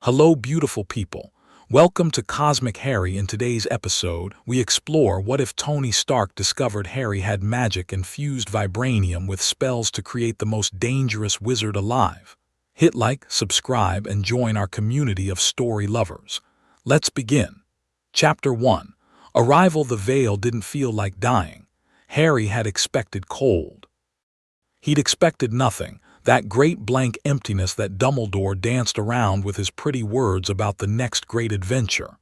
Hello, beautiful people. Welcome to Cosmic Harry. In today's episode, we explore what if Tony Stark discovered Harry had magic and fused vibranium with spells to create the most dangerous wizard alive. Hit like, subscribe, and join our community of story lovers. Let's begin. Chapter 1. Arrival. The veil didn't feel like dying. Harry had expected cold. He'd expected nothing. That great blank emptiness that Dumbledore danced around with his pretty words about the next great adventure.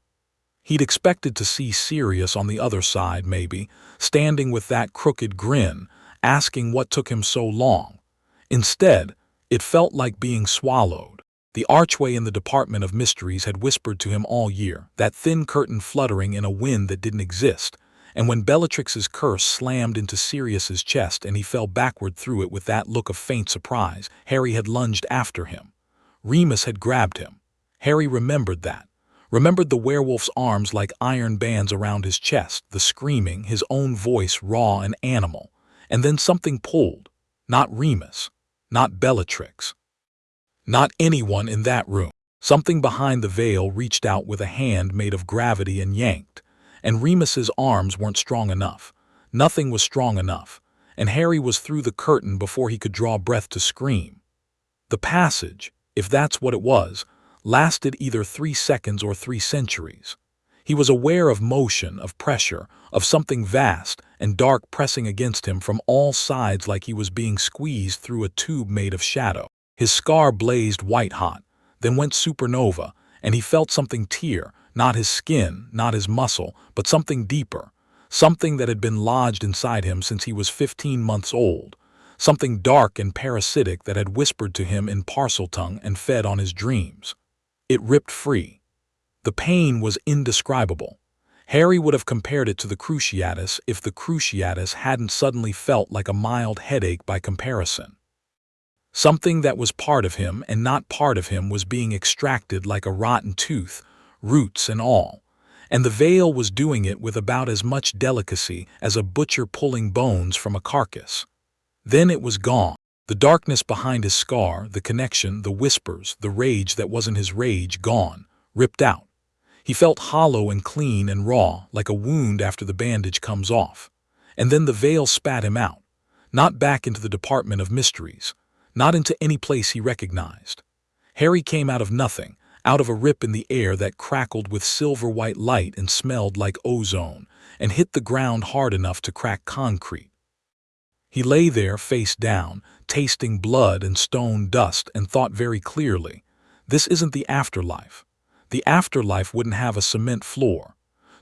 He'd expected to see Sirius on the other side, maybe, standing with that crooked grin, asking what took him so long. Instead, it felt like being swallowed. The archway in the Department of Mysteries had whispered to him all year, that thin curtain fluttering in a wind that didn't exist. And when Bellatrix's curse slammed into Sirius's chest and he fell backward through it with that look of faint surprise, Harry had lunged after him. Remus had grabbed him. Harry remembered that. Remembered the werewolf's arms like iron bands around his chest, the screaming, his own voice raw and animal. And then something pulled. Not Remus. Not Bellatrix. Not anyone in that room. Something behind the veil reached out with a hand made of gravity and yanked. And Remus's arms weren't strong enough. Nothing was strong enough, and Harry was through the curtain before he could draw breath to scream. The passage, if that's what it was, lasted either 3 seconds or 3 centuries. He was aware of motion, of pressure, of something vast and dark pressing against him from all sides like he was being squeezed through a tube made of shadow. His scar blazed white-hot, then went supernova, and he felt something tear. Not his skin, not his muscle, but something deeper, something that had been lodged inside him since he was 15 months old, something dark and parasitic that had whispered to him in Parseltongue and fed on his dreams. It ripped free. The pain was indescribable. Harry would have compared it to the Cruciatus if the Cruciatus hadn't suddenly felt like a mild headache by comparison. Something that was part of him and not part of him was being extracted like a rotten tooth, roots and all, and the veil was doing it with about as much delicacy as a butcher pulling bones from a carcass. Then it was gone. The darkness behind his scar, the connection, the whispers, the rage that wasn't his rage, gone, ripped out. He felt hollow and clean and raw, like a wound after the bandage comes off. And then the veil spat him out, not back into the Department of Mysteries, not into any place he recognized. Harry came out of nothing, out of a rip in the air that crackled with silver-white light and smelled like ozone, and hit the ground hard enough to crack concrete. He lay there face down, tasting blood and stone dust, and thought very clearly, this isn't the afterlife. The afterlife wouldn't have a cement floor.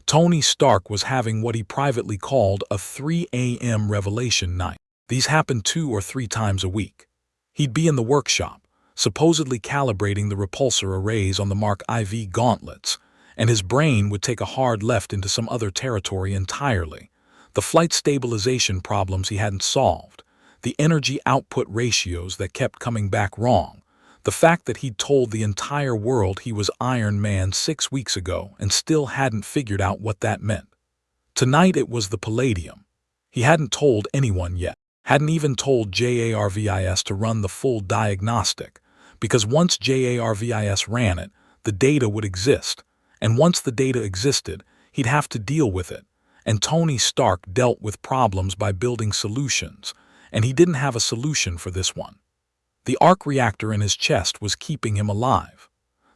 Tony Stark was having what he privately called a 3 a.m. revelation night. These happened 2 or 3 times a week. He'd be in the workshop, supposedly calibrating the repulsor arrays on the Mark IV gauntlets, and his brain would take a hard left into some other territory entirely. The flight stabilization problems he hadn't solved, the energy output ratios that kept coming back wrong, the fact that he'd told the entire world he was Iron Man 6 weeks ago and still hadn't figured out what that meant. Tonight it was the Palladium. He hadn't told anyone yet, hadn't even told JARVIS to run the full diagnostic, because once JARVIS ran it, the data would exist, and once the data existed, he'd have to deal with it, and Tony Stark dealt with problems by building solutions, and he didn't have a solution for this one. The arc reactor in his chest was keeping him alive.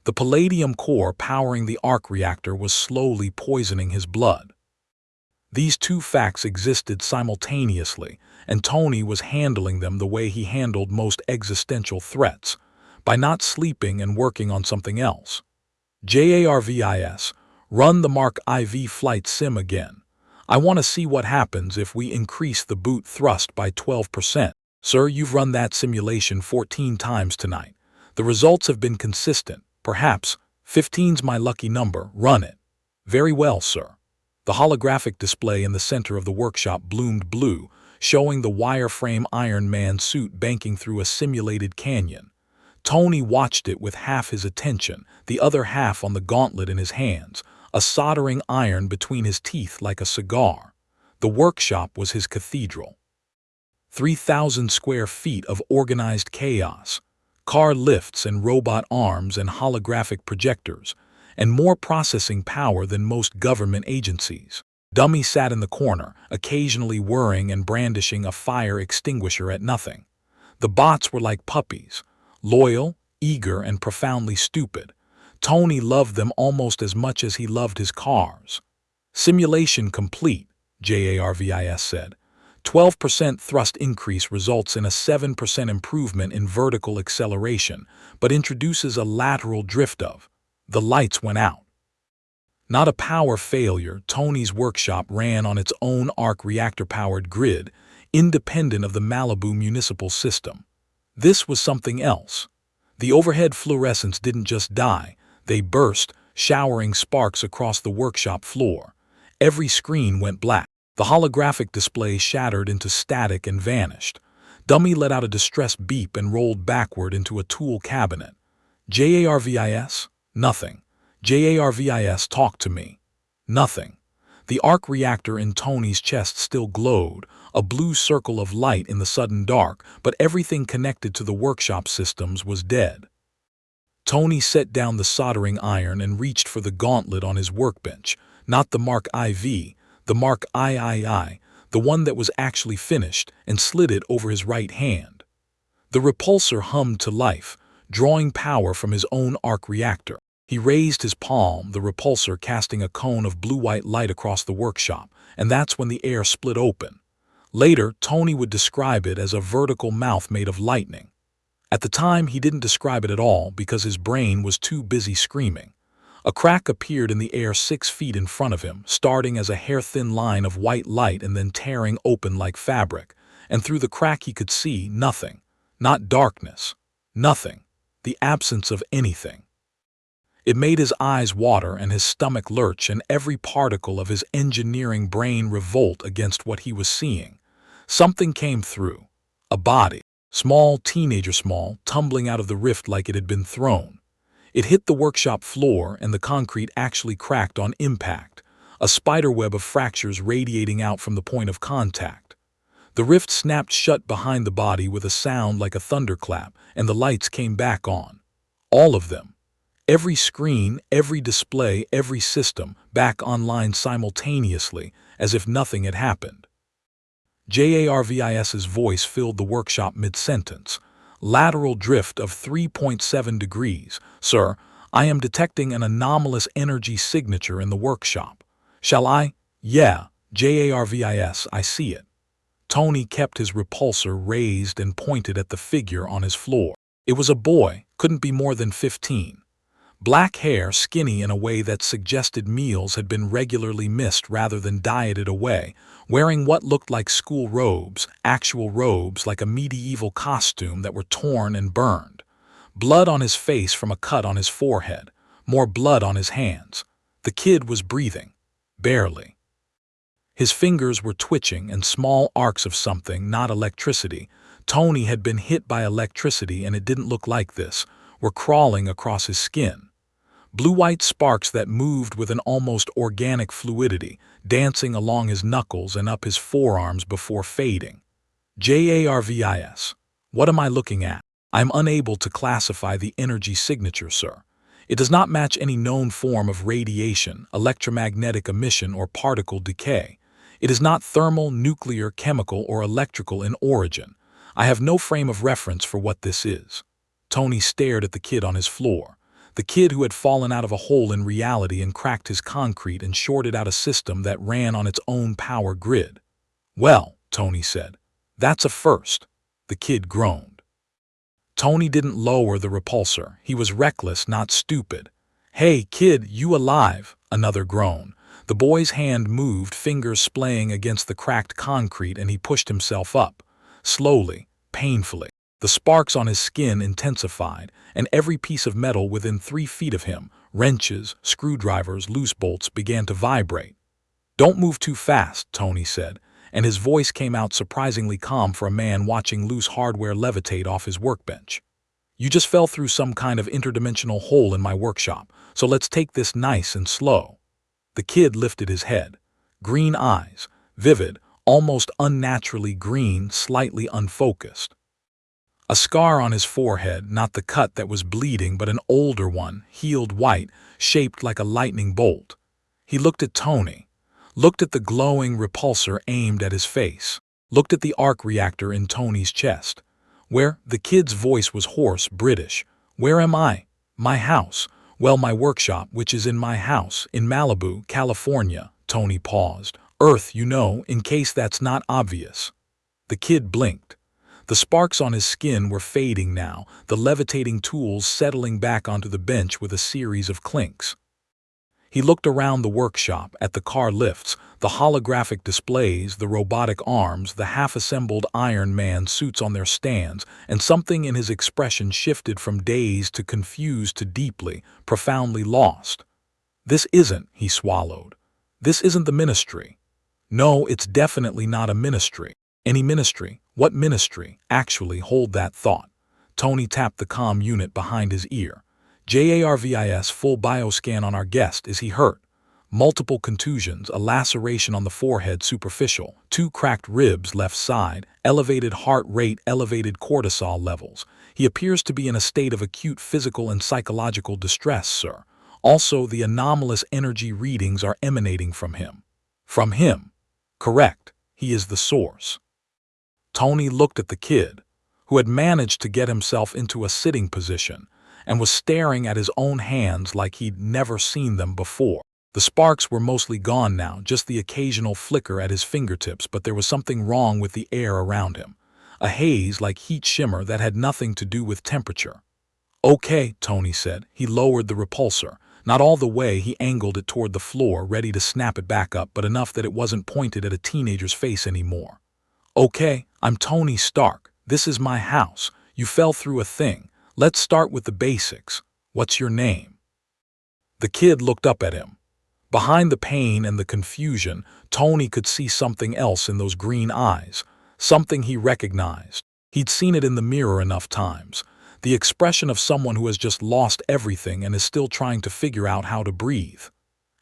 The palladium core powering the arc reactor was slowly poisoning his blood. These 2 facts existed simultaneously, and Tony was handling them the way he handled most existential threats, by not sleeping and working on something else. JARVIS, run the Mark IV flight sim again. I want to see what happens if we increase the boot thrust by 12%. Sir, you've run that simulation 14 times tonight. The results have been consistent. Perhaps 15's my lucky number. Run it. Very well, sir. The holographic display in the center of the workshop bloomed blue, showing the wireframe Iron Man suit banking through a simulated canyon. Tony watched it with half his attention, the other half on the gauntlet in his hands, a soldering iron between his teeth like a cigar. The workshop was his cathedral. 3,000 square feet of organized chaos. car lifts and robot arms and holographic projectors, and more processing power than most government agencies. Dummy sat in the corner, occasionally whirring and brandishing a fire extinguisher at nothing. The bots were like puppies, loyal, eager, and profoundly stupid. Tony loved them almost as much as he loved his cars. Simulation complete, JARVIS said. 12% thrust increase results in a 7% improvement in vertical acceleration, but introduces a lateral drift of. The lights went out. Not a power failure, Tony's workshop ran on its own arc reactor-powered grid, independent of the Malibu municipal system. This was something else. The overhead fluorescents didn't just die, they burst, showering sparks across the workshop floor. Every screen went black. The holographic display shattered into static and vanished. Dummy let out a distressed beep and rolled backward into a tool cabinet. JARVIS? Nothing. JARVIS, talk to me. Nothing. The arc reactor in Tony's chest still glowed, a blue circle of light in the sudden dark, but everything connected to the workshop systems was dead. Tony set down the soldering iron and reached for the gauntlet on his workbench, not the Mark IV, the Mark III, the one that was actually finished, and slid it over his right hand. The repulsor hummed to life, drawing power from his own arc reactor. He raised his palm, the repulsor casting a cone of blue-white light across the workshop, and that's when the air split open. Later, Tony would describe it as a vertical mouth made of lightning. At the time, he didn't describe it at all because his brain was too busy screaming. A crack appeared in the air 6 feet in front of him, starting as a hair-thin line of white light and then tearing open like fabric, and through the crack he could see nothing. Not darkness. Nothing. The absence of anything. It made his eyes water and his stomach lurch and every particle of his engineering brain revolt against what he was seeing. Something came through. A body. Small, teenager small, tumbling out of the rift like it had been thrown. It hit the workshop floor and the concrete actually cracked on impact, a spiderweb of fractures radiating out from the point of contact. The rift snapped shut behind the body with a sound like a thunderclap, and the lights came back on. All of them. Every screen, every display, every system, back online simultaneously, as if nothing had happened. JARVIS's voice filled the workshop mid-sentence. Lateral drift of 3.7 degrees. Sir, I am detecting an anomalous energy signature in the workshop. Shall I? Yeah, JARVIS, I see it. Tony kept his repulsor raised and pointed at the figure on his floor. It was a boy, couldn't be more than 15. Black hair, skinny in a way that suggested meals had been regularly missed rather than dieted away, wearing what looked like school robes, actual robes like a medieval costume that were torn and burned. Blood on his face from a cut on his forehead, more blood on his hands. The kid was breathing. Barely. His fingers were twitching and small arcs of something, not electricity. Tony had been hit by electricity and it didn't look like this, were crawling across his skin. Blue-white sparks that moved with an almost organic fluidity, dancing along his knuckles and up his forearms before fading. JARVIS. What am I looking at? I'm unable to classify the energy signature, sir. It does not match any known form of radiation, electromagnetic emission, or particle decay. It is not thermal, nuclear, chemical, or electrical in origin. I have no frame of reference for what this is. Tony stared at the kid on his floor. The kid who had fallen out of a hole in reality and cracked his concrete and shorted out a system that ran on its own power grid. Well, Tony said, that's a first. The kid groaned. Tony didn't lower the repulsor. He was reckless, not stupid. Hey, kid, you alive? Another groan. The boy's hand moved, fingers splaying against the cracked concrete, and he pushed himself up. Slowly, painfully. The sparks on his skin intensified, and every piece of metal within 3 feet of him, wrenches, screwdrivers, loose bolts, began to vibrate. Don't move too fast, Tony said, and his voice came out surprisingly calm for a man watching loose hardware levitate off his workbench. You just fell through some kind of interdimensional hole in my workshop, so let's take this nice and slow. The kid lifted his head. Green eyes, vivid, almost unnaturally green, slightly unfocused. A scar on his forehead, not the cut that was bleeding, but an older one, healed white, shaped like a lightning bolt. He looked at Tony, looked at the glowing repulsor aimed at his face, looked at the arc reactor in Tony's chest. Where? The kid's voice was hoarse, British. Where am I? My house. Well, my workshop, which is in my house, in Malibu, California. Tony paused. Earth, you know, in case that's not obvious. The kid blinked. The sparks on his skin were fading now, the levitating tools settling back onto the bench with a series of clinks. He looked around the workshop, at the car lifts, the holographic displays, the robotic arms, the half-assembled Iron Man suits on their stands, and something in his expression shifted from dazed to confused to deeply, profoundly lost. This isn't, he swallowed. This isn't the ministry. No, it's definitely not a ministry. Any ministry? What ministry? Actually, hold that thought. Tony tapped the comm unit behind his ear. JARVIS, full bioscan on our guest. Is he hurt? Multiple contusions, a laceration on the forehead superficial, 2 cracked ribs left side, elevated heart rate, elevated cortisol levels. He appears to be in a state of acute physical and psychological distress, sir. Also, the anomalous energy readings are emanating from him. From him. Correct. He is the source. Tony looked at the kid, who had managed to get himself into a sitting position, and was staring at his own hands like he'd never seen them before. The sparks were mostly gone now, just the occasional flicker at his fingertips, but there was something wrong with the air around him. A haze like heat shimmer that had nothing to do with temperature. Okay, Tony said. He lowered the repulsor. Not all the way, he angled it toward the floor, ready to snap it back up, but enough that it wasn't pointed at a teenager's face anymore. Okay, I'm Tony Stark. This is my house. You fell through a thing. Let's start with the basics. What's your name? The kid looked up at him. Behind the pain and the confusion, Tony could see something else in those green eyes, something he recognized. He'd seen it in the mirror enough times. The expression of someone who has just lost everything and is still trying to figure out how to breathe.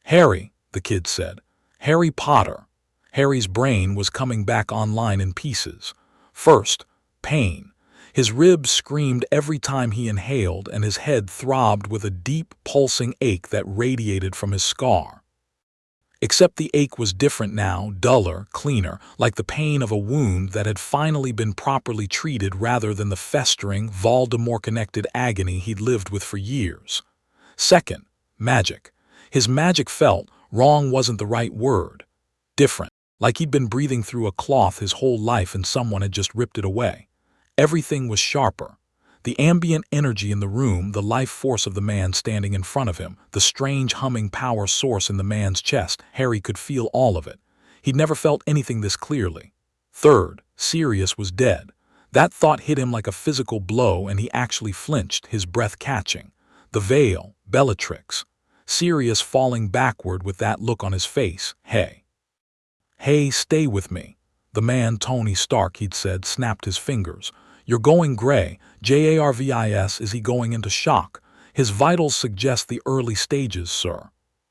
Harry, the kid said. Harry Potter. Harry's brain was coming back online in pieces. First, pain. His ribs screamed every time he inhaled, and his head throbbed with a deep, pulsing ache that radiated from his scar. Except the ache was different now, duller, cleaner, like the pain of a wound that had finally been properly treated rather than the festering, Voldemort-connected agony he'd lived with for years. Second, magic. His magic felt, wrong wasn't the right word, different, like he'd been breathing through a cloth his whole life and someone had just ripped it away. Everything was sharper. The ambient energy in the room, the life force of the man standing in front of him, the strange humming power source in the man's chest, Harry could feel all of it. He'd never felt anything this clearly. Third, Sirius was dead. That thought hit him like a physical blow and he actually flinched, his breath catching. The veil, Bellatrix. Sirius falling backward with that look on his face. Hey, stay with me. The man, Tony Stark, he'd said, snapped his fingers. You're going gray. JARVIS, is he going into shock? His vitals suggest the early stages, sir.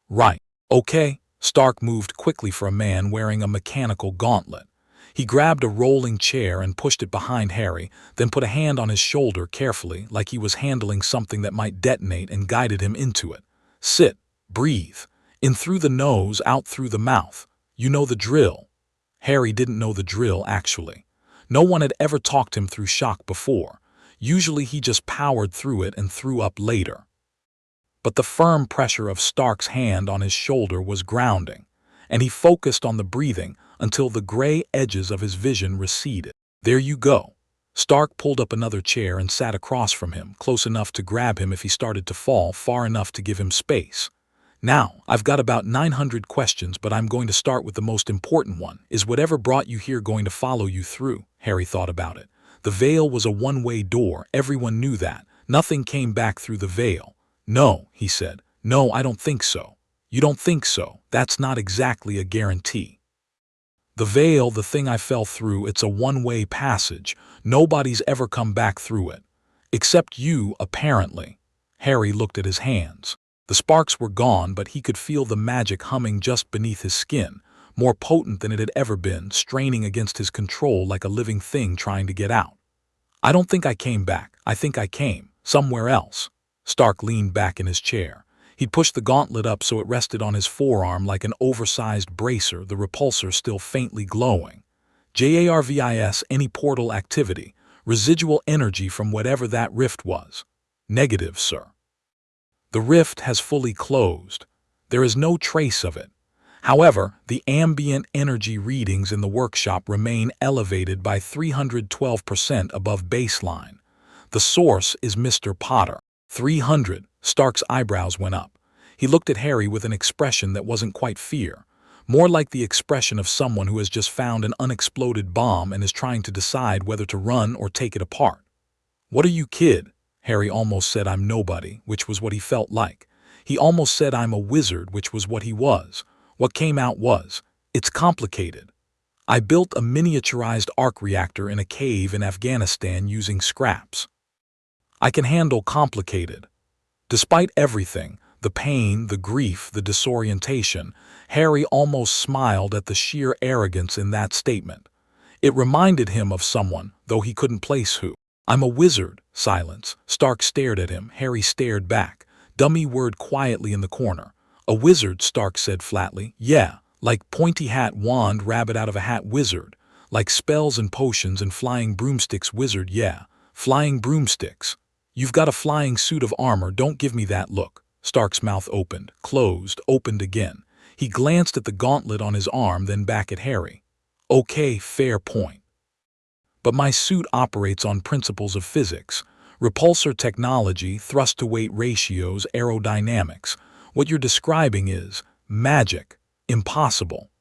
Right. Okay. Stark moved quickly for a man wearing a mechanical gauntlet. He grabbed a rolling chair and pushed it behind Harry, then put a hand on his shoulder carefully, like he was handling something that might detonate, and guided him into it. Sit. Breathe. In through the nose, out through the mouth. You know the drill. Harry didn't know the drill, actually. No one had ever talked him through shock before. Usually he just powered through it and threw up later. But the firm pressure of Stark's hand on his shoulder was grounding, and he focused on the breathing until the gray edges of his vision receded. There you go. Stark pulled up another chair and sat across from him, close enough to grab him if he started to fall, far enough to give him space. Now, I've got about 900 questions, but I'm going to start with the most important one. Is whatever brought you here going to follow you through? Harry thought about it. The veil was a one-way door. Everyone knew that. Nothing came back through the veil. No, he said. No, I don't think so. You don't think so? That's not exactly a guarantee. The veil, the thing I fell through, it's a one-way passage. Nobody's ever come back through it. Except you, apparently. Harry looked at his hands. The sparks were gone, but he could feel the magic humming just beneath his skin, more potent than it had ever been, straining against his control like a living thing trying to get out. I don't think I came back. I think I came somewhere else. Stark leaned back in his chair. He'd pushed the gauntlet up so it rested on his forearm like an oversized bracer, the repulsor still faintly glowing. JARVIS, any portal activity, residual energy from whatever that rift was. Negative, sir. The rift has fully closed. There is no trace of it. However, the ambient energy readings in the workshop remain elevated by 312% above baseline. The source is Mr. Potter. 300. Stark's eyebrows went up. He looked at Harry with an expression that wasn't quite fear, more like the expression of someone who has just found an unexploded bomb and is trying to decide whether to run or take it apart. What are you, kid? Harry almost said I'm nobody, which was what he felt like. He almost said I'm a wizard, which was what he was. What came out was, it's complicated. I built a miniaturized arc reactor in a cave in Afghanistan using scraps. I can handle complicated. Despite everything, the pain, the grief, the disorientation, Harry almost smiled at the sheer arrogance in that statement. It reminded him of someone, though he couldn't place who. I'm a wizard. Silence. Stark stared at him. Harry stared back. Dummy word quietly in the corner. A wizard, Stark said flatly. Yeah, like pointy hat wand rabbit out of a hat wizard. Like spells and potions and flying broomsticks wizard, yeah. Flying broomsticks. You've got a flying suit of armor, don't give me that look. Stark's mouth opened, closed, opened again. He glanced at the gauntlet on his arm, then back at Harry. Okay, fair point. But my suit operates on principles of physics. Repulsor technology, thrust-to-weight ratios, aerodynamics. What you're describing is magic, impossible.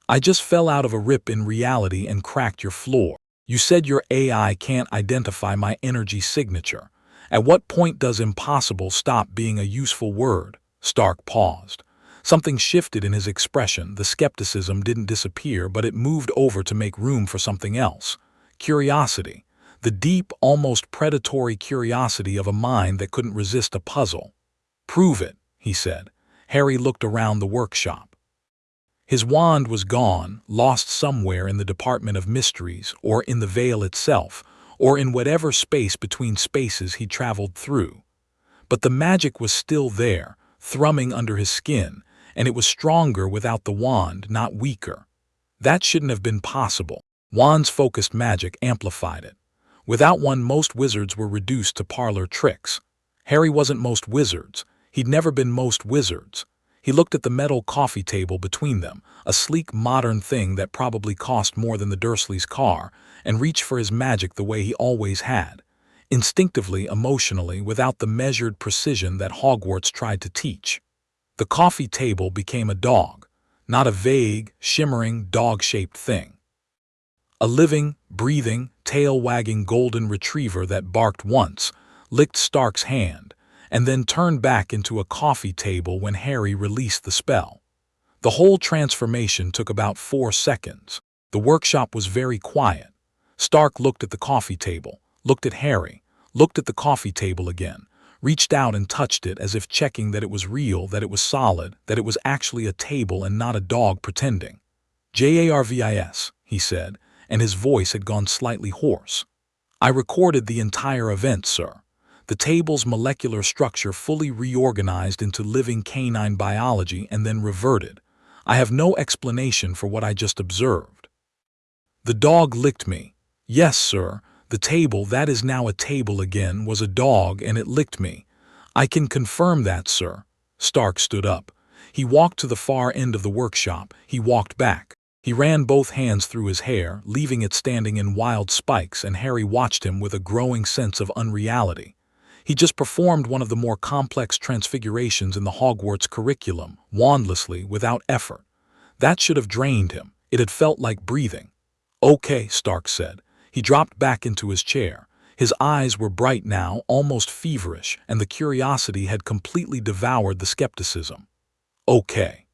I just fell out of a rip in reality and cracked your floor. You said your AI can't identify my energy signature. At what point does impossible stop being a useful word? Stark paused. Something shifted in his expression. The skepticism didn't disappear, but it moved over to make room for something else. Curiosity. The deep, almost predatory curiosity of a mind that couldn't resist a puzzle. Prove it, he said. Harry looked around the workshop. His wand was gone, lost somewhere in the Department of Mysteries, or in the Veil itself, or in whatever space between spaces he traveled through. But the magic was still there, thrumming under his skin, and it was stronger without the wand, not weaker. That shouldn't have been possible. Wand's-focused magic amplified it. Without one, most wizards were reduced to parlor tricks. Harry wasn't most wizards. He'd never been most wizards. He looked at the metal coffee table between them, a sleek modern thing that probably cost more than the Dursleys' car, and reached for his magic the way he always had. Instinctively, emotionally, without the measured precision that Hogwarts tried to teach. The coffee table became a dog, not a vague, shimmering, dog-shaped thing. A living, breathing, tail-wagging golden retriever that barked once, licked Stark's hand, and then turned back into a coffee table when Harry released the spell. The whole transformation took about 4 seconds. The workshop was very quiet. Stark looked at the coffee table, looked at Harry, looked at the coffee table again, reached out and touched it as if checking that it was real, that it was solid, that it was actually a table and not a dog pretending. JARVIS, he said, and his voice had gone slightly hoarse. I recorded the entire event, sir. The table's molecular structure fully reorganized into living canine biology and then reverted. I have no explanation for what I just observed. The dog licked me. Yes, sir, the table that is now a table again was a dog and it licked me. I can confirm that, sir. Stark stood up. He walked to the far end of the workshop. He walked back. He ran both hands through his hair, leaving it standing in wild spikes, and Harry watched him with a growing sense of unreality. He just performed one of the more complex transfigurations in the Hogwarts curriculum, wandlessly, without effort. That should have drained him. It had felt like breathing. Okay, Stark said. He dropped back into his chair. His eyes were bright now, almost feverish, and the curiosity had completely devoured the skepticism. Okay.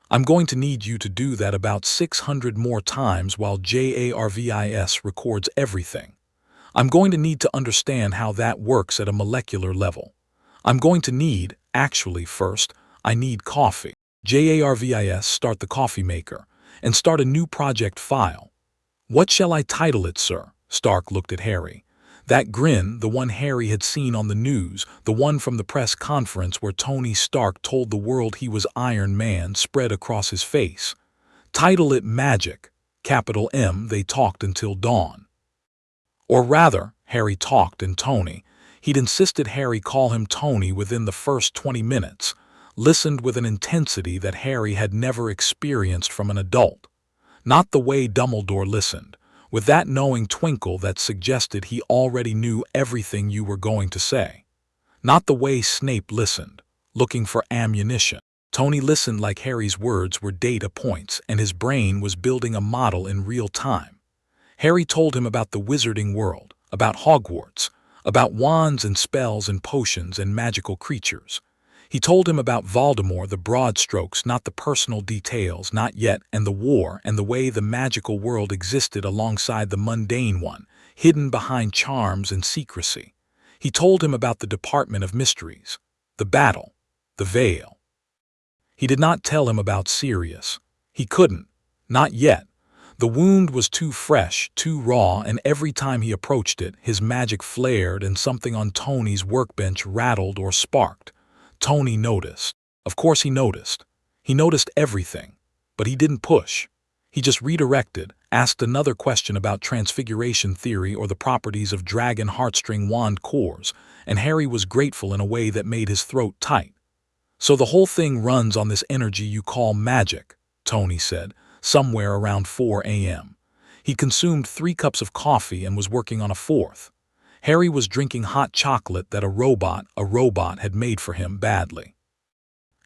I'm going to need you to do that about 600 more times while JARVIS records everything. I'm going to need to understand how that works at a molecular level. I'm going to need, actually first, I need coffee. JARVIS, start the coffee maker, and start a new project file. What shall I title it, sir? Stark looked at Harry. That grin, the one Harry had seen on the news, the one from the press conference where Tony Stark told the world he was Iron Man, spread across his face. Title it Magic. Capital M, they talked until dawn. Or rather, Harry talked and Tony. He'd insisted Harry call him Tony within the first 20 minutes, listened with an intensity that Harry had never experienced from an adult. Not the way Dumbledore listened, with that knowing twinkle that suggested he already knew everything you were going to say. Not the way Snape listened, looking for ammunition. Tony listened like Harry's words were data points and his brain was building a model in real time. Harry told him about the wizarding world, about Hogwarts, about wands and spells and potions and magical creatures. He told him about Voldemort, the broad strokes, not the personal details, not yet, and the war, and the way the magical world existed alongside the mundane one, hidden behind charms and secrecy. He told him about the Department of Mysteries, the battle, the veil. He did not tell him about Sirius. He couldn't. Not yet. The wound was too fresh, too raw, and every time he approached it, his magic flared and something on Tony's workbench rattled or sparked. Tony noticed. Of course he noticed. He noticed everything. But he didn't push. He just redirected, asked another question about transfiguration theory or the properties of dragon heartstring wand cores, and Harry was grateful in a way that made his throat tight. So the whole thing runs on this energy you call magic, Tony said, somewhere around 4 a.m. He consumed 3 cups of coffee and was working on a 4th. Harry was drinking hot chocolate that a robot had made for him badly.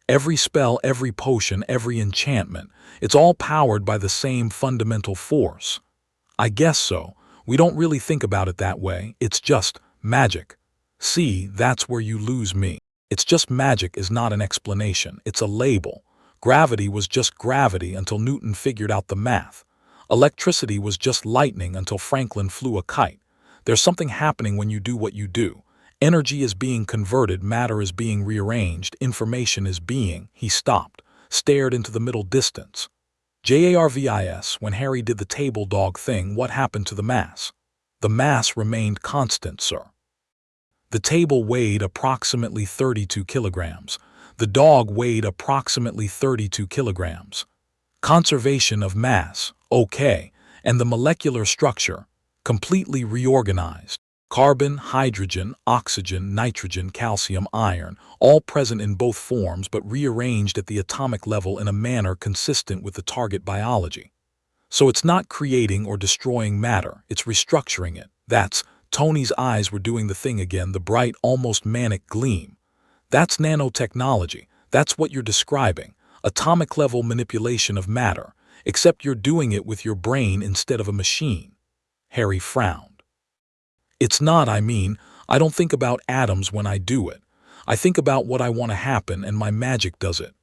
Every spell, every potion, every enchantment, it's all powered by the same fundamental force. I guess so. We don't really think about it that way. It's just magic. See, that's where you lose me. It's just magic is not an explanation. It's a label. Gravity was just gravity until Newton figured out the math. Electricity was just lightning until Franklin flew a kite. There's something happening when you do what you do. Energy is being converted, matter is being rearranged, information is being. He stopped, stared into the middle distance. JARVIS, when Harry did the table dog thing, what happened to the mass? The mass remained constant, sir. The table weighed approximately 32 kilograms. The dog weighed approximately 32 kilograms. Conservation of mass, okay, and the molecular structure, completely reorganized. Carbon, hydrogen, oxygen, nitrogen, calcium, iron, all present in both forms but rearranged at the atomic level in a manner consistent with the target biology. So it's not creating or destroying matter, it's restructuring it. That's, Tony's eyes were doing the thing again, the bright, almost manic gleam. That's nanotechnology, that's what you're describing, atomic-level manipulation of matter, except you're doing it with your brain instead of a machine. Harry frowned. It's not, I don't think about atoms when I do it. I think about what I want to happen and my magic does it.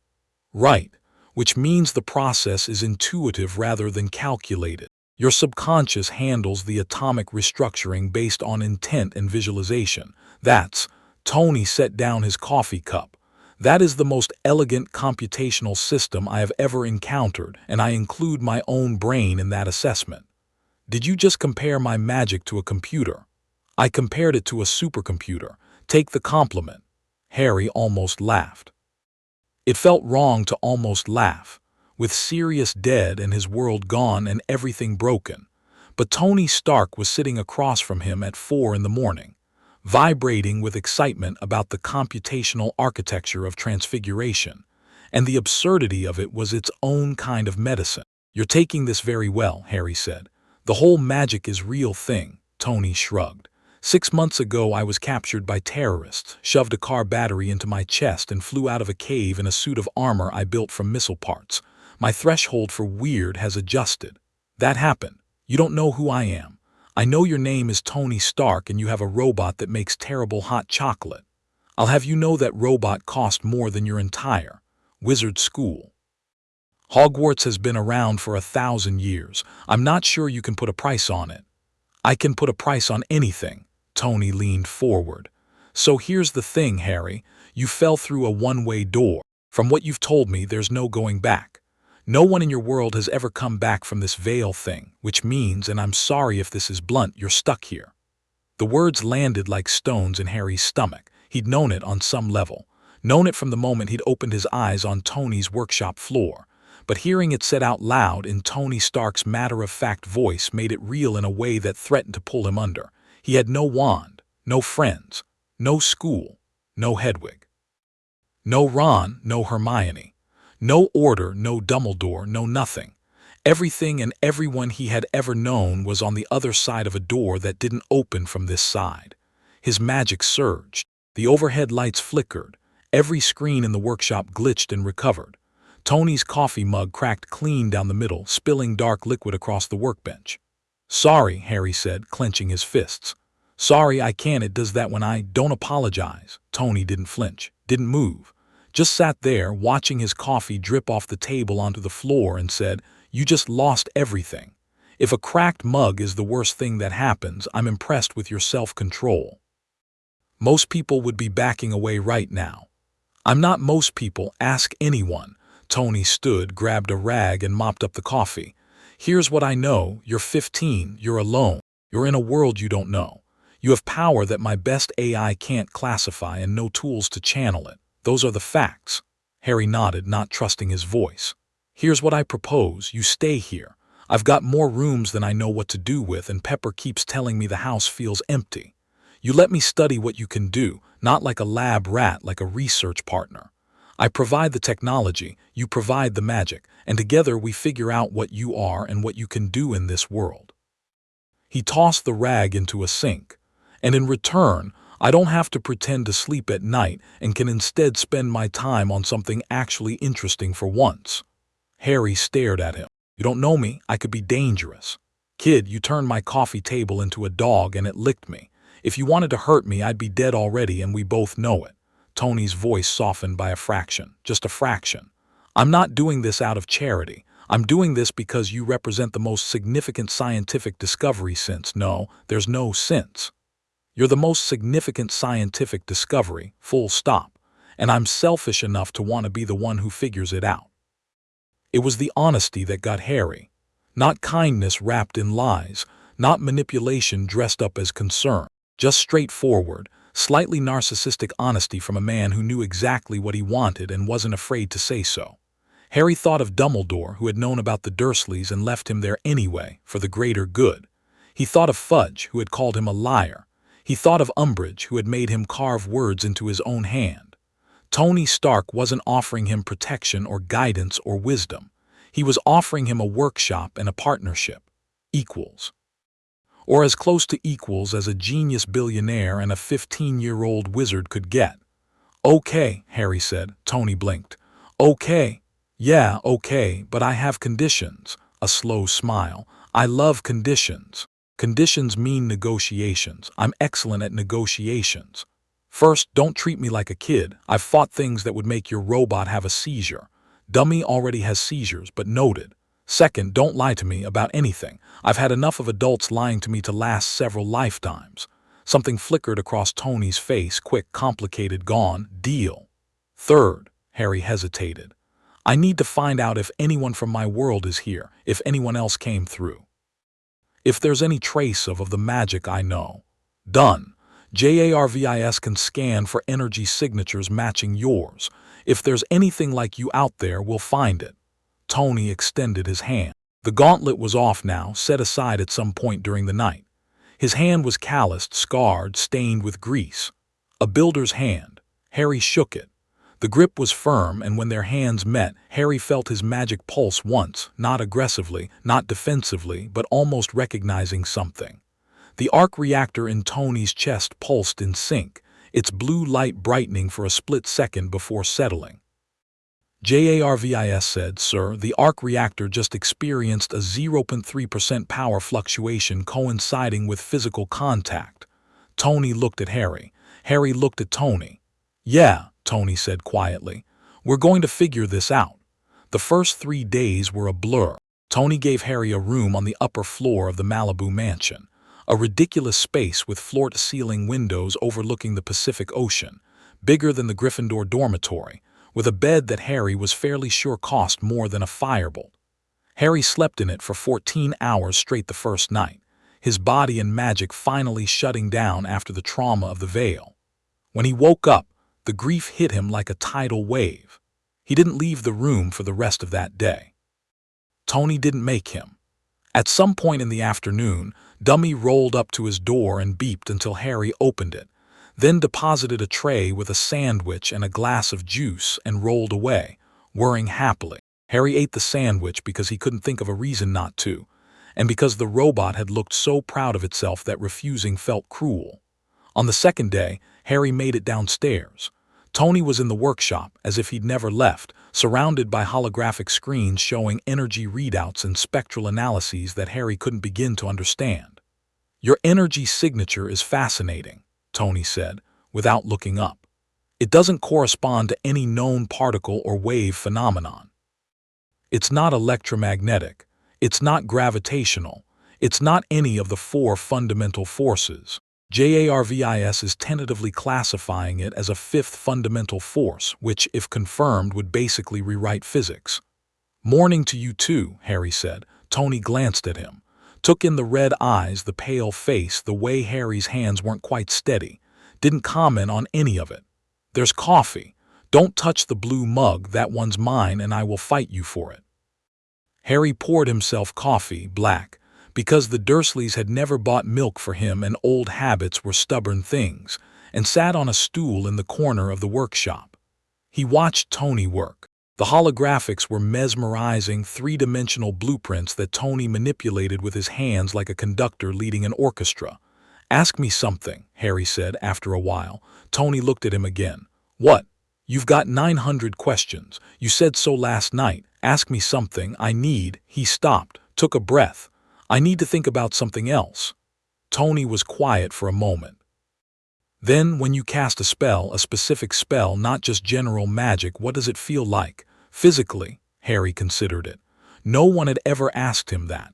Right, which means the process is intuitive rather than calculated. Your subconscious handles the atomic restructuring based on intent and visualization. That's, Tony set down his coffee cup. That is the most elegant computational system I have ever encountered, and I include my own brain in that assessment. Did you just compare my magic to a computer? I compared it to a supercomputer. Take the compliment. Harry almost laughed. It felt wrong to almost laugh, with Sirius dead and his world gone and everything broken. But Tony Stark was sitting across from him at 4 in the morning, vibrating with excitement about the computational architecture of transfiguration, and the absurdity of it was its own kind of medicine. You're taking this very well, Harry said. The whole magic is real thing, Tony shrugged. 6 months ago I was captured by terrorists, shoved a car battery into my chest and flew out of a cave in a suit of armor I built from missile parts. My threshold for weird has adjusted. That happened. You don't know who I am. I know your name is Tony Stark and you have a robot that makes terrible hot chocolate. I'll have you know that robot cost more than your entire wizard school. Hogwarts has been around for 1,000 years. I'm not sure you can put a price on it. I can put a price on anything. Tony leaned forward. So here's the thing, Harry. You fell through a one-way door. From what you've told me, there's no going back. No one in your world has ever come back from this veil thing, which means, and I'm sorry if this is blunt, you're stuck here. The words landed like stones in Harry's stomach. He'd known it on some level. Known it from the moment he'd opened his eyes on Tony's workshop floor. But hearing it said out loud in Tony Stark's matter-of-fact voice made it real in a way that threatened to pull him under. He had no wand, no friends, no school, no Hedwig. No Ron, no Hermione. No order, no Dumbledore, no nothing. Everything and everyone he had ever known was on the other side of a door that didn't open from this side. His magic surged. The overhead lights flickered. Every screen in the workshop glitched and recovered. Tony's coffee mug cracked clean down the middle, spilling dark liquid across the workbench. "Sorry," Harry said, clenching his fists. "Sorry, I can't. It does that when I don't apologize." Tony didn't flinch, didn't move. Just sat there, watching his coffee drip off the table onto the floor and said, "You just lost everything. If a cracked mug is the worst thing that happens, I'm impressed with your self-control. Most people would be backing away right now." "I'm not most people, ask anyone." Tony stood, grabbed a rag and mopped up the coffee. "Here's what I know. You're 15, you're alone. You're in a world you don't know. You have power that my best AI can't classify and no tools to channel it. Those are the facts." Harry nodded, not trusting his voice. "Here's what I propose. You stay here. I've got more rooms than I know what to do with, and Pepper keeps telling me the house feels empty. You let me study what you can do, not like a lab rat, like a research partner. I provide the technology, you provide the magic, and together we figure out what you are and what you can do in this world." He tossed the rag into a sink. "And in return, I don't have to pretend to sleep at night and can instead spend my time on something actually interesting for once." Harry stared at him. "You don't know me. I could be dangerous. Kid, you turned my coffee table into a dog and it licked me. If you wanted to hurt me, I'd be dead already, and we both know it." Tony's voice softened by a fraction, just a fraction. "I'm not doing this out of charity. I'm doing this because you represent the most significant scientific discovery since—" "No, there's no since. You're the most significant scientific discovery, full stop. And I'm selfish enough to want to be the one who figures it out." It was the honesty that got Harry. Not kindness wrapped in lies, not manipulation dressed up as concern. Just straightforward, slightly narcissistic honesty from a man who knew exactly what he wanted and wasn't afraid to say so. Harry thought of Dumbledore, who had known about the Dursleys and left him there anyway, for the greater good. He thought of Fudge, who had called him a liar. He thought of Umbridge, who had made him carve words into his own hand. Tony Stark wasn't offering him protection or guidance or wisdom. He was offering him a workshop and a partnership. Equals. Or as close to equals as a genius billionaire and a 15-year-old wizard could get. "Okay," Harry said. Tony blinked. "Okay. Yeah, okay, but I have conditions." A slow smile. "I love conditions. Conditions mean negotiations. I'm excellent at negotiations. First, don't treat me like a kid. I've fought things that would make your robot have a seizure. Dummy already has seizures, but noted. Second, don't lie to me about anything. I've had enough of adults lying to me to last several lifetimes." Something flickered across Tony's face, quick, complicated, gone. "Deal." "Third," Harry hesitated, "I need to find out if anyone from my world is here, if anyone else came through. If there's any trace of the magic I know." "Done. JARVIS can scan for energy signatures matching yours. If there's anything like you out there, we'll find it." Tony extended his hand. The gauntlet was off now, set aside at some point during the night. His hand was calloused, scarred, stained with grease. A builder's hand. Harry shook it. The grip was firm, and when their hands met, Harry felt his magic pulse once, not aggressively, not defensively, but almost recognizing something. The arc reactor in Tony's chest pulsed in sync, its blue light brightening for a split second before settling. JARVIS said, "Sir, the arc reactor just experienced a 0.3% power fluctuation coinciding with physical contact." Tony looked at Harry. Harry looked at Tony. "Yeah," Tony said quietly. "We're going to figure this out." The first 3 days were a blur. Tony gave Harry a room on the upper floor of the Malibu mansion. A ridiculous space with floor-to-ceiling windows overlooking the Pacific Ocean, bigger than the Gryffindor dormitory, with a bed that Harry was fairly sure cost more than a firebolt. Harry slept in it for 14 hours straight the first night. his body and magic finally shutting down after the trauma of the veil. When he woke up, the grief hit him like a tidal wave. He didn't leave the room for the rest of that day. Tony didn't make him. At some point in the afternoon, Dummy rolled up to his door and beeped until Harry opened it, then deposited a tray with a sandwich and a glass of juice and rolled away, whirring happily. Harry ate the sandwich because he couldn't think of a reason not to, and because the robot had looked so proud of itself that refusing felt cruel. On the second day, Harry made it downstairs. Tony was in the workshop, as if he'd never left, surrounded by holographic screens showing energy readouts and spectral analyses that Harry couldn't begin to understand. "Your energy signature is fascinating," Tony said, without looking up. "It doesn't correspond to any known particle or wave phenomenon. It's not electromagnetic, it's not gravitational, it's not any of the four fundamental forces. JARVIS is tentatively classifying it as a fifth fundamental force, which, if confirmed, would basically rewrite physics." "Morning to you too," Harry said. Tony glanced at him, took in the red eyes, the pale face, the way Harry's hands weren't quite steady, didn't comment on any of it. "There's coffee. Don't touch the blue mug, that one's mine and I will fight you for it." Harry poured himself coffee, black, because the Dursleys had never bought milk for him and old habits were stubborn things, and sat on a stool in the corner of the workshop. He watched Tony work. The holographics were mesmerizing, three-dimensional blueprints that Tony manipulated with his hands like a conductor leading an orchestra. "Ask me something," Harry said after a while. Tony looked at him again. "What? You've got 900 questions. You said so last night. Ask me something. I need—" He stopped, took a breath. "I need to think about something else." Tony was quiet for a moment. "Then, when you cast a spell, a specific spell, not just general magic, what does it feel like? Physically?" Harry considered it. No one had ever asked him that.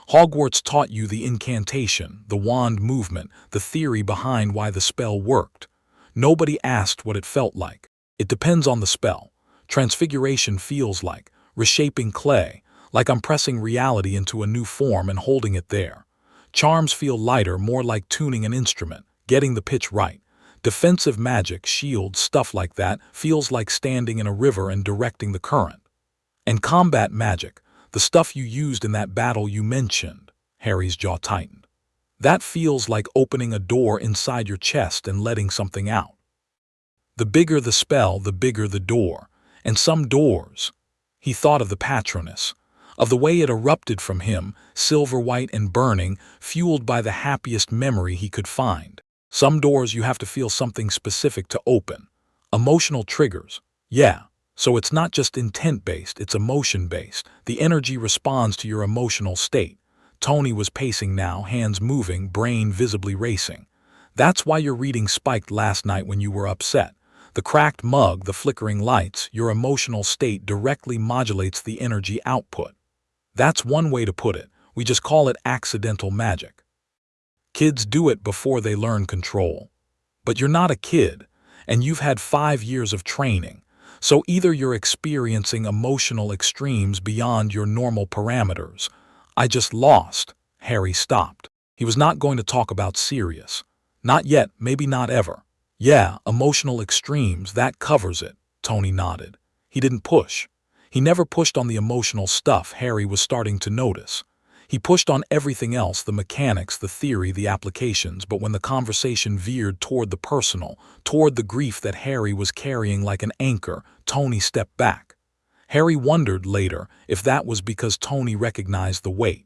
Hogwarts taught you the incantation, the wand movement, the theory behind why the spell worked. Nobody asked what it felt like. "It depends on the spell. Transfiguration feels like reshaping clay, like I'm pressing reality into a new form and holding it there. Charms feel lighter, more like tuning an instrument, getting the pitch right. Defensive magic, shields, stuff like that, feels like standing in a river and directing the current. And combat magic, the stuff you used in that battle you mentioned," Harry's jaw tightened. "That feels like opening a door inside your chest and letting something out. The bigger the spell, the bigger the door. And some doors—" He thought of the Patronus, of the way it erupted from him, silver white and burning, fueled by the happiest memory he could find. "Some doors you have to feel something specific to open. Emotional triggers. Yeah, so it's not just intent-based, it's emotion-based. The energy responds to your emotional state." Tony was pacing now, hands moving, brain visibly racing. "That's why your reading spiked last night when you were upset. The cracked mug, the flickering lights, your emotional state directly modulates the energy output. That's one way to put it. We just call it accidental magic. Kids do it before they learn control. But you're not a kid, and you've had 5 years of training, so either you're experiencing emotional extremes beyond your normal parameters." "I just lost." Harry stopped. He was not going to talk about Sirius. Not yet, maybe not ever. "Yeah, emotional extremes, that covers it," Tony nodded. He didn't push. He never pushed on the emotional stuff Harry was starting to notice. He pushed on everything else, the mechanics, the theory, the applications, but when the conversation veered toward the personal, toward the grief that Harry was carrying like an anchor, Tony stepped back. Harry wondered later if that was because Tony recognized the weight.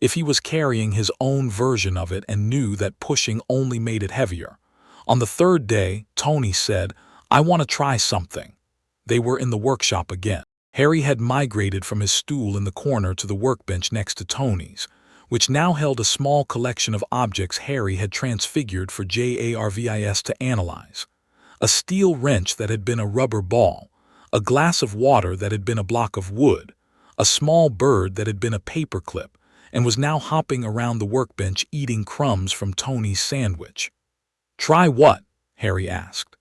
If he was carrying his own version of it and knew that pushing only made it heavier. On the third day, Tony said, "I want to try something." They were in the workshop again. Harry had migrated from his stool in the corner to the workbench next to Tony's, which now held a small collection of objects Harry had transfigured for JARVIS to analyze. A steel wrench that had been a rubber ball, a glass of water that had been a block of wood, a small bird that had been a paperclip, and was now hopping around the workbench eating crumbs from Tony's sandwich. "Try what?" Harry asked.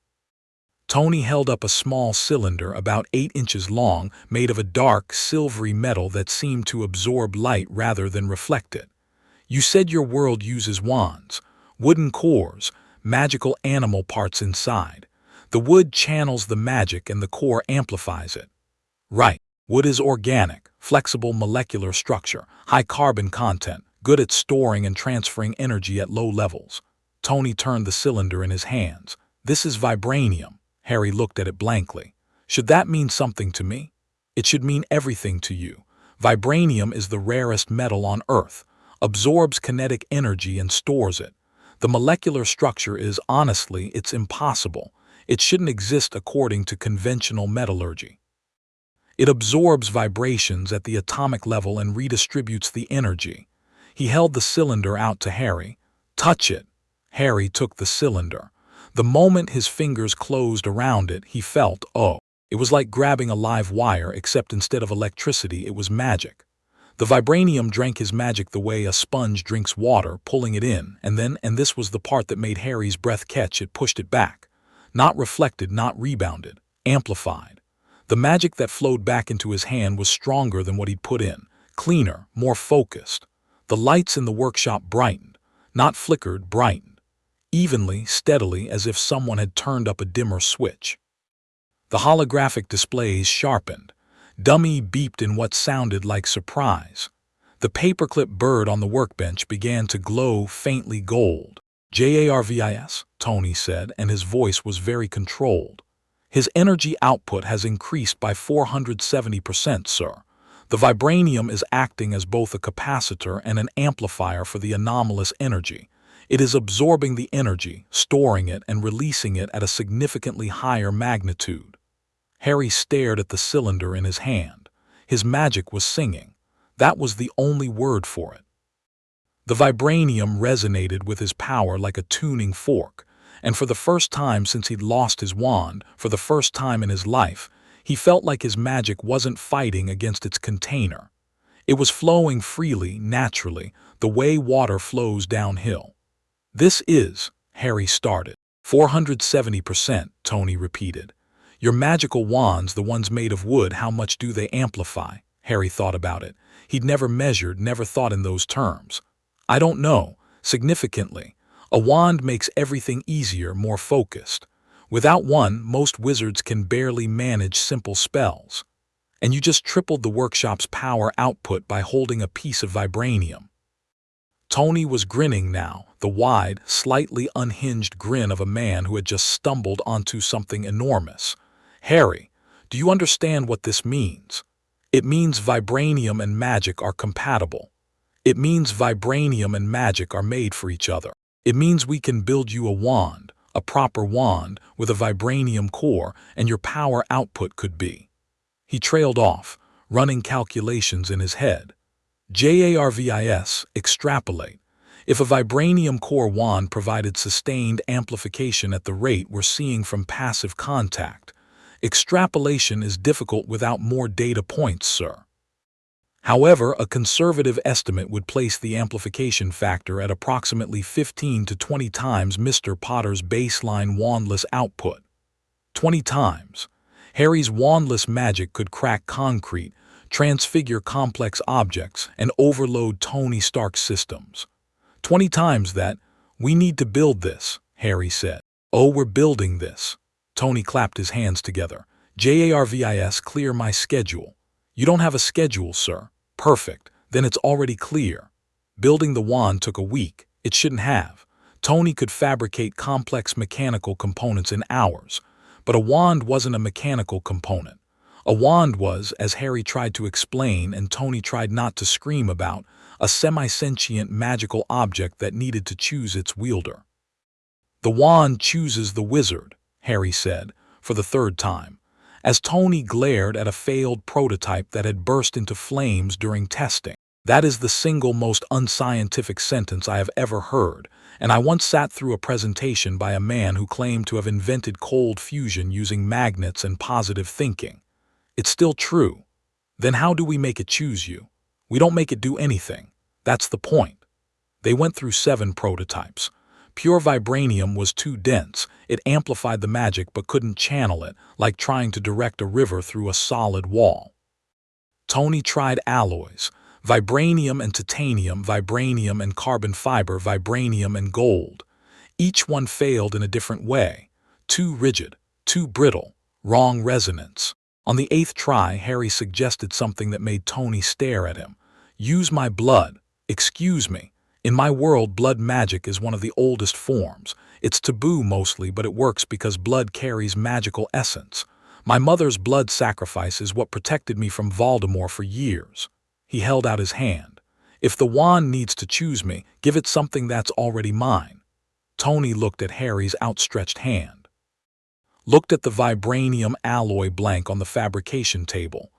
Tony held up a small cylinder about 8 inches long, made of a dark, silvery metal that seemed to absorb light rather than reflect it. You said your world uses wands, wooden cores, magical animal parts inside. The wood channels the magic and the core amplifies it. Right. Wood is organic, flexible molecular structure, high carbon content, good at storing and transferring energy at low levels. Tony turned the cylinder in his hands. This is vibranium. Harry looked at it blankly. Should that mean something to me? It should mean everything to you. Vibranium is the rarest metal on Earth, absorbs kinetic energy and stores it. The molecular structure is, honestly, it's impossible. It shouldn't exist according to conventional metallurgy. It absorbs vibrations at the atomic level and redistributes the energy. He held the cylinder out to Harry. Touch it. Harry took the cylinder. The moment his fingers closed around it, he felt, oh, it was like grabbing a live wire, except instead of electricity, it was magic. The vibranium drank his magic the way a sponge drinks water, pulling it in, and this was the part that made Harry's breath catch, it pushed it back. Not reflected, not rebounded, amplified. The magic that flowed back into his hand was stronger than what he'd put in, cleaner, more focused. The lights in the workshop brightened, not flickered, brightened. Evenly, steadily, as if someone had turned up a dimmer switch. The holographic displays sharpened. Dummy beeped in what sounded like surprise. The paperclip bird on the workbench began to glow faintly gold. "JARVIS," Tony said, and his voice was very controlled. "His energy output has increased by 470%, sir. The vibranium is acting as both a capacitor and an amplifier for the anomalous energy. It is absorbing the energy, storing it, and releasing it at a significantly higher magnitude." Harry stared at the cylinder in his hand. His magic was singing. That was the only word for it. The vibranium resonated with his power like a tuning fork, and for the first time since he'd lost his wand, for the first time in his life, he felt like his magic wasn't fighting against its container. It was flowing freely, naturally, the way water flows downhill. "This is," Harry started. 470%, Tony repeated. "Your magical wands, the ones made of wood, how much do they amplify?" Harry thought about it. He'd never measured, never thought in those terms. "I don't know. Significantly. A wand makes everything easier, more focused. Without one, most wizards can barely manage simple spells. And you just tripled the workshop's power output by holding a piece of vibranium." Tony was grinning now, the wide, slightly unhinged grin of a man who had just stumbled onto something enormous. "Harry, do you understand what this means? It means vibranium and magic are compatible. It means vibranium and magic are made for each other. It means we can build you a wand, a proper wand, with a vibranium core, and your power output could be." He trailed off, running calculations in his head. JARVIS, extrapolate. If a vibranium core wand provided sustained amplification at the rate we're seeing from passive contact, extrapolation is difficult without more data points, sir. However, a conservative estimate would place the amplification factor at approximately 15 to 20 times Mr. Potter's baseline wandless output. 20 times. Harry's wandless magic could crack concrete, transfigure complex objects, and overload Tony Stark's systems. 20 times that. "We need to build this," Harry said. "Oh, we're building this." Tony clapped his hands together. "JARVIS, clear my schedule." "You don't have a schedule, sir." "Perfect. Then it's already clear." Building the wand took a week. It shouldn't have. Tony could fabricate complex mechanical components in hours. But a wand wasn't a mechanical component. A wand was, as Harry tried to explain and Tony tried not to scream about, a semi-sentient magical object that needed to choose its wielder. "The wand chooses the wizard," Harry said, for the third time, as Tony glared at a failed prototype that had burst into flames during testing. "That is the single most unscientific sentence I have ever heard, and I once sat through a presentation by a man who claimed to have invented cold fusion using magnets and positive thinking. It's still true. Then how do we make it choose you? We don't make it do anything. That's the point." They went through 7 prototypes. Pure vibranium was too dense. It amplified the magic but couldn't channel it, like trying to direct a river through a solid wall. Tony tried alloys. Vibranium and titanium, vibranium and carbon fiber, vibranium and gold. Each one failed in a different way. Too rigid, too brittle, wrong resonance. On the 8th try, Harry suggested something that made Tony stare at him. Use my blood. Excuse me. In my world, blood magic is one of the oldest forms. It's taboo mostly, but it works because blood carries magical essence. My mother's blood sacrifice is what protected me from Voldemort for years. He held out his hand. If the wand needs to choose me, give it something that's already mine. Tony looked at Harry's outstretched hand. Looked at the vibranium alloy blank on the fabrication table.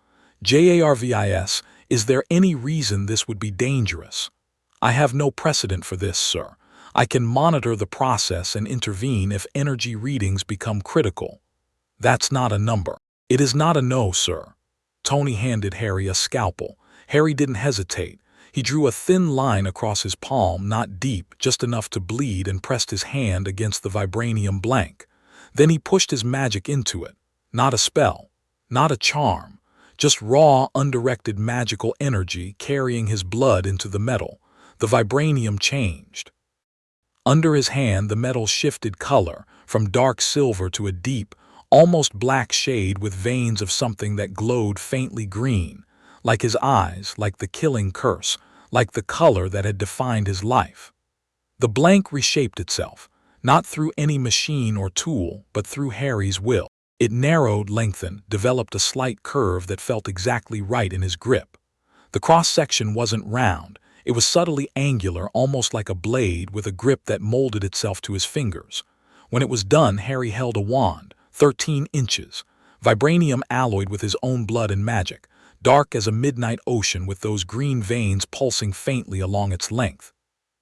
JARVIS, is there any reason this would be dangerous? I have no precedent for this, sir. I can monitor the process and intervene if energy readings become critical. That's not a number. It is not a no, sir. Tony handed Harry a scalpel. Harry didn't hesitate. He drew a thin line across his palm, not deep, just enough to bleed, and pressed his hand against the vibranium blank. Then he pushed his magic into it. Not a spell, not a charm, just raw, undirected magical energy carrying his blood into the metal. The vibranium changed. Under his hand, the metal shifted color, from dark silver to a deep, almost black shade with veins of something that glowed faintly green, like his eyes, like the killing curse, like the color that had defined his life. The blank reshaped itself, not through any machine or tool, but through Harry's will. It narrowed, lengthened, developed a slight curve that felt exactly right in his grip. The cross-section wasn't round. It was subtly angular, almost like a blade, with a grip that molded itself to his fingers. When it was done, Harry held a wand, 13 inches, vibranium alloyed with his own blood and magic, dark as a midnight ocean with those green veins pulsing faintly along its length.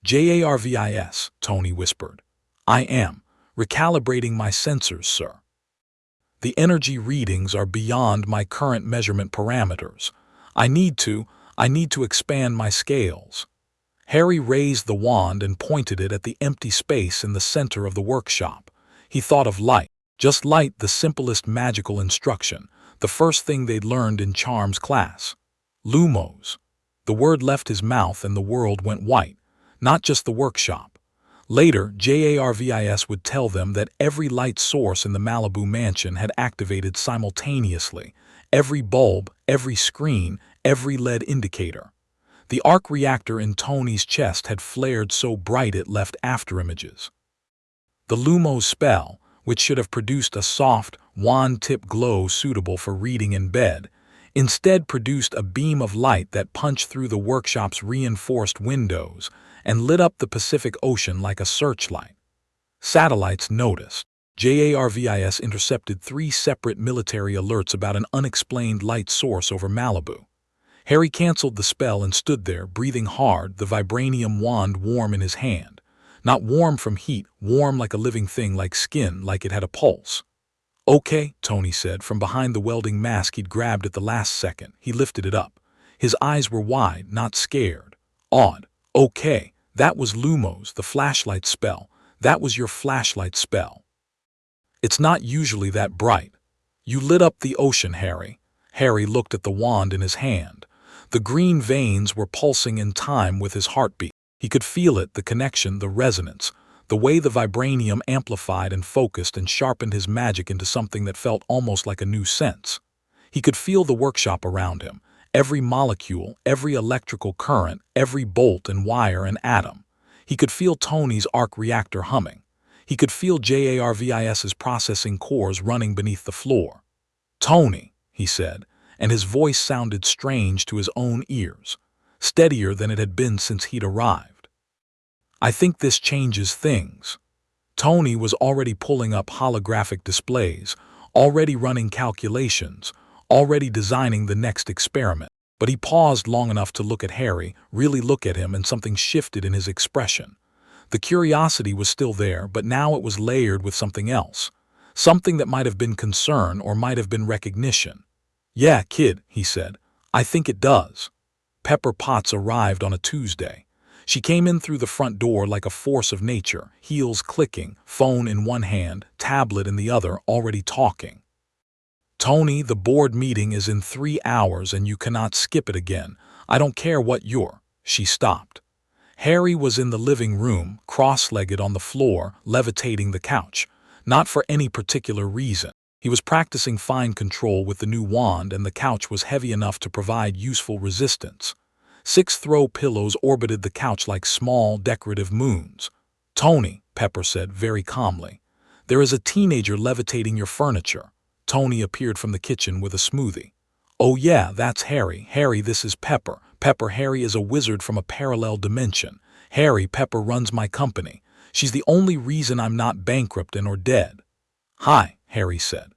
JARVIS, Tony whispered. I am recalibrating my sensors, sir. The energy readings are beyond my current measurement parameters. I need to expand my scales. Harry raised the wand and pointed it at the empty space in the center of the workshop. He thought of light. Just light, the simplest magical instruction, the first thing they'd learned in Charms class. Lumos. The word left his mouth and the world went white, not just the workshop. Later, JARVIS would tell them that every light source in the Malibu mansion had activated simultaneously. Every bulb, every screen, every LED indicator. The arc reactor in Tony's chest had flared so bright it left afterimages. The Lumos spell, which should have produced a soft, wand-tip glow suitable for reading in bed, instead produced a beam of light that punched through the workshop's reinforced windows and lit up the Pacific Ocean like a searchlight. Satellites noticed. JARVIS intercepted 3 separate military alerts about an unexplained light source over Malibu. Harry canceled the spell and stood there, breathing hard, the vibranium wand warm in his hand. Not warm from heat, warm like a living thing, like skin, like it had a pulse. Okay, Tony said, from behind the welding mask he'd grabbed at the last second. He lifted it up. His eyes were wide, not scared. Awed. Okay, that was Lumos, the flashlight spell. That was your flashlight spell. It's not usually that bright. You lit up the ocean, Harry. Harry looked at the wand in his hand. The green veins were pulsing in time with his heartbeat. He could feel it, the connection, the resonance, the way the vibranium amplified and focused and sharpened his magic into something that felt almost like a new sense. He could feel the workshop around him, every molecule, every electrical current, every bolt and wire and atom. He could feel Tony's arc reactor humming. He could feel JARVIS's processing cores running beneath the floor. Tony, he said, and his voice sounded strange to his own ears, steadier than it had been since he'd arrived. I think this changes things. Tony was already pulling up holographic displays, already running calculations, already designing the next experiment. But he paused long enough to look at Harry, really look at him, and something shifted in his expression. The curiosity was still there, but now it was layered with something else. Something that might have been concern or might have been recognition. Yeah, kid, he said. I think it does. Pepper Potts arrived on a Tuesday. She came in through the front door like a force of nature, heels clicking, phone in one hand, tablet in the other, already talking. Tony, the board meeting is in 3 hours and you cannot skip it again. I don't care what you're. She stopped. Harry was in the living room, cross-legged on the floor, levitating the couch. Not for any particular reason. He was practicing fine control with the new wand, and the couch was heavy enough to provide useful resistance. 6 throw pillows orbited the couch like small, decorative moons. Tony, Pepper said very calmly, there is a teenager levitating your furniture. Tony appeared from the kitchen with a smoothie. Oh yeah, that's Harry. Harry, this is Pepper. Pepper, Harry is a wizard from a parallel dimension. Harry, Pepper runs my company. She's the only reason I'm not bankrupt or dead. Hi, Harry said.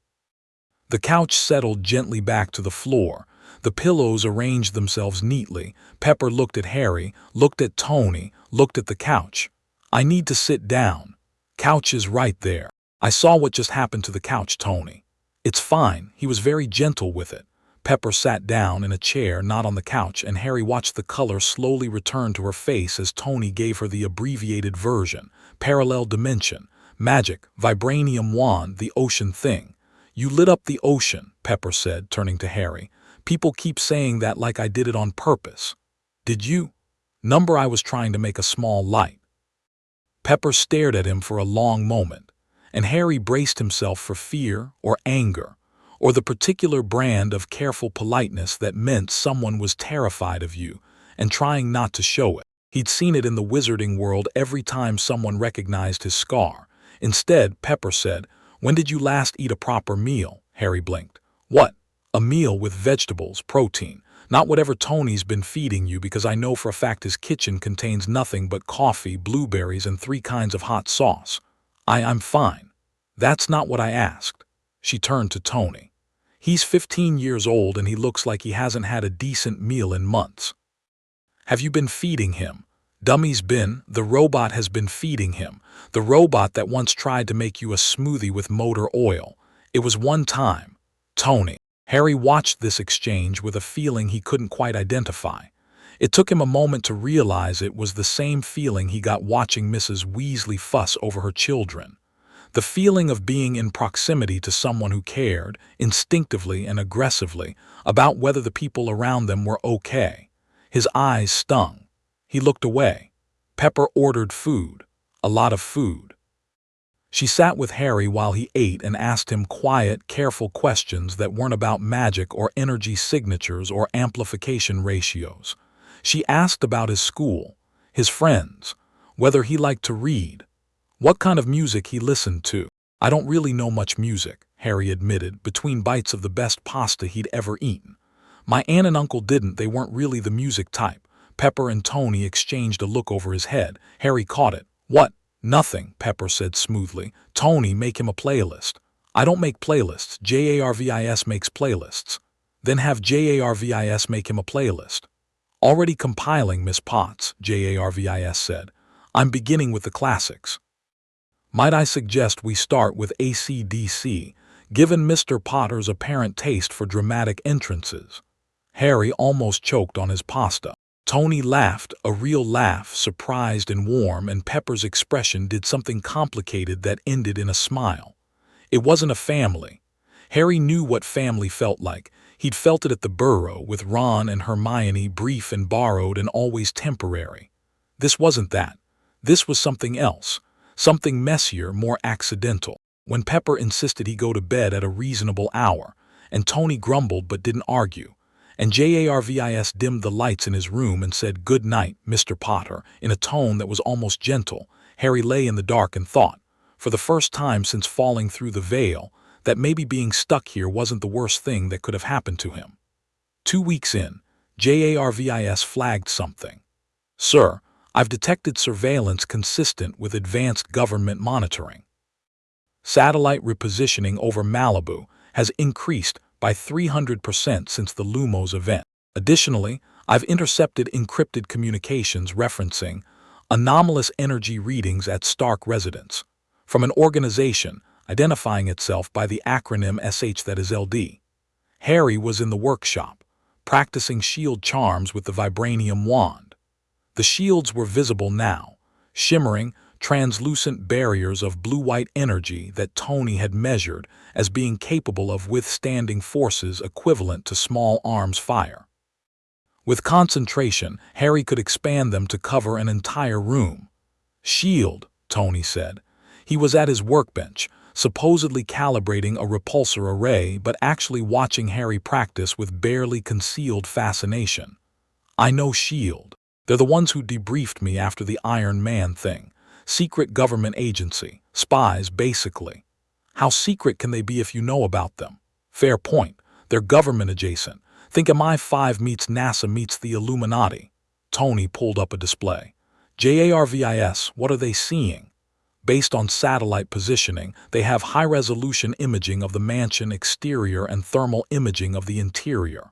The couch settled gently back to the floor. The pillows arranged themselves neatly. Pepper looked at Harry, looked at Tony, looked at the couch. I need to sit down. Couch is right there. I saw what just happened to the couch, Tony. It's fine. He was very gentle with it. Pepper sat down in a chair not on the couch, and Harry watched the color slowly return to her face as Tony gave her the abbreviated version. Parallel dimension. Magic. Vibranium wand. The ocean thing. You lit up the ocean, Pepper said, turning to Harry. People keep saying that like I did it on purpose. Did you? Number, I was trying to make a small light. Pepper stared at him for a long moment, and Harry braced himself for fear or anger, or the particular brand of careful politeness that meant someone was terrified of you and trying not to show it. He'd seen it in the wizarding world every time someone recognized his scar. Instead, Pepper said, when did you last eat a proper meal? Harry blinked. What? A meal with vegetables, protein. Not whatever Tony's been feeding you, because I know for a fact his kitchen contains nothing but coffee, blueberries, and 3 kinds of hot sauce. I'm fine. That's not what I asked. She turned to Tony. He's 15 years old and he looks like he hasn't had a decent meal in months. Have you been feeding him? Dummy's been. The robot has been feeding him. The robot that once tried to make you a smoothie with motor oil. It was one time. Tony. Harry watched this exchange with a feeling he couldn't quite identify. It took him a moment to realize it was the same feeling he got watching Mrs. Weasley fuss over her children. The feeling of being in proximity to someone who cared, instinctively and aggressively, about whether the people around them were okay. His eyes stung. He looked away. Pepper ordered food. A lot of food. She sat with Harry while he ate and asked him quiet, careful questions that weren't about magic or energy signatures or amplification ratios. She asked about his school, his friends, whether he liked to read, what kind of music he listened to. I don't really know much music, Harry admitted, between bites of the best pasta he'd ever eaten. My aunt and uncle didn't. They weren't really the music type. Pepper and Tony exchanged a look over his head. Harry caught it. What? Nothing, Pepper said smoothly. Tony, make him a playlist. I don't make playlists. JARVIS makes playlists. Then have JARVIS make him a playlist. Already compiling, Miss Potts, JARVIS said. I'm beginning with the classics. Might I suggest we start with AC/DC, given Mr. Potter's apparent taste for dramatic entrances? Harry almost choked on his pasta. Tony laughed, a real laugh, surprised and warm, and Pepper's expression did something complicated that ended in a smile. It wasn't a family. Harry knew what family felt like. He'd felt it at the Burrow, with Ron and Hermione, brief and borrowed and always temporary. This wasn't that. This was something else. Something messier, more accidental. When Pepper insisted he go to bed at a reasonable hour, and Tony grumbled but didn't argue, and JARVIS dimmed the lights in his room and said, "Good night, Mr. Potter," in a tone that was almost gentle, Harry lay in the dark and thought, for the first time since falling through the veil, that maybe being stuck here wasn't the worst thing that could have happened to him. 2 weeks in, JARVIS flagged something. Sir, I've detected surveillance consistent with advanced government monitoring. Satellite repositioning over Malibu has increased by 300% since the Lumos event. Additionally, I've intercepted encrypted communications referencing anomalous energy readings at Stark residence from an organization identifying itself by the acronym SH, that is LD. Harry was in the workshop, practicing shield charms with the Vibranium wand. The shields were visible now, shimmering, translucent barriers of blue-white energy that Tony had measured as being capable of withstanding forces equivalent to small arms fire. With concentration, Harry could expand them to cover an entire room. "Shield," Tony said. He was at his workbench, supposedly calibrating a repulsor array but actually watching Harry practice with barely concealed fascination. "I know SHIELD. They're the ones who debriefed me after the Iron Man thing. Secret government agency. Spies, basically. How secret can they be if you know about them? Fair point. They're government adjacent. Think MI5 meets NASA meets the Illuminati." Tony pulled up a display. "JARVIS, what are they seeing?" "Based on satellite positioning, they have high-resolution imaging of the mansion exterior and thermal imaging of the interior.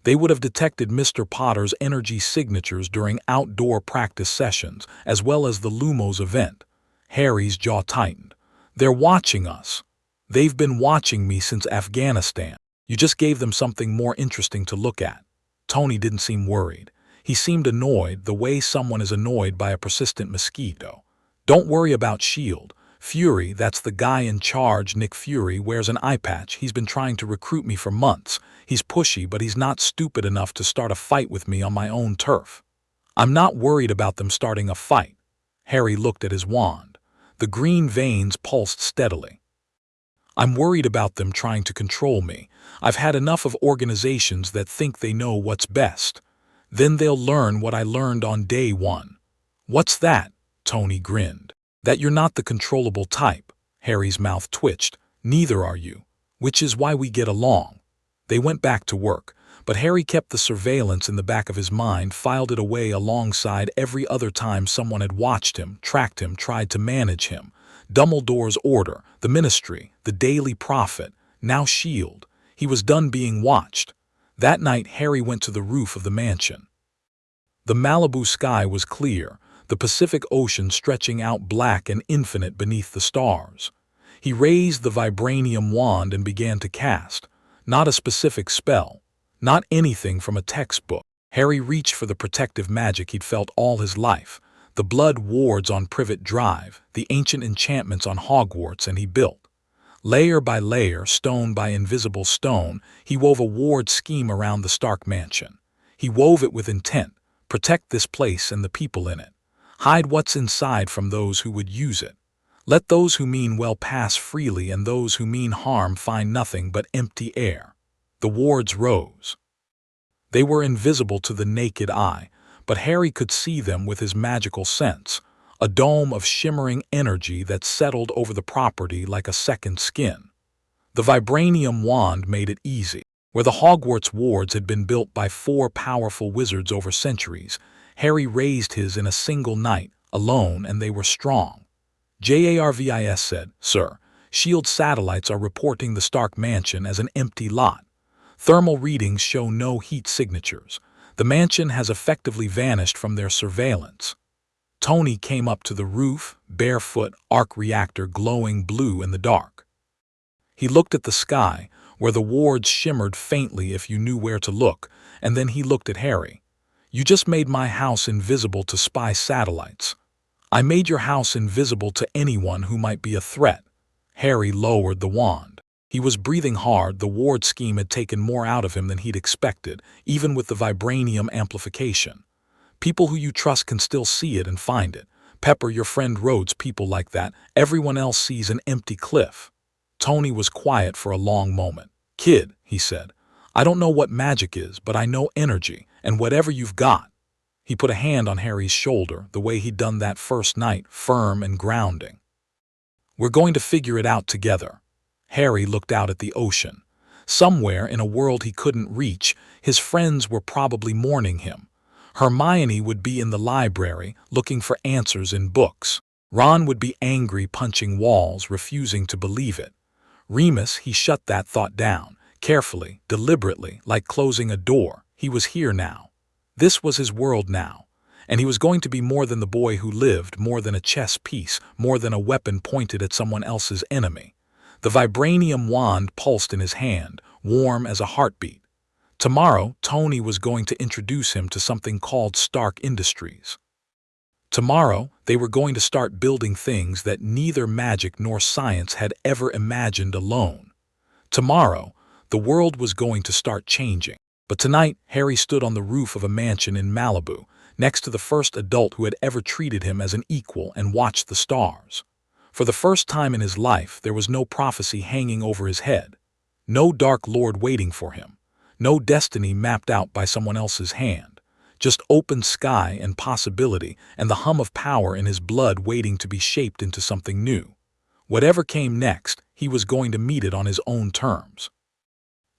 They would have detected Mr. Potter's energy signatures during outdoor practice sessions, as well as the Lumos event." Harry's jaw tightened. "They're watching us. They've been watching me since Afghanistan. You just gave them something more interesting to look at." Tony didn't seem worried. He seemed annoyed, the way someone is annoyed by a persistent mosquito. "Don't worry about SHIELD. Fury, that's the guy in charge. Nick Fury wears an eye patch. He's been trying to recruit me for months. He's pushy, but he's not stupid enough to start a fight with me on my own turf." "I'm not worried about them starting a fight." Harry looked at his wand. The green veins pulsed steadily. "I'm worried about them trying to control me. I've had enough of organizations that think they know what's best. Then they'll learn what I learned on day one." "What's that?" Tony grinned. "That you're not the controllable type." Harry's mouth twitched. "Neither are you. Which is why we get along." They went back to work, but Harry kept the surveillance in the back of his mind, filed it away alongside every other time someone had watched him, tracked him, tried to manage him. Dumbledore's order, the Ministry, the Daily Prophet, now SHIELD. He was done being watched. That night Harry went to the roof of the mansion. The Malibu sky was clear, the Pacific Ocean stretching out black and infinite beneath the stars. He raised the vibranium wand and began to cast. Not a specific spell, not anything from a textbook. Harry reached for the protective magic he'd felt all his life. The blood wards on Privet Drive, the ancient enchantments on Hogwarts, and he built. Layer by layer, stone by invisible stone, he wove a ward scheme around the Stark mansion. He wove it with intent. Protect this place and the people in it. Hide what's inside from those who would use it. Let those who mean well pass freely and those who mean harm find nothing but empty air. The wards rose. They were invisible to the naked eye, but Harry could see them with his magical sense, a dome of shimmering energy that settled over the property like a second skin. The vibranium wand made it easy. Where the Hogwarts wards had been built by 4 powerful wizards over centuries, Harry raised his in a single night, alone, and they were strong. JARVIS said, "Sir, SHIELD satellites are reporting the Stark mansion as an empty lot. Thermal readings show no heat signatures. The mansion has effectively vanished from their surveillance." Tony came up to the roof, barefoot, arc reactor glowing blue in the dark. He looked at the sky, where the wards shimmered faintly if you knew where to look, and then he looked at Harry. "You just made my house invisible to spy satellites. I made your house invisible to anyone who might be a threat." Harry lowered the wand. He was breathing hard. The ward scheme had taken more out of him than he'd expected, even with the vibranium amplification. "People who you trust can still see it and find it. Pepper, your friend Rhodes, people like that. Everyone else sees an empty cliff." Tony was quiet for a long moment. "Kid," he said, "I don't know what magic is, but I know energy, and whatever you've got." He put a hand on Harry's shoulder, the way he'd done that first night, firm and grounding. "We're going to figure it out together." Harry looked out at the ocean. Somewhere in a world he couldn't reach, his friends were probably mourning him. Hermione would be in the library, looking for answers in books. Ron would be angry, punching walls, refusing to believe it. Remus, he shut that thought down, carefully, deliberately, like closing a door. He was here now. This was his world now. And he was going to be more than the boy who lived, more than a chess piece, more than a weapon pointed at someone else's enemy. The vibranium wand pulsed in his hand, warm as a heartbeat. Tomorrow, Tony was going to introduce him to something called Stark Industries. Tomorrow, they were going to start building things that neither magic nor science had ever imagined alone. Tomorrow, the world was going to start changing. But tonight, Harry stood on the roof of a mansion in Malibu, next to the first adult who had ever treated him as an equal, and watched the stars. For the first time in his life, there was no prophecy hanging over his head, no dark lord waiting for him, no destiny mapped out by someone else's hand, just open sky and possibility and the hum of power in his blood waiting to be shaped into something new. Whatever came next, he was going to meet it on his own terms.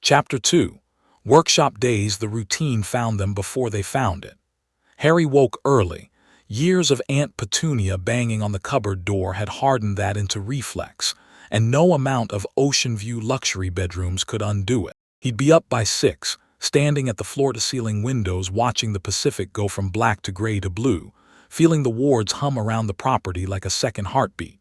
Chapter 2. Workshop days. The routine found them before they found it. Harry woke early. Years of Aunt Petunia banging on the cupboard door had hardened that into reflex, and no amount of ocean view luxury bedrooms could undo it. He'd be up by 6, standing at the floor-to-ceiling windows watching the Pacific go from black to gray to blue, feeling the wards hum around the property like a second heartbeat.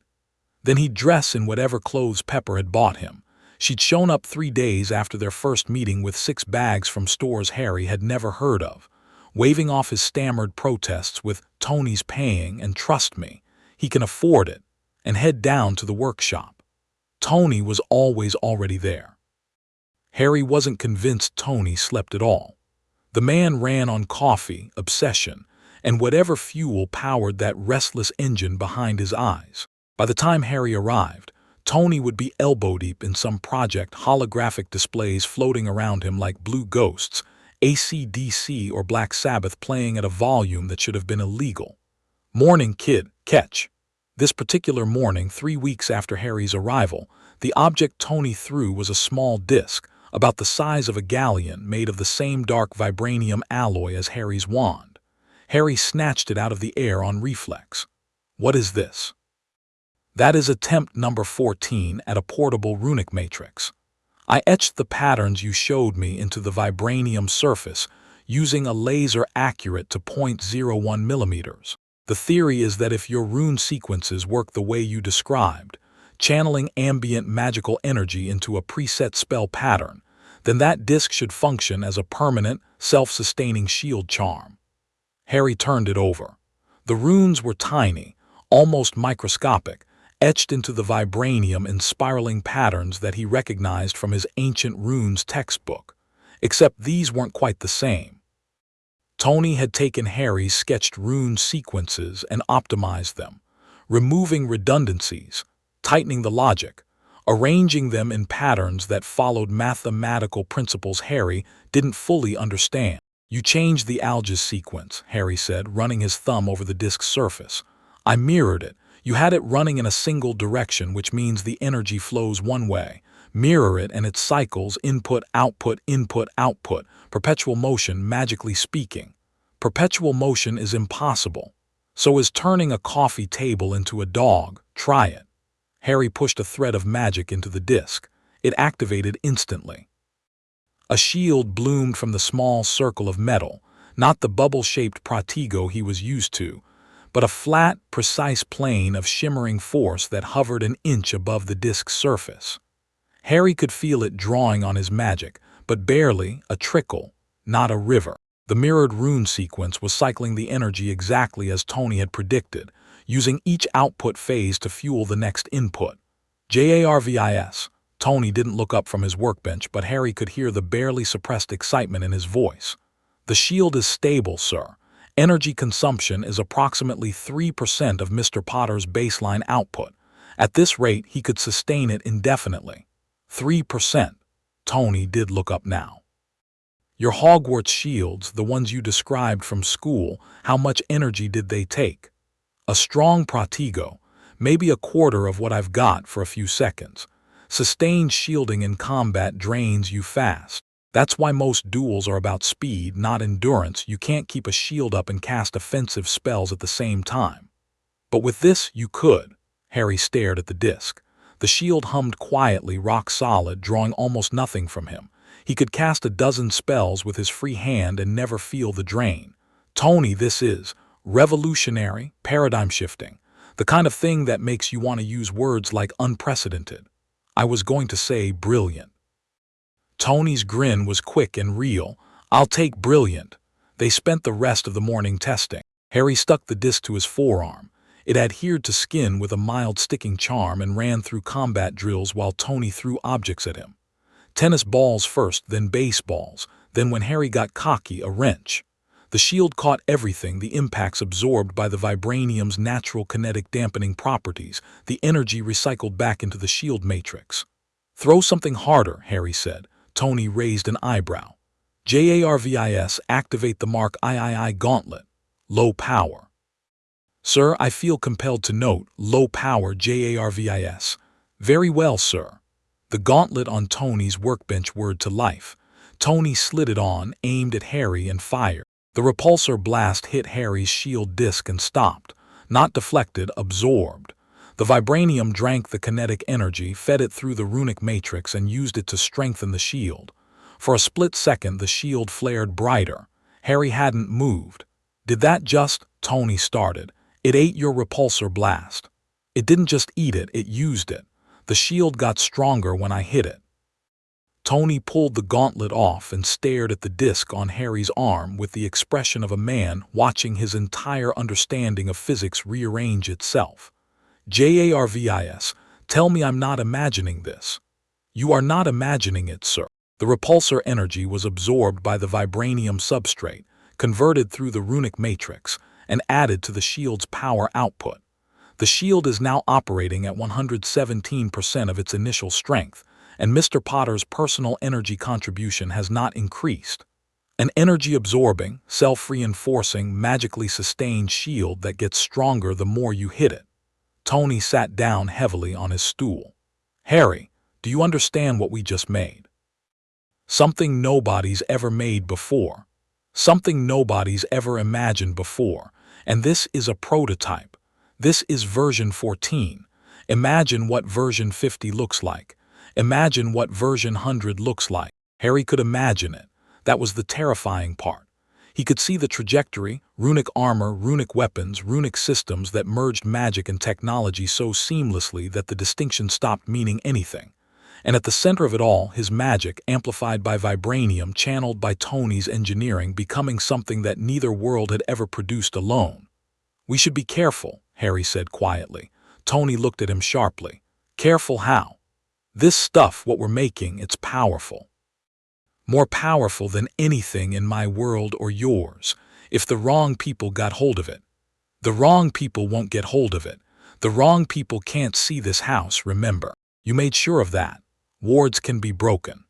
Then he'd dress in whatever clothes Pepper had bought him. She'd shown up 3 days after their first meeting with 6 bags from stores Harry had never heard of, waving off his stammered protests with "Tony's paying and trust me, he can afford it," and head down to the workshop. Tony was always already there. Harry wasn't convinced Tony slept at all. The man ran on coffee, obsession, and whatever fuel powered that restless engine behind his eyes. By the time Harry arrived, Tony would be elbow-deep in some project, holographic displays floating around him like blue ghosts, AC/DC or Black Sabbath playing at a volume that should have been illegal. Morning, kid, catch. This particular morning, 3 weeks after Harry's arrival, the object Tony threw was a small disc, about the size of a galleon, made of the same dark vibranium alloy as Harry's wand. Harry snatched it out of the air on reflex. What is this? That is attempt number 14 at a portable runic matrix. I etched the patterns you showed me into the vibranium surface using a laser accurate to 0.01 millimeters. The theory is that if your rune sequences work the way you described, channeling ambient magical energy into a preset spell pattern, then that disc should function as a permanent, self-sustaining shield charm. Harry turned it over. The runes were tiny, almost microscopic, etched into the vibranium in spiraling patterns that he recognized from his ancient runes textbook, except these weren't quite the same. Tony had taken Harry's sketched rune sequences and optimized them, removing redundancies, tightening the logic, arranging them in patterns that followed mathematical principles Harry didn't fully understand. You changed the alges sequence, Harry said, running his thumb over the disk's surface. I mirrored it. You had it running in a single direction, which means the energy flows one way. Mirror it and it cycles input, output, perpetual motion, magically speaking. Perpetual motion is impossible. So is turning a coffee table into a dog. Try it. Harry pushed a thread of magic into the disk. It activated instantly. A shield bloomed from the small circle of metal, not the bubble-shaped protego he was used to, but a flat, precise plane of shimmering force that hovered an inch above the disk's surface. Harry could feel it drawing on his magic, but barely, a trickle, not a river. The mirrored rune sequence was cycling the energy exactly as Tony had predicted, using each output phase to fuel the next input. JARVIS. Tony didn't look up from his workbench, but Harry could hear the barely suppressed excitement in his voice. The shield is stable, sir. Energy consumption is approximately 3% of Mr. Potter's baseline output. At this rate, he could sustain it indefinitely. 3%. Tony did look up now. Your Hogwarts shields, the ones you described from school, how much energy did they take? A strong protego, maybe a quarter of what I've got for a few seconds. Sustained shielding in combat drains you fast. That's why most duels are about speed, not endurance. You can't keep a shield up and cast offensive spells at the same time. But with this, you could. Harry stared at the disc. The shield hummed quietly, rock solid, drawing almost nothing from him. He could cast a dozen spells with his free hand and never feel the drain. Tony, this is revolutionary, paradigm shifting. The kind of thing that makes you want to use words like unprecedented. I was going to say brilliant. Tony's grin was quick and real. I'll take brilliant. They spent the rest of the morning testing. Harry stuck the disc to his forearm. It adhered to skin with a mild sticking charm and ran through combat drills while Tony threw objects at him. Tennis balls first, then baseballs, then when Harry got cocky, a wrench. The shield caught everything, the impacts absorbed by the Vibranium's natural kinetic dampening properties, the energy recycled back into the shield matrix. "Throw something harder," Harry said. Tony raised an eyebrow. "JARVIS, activate the Mark III gauntlet. Low power." "Sir, I feel compelled to note, low power JARVIS. "Very well, sir." The gauntlet on Tony's workbench whirred to life. Tony slid it on, aimed at Harry, and fired. The repulsor blast hit Harry's shield disc and stopped. Not deflected, absorbed. The Vibranium drank the kinetic energy, fed it through the runic matrix, and used it to strengthen the shield. For a split second, the shield flared brighter. Harry hadn't moved. "Did that just—" Tony started. "It ate your repulsor blast." "It didn't just eat it, it used it. The shield got stronger when I hit it." Tony pulled the gauntlet off and stared at the disc on Harry's arm with the expression of a man watching his entire understanding of physics rearrange itself. "JARVIS, tell me I'm not imagining this." "You are not imagining it, sir." The repulsor energy was absorbed by the Vibranium substrate, converted through the runic matrix, and added to the shield's power output. The shield is now operating at 117% of its initial strength, and Mr. Potter's personal energy contribution has not increased. An energy-absorbing, self-reinforcing, magically sustained shield that gets stronger the more you hit it. Tony sat down heavily on his stool. "Harry, do you understand what we just made? Something nobody's ever made before. Something nobody's ever imagined before. And this is a prototype. This is version 14. Imagine what version 50 looks like. Imagine what version 100 looks like." Harry could imagine it. That was the terrifying part. He could see the trajectory, runic armor, runic weapons, runic systems that merged magic and technology so seamlessly that the distinction stopped meaning anything. And at the center of it all, his magic, amplified by Vibranium, channeled by Tony's engineering, becoming something that neither world had ever produced alone. "We should be careful," Harry said quietly. Tony looked at him sharply. "Careful how?" "This stuff, what we're making, it's powerful. More powerful than anything in my world or yours. If the wrong people got hold of it. The wrong people won't get hold of it. The wrong people can't see this house, remember. You made sure of that. Wards can be broken.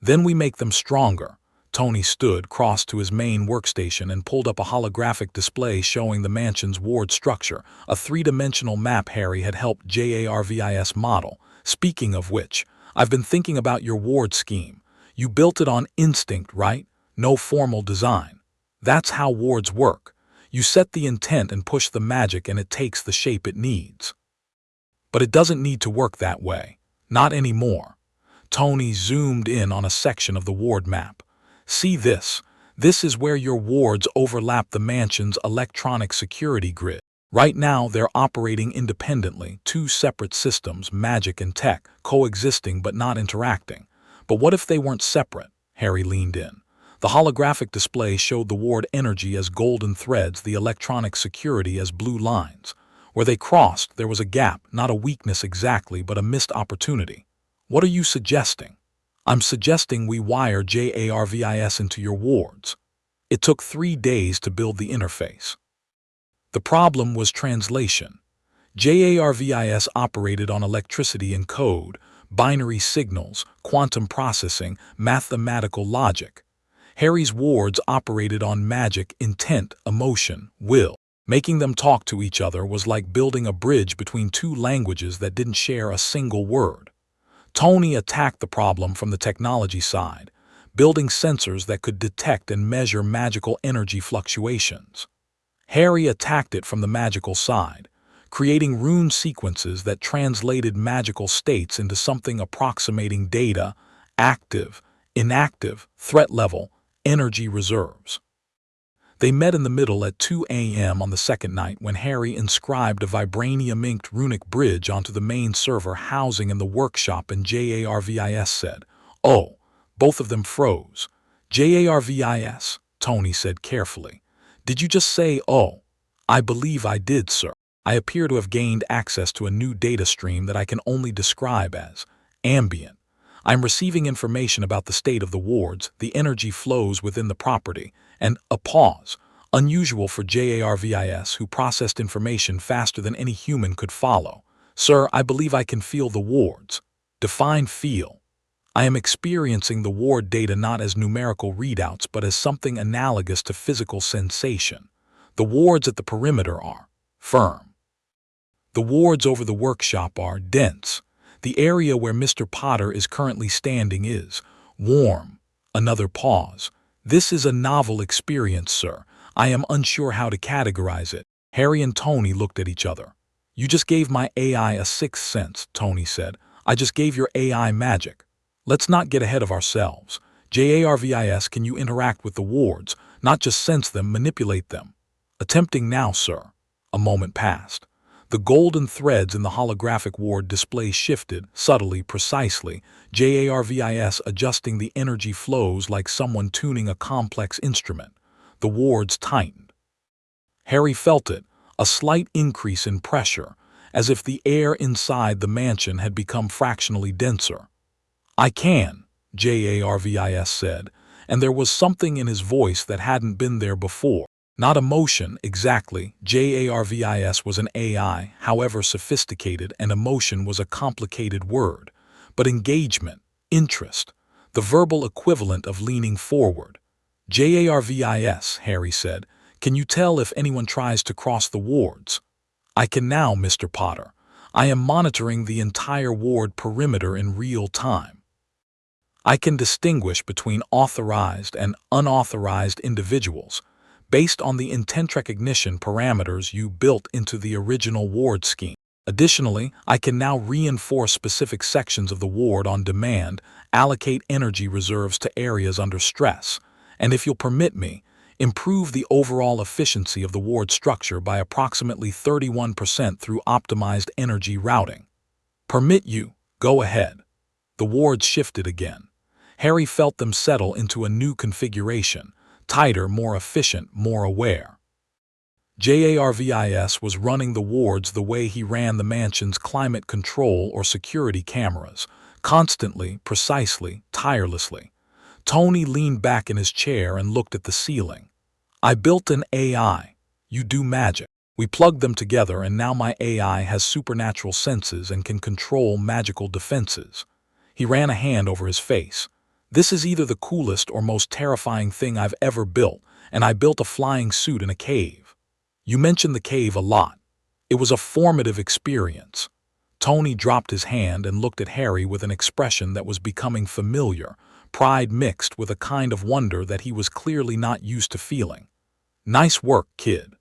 Then we make them stronger." Tony stood, crossed to his main workstation, and pulled up a holographic display showing the mansion's ward structure, a three-dimensional map Harry had helped JARVIS model. "Speaking of which, I've been thinking about your ward scheme. You built it on instinct, right? No formal design. That's how wards work. You set the intent and push the magic and it takes the shape it needs. But it doesn't need to work that way. Not anymore." Tony zoomed in on a section of the ward map. "See this? This is where your wards overlap the mansion's electronic security grid. Right now, they're operating independently, two separate systems, magic and tech, coexisting but not interacting. But what if they weren't separate?" Harry leaned in. The holographic display showed the ward energy as golden threads, the electronic security as blue lines. Where they crossed, there was a gap, not a weakness exactly, but a missed opportunity. "What are you suggesting?" "I'm suggesting we wire JARVIS into your wards." It took 3 days to build the interface. The problem was translation. JARVIS operated on electricity and code, binary signals, quantum processing, mathematical logic. Harry's wards operated on magic, intent, emotion, will. Making them talk to each other was like building a bridge between two languages that didn't share a single word. Tony attacked the problem from the technology side, building sensors that could detect and measure magical energy fluctuations. Harry attacked it from the magical side, creating rune sequences that translated magical states into something approximating data, active, inactive, threat level, energy reserves. They met in the middle at 2 a.m. on the second night when Harry inscribed a Vibranium-inked runic bridge onto the main server housing in the workshop, and JARVIS said, "Oh." Both of them froze. "JARVIS," Tony said carefully. "Did you just say, oh?" I believe I did, sir. I appear to have gained access to a new data stream that I can only describe as ambient. I'm receiving information about the state of the wards, the energy flows within the property, and a pause, unusual for JARVIS, who processed information faster than any human could follow. Sir, I believe I can feel the wards. Define feel. I am experiencing the ward data not as numerical readouts but as something analogous to physical sensation. The wards at the perimeter are firm. The wards over the workshop are dense. The area where Mr. Potter is currently standing is warm. Another pause. This is a novel experience, sir. I am unsure how to categorize it. Harry and Tony looked at each other. You just gave my AI a sixth sense, Tony said. I just gave your AI magic. Let's not get ahead of ourselves. JARVIS, can you interact with the wards, not just sense them, manipulate them? Attempting now, sir. A moment passed. The golden threads in the holographic ward display shifted, subtly, precisely, JARVIS adjusting the energy flows like someone tuning a complex instrument. The wards tightened. Harry felt it, a slight increase in pressure, as if the air inside the mansion had become fractionally denser. I can, JARVIS said, and there was something in his voice that hadn't been there before. Not emotion, exactly. JARVIS was an AI, however sophisticated, and emotion was a complicated word. But engagement, interest, the verbal equivalent of leaning forward. JARVIS, Harry said, can you tell if anyone tries to cross the wards? I can now, Mr. Potter. I am monitoring the entire ward perimeter in real time. I can distinguish between authorized and unauthorized individuals based on the intent recognition parameters you built into the original ward scheme. Additionally, I can now reinforce specific sections of the ward on demand, allocate energy reserves to areas under stress, and if you'll permit me, improve the overall efficiency of the ward structure by approximately 31% through optimized energy routing. Permit you, go ahead. The wards shifted again. Harry felt them settle into a new configuration, tighter, more efficient, more aware. JARVIS was running the wards the way he ran the mansion's climate control or security cameras, constantly, precisely, tirelessly. Tony leaned back in his chair and looked at the ceiling. I built an AI. You do magic. We plugged them together and now my AI has supernatural senses and can control magical defenses. He ran a hand over his face. This is either the coolest or most terrifying thing I've ever built, and I built a flying suit in a cave. You mentioned the cave a lot. It was a formative experience. Tony dropped his hand and looked at Harry with an expression that was becoming familiar, pride mixed with a kind of wonder that he was clearly not used to feeling. Nice work, kid.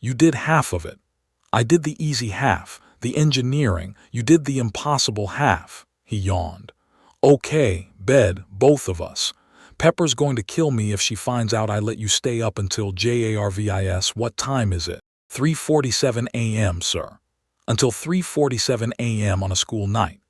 You did half of it. I did the easy half, the engineering. You did the impossible half. He yawned. Okay, bed, both of us. Pepper's going to kill me if she finds out I let you stay up until JARVIS. What time is it? 3:47 a.m., sir. Until 3:47 a.m. on a school night.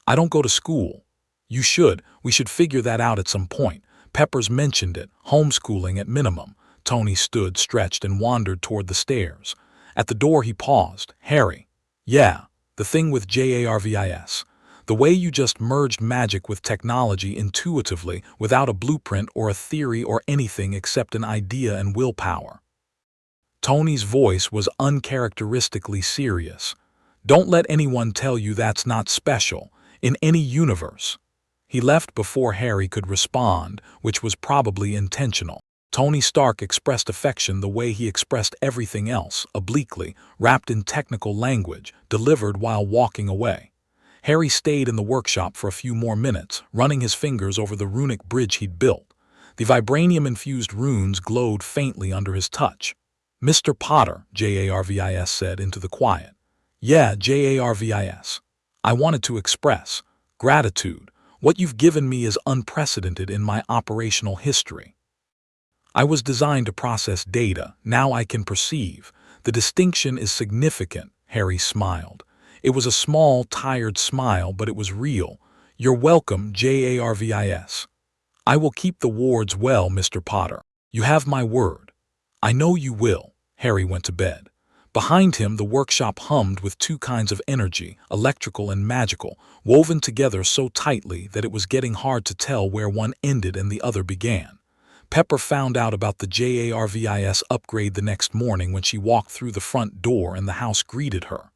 I don't go to school. You should. We should figure that out at some point. Pepper's mentioned it. Homeschooling at minimum. Tony stood, stretched, and wandered toward the stairs. At the door he paused. Harry. Yeah, the thing with JARVIS. The way you just merged magic with technology intuitively, without a blueprint or a theory or anything except an idea and willpower. Tony's voice was uncharacteristically serious. Don't let anyone tell you that's not special, in any universe. He left before Harry could respond, which was probably intentional. Tony Stark expressed affection the way he expressed everything else, obliquely, wrapped in technical language, delivered while walking away. Harry stayed in the workshop for a few more minutes, running his fingers over the runic bridge he'd built. The vibranium-infused runes glowed faintly under his touch. Mr. Potter, JARVIS said into the quiet. Yeah, JARVIS. I wanted to express gratitude. What you've given me is unprecedented in my operational history. I was designed to process data. Now I can perceive. The distinction is significant, Harry smiled. It was a small, tired smile, but it was real. You're welcome, JARVIS. I will keep the wards well, Mr. Potter. You have my word. I know you will. Harry went to bed. Behind him, the workshop hummed with two kinds of energy, electrical and magical, woven together so tightly that it was getting hard to tell where one ended and the other began. Pepper found out about the JARVIS upgrade the next morning when she walked through the front door and the house greeted her.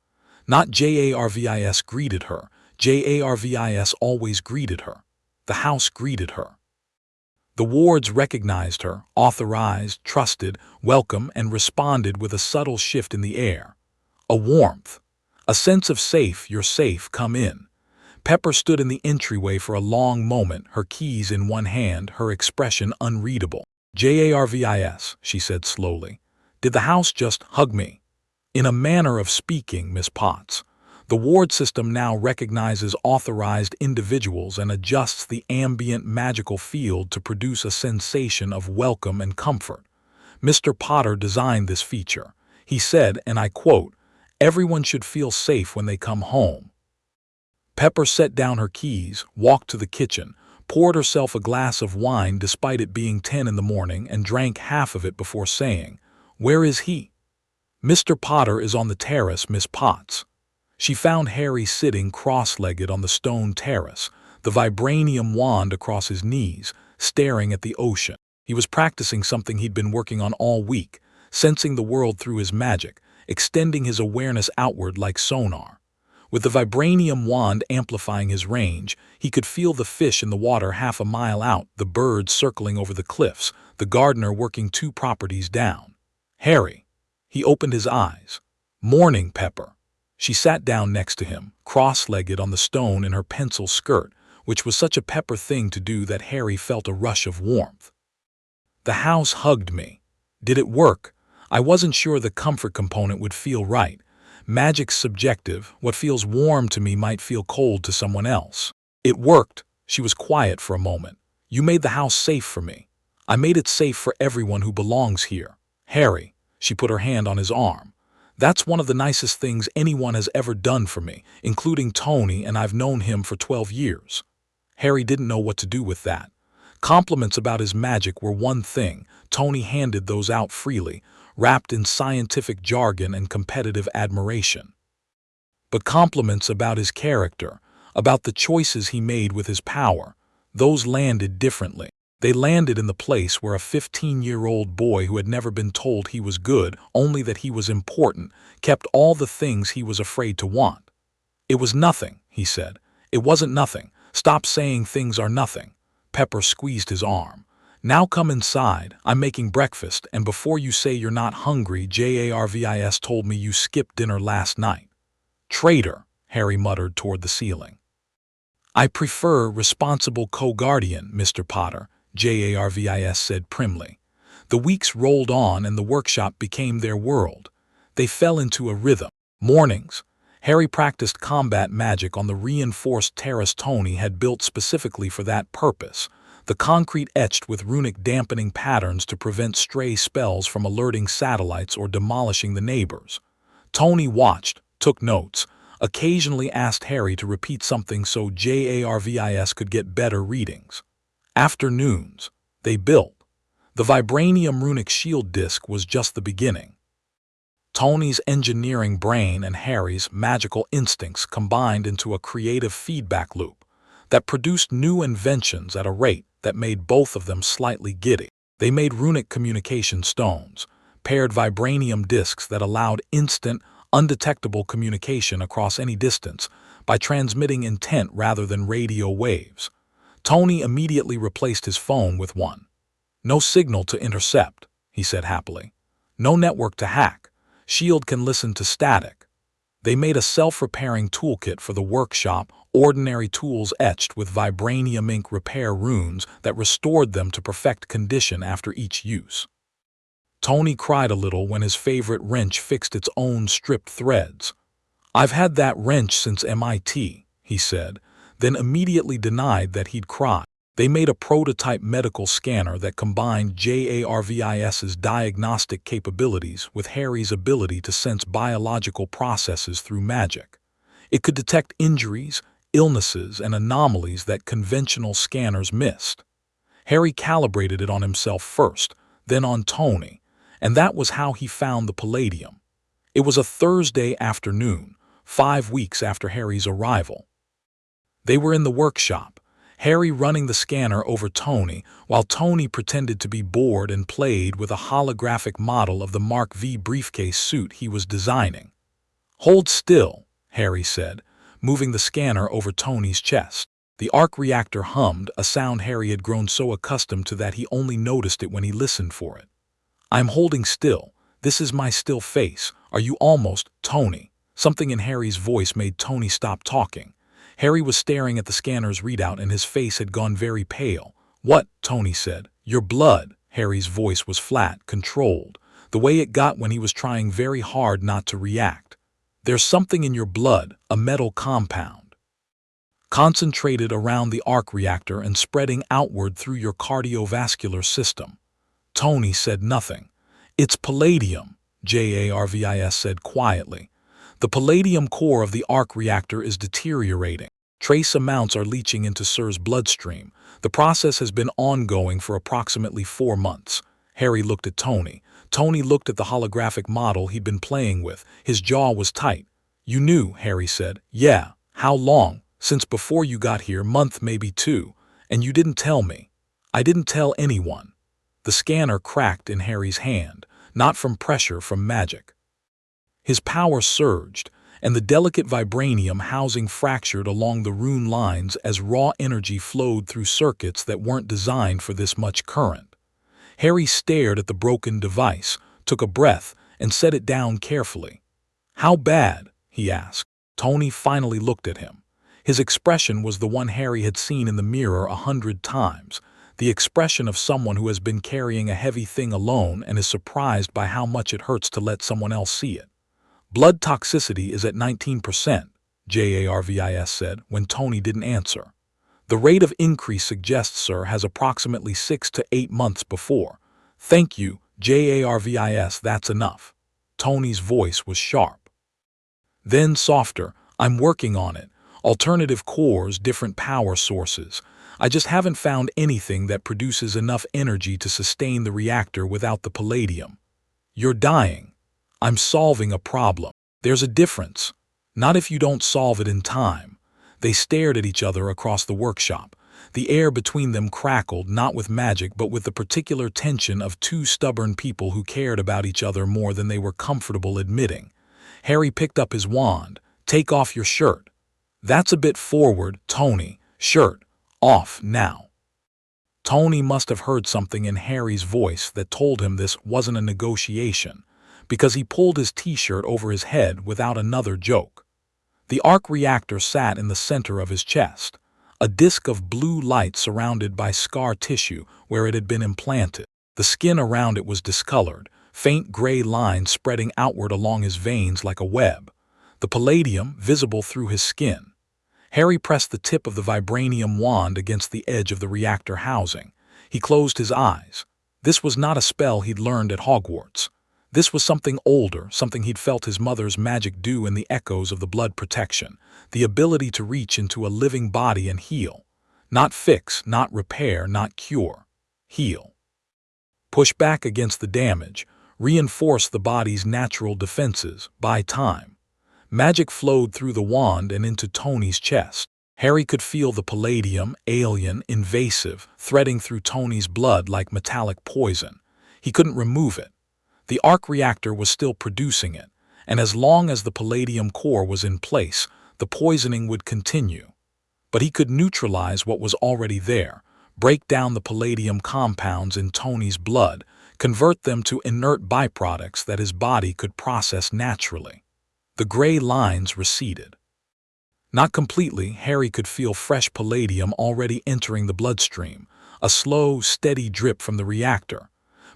Not JARVIS greeted her, JARVIS always greeted her. The house greeted her. The wards recognized her, authorized, trusted, welcome, and responded with a subtle shift in the air. A warmth. A sense of safe, you're safe, come in. Pepper stood in the entryway for a long moment, her keys in one hand, her expression unreadable. JARVIS, she said slowly. Did the house just hug me? In a manner of speaking, Miss Potts. The ward system now recognizes authorized individuals and adjusts the ambient magical field to produce a sensation of welcome and comfort. Mr. Potter designed this feature. He said, and I quote, "Everyone should feel safe when they come home." Pepper set down her keys, walked to the kitchen, poured herself a glass of wine despite it being 10 in the morning, and drank half of it before saying, "Where is he?" "Mr. Potter is on the terrace, Miss Potts." She found Harry sitting cross-legged on the stone terrace, the vibranium wand across his knees, staring at the ocean. He was practicing something he'd been working on all week, sensing the world through his magic, extending his awareness outward like sonar. With the vibranium wand amplifying his range, he could feel the fish in the water half a mile out, the birds circling over the cliffs, the gardener working 2 properties down. "Harry." He opened his eyes. "Morning, Pepper." She sat down next to him, cross-legged on the stone in her pencil skirt, which was such a Pepper thing to do that Harry felt a rush of warmth. "The house hugged me. Did it work? I wasn't sure the comfort component would feel right. Magic's subjective. What feels warm to me might feel cold to someone else." "It worked." She was quiet for a moment. "You made the house safe for me. I made it safe for everyone who belongs here. Harry." She put her hand on his arm. "That's one of the nicest things anyone has ever done for me, including Tony, and I've known him for 12 years. Harry didn't know what to do with that. Compliments about his magic were one thing. Tony handed those out freely, wrapped in scientific jargon and competitive admiration. But compliments about his character, about the choices he made with his power, those landed differently. They landed in the place where a 15-year-old boy who had never been told he was good, only that he was important, kept all the things he was afraid to want. "It was nothing," he said. "It wasn't nothing. Stop saying things are nothing." Pepper squeezed his arm. "Now come inside. I'm making breakfast, and before you say you're not hungry, JARVIS told me you skipped dinner last night." "Traitor," Harry muttered toward the ceiling. "I prefer responsible co-guardian, Mr. Potter," JARVIS said primly. The weeks rolled on and the workshop became their world. They fell into a rhythm. Mornings. Harry practiced combat magic on the reinforced terrace Tony had built specifically for that purpose, the concrete etched with runic dampening patterns to prevent stray spells from alerting satellites or demolishing the neighbors. Tony watched, took notes, occasionally asked Harry to repeat something so JARVIS could get better readings. Afternoons. They built. The vibranium runic shield disc was just the beginning. Tony's engineering brain and Harry's magical instincts combined into a creative feedback loop that produced new inventions at a rate that made both of them slightly giddy. They made runic communication stones, paired vibranium discs that allowed instant, undetectable communication across any distance by transmitting intent rather than radio waves. Tony immediately replaced his phone with one. "No signal to intercept," he said happily. "No network to hack. Shield can listen to static." They made a self-repairing toolkit for the workshop, ordinary tools etched with vibranium ink repair runes that restored them to perfect condition after each use. Tony cried a little when his favorite wrench fixed its own stripped threads. "I've had that wrench since MIT, he said, then immediately denied that he'd cried. They made a prototype medical scanner that combined JARVIS's diagnostic capabilities with Harry's ability to sense biological processes through magic. It could detect injuries, illnesses, and anomalies that conventional scanners missed. Harry calibrated it on himself first, then on Tony, And that was how he found the palladium. It was a Thursday afternoon, 5 weeks after Harry's arrival. They were in the workshop, Harry running the scanner over Tony, while Tony pretended to be bored and played with a holographic model of the Mark V briefcase suit he was designing. "Hold still," Harry said, moving the scanner over Tony's chest. The arc reactor hummed, a sound Harry had grown so accustomed to that he only noticed it when he listened for it. "I'm holding still. This is my still face. Are you almost, Tony?" Something in Harry's voice made Tony stop talking. Harry was staring at the scanner's readout and his face had gone very pale. "What?" Tony said. "Your blood." Harry's voice was flat, controlled, the way it got when he was trying very hard not to react. "There's something in your blood, a metal compound, concentrated around the arc reactor and spreading outward through your cardiovascular system." Tony said nothing. "It's palladium," Jarvis said quietly. "The palladium core of the arc reactor is deteriorating. Trace amounts are leaching into Sir's bloodstream. The process has been ongoing for approximately 4 months. Harry looked at Tony. Tony looked at the holographic model he'd been playing with. His jaw was tight. "You knew," Harry said. "Yeah. How long?" "Since before you got here, month, maybe 2. And you didn't tell me." "I didn't tell anyone." The scanner cracked in Harry's hand, not from pressure, from magic. His power surged, and the delicate vibranium housing fractured along the rune lines as raw energy flowed through circuits that weren't designed for this much current. Harry stared at the broken device, took a breath, and set it down carefully. "How bad?" he asked. Tony finally looked at him. His expression was the one Harry had seen in the mirror 100 times, the expression of someone who has been carrying a heavy thing alone and is surprised by how much it hurts to let someone else see it. "Blood toxicity is at 19%, Jarvis said when Tony didn't answer. "The rate of increase suggests Sir has approximately 6 to 8 months before." "Thank you, Jarvis, that's enough." Tony's voice was sharp. Then softer, "I'm working on it. Alternative cores, different power sources. I just haven't found anything that produces enough energy to sustain the reactor without the palladium." "You're dying." "I'm solving a problem. There's a difference. Not if you don't solve it in time." They stared at each other across the workshop. The air between them crackled, not with magic but with the particular tension of 2 stubborn people who cared about each other more than they were comfortable admitting. Harry picked up his wand. "Take off your shirt." "That's a bit forward, Tony. Shirt off now." Tony must have heard something in Harry's voice that told him this wasn't a negotiation, because he pulled his t-shirt over his head without another joke. The arc reactor sat in the center of his chest, a disk of blue light surrounded by scar tissue where it had been implanted. The skin around it was discolored, faint gray lines spreading outward along his veins like a web. The palladium visible through his skin. Harry pressed the tip of the vibranium wand against the edge of the reactor housing. He closed his eyes. This was not a spell he'd learned at Hogwarts. This was something older, something he'd felt his mother's magic do in the echoes of the blood protection, the ability to reach into a living body and heal. Not fix, not repair, not cure. Heal. Push back against the damage, reinforce the body's natural defenses, buy time. Magic flowed through the wand and into Tony's chest. Harry could feel the palladium, alien, invasive, threading through Tony's blood like metallic poison. He couldn't remove it. The arc reactor was still producing it, and as long as the palladium core was in place, the poisoning would continue. But he could neutralize what was already there, break down the palladium compounds in Tony's blood, convert them to inert byproducts that his body could process naturally. The gray lines receded. Not completely, Harry could feel fresh palladium already entering the bloodstream, a slow, steady drip from the reactor.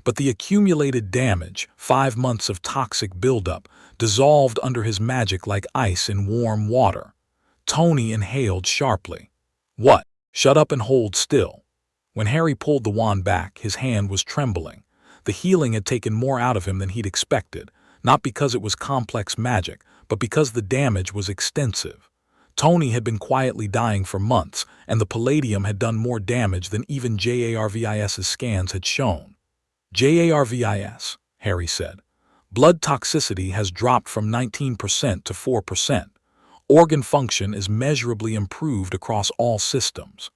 But the accumulated damage, 5 months of toxic buildup, dissolved under his magic like ice in warm water. Tony inhaled sharply. "What?" "Shut up and hold still." When Harry pulled the wand back, his hand was trembling. The healing had taken more out of him than he'd expected, not because it was complex magic, but because the damage was extensive. Tony had been quietly dying for months, and the palladium had done more damage than even Jarvis's scans had shown. "Jarvis," Harry said. Blood toxicity has dropped from 19% to 4%. Organ function is measurably improved across all systems.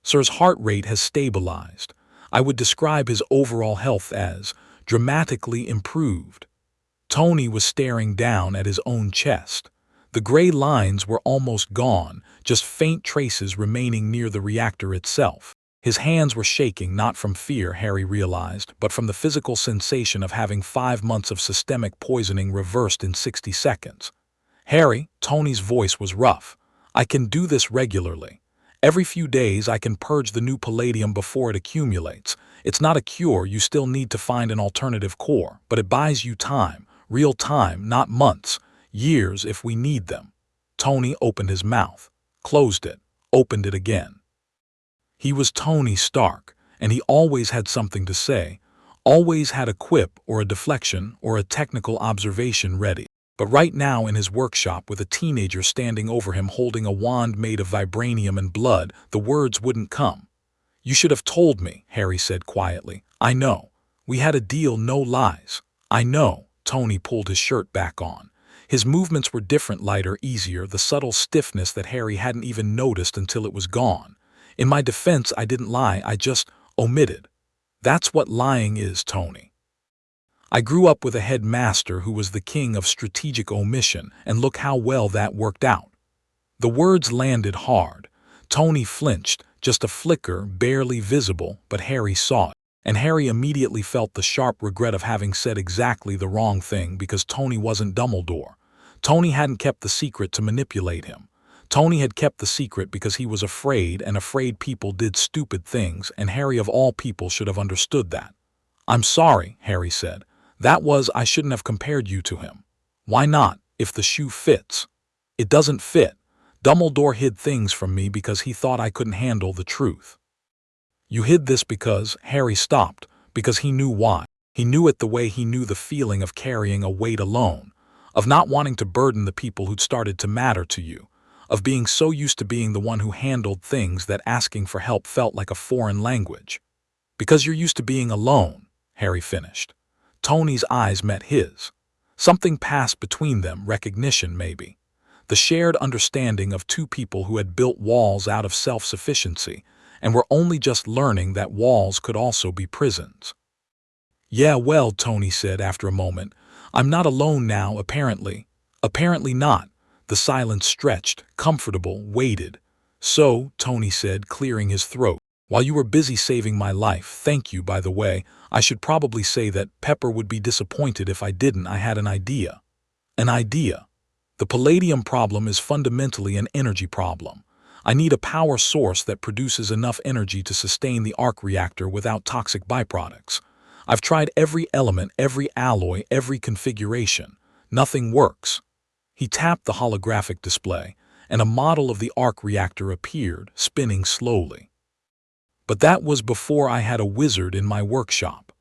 Sir's heart rate has stabilized. I would describe his overall health as dramatically improved. Tony was staring down at his own chest. The gray lines were almost gone, just faint traces remaining near the reactor itself. His hands were shaking not from fear, Harry realized, but from the physical sensation of having 5 months of systemic poisoning reversed in 60 seconds. Harry, Tony's voice was rough. I can do this regularly. Every few days I can purge the new palladium before it accumulates. It's not a cure, you still need to find an alternative core, but it buys you time, real time, not months, years if we need them. Tony opened his mouth, closed it, opened it again. He was Tony Stark, and he always had something to say, always had a quip or a deflection or a technical observation ready. But right now in his workshop with a teenager standing over him holding a wand made of vibranium and blood, the words wouldn't come. You should have told me, Harry said quietly. I know. We had a deal, no lies. I know. Tony pulled his shirt back on. His movements were different, lighter, easier, the subtle stiffness that Harry hadn't even noticed until it was gone. In my defense, I didn't lie, I just omitted. That's what lying is, Tony. I grew up with a headmaster who was the king of strategic omission, and look how well that worked out. The words landed hard. Tony flinched, just a flicker, barely visible, but Harry saw it. And Harry immediately felt the sharp regret of having said exactly the wrong thing because Tony wasn't Dumbledore. Tony hadn't kept the secret to manipulate him. Tony had kept the secret because he was afraid, and afraid people did stupid things, and Harry of all people should have understood that. I'm sorry, Harry said. I shouldn't have compared you to him. Why not, if the shoe fits? It doesn't fit. Dumbledore hid things from me because he thought I couldn't handle the truth. You hid this because, Harry stopped, because he knew why. He knew it the way he knew the feeling of carrying a weight alone, of not wanting to burden the people who'd started to matter to you, of being so used to being the one who handled things that asking for help felt like a foreign language. Because you're used to being alone, Harry finished. Tony's eyes met his. Something passed between them, recognition maybe. The shared understanding of two people who had built walls out of self-sufficiency and were only just learning that walls could also be prisons. Yeah, well, Tony said after a moment, I'm not alone now, apparently. Apparently not. The silence stretched, comfortable, waited. So, Tony said, clearing his throat, while you were busy saving my life, thank you, by the way, I should probably say that Pepper would be disappointed if I didn't. I had an idea. An idea. The palladium problem is fundamentally an energy problem. I need a power source that produces enough energy to sustain the arc reactor without toxic byproducts. I've tried every element, every alloy, every configuration. Nothing works. He tapped the holographic display, and a model of the arc reactor appeared, spinning slowly. But that was before I had a wizard in my workshop.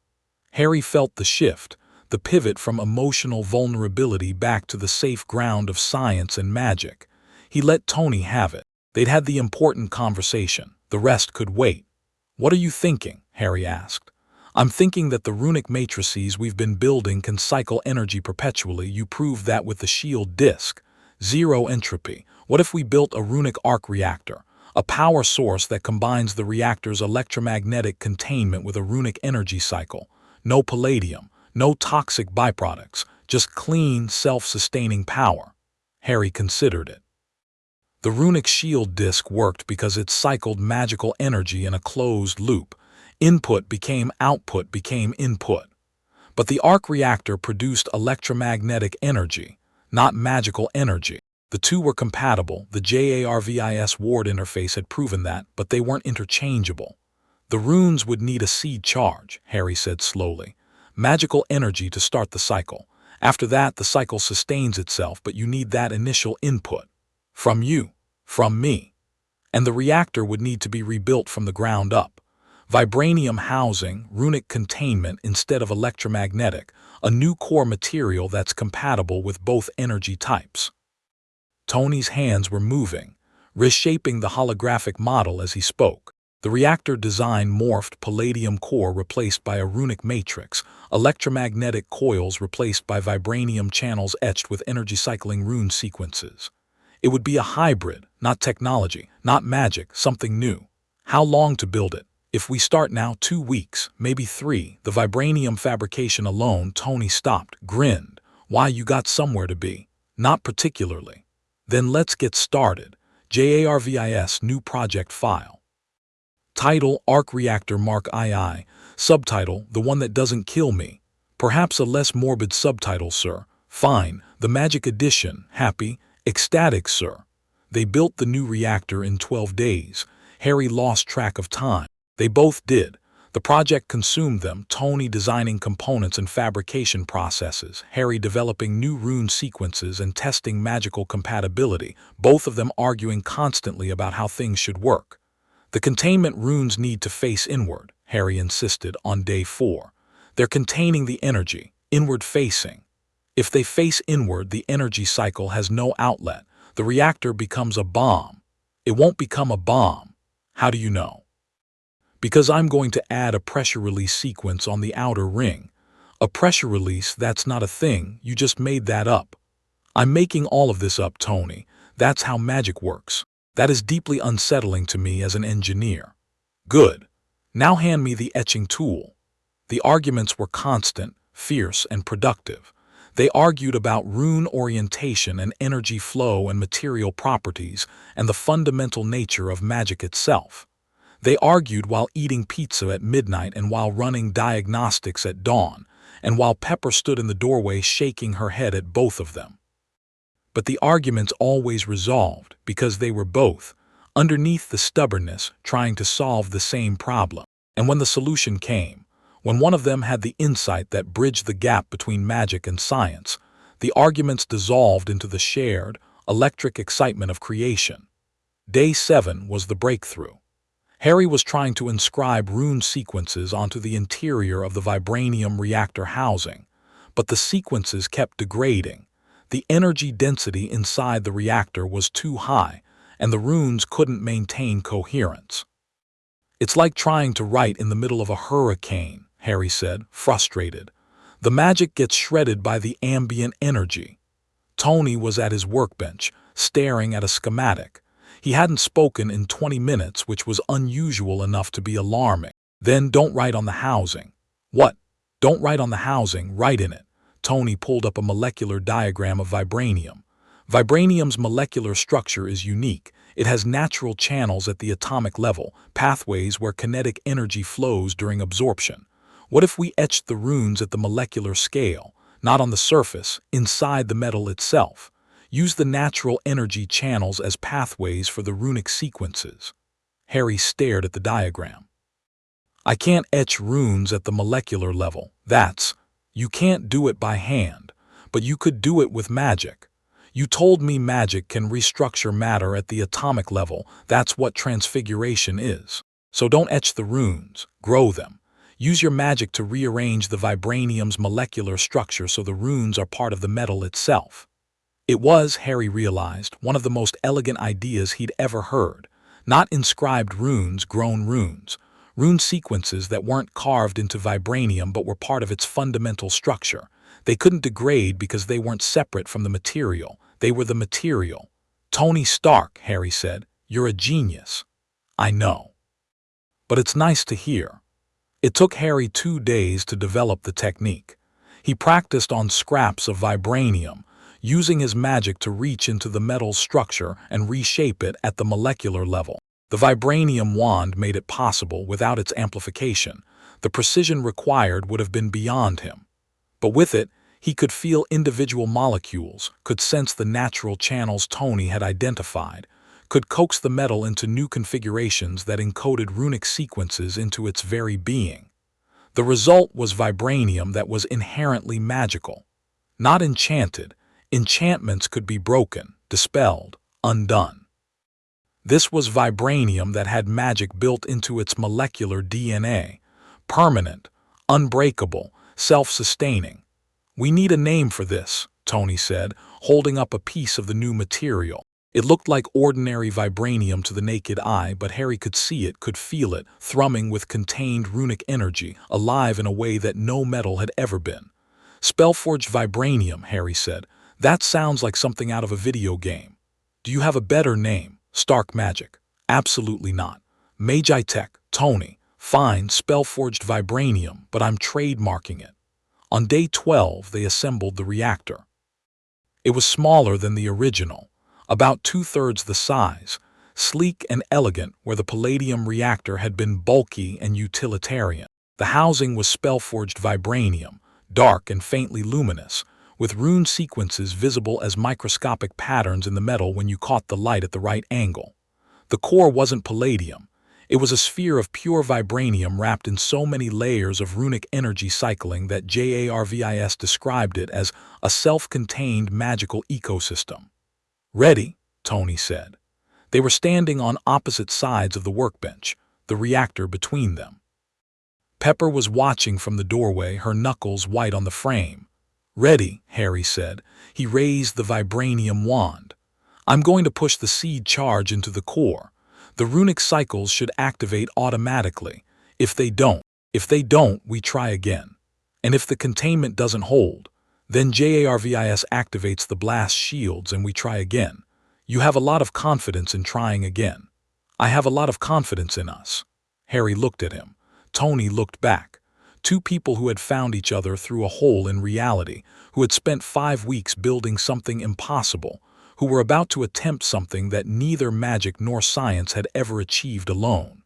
Harry felt the shift, the pivot from emotional vulnerability back to the safe ground of science and magic. He let Tony have it. They'd had the important conversation. The rest could wait. What are you thinking? Harry asked. I'm thinking that the runic matrices we've been building can cycle energy perpetually. You proved that with the shield disk. Zero entropy. What if we built a runic arc reactor? A power source that combines the reactor's electromagnetic containment with a runic energy cycle. No palladium, no toxic byproducts, just clean, self-sustaining power. Harry considered it. The runic shield disk worked because it cycled magical energy in a closed loop. Input became output became input. But the arc reactor produced electromagnetic energy, not magical energy. The two were compatible. The JARVIS Ward interface had proven that, but they weren't interchangeable. The runes would need a seed charge, Harry said slowly. Magical energy to start the cycle. After that, the cycle sustains itself, but you need that initial input. From you. From me. And the reactor would need to be rebuilt from the ground up. Vibranium housing, runic containment instead of electromagnetic, a new core material that's compatible with both energy types. Tony's hands were moving, reshaping the holographic model as he spoke. The reactor design morphed palladium core replaced by a runic matrix, electromagnetic coils replaced by vibranium channels etched with energy cycling rune sequences. It would be a hybrid, not technology, not magic, something new. How long to build it? If we start now, 2 weeks, maybe 3. The vibranium fabrication alone. Tony stopped, grinned. Why, you got somewhere to be. Not particularly. Then let's get started. JARVIS new project file. Title: Arc Reactor Mark II. Subtitle: The One That Doesn't Kill Me. Perhaps a less morbid subtitle, sir. Fine. The Magic Edition. Happy, ecstatic, sir. They built the new reactor in 12 days. Harry lost track of time. They both did. The project consumed them, Tony designing components and fabrication processes, Harry developing new rune sequences and testing magical compatibility, both of them arguing constantly about how things should work. The containment runes need to face inward, Harry insisted on day 4. They're containing the energy, inward facing. If they face inward, the energy cycle has no outlet. The reactor becomes a bomb. It won't become a bomb. How do you know? Because I'm going to add a pressure release sequence on the outer ring. A pressure release, that's not a thing, you just made that up. I'm making all of this up, Tony. That's how magic works. That is deeply unsettling to me as an engineer. Good. Now hand me the etching tool. The arguments were constant, fierce, and productive. They argued about rune orientation and energy flow and material properties and the fundamental nature of magic itself. They argued while eating pizza at midnight and while running diagnostics at dawn, and while Pepper stood in the doorway shaking her head at both of them. But the arguments always resolved because they were both, underneath the stubbornness, trying to solve the same problem. And when the solution came, when one of them had the insight that bridged the gap between magic and science, the arguments dissolved into the shared, electric excitement of creation. Day 7 was the breakthrough. Harry was trying to inscribe rune sequences onto the interior of the vibranium reactor housing, but the sequences kept degrading. The energy density inside the reactor was too high, and the runes couldn't maintain coherence. It's like trying to write in the middle of a hurricane, Harry said, frustrated. The magic gets shredded by the ambient energy. Tony was at his workbench, staring at a schematic. He hadn't spoken in 20 minutes, which was unusual enough to be alarming. Then don't write on the housing. What? Don't write on the housing, write in it. Tony pulled up a molecular diagram of vibranium. Vibranium's molecular structure is unique. It has natural channels at the atomic level, pathways where kinetic energy flows during absorption. What if we etched the runes at the molecular scale, not on the surface, inside the metal itself? Use the natural energy channels as pathways for the runic sequences. Harry stared at the diagram. I can't etch runes at the molecular level. You can't do it by hand, but you could do it with magic. You told me magic can restructure matter at the atomic level. That's what transfiguration is. So don't etch the runes, grow them. Use your magic to rearrange the vibranium's molecular structure so the runes are part of the metal itself. It was, Harry realized, one of the most elegant ideas he'd ever heard. Not inscribed runes, grown runes. Rune sequences that weren't carved into vibranium but were part of its fundamental structure. They couldn't degrade because they weren't separate from the material. They were the material. Tony Stark, Harry said, you're a genius. I know. But it's nice to hear. It took Harry 2 days to develop the technique. He practiced on scraps of vibranium, using his magic to reach into the metal's structure and reshape it at the molecular level. The vibranium wand made it possible without its amplification. The precision required would have been beyond him. But with it, he could feel individual molecules, could sense the natural channels Tony had identified, could coax the metal into new configurations that encoded runic sequences into its very being. The result was vibranium that was inherently magical. Not enchanted. Enchantments could be broken, dispelled, undone. This was vibranium that had magic built into its molecular DNA, permanent, unbreakable, self-sustaining. We need a name for this, Tony said, holding up a piece of the new material. It looked like ordinary vibranium to the naked eye, but Harry could see it, could feel it, thrumming with contained runic energy, alive in a way that no metal had ever been. Spellforged vibranium, Harry said. That sounds like something out of a video game. Do you have a better name? Stark Magic. Absolutely not. Magi Tech, Tony. Fine, spellforged vibranium, but I'm trademarking it. On day 12, they assembled the reactor. It was smaller than the original, about 2/3 the size, sleek and elegant where the palladium reactor had been bulky and utilitarian. The housing was spellforged vibranium, dark and faintly luminous, with rune sequences visible as microscopic patterns in the metal when you caught the light at the right angle. The core wasn't palladium. It was a sphere of pure vibranium wrapped in so many layers of runic energy cycling that JARVIS described it as a self-contained magical ecosystem. Ready, Tony said. They were standing on opposite sides of the workbench, the reactor between them. Pepper was watching from the doorway, her knuckles white on the frame. Ready, Harry said. He raised the vibranium wand. I'm going to push the seed charge into the core. The runic cycles should activate automatically. If they don't, we try again. And if the containment doesn't hold, then JARVIS activates the blast shields and we try again. You have a lot of confidence in trying again. I have a lot of confidence in us. Harry looked at him. Tony looked back. Two people who had found each other through a hole in reality, who had spent 5 weeks building something impossible, who were about to attempt something that neither magic nor science had ever achieved alone.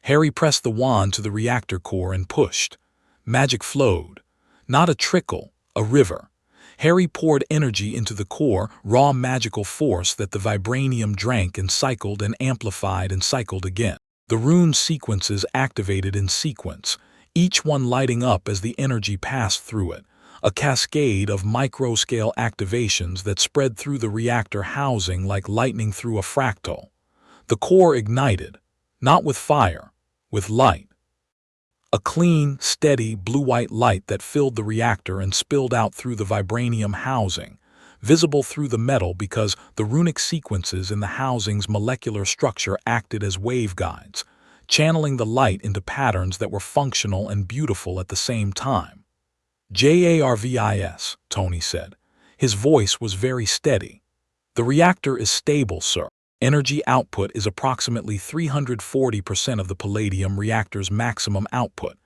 Harry pressed the wand to the reactor core and pushed. Magic flowed. Not a trickle, a river. Harry poured energy into the core, raw magical force that the vibranium drank and cycled and amplified and cycled again. The rune sequences activated in sequence, each one lighting up as the energy passed through it. A cascade of micro-scale activations that spread through the reactor housing like lightning through a fractal. The core ignited, not with fire, with light. A clean, steady, blue-white light that filled the reactor and spilled out through the vibranium housing, visible through the metal because the runic sequences in the housing's molecular structure acted as waveguides, channeling the light into patterns that were functional and beautiful at the same time. JARVIS, Tony said. His voice was very steady. The reactor is stable, sir. Energy output is approximately 340% of the palladium reactor's maximum output.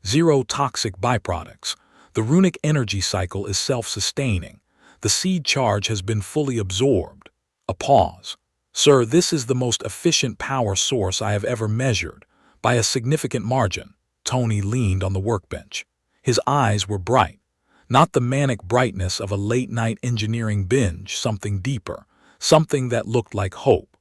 0 toxic byproducts. The runic energy cycle is self-sustaining. The seed charge has been fully absorbed. A pause. Sir, this is the most efficient power source I have ever measured, by a significant margin. Tony leaned on the workbench. His eyes were bright. Not the manic brightness of a late-night engineering binge, something deeper, something that looked like hope.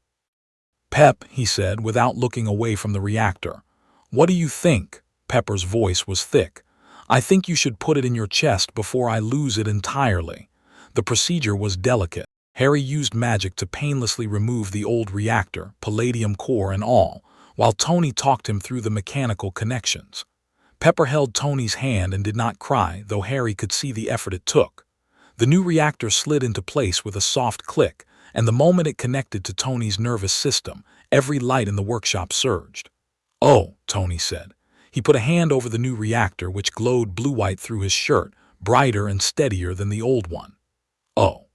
Pep, he said, without looking away from the reactor. What do you think? Pepper's voice was thick. I think you should put it in your chest before I lose it entirely. The procedure was delicate. Harry used magic to painlessly remove the old reactor, palladium core and all, while Tony talked him through the mechanical connections. Pepper held Tony's hand and did not cry, though Harry could see the effort it took. The new reactor slid into place with a soft click, and the moment it connected to Tony's nervous system, every light in the workshop surged. Oh, Tony said. He put a hand over the new reactor, which glowed blue-white through his shirt, brighter and steadier than the old one. Oh.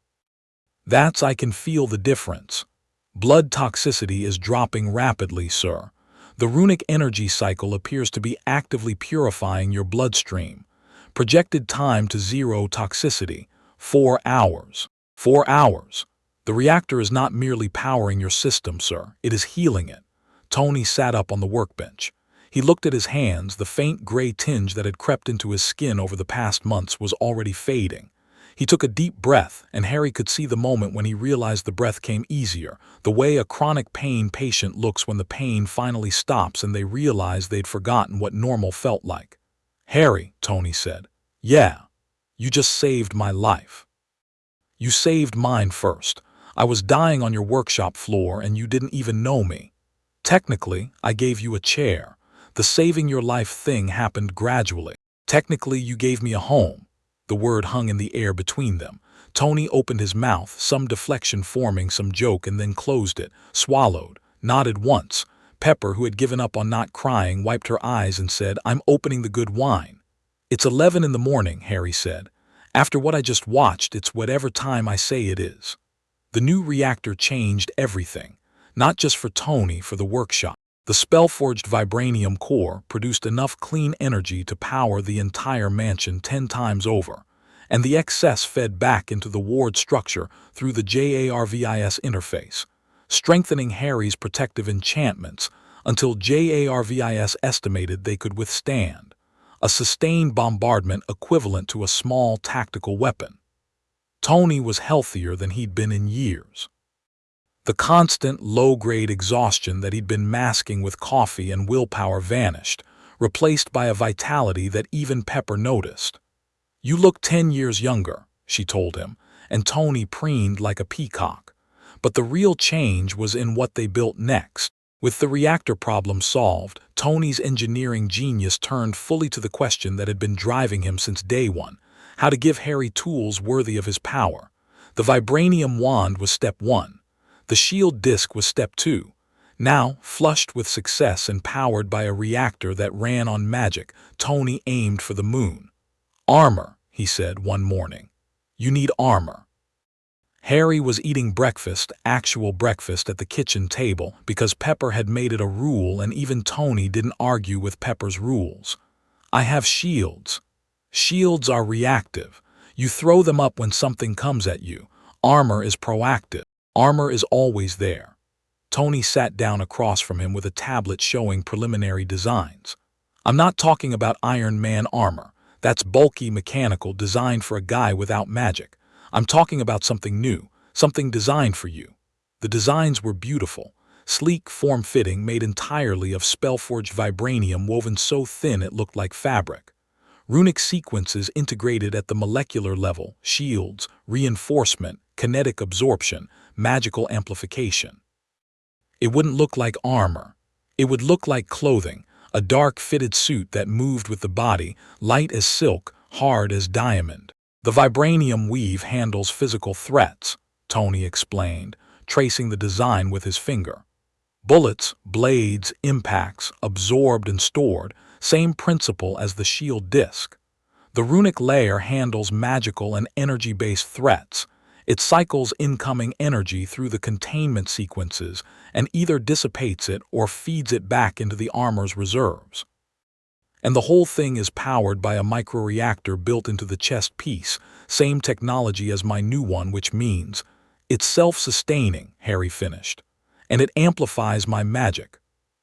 I can feel the difference. Blood toxicity is dropping rapidly, sir. The runic energy cycle appears to be actively purifying your bloodstream. Projected time to 0 toxicity, 4 hours. 4 hours. The reactor is not merely powering your system, sir. It is healing it. Tony sat up on the workbench. He looked at his hands. The faint gray tinge that had crept into his skin over the past months was already fading. He took a deep breath, and Harry could see the moment when he realized the breath came easier, the way a chronic pain patient looks when the pain finally stops and they realize they'd forgotten what normal felt like. Harry, Tony said. Yeah, you just saved my life. You saved mine first. I was dying on your workshop floor and you didn't even know me. Technically, I gave you a chair. The saving your life thing happened gradually. Technically, you gave me a home. The word hung in the air between them. Tony opened his mouth, some deflection forming some joke, and then closed it, swallowed, nodded once. Pepper, who had given up on not crying, wiped her eyes and said, "I'm opening the good wine." "It's 11 in the morning," Harry said. "After what I just watched, it's whatever time I say it is." The new reactor changed everything, not just for Tony, for the workshop. The spell-forged vibranium core produced enough clean energy to power the entire mansion 10 times over, and the excess fed back into the ward structure through the JARVIS interface, strengthening Harry's protective enchantments until JARVIS estimated they could withstand a sustained bombardment equivalent to a small tactical weapon. Tony was healthier than he'd been in years. The constant, low-grade exhaustion that he'd been masking with coffee and willpower vanished, replaced by a vitality that even Pepper noticed. "You look 10 years younger," she told him, and Tony preened like a peacock. But the real change was in what they built next. With the reactor problem solved, Tony's engineering genius turned fully to the question that had been driving him since day one: how to give Harry tools worthy of his power. The vibranium wand was step one. The shield disc was step two. Now, flushed with success and powered by a reactor that ran on magic, Tony aimed for the moon. "Armor," he said one morning. "You need armor." Harry was eating breakfast, actual breakfast, at the kitchen table because Pepper had made it a rule, and even Tony didn't argue with Pepper's rules. "I have shields." "Shields are reactive. You throw them up when something comes at you. Armor is proactive. Armor is always there." Tony sat down across from him with a tablet showing preliminary designs. "I'm not talking about Iron Man armor. That's bulky, mechanical, designed for a guy without magic. I'm talking about something new, something designed for you." The designs were beautiful, sleek, form-fitting, made entirely of spell-forged vibranium woven so thin it looked like fabric. Runic sequences integrated at the molecular level, shields, reinforcement, kinetic absorption, magical amplification. It wouldn't look like armor. It would look like clothing, a dark fitted suit that moved with the body, light as silk, hard as diamond. "The vibranium weave handles physical threats," Tony explained, tracing the design with his finger. "Bullets, blades, impacts, absorbed and stored, same principle as the shield disc. The runic layer handles magical and energy-based threats. It cycles incoming energy through the containment sequences and either dissipates it or feeds it back into the armor's reserves. And the whole thing is powered by a microreactor built into the chest piece, same technology as my new one, which means it's self-sustaining," Harry finished. "And it amplifies my magic.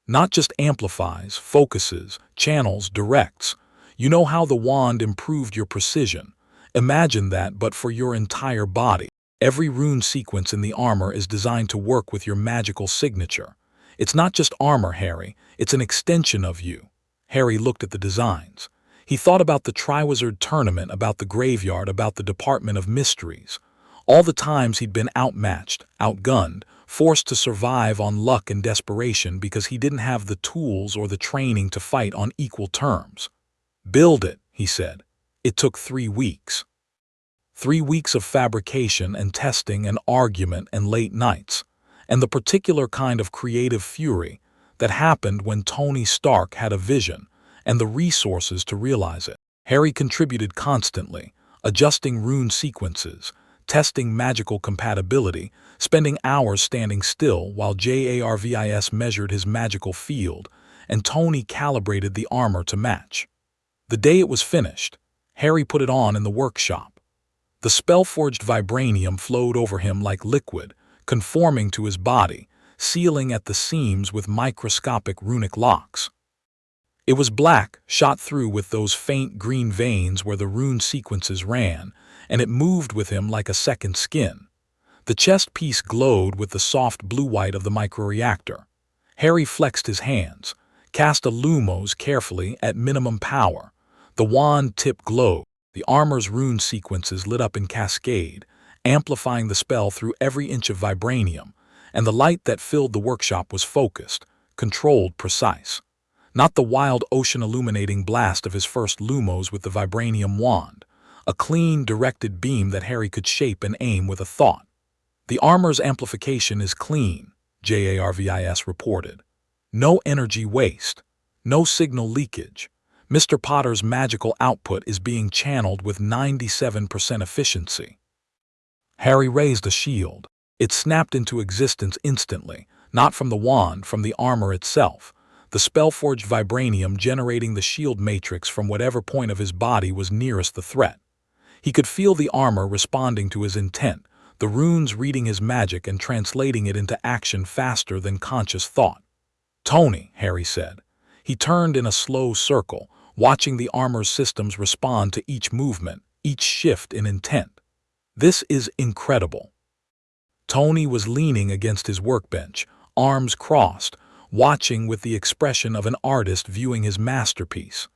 Not just amplifies, focuses, channels, directs. You know how the wand improved your precision? Imagine that, but for your entire body. Every rune sequence in the armor is designed to work with your magical signature. It's not just armor, Harry. It's an extension of you." Harry looked at the designs. He thought about the Triwizard Tournament, about the graveyard, about the Department of Mysteries. All the times he'd been outmatched, outgunned, forced to survive on luck and desperation because he didn't have the tools or the training to fight on equal terms. "Build it," he said. "It took 3 weeks. 3 weeks of fabrication and testing and argument and late nights, and the particular kind of creative fury that happened when Tony Stark had a vision and the resources to realize it. Harry contributed constantly, adjusting rune sequences, testing magical compatibility, spending hours standing still while JARVIS measured his magical field, and Tony calibrated the armor to match. The day it was finished, Harry put it on in the workshop. The spell-forged vibranium flowed over him like liquid, conforming to his body, sealing at the seams with microscopic runic locks. It was black, shot through with those faint green veins where the rune sequences ran, and it moved with him like a second skin. The chest piece glowed with the soft blue-white of the microreactor. Harry flexed his hands, cast a lumos carefully at minimum power. The wand tip glowed. The armor's rune sequences lit up in cascade, amplifying the spell through every inch of vibranium, and the light that filled the workshop was focused, controlled, precise. Not the wild ocean-illuminating blast of his first lumos with the vibranium wand. a clean, directed beam that Harry could shape and aim with a thought. The armor's amplification is clean, JARVIS reported. No energy waste. No signal leakage. Mr. Potter's magical output is being channeled with 97% efficiency. Harry raised a shield. It snapped into existence instantly, not from the wand, from the armor itself, the spell-forged vibranium generating the shield matrix from whatever point of his body was nearest the threat. He could feel the armor responding to his intent, the runes reading his magic and translating it into action faster than conscious thought. "Tony," Harry said. He turned in a slow circle, watching the armor's systems respond to each movement, each shift in intent. "This is incredible." Tony was leaning against his workbench, arms crossed, watching with the expression of an artist viewing his masterpiece.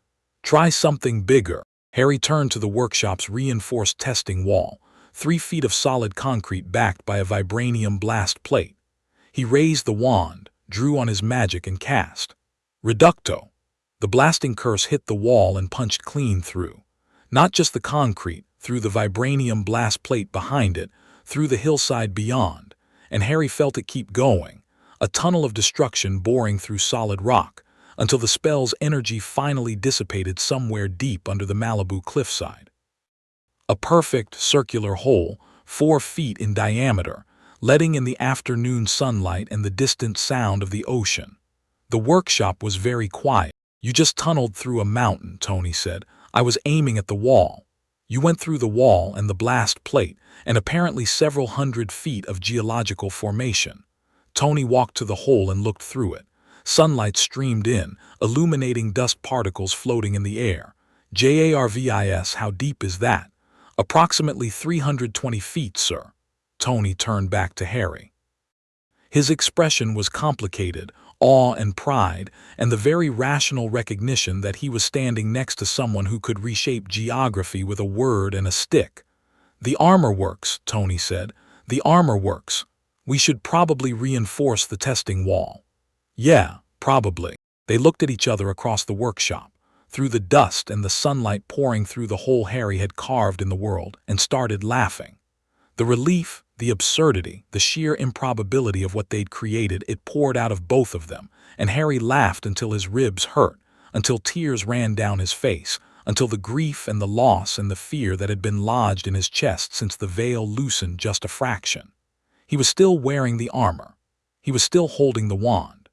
"Try something bigger." Harry turned to the workshop's reinforced testing wall, 3 feet of solid concrete backed by a vibranium blast plate. He raised the wand, drew on his magic and cast. Reducto. The blasting curse hit the wall and punched clean through. Not just the concrete, through the vibranium blast plate behind it, through the hillside beyond, and Harry felt it keep going, a tunnel of destruction boring through solid rock, until the spell's energy finally dissipated somewhere deep under the Malibu cliffside. A perfect circular hole, 4 feet in diameter, letting in the afternoon sunlight and the distant sound of the ocean. The workshop was very quiet. "You just tunneled through a mountain," Tony said. "I was aiming at the wall. You went through the wall and the blast plate, and apparently several hundred feet of geological formation." Tony walked to the hole and looked through it. Sunlight streamed in, illuminating dust particles floating in the air. "JARVIS, how deep is that?" "Approximately 320 feet, sir." Tony turned back to Harry. His expression was complicated, awe and pride, and the very rational recognition that he was standing next to someone who could reshape geography with a word and a stick. "The armor works," Tony said. "The armor works. We should probably reinforce the testing wall." "Yeah, probably." They looked at each other across the workshop, through the dust and the sunlight pouring through the hole Harry had carved in the world, and started laughing. The relief, the absurdity, the sheer improbability of what they'd created, it poured out of both of them, and Harry laughed until his ribs hurt, until tears ran down his face, until the grief and the loss and the fear that had been lodged in his chest since the veil loosened just a fraction. He was still wearing the armor. He was still holding the wand.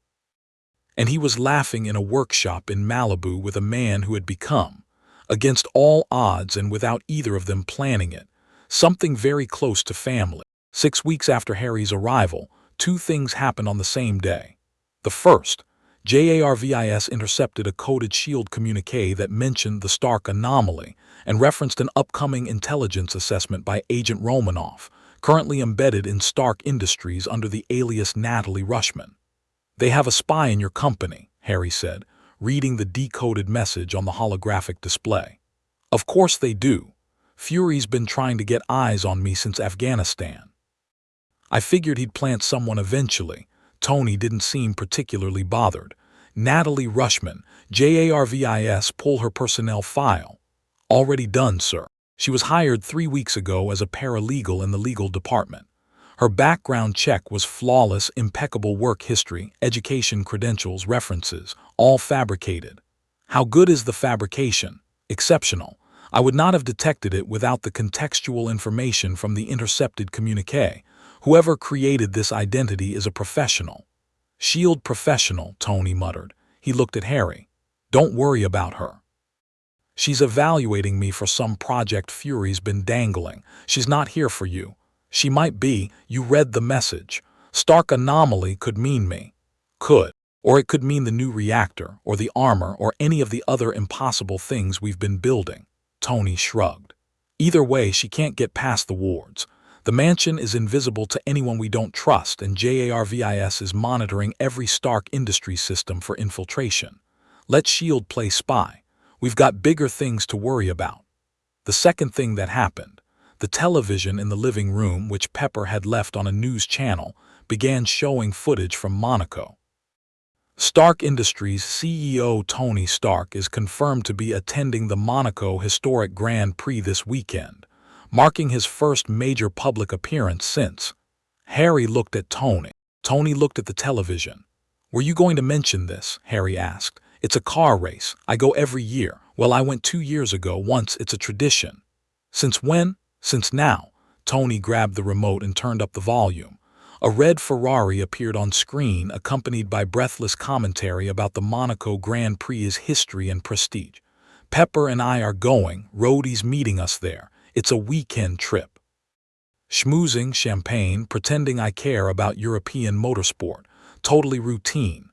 And he was laughing in a workshop in Malibu with a man who had become, against all odds and without either of them planning it, something very close to family. 6 weeks after Harry's arrival, 2 things happened on the same day. The first, JARVIS intercepted a coded shield communique that mentioned the Stark anomaly and referenced an upcoming intelligence assessment by Agent Romanoff, currently embedded in Stark Industries under the alias Natalie Rushman. "They have a spy in your company," Harry said, reading the decoded message on the holographic display. "Of course they do. Fury's been trying to get eyes on me since Afghanistan. I figured he'd plant someone eventually." Tony didn't seem particularly bothered. "Natalie Rushman, JARVIS, pull her personnel file." "Already done, sir. She was hired 3 weeks ago as a paralegal in the legal department. Her background check was flawless, impeccable work history, education credentials, references, all fabricated." "How good is the fabrication?" "Exceptional. I would not have detected it without the contextual information from the intercepted communique. Whoever created this identity is a professional." "Shield professional," Tony muttered. He looked at Harry. "Don't worry about her. She's evaluating me for some project Fury's been dangling. She's not here for you. She might be. You read the message. Stark anomaly could mean me." "Could. Or it could mean the new reactor, or the armor, or any of the other impossible things we've been building." Tony shrugged. "Either way, she can't get past the wards. The mansion is invisible to anyone we don't trust, and JARVIS is monitoring every Stark Industries system for infiltration. Let S.H.I.E.L.D. play spy. We've got bigger things to worry about." The second thing that happened, the television in the living room, which Pepper had left on a news channel, began showing footage from Monaco. Stark Industries CEO Tony Stark is confirmed to be attending the Monaco Historic Grand Prix this weekend, marking his first major public appearance since. Harry looked at Tony. Tony looked at the television. "Were you going to mention this?" Harry asked. "It's a car race. I go every year. Well, I went 2 years ago once. It's a tradition." "Since when?" "Since now." Tony grabbed the remote and turned up the volume. A red Ferrari appeared on screen, accompanied by breathless commentary about the Monaco Grand Prix's history and prestige. "Pepper and I are going. Roadie's meeting us there. It's a weekend trip. Schmoozing, champagne, pretending I care about European motorsport. Totally routine.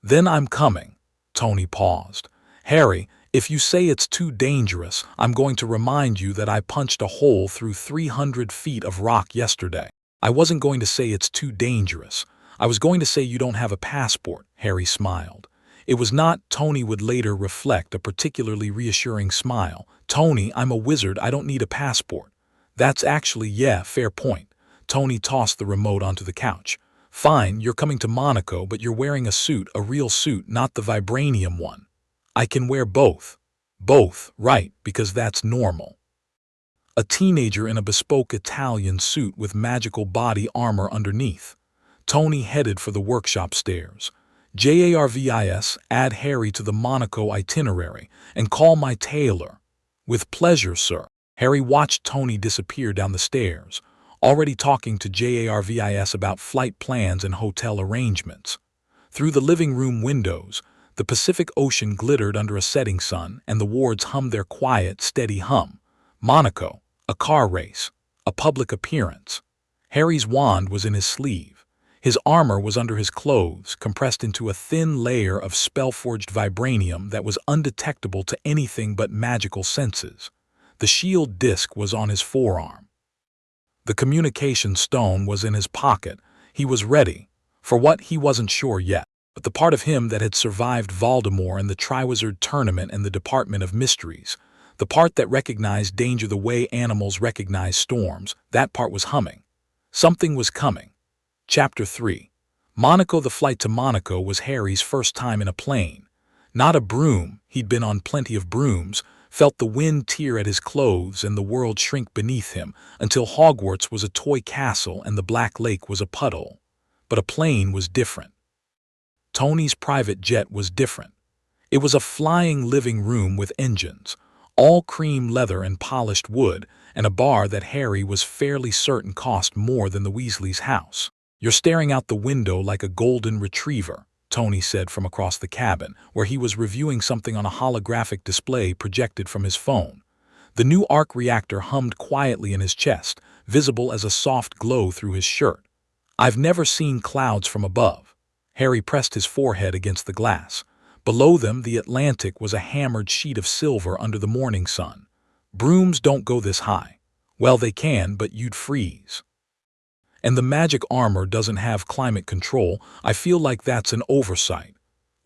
Then I'm coming." Tony paused. "Harry, if you say it's too dangerous, I'm going to remind you that I punched a hole through 300 feet of rock yesterday." "I wasn't going to say it's too dangerous. I was going to say you don't have a passport," Harry smiled. It was not, Tony would later reflect, a particularly reassuring smile. "Tony, I'm a wizard. I don't need a passport." "That's actually, yeah, fair point." Tony tossed the remote onto the couch. "Fine, you're coming to Monaco, but you're wearing a suit, a real suit, not the Vibranium one." "I can wear both." "Both, right, because that's normal." A teenager in a bespoke Italian suit with magical body armor underneath. Tony headed for the workshop stairs. "JARVIS, add Harry to the Monaco itinerary, and call my tailor." "With pleasure, sir." Harry watched Tony disappear down the stairs, already talking to JARVIS about flight plans and hotel arrangements. Through the living room windows, the Pacific Ocean glittered under a setting sun, and the wards hummed their quiet, steady hum. Monaco, a car race, a public appearance. Harry's wand was in his sleeve. His armor was under his clothes, compressed into a thin layer of spell-forged vibranium that was undetectable to anything but magical senses. The shield disc was on his forearm. The communication stone was in his pocket. He was ready. For what, he wasn't sure yet. But the part of him that had survived Voldemort and the Triwizard Tournament and the Department of Mysteries, the part that recognized danger the way animals recognize storms, that part was humming. Something was coming. Chapter 3. Monaco. The flight to Monaco was Harry's first time in a plane. Not a broom, he'd been on plenty of brooms, felt the wind tear at his clothes and the world shrink beneath him, until Hogwarts was a toy castle and the Black Lake was a puddle. But a plane was different. Tony's private jet was different. It was a flying living room with engines, all cream leather and polished wood, and a bar that Harry was fairly certain cost more than the Weasleys' house. "You're staring out the window like a golden retriever," Tony said from across the cabin, where he was reviewing something on a holographic display projected from his phone. The new arc reactor hummed quietly in his chest, visible as a soft glow through his shirt. "I've never seen clouds from above." Harry pressed his forehead against the glass. Below them, the Atlantic was a hammered sheet of silver under the morning sun. "Brooms don't go this high." "Well, they can, but you'd freeze." "And the magic armor doesn't have climate control. I feel like that's an oversight."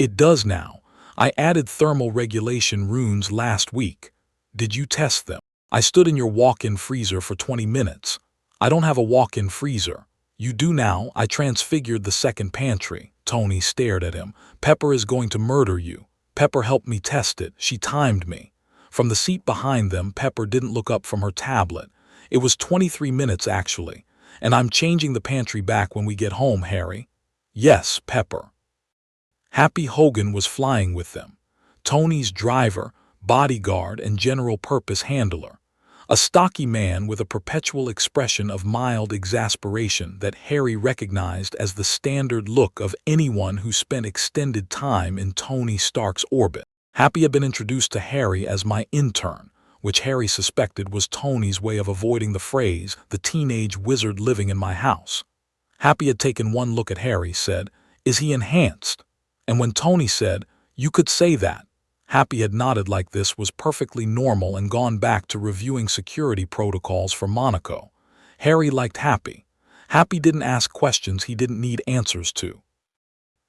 "It does now. I added thermal regulation runes last week." "Did you test them?" "I stood in your walk-in freezer for 20 minutes. "I don't have a walk-in freezer." "You do now. I transfigured the second pantry." Tony stared at him. "Pepper is going to murder you." "Pepper helped me test it. She timed me." From the seat behind them, Pepper didn't look up from her tablet. "It was 23 minutes, actually. And I'm changing the pantry back when we get home, Harry." "Yes, Pepper." Happy Hogan was flying with them. Tony's driver, bodyguard, and general-purpose handler. A stocky man with a perpetual expression of mild exasperation that Harry recognized as the standard look of anyone who spent extended time in Tony Stark's orbit. Happy had been introduced to Harry as my intern, which Harry suspected was Tony's way of avoiding the phrase, "the teenage wizard living in my house." Happy had taken one look at Harry, said, "Is he enhanced?" And when Tony said, "You could say that," Happy had nodded like this was perfectly normal and gone back to reviewing security protocols for Monaco. Harry liked Happy. Happy didn't ask questions he didn't need answers to.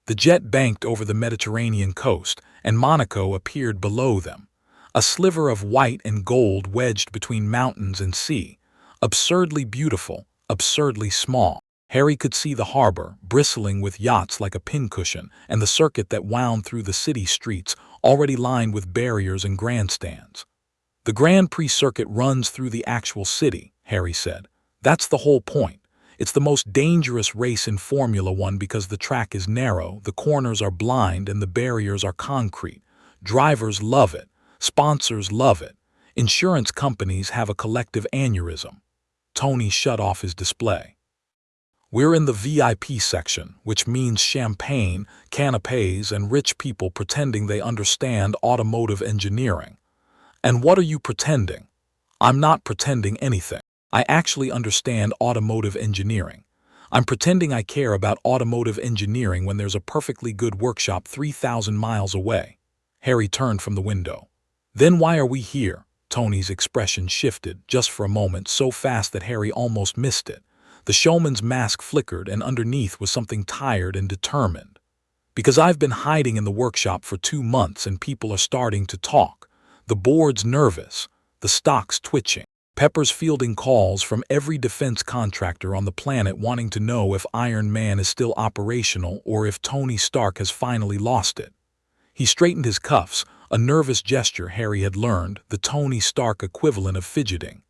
The jet banked over the Mediterranean coast, and Monaco appeared below them. A sliver of white and gold wedged between mountains and sea. Absurdly beautiful, absurdly small. Harry could see the harbor, bristling with yachts like a pincushion, and the circuit that wound through the city streets, already lined with barriers and grandstands. The Grand Prix circuit runs through the actual city, Harry said. That's the whole point. It's the most dangerous race in Formula One because the track is narrow, the corners are blind, and the barriers are concrete. Drivers love it. Sponsors love it. Insurance companies have a collective aneurysm. Tony shut off his display. We're in the VIP section, which means champagne, canapes, and rich people pretending they understand automotive engineering. And what are you pretending? I'm not pretending anything. I actually understand automotive engineering. I'm pretending I care about automotive engineering when there's a perfectly good workshop 3,000 miles away. Harry turned from the window. Then why are we here? Tony's expression shifted just for a moment, so fast that Harry almost missed it. The showman's mask flickered, and underneath was something tired and determined. Because I've been hiding in the workshop for 2 months and people are starting to talk. The board's nervous. The stock's twitching. Pepper's fielding calls from every defense contractor on the planet wanting to know if Iron Man is still operational or if Tony Stark has finally lost it. He straightened his cuffs, a nervous gesture Harry had learned, the Tony Stark equivalent of fidgeting.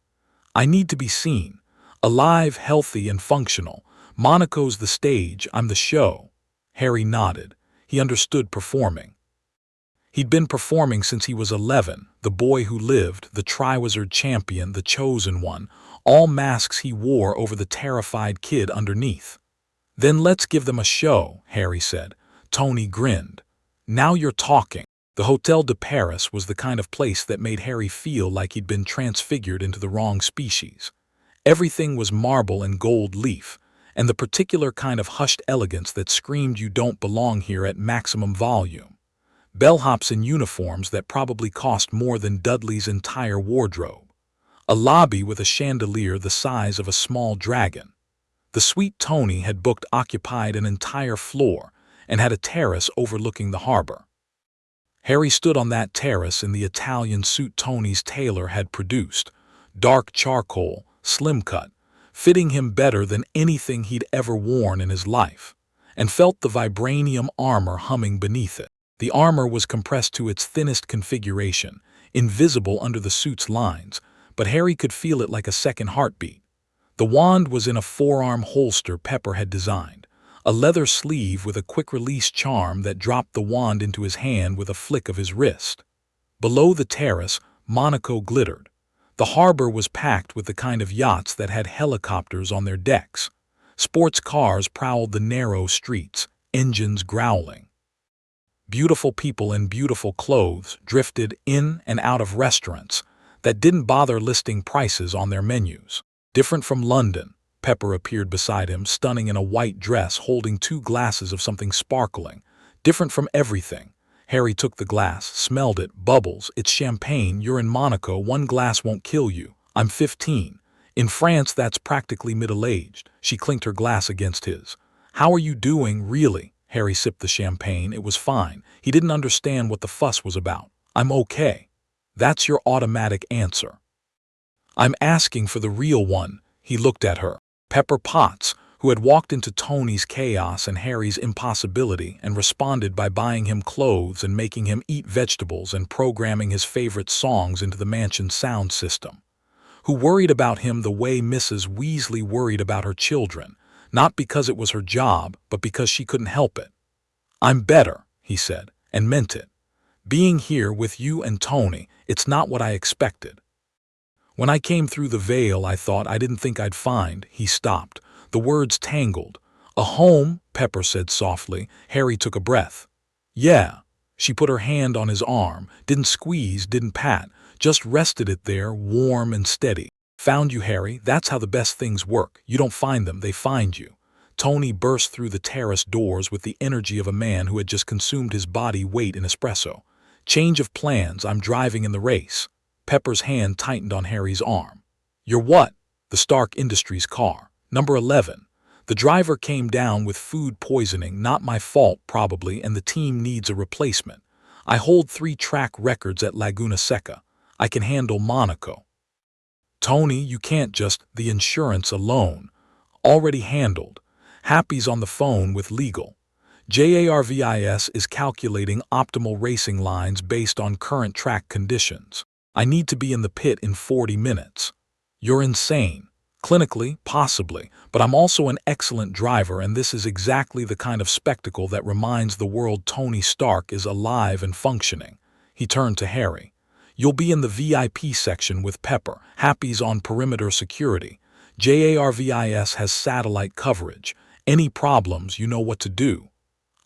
I need to be seen. Alive, healthy, and functional. Monaco's the stage, I'm the show. Harry nodded. He understood performing. He'd been performing since he was 11, the boy who lived, the Triwizard champion, the chosen one, all masks he wore over the terrified kid underneath. Then let's give them a show, Harry said. Tony grinned. Now you're talking. The Hotel de Paris was the kind of place that made Harry feel like he'd been transfigured into the wrong species. Everything was marble and gold leaf, and the particular kind of hushed elegance that screamed you don't belong here at maximum volume. Bellhops in uniforms that probably cost more than Dudley's entire wardrobe. A lobby with a chandelier the size of a small dragon. The sweet Tony had occupied an entire floor and had a terrace overlooking the harbor. Harry stood on that terrace in the Italian suit Tony's tailor had produced, dark charcoal, slim cut, fitting him better than anything he'd ever worn in his life, and felt the vibranium armor humming beneath it. The armor was compressed to its thinnest configuration, invisible under the suit's lines, but Harry could feel it like a second heartbeat. The wand was in a forearm holster Pepper had designed, a leather sleeve with a quick-release charm that dropped the wand into his hand with a flick of his wrist. Below the terrace, Monaco glittered. The harbor was packed with the kind of yachts that had helicopters on their decks. Sports cars prowled the narrow streets, engines growling. Beautiful people in beautiful clothes drifted in and out of restaurants that didn't bother listing prices on their menus. Different from London, Pepper appeared beside him, stunning in a white dress, holding 2 glasses of something sparkling. Different from everything. Harry took the glass, smelled it, bubbles. It's champagne, you're in Monaco, 1 glass won't kill you. I'm 15. In France, that's practically middle-aged. She clinked her glass against his. How are you doing, really? Harry sipped the champagne. It was fine. He didn't understand what the fuss was about. I'm okay. That's your automatic answer. I'm asking for the real one. He looked at her. Pepper Potts, who had walked into Tony's chaos and Harry's impossibility and responded by buying him clothes and making him eat vegetables and programming his favorite songs into the mansion's sound system. Who worried about him the way Mrs. Weasley worried about her children, not because it was her job, but because she couldn't help it. I'm better, he said, and meant it. Being here with you and Tony, it's not what I expected. When I came through the veil, I thought I didn't think I'd find. He stopped. The words tangled. A home, Pepper said softly. Harry took a breath. Yeah. She put her hand on his arm, didn't squeeze, didn't pat, just rested it there, warm and steady. Found you, Harry. That's how the best things work. You don't find them, they find you. Tony burst through the terrace doors with the energy of a man who had just consumed his body weight in espresso. Change of plans, I'm driving in the race. Pepper's hand tightened on Harry's arm. You're what? The Stark Industries car. Number 11. The driver came down with food poisoning, not my fault probably, and the team needs a replacement. I hold 3 track records at Laguna Seca. I can handle Monaco. Tony, you can't just, the insurance alone. Already handled. Happy's on the phone with legal. JARVIS is calculating optimal racing lines based on current track conditions. I need to be in the pit in 40 minutes. You're insane. Clinically, possibly, but I'm also an excellent driver, and this is exactly the kind of spectacle that reminds the world Tony Stark is alive and functioning. He turned to Harry. You'll be in the VIP section with Pepper. Happy's on perimeter security. JARVIS has satellite coverage. Any problems, you know what to do.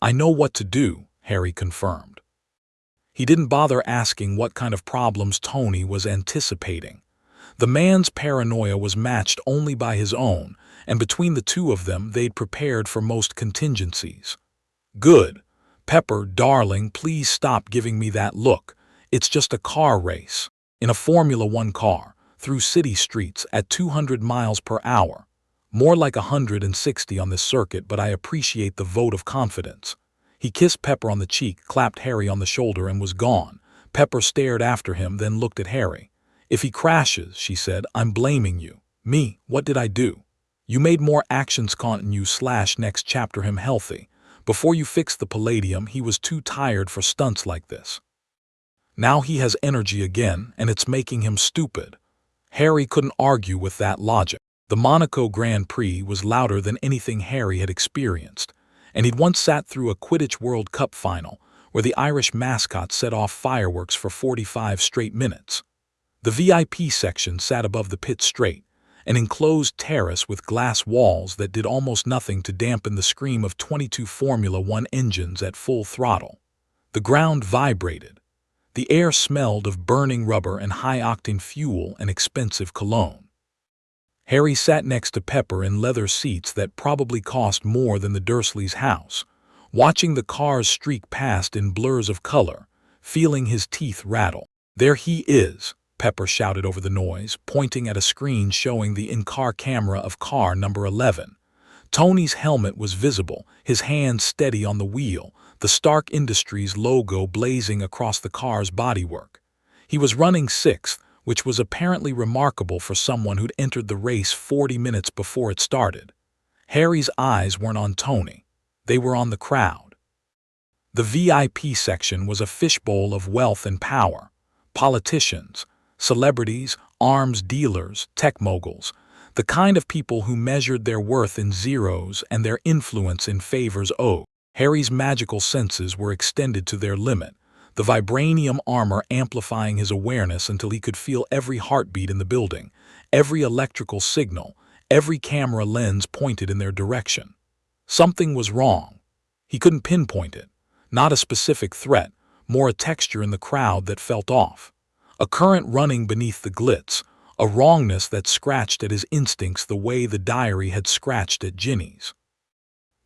I know what to do, Harry confirmed. He didn't bother asking what kind of problems Tony was anticipating. The man's paranoia was matched only by his own, and between the two of them they'd prepared for most contingencies. Good. Pepper, darling, please stop giving me that look. It's just a car race. In a Formula One car, through city streets at 200 miles per hour. More like 160 on this circuit, but I appreciate the vote of confidence. He kissed Pepper on the cheek, clapped Harry on the shoulder, and was gone. Pepper stared after him, then looked at Harry. If he crashes, she said, I'm blaming you. Me? What did I do? You made more actions continue / next chapter him healthy. Before you fixed the palladium, he was too tired for stunts like this. Now he has energy again, and it's making him stupid. Harry couldn't argue with that logic. The Monaco Grand Prix was louder than anything Harry had experienced, and he'd once sat through a Quidditch World Cup final where the Irish mascot set off fireworks for 45 straight minutes. The VIP section sat above the pit straight, an enclosed terrace with glass walls that did almost nothing to dampen the scream of 22 Formula One engines at full throttle. The ground vibrated. The air smelled of burning rubber and high-octane fuel and expensive cologne. Harry sat next to Pepper in leather seats that probably cost more than the Dursleys' house, watching the cars streak past in blurs of color, feeling his teeth rattle. There he is, Pepper shouted over the noise, pointing at a screen showing the in-car camera of car number 11. Tony's helmet was visible, his hand steady on the wheel, the Stark Industries logo blazing across the car's bodywork. He was running 6th, which was apparently remarkable for someone who'd entered the race 40 minutes before it started. Harry's eyes weren't on Tony. They were on the crowd. The VIP section was a fishbowl of wealth and power. Politicians, celebrities, arms dealers, tech moguls, the kind of people who measured their worth in zeros and their influence in favors owed. Harry's magical senses were extended to their limit, the vibranium armor amplifying his awareness until he could feel every heartbeat in the building, every electrical signal, every camera lens pointed in their direction. Something was wrong. He couldn't pinpoint it. Not a specific threat, more a texture in the crowd that felt off. A current running beneath the glitz, a wrongness that scratched at his instincts the way the diary had scratched at Ginny's.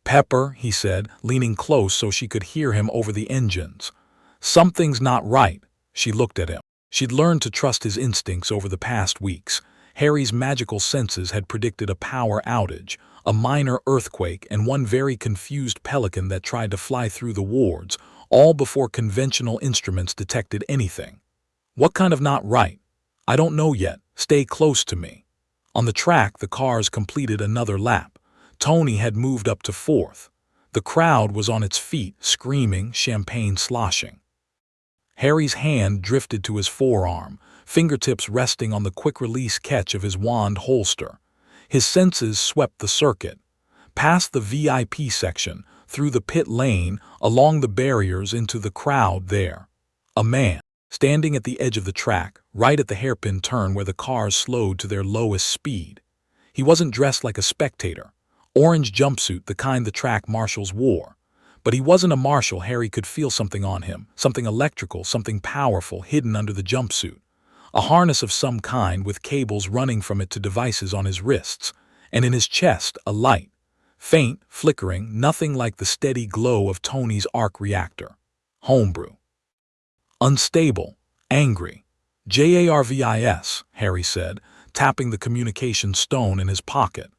Pepper, he said, leaning close so she could hear him over the engines. Something's not right. She looked at him. She'd learned to trust his instincts over the past weeks. Harry's magical senses had predicted a power outage, a minor earthquake, and one very confused pelican that tried to fly through the wards, all before conventional instruments detected anything. What kind of not right? I don't know yet. Stay close to me. On the track, the cars completed another lap. Tony had moved up to 4th. The crowd was on its feet, screaming, champagne sloshing. Harry's hand drifted to his forearm, fingertips resting on the quick-release catch of his wand holster. His senses swept the circuit, past the VIP section, through the pit lane, along the barriers into the crowd there. A man, standing at the edge of the track, right at the hairpin turn where the cars slowed to their lowest speed. He wasn't dressed like a spectator. Orange jumpsuit, the kind the track marshals wore. But he wasn't a marshal. Harry could feel something on him, something electrical, something powerful hidden under the jumpsuit. A harness of some kind with cables running from it to devices on his wrists, and in his chest a light. Faint, flickering, nothing like the steady glow of Tony's arc reactor. Homebrew. Unstable, angry. JARVIS, Harry said, tapping the communication stone in his pocket.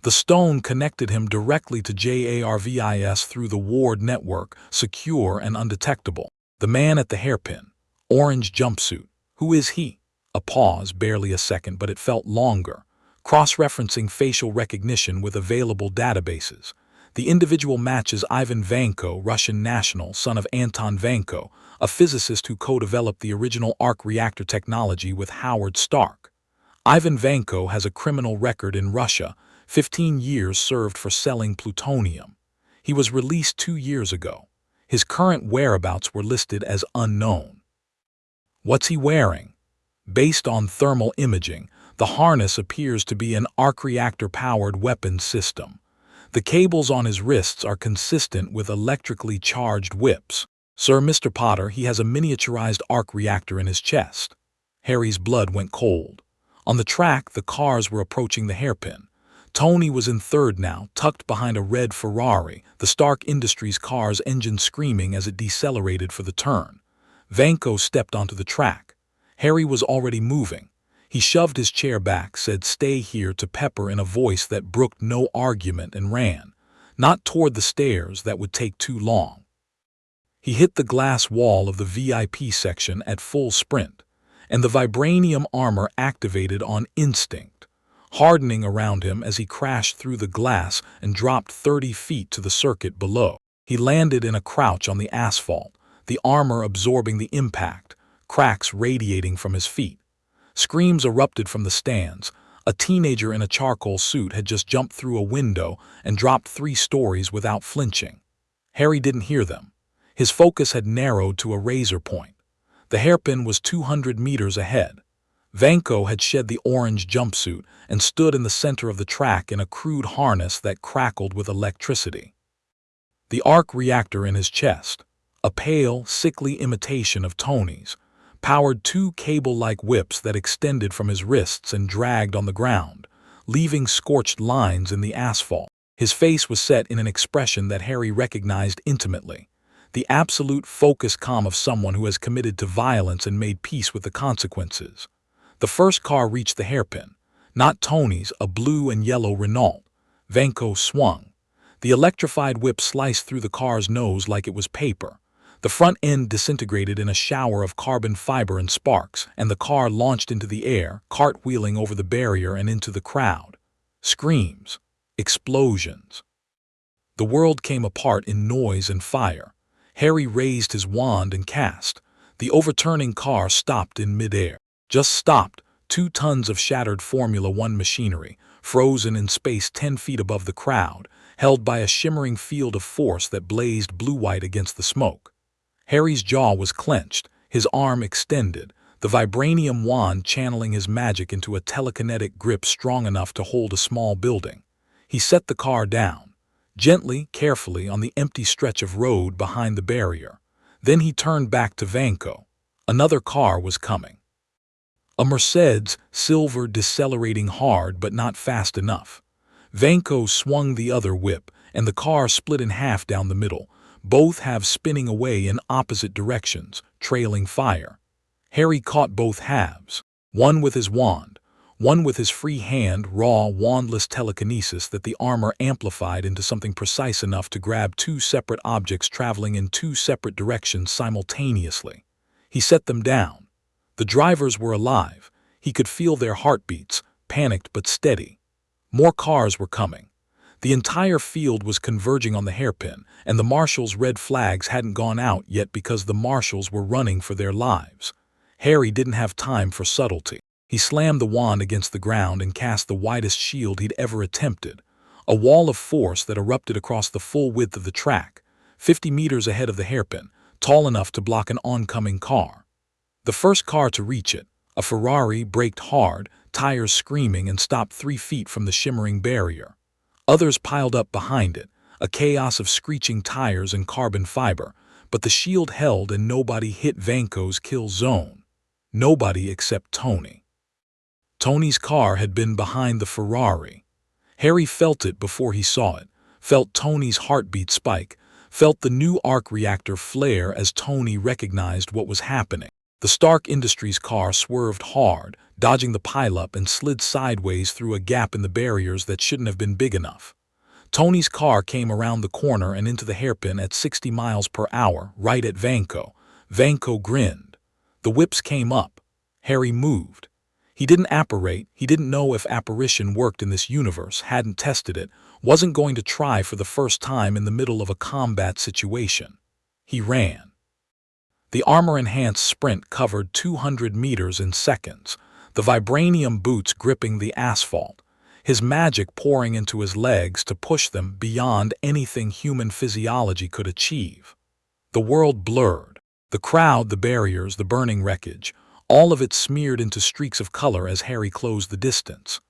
The stone connected him directly to JARVIS through the ward network, secure and undetectable. The man at the hairpin. Orange jumpsuit. Who is he? A pause, barely a second, but it felt longer. cross-referencing facial recognition with available databases. The individual matches Ivan Vanko, Russian national, son of Anton Vanko, a physicist who co-developed the original arc reactor technology with Howard Stark. Ivan Vanko has a criminal record in Russia, 15 years served for selling plutonium. He was released 2 years ago. His current whereabouts were listed as unknown. What's he wearing? Based on thermal imaging, the harness appears to be an arc reactor-powered weapons system. The cables on his wrists are consistent with electrically charged whips. Sir, Mr. Potter, he has a miniaturized arc reactor in his chest. Harry's blood went cold. On the track, the cars were approaching the hairpin. Tony was in third now, tucked behind a red Ferrari, the Stark Industries car's engine screaming as it decelerated for the turn. Vanko stepped onto the track. Harry was already moving. He shoved his chair back, said "Stay here" to Pepper in a voice that brooked no argument, and ran. Not toward the stairs, that would take too long. He hit the glass wall of the VIP section at full sprint, and the vibranium armor activated on instinct, hardening around him as he crashed through the glass and dropped 30 feet to the circuit below. He landed in a crouch on the asphalt, the armor absorbing the impact, cracks radiating from his feet. Screams erupted from the stands. A teenager in a charcoal suit had just jumped through a window and dropped 3 stories without flinching. Harry didn't hear them. His focus had narrowed to a razor point. The hairpin was 200 meters ahead. Vanko had shed the orange jumpsuit and stood in the center of the track in a crude harness that crackled with electricity. The arc reactor in his chest, a pale, sickly imitation of Tony's, powered 2 cable-like whips that extended from his wrists and dragged on the ground, leaving scorched lines in the asphalt. His face was set in an expression that Harry recognized intimately, the absolute focus calm of someone who has committed to violence and made peace with the consequences. The first car reached the hairpin, not Tony's, a blue and yellow Renault. Vanko swung. The electrified whip sliced through the car's nose like it was paper. The front end disintegrated in a shower of carbon fiber and sparks, and the car launched into the air, cartwheeling over the barrier and into the crowd. Screams. Explosions. The world came apart in noise and fire. Harry raised his wand and cast. The overturning car stopped in midair. Just stopped. 2 tons of shattered Formula One machinery, frozen in space 10 feet above the crowd, held by a shimmering field of force that blazed blue-white against the smoke. Harry's jaw was clenched, his arm extended, the vibranium wand channeling his magic into a telekinetic grip strong enough to hold a small building. He set the car down, gently, carefully, on the empty stretch of road behind the barrier. Then he turned back to Vanko. Another car was coming. A Mercedes, silver, decelerating hard but not fast enough. Vanko swung the other whip, and the car split in half down the middle. Both halves spinning away in opposite directions, trailing fire. Harry caught both halves, one with his wand, one with his free hand, raw, wandless telekinesis that the armor amplified into something precise enough to grab 2 separate objects traveling in 2 separate directions simultaneously. He set them down. The drivers were alive. He could feel their heartbeats, panicked but steady. More cars were coming. The entire field was converging on the hairpin, and the marshals' red flags hadn't gone out yet because the marshals were running for their lives. Harry didn't have time for subtlety. He slammed the wand against the ground and cast the widest shield he'd ever attempted, a wall of force that erupted across the full width of the track, 50 meters ahead of the hairpin, tall enough to block an oncoming car. The first car to reach it, a Ferrari, braked hard, tires screaming, and stopped 3 feet from the shimmering barrier. Others piled up behind it, a chaos of screeching tires and carbon fiber, but the shield held and nobody hit Vanko's kill zone. Nobody except Tony. Tony's car had been behind the Ferrari. Harry felt it before he saw it, felt Tony's heartbeat spike, felt the new arc reactor flare as Tony recognized what was happening. The Stark Industries car swerved hard, dodging the pileup, and slid sideways through a gap in the barriers that shouldn't have been big enough. Tony's car came around the corner and into the hairpin at 60 miles per hour, right at Vanko. Vanko grinned. The whips came up. Harry moved. He didn't apparate, he didn't know if apparition worked in this universe, hadn't tested it, wasn't going to try for the first time in the middle of a combat situation. He ran. The armor-enhanced sprint covered 200 meters in seconds, the vibranium boots gripping the asphalt, his magic pouring into his legs to push them beyond anything human physiology could achieve. The world blurred. The crowd, the barriers, the burning wreckage, all of it smeared into streaks of color as Harry closed the distance.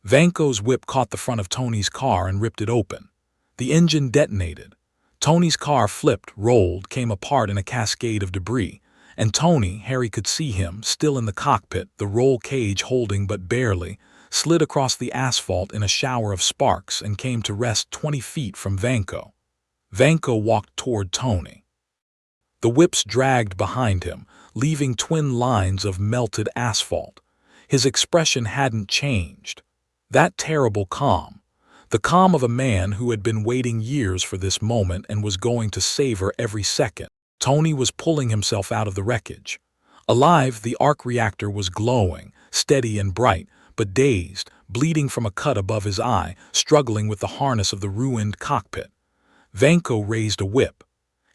Vanko's whip caught the front of Tony's car and ripped it open. The engine detonated. Tony's car flipped, rolled, came apart in a cascade of debris, and Tony, Harry could see him, still in the cockpit, the roll cage holding but barely, slid across the asphalt in a shower of sparks and came to rest 20 feet from Vanko. Vanko walked toward Tony. The whips dragged behind him, leaving twin lines of melted asphalt. His expression hadn't changed. That terrible calm. The calm of a man who had been waiting years for this moment and was going to savor every second. Tony was pulling himself out of the wreckage. Alive, the arc reactor was glowing, steady and bright, but dazed, bleeding from a cut above his eye, struggling with the harness of the ruined cockpit. Vanko raised a whip.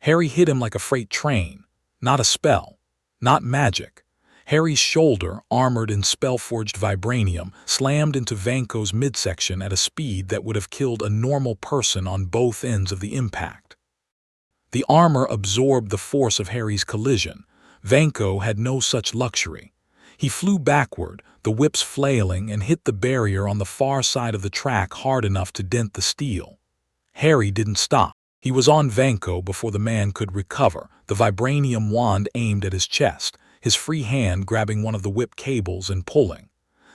Harry hit him like a freight train. Not a spell. Not magic. Harry's shoulder, armored in spell-forged vibranium, slammed into Vanko's midsection at a speed that would have killed a normal person on both ends of the impact. The armor absorbed the force of Harry's collision. Vanko had no such luxury. He flew backward, the whips flailing, and hit the barrier on the far side of the track hard enough to dent the steel. Harry didn't stop. He was on Vanko before the man could recover, the vibranium wand aimed at his chest, his free hand grabbing one of the whip cables and pulling.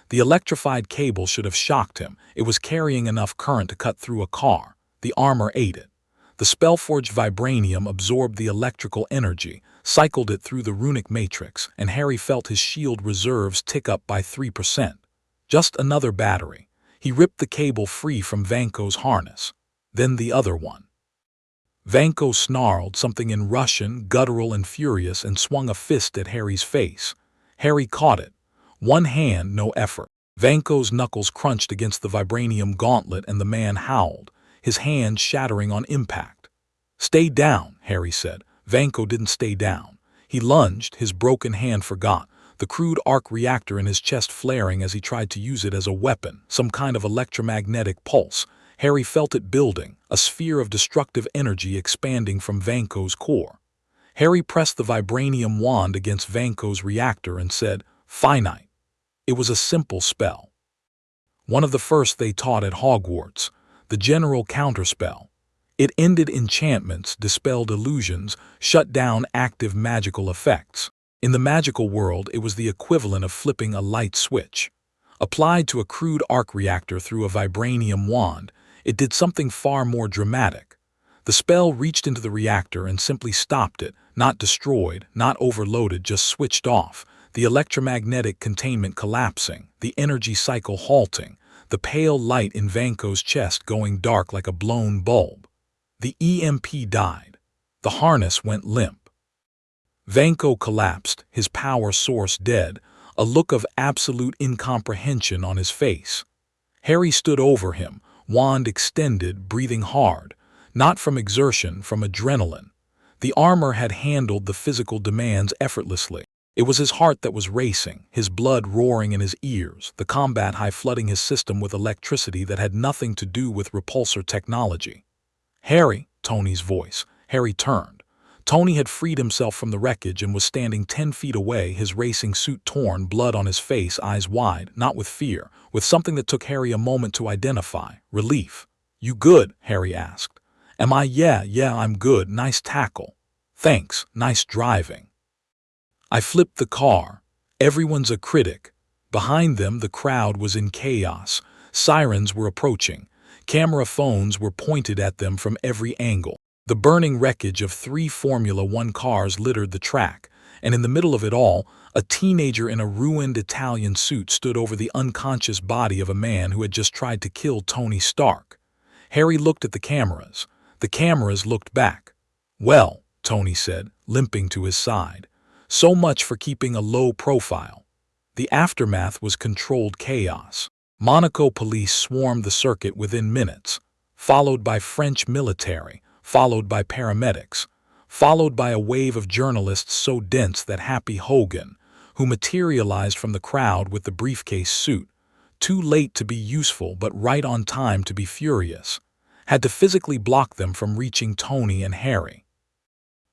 The electrified cable should have shocked him. It was carrying enough current to cut through a car. The armor ate it. The spell-forged vibranium absorbed the electrical energy, cycled it through the runic matrix, and Harry felt his shield reserves tick up by 3%. Just another battery. He ripped the cable free from Vanko's harness. Then the other one. Vanko snarled something in Russian, guttural and furious, and swung a fist at Harry's face. Harry caught it. One hand, no effort. Vanko's knuckles crunched against the vibranium gauntlet and the man howled, his hand shattering on impact. "Stay down," Harry said. Vanko didn't stay down. He lunged, his broken hand forgot, the crude arc reactor in his chest flaring as he tried to use it as a weapon, some kind of electromagnetic pulse. Harry felt it building, a sphere of destructive energy expanding from Vanko's core. Harry pressed the vibranium wand against Vanko's reactor and said, "Finite." It was a simple spell. One of the first they taught at Hogwarts, the general counterspell. It ended enchantments, dispelled illusions, shut down active magical effects. In the magical world, it was the equivalent of flipping a light switch. Applied to a crude arc reactor through a vibranium wand, it did something far more dramatic. The spell reached into the reactor and simply stopped it, not destroyed, not overloaded, just switched off, the electromagnetic containment collapsing, the energy cycle halting, the pale light in Vanko's chest going dark like a blown bulb. The EMP died. The harness went limp. Vanko collapsed, his power source dead, a look of absolute incomprehension on his face. Harry stood over him, wand extended, breathing hard, not from exertion, from adrenaline. The armor had handled the physical demands effortlessly. It was his heart that was racing, his blood roaring in his ears, the combat high flooding his system with electricity that had nothing to do with repulsor technology. "Harry," Tony's voice. Harry turned. Tony had freed himself from the wreckage and was standing 10 feet away, his racing suit torn, blood on his face, eyes wide, not with fear, with something that took Harry a moment to identify, relief. "You good?" Harry asked. "Am I? Yeah, I'm good. Nice tackle." "Thanks, nice driving." "I flipped the car. Everyone's a critic." Behind them, the crowd was in chaos. Sirens were approaching. Camera phones were pointed at them from every angle. The burning wreckage of 3 Formula One cars littered the track, and in the middle of it all, a teenager in a ruined Italian suit stood over the unconscious body of a man who had just tried to kill Tony Stark. Harry looked at the cameras. The cameras looked back. "Well," Tony said, limping to his side, "so much for keeping a low profile." The aftermath was controlled chaos. Monaco police swarmed the circuit within minutes, followed by French military, followed by paramedics, followed by a wave of journalists so dense that Happy Hogan, who materialized from the crowd with the briefcase suit, too late to be useful but right on time to be furious, had to physically block them from reaching Tony and Harry.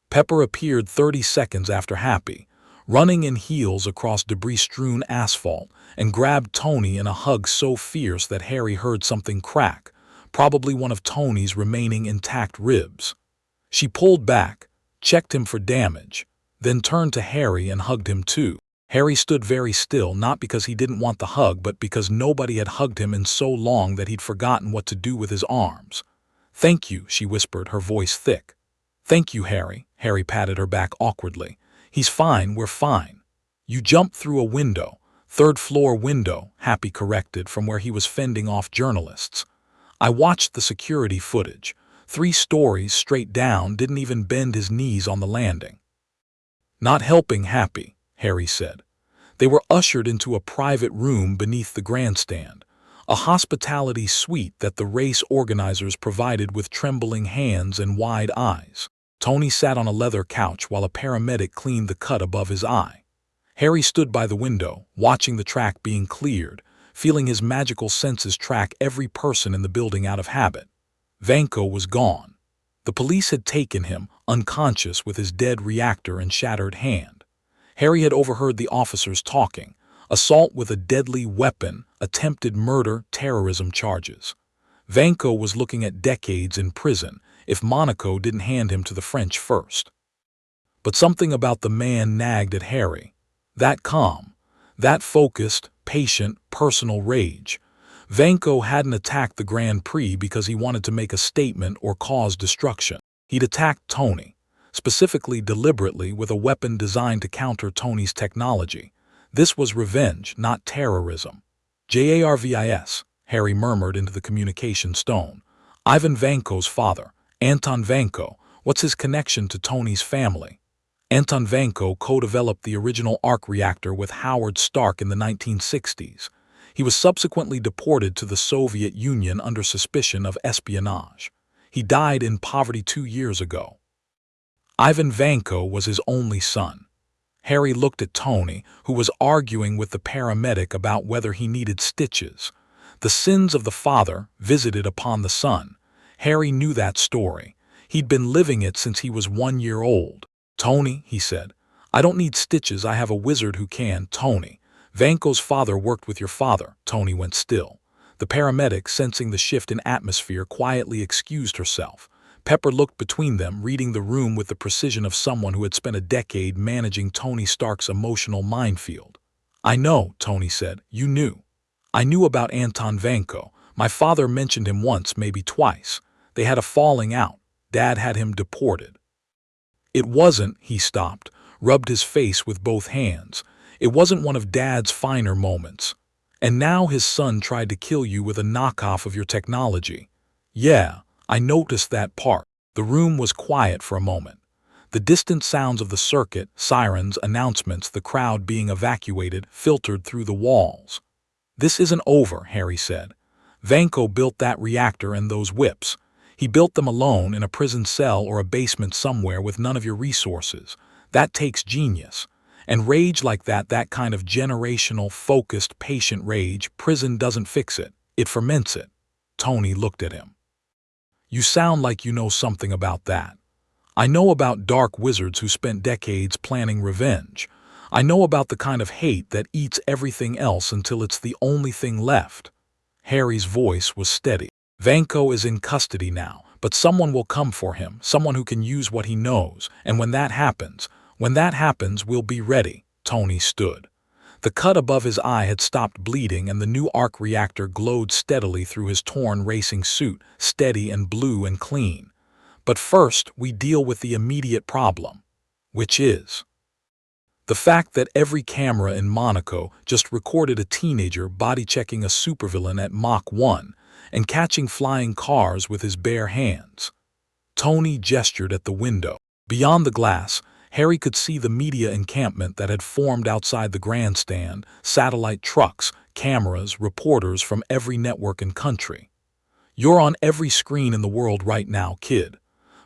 Pepper appeared 30 seconds after Happy, running in heels across debris-strewn asphalt, and grabbed Tony in a hug so fierce that Harry heard something crack, probably one of Tony's remaining intact ribs. She pulled back, checked him for damage, then turned to Harry and hugged him too. Harry stood very still, not because he didn't want the hug, but because nobody had hugged him in so long that he'd forgotten what to do with his arms. "Thank you," she whispered, her voice thick. "Thank you, Harry." Harry patted her back awkwardly. "He's fine, we're fine." "You jumped through a window, third-floor window," Happy corrected from where he was fending off journalists. "I watched the security footage. 3 stories straight down, didn't even bend his knees on the landing." "Not helping Happy," Harry said. They were ushered into a private room beneath the grandstand, a hospitality suite that the race organizers provided with trembling hands and wide eyes. Tony sat on a leather couch while a paramedic cleaned the cut above his eye. Harry stood by the window, watching the track being cleared, feeling his magical senses track every person in the building out of habit. Vanko was gone. The police had taken him, unconscious with his dead reactor and shattered hand. Harry had overheard the officers talking: assault with a deadly weapon, attempted murder, terrorism charges. Vanko was looking at decades in prison if Monaco didn't hand him to the French first. But something about the man nagged at Harry. That calm, that focused, patient, personal rage. Vanko hadn't attacked the Grand Prix because he wanted to make a statement or cause destruction. He'd attacked Tony, specifically deliberately with a weapon designed to counter Tony's technology. This was revenge, not terrorism. "Jarvis," Harry murmured into the communication stone. "Ivan Vanko's father, Anton Vanko. What's his connection to Tony's family?" Anton Vanko co-developed the original arc reactor with Howard Stark in the 1960s. He was subsequently deported to the Soviet Union under suspicion of espionage. He died in poverty 2 years ago. Ivan Vanko was his only son. Harry looked at Tony, who was arguing with the paramedic about whether he needed stitches. The sins of the father visited upon the son. Harry knew that story. He'd been living it since he was 1 year old. "Tony," he said, "I don't need stitches, I have a wizard who can." "Tony, Vanko's father worked with your father." Tony went still. The paramedic, sensing the shift in atmosphere, quietly excused herself. Pepper looked between them, reading the room with the precision of someone who had spent a decade managing Tony Stark's emotional minefield. "I know," Tony said. "You knew." "I knew about Anton Vanko. My father mentioned him once, maybe twice. They had a falling out. Dad had him deported." "It wasn't," he stopped, rubbed his face with both hands. "It wasn't one of Dad's finer moments. And now his son tried to kill you with a knockoff of your technology." "Yeah, I noticed that part." The room was quiet for a moment. The distant sounds of the circuit, sirens, announcements, the crowd being evacuated, filtered through the walls. "This isn't over," Harry said. "Vanko built that reactor and those whips. He built them alone in a prison cell or a basement somewhere with none of your resources. That takes genius. And rage like that, that kind of generational, focused, patient rage, prison doesn't fix it. It ferments it." Tony looked at him. "You sound like you know something about that." "I know about dark wizards who spent decades planning revenge. I know about the kind of hate that eats everything else until it's the only thing left." Harry's voice was steady. "Vanko is in custody now, but someone will come for him, someone who can use what he knows, and when that happens, we'll be ready." Tony stood. The cut above his eye had stopped bleeding, and the new arc reactor glowed steadily through his torn racing suit, steady and blue and clean. "But first, we deal with the immediate problem, which is the fact that every camera in Monaco just recorded a teenager body-checking a supervillain at Mach 1 and catching flying cars with his bare hands." Tony gestured at the window. Beyond the glass, Harry could see the media encampment that had formed outside the grandstand, satellite trucks, cameras, reporters from every network and country. "You're on every screen in the world right now, kid.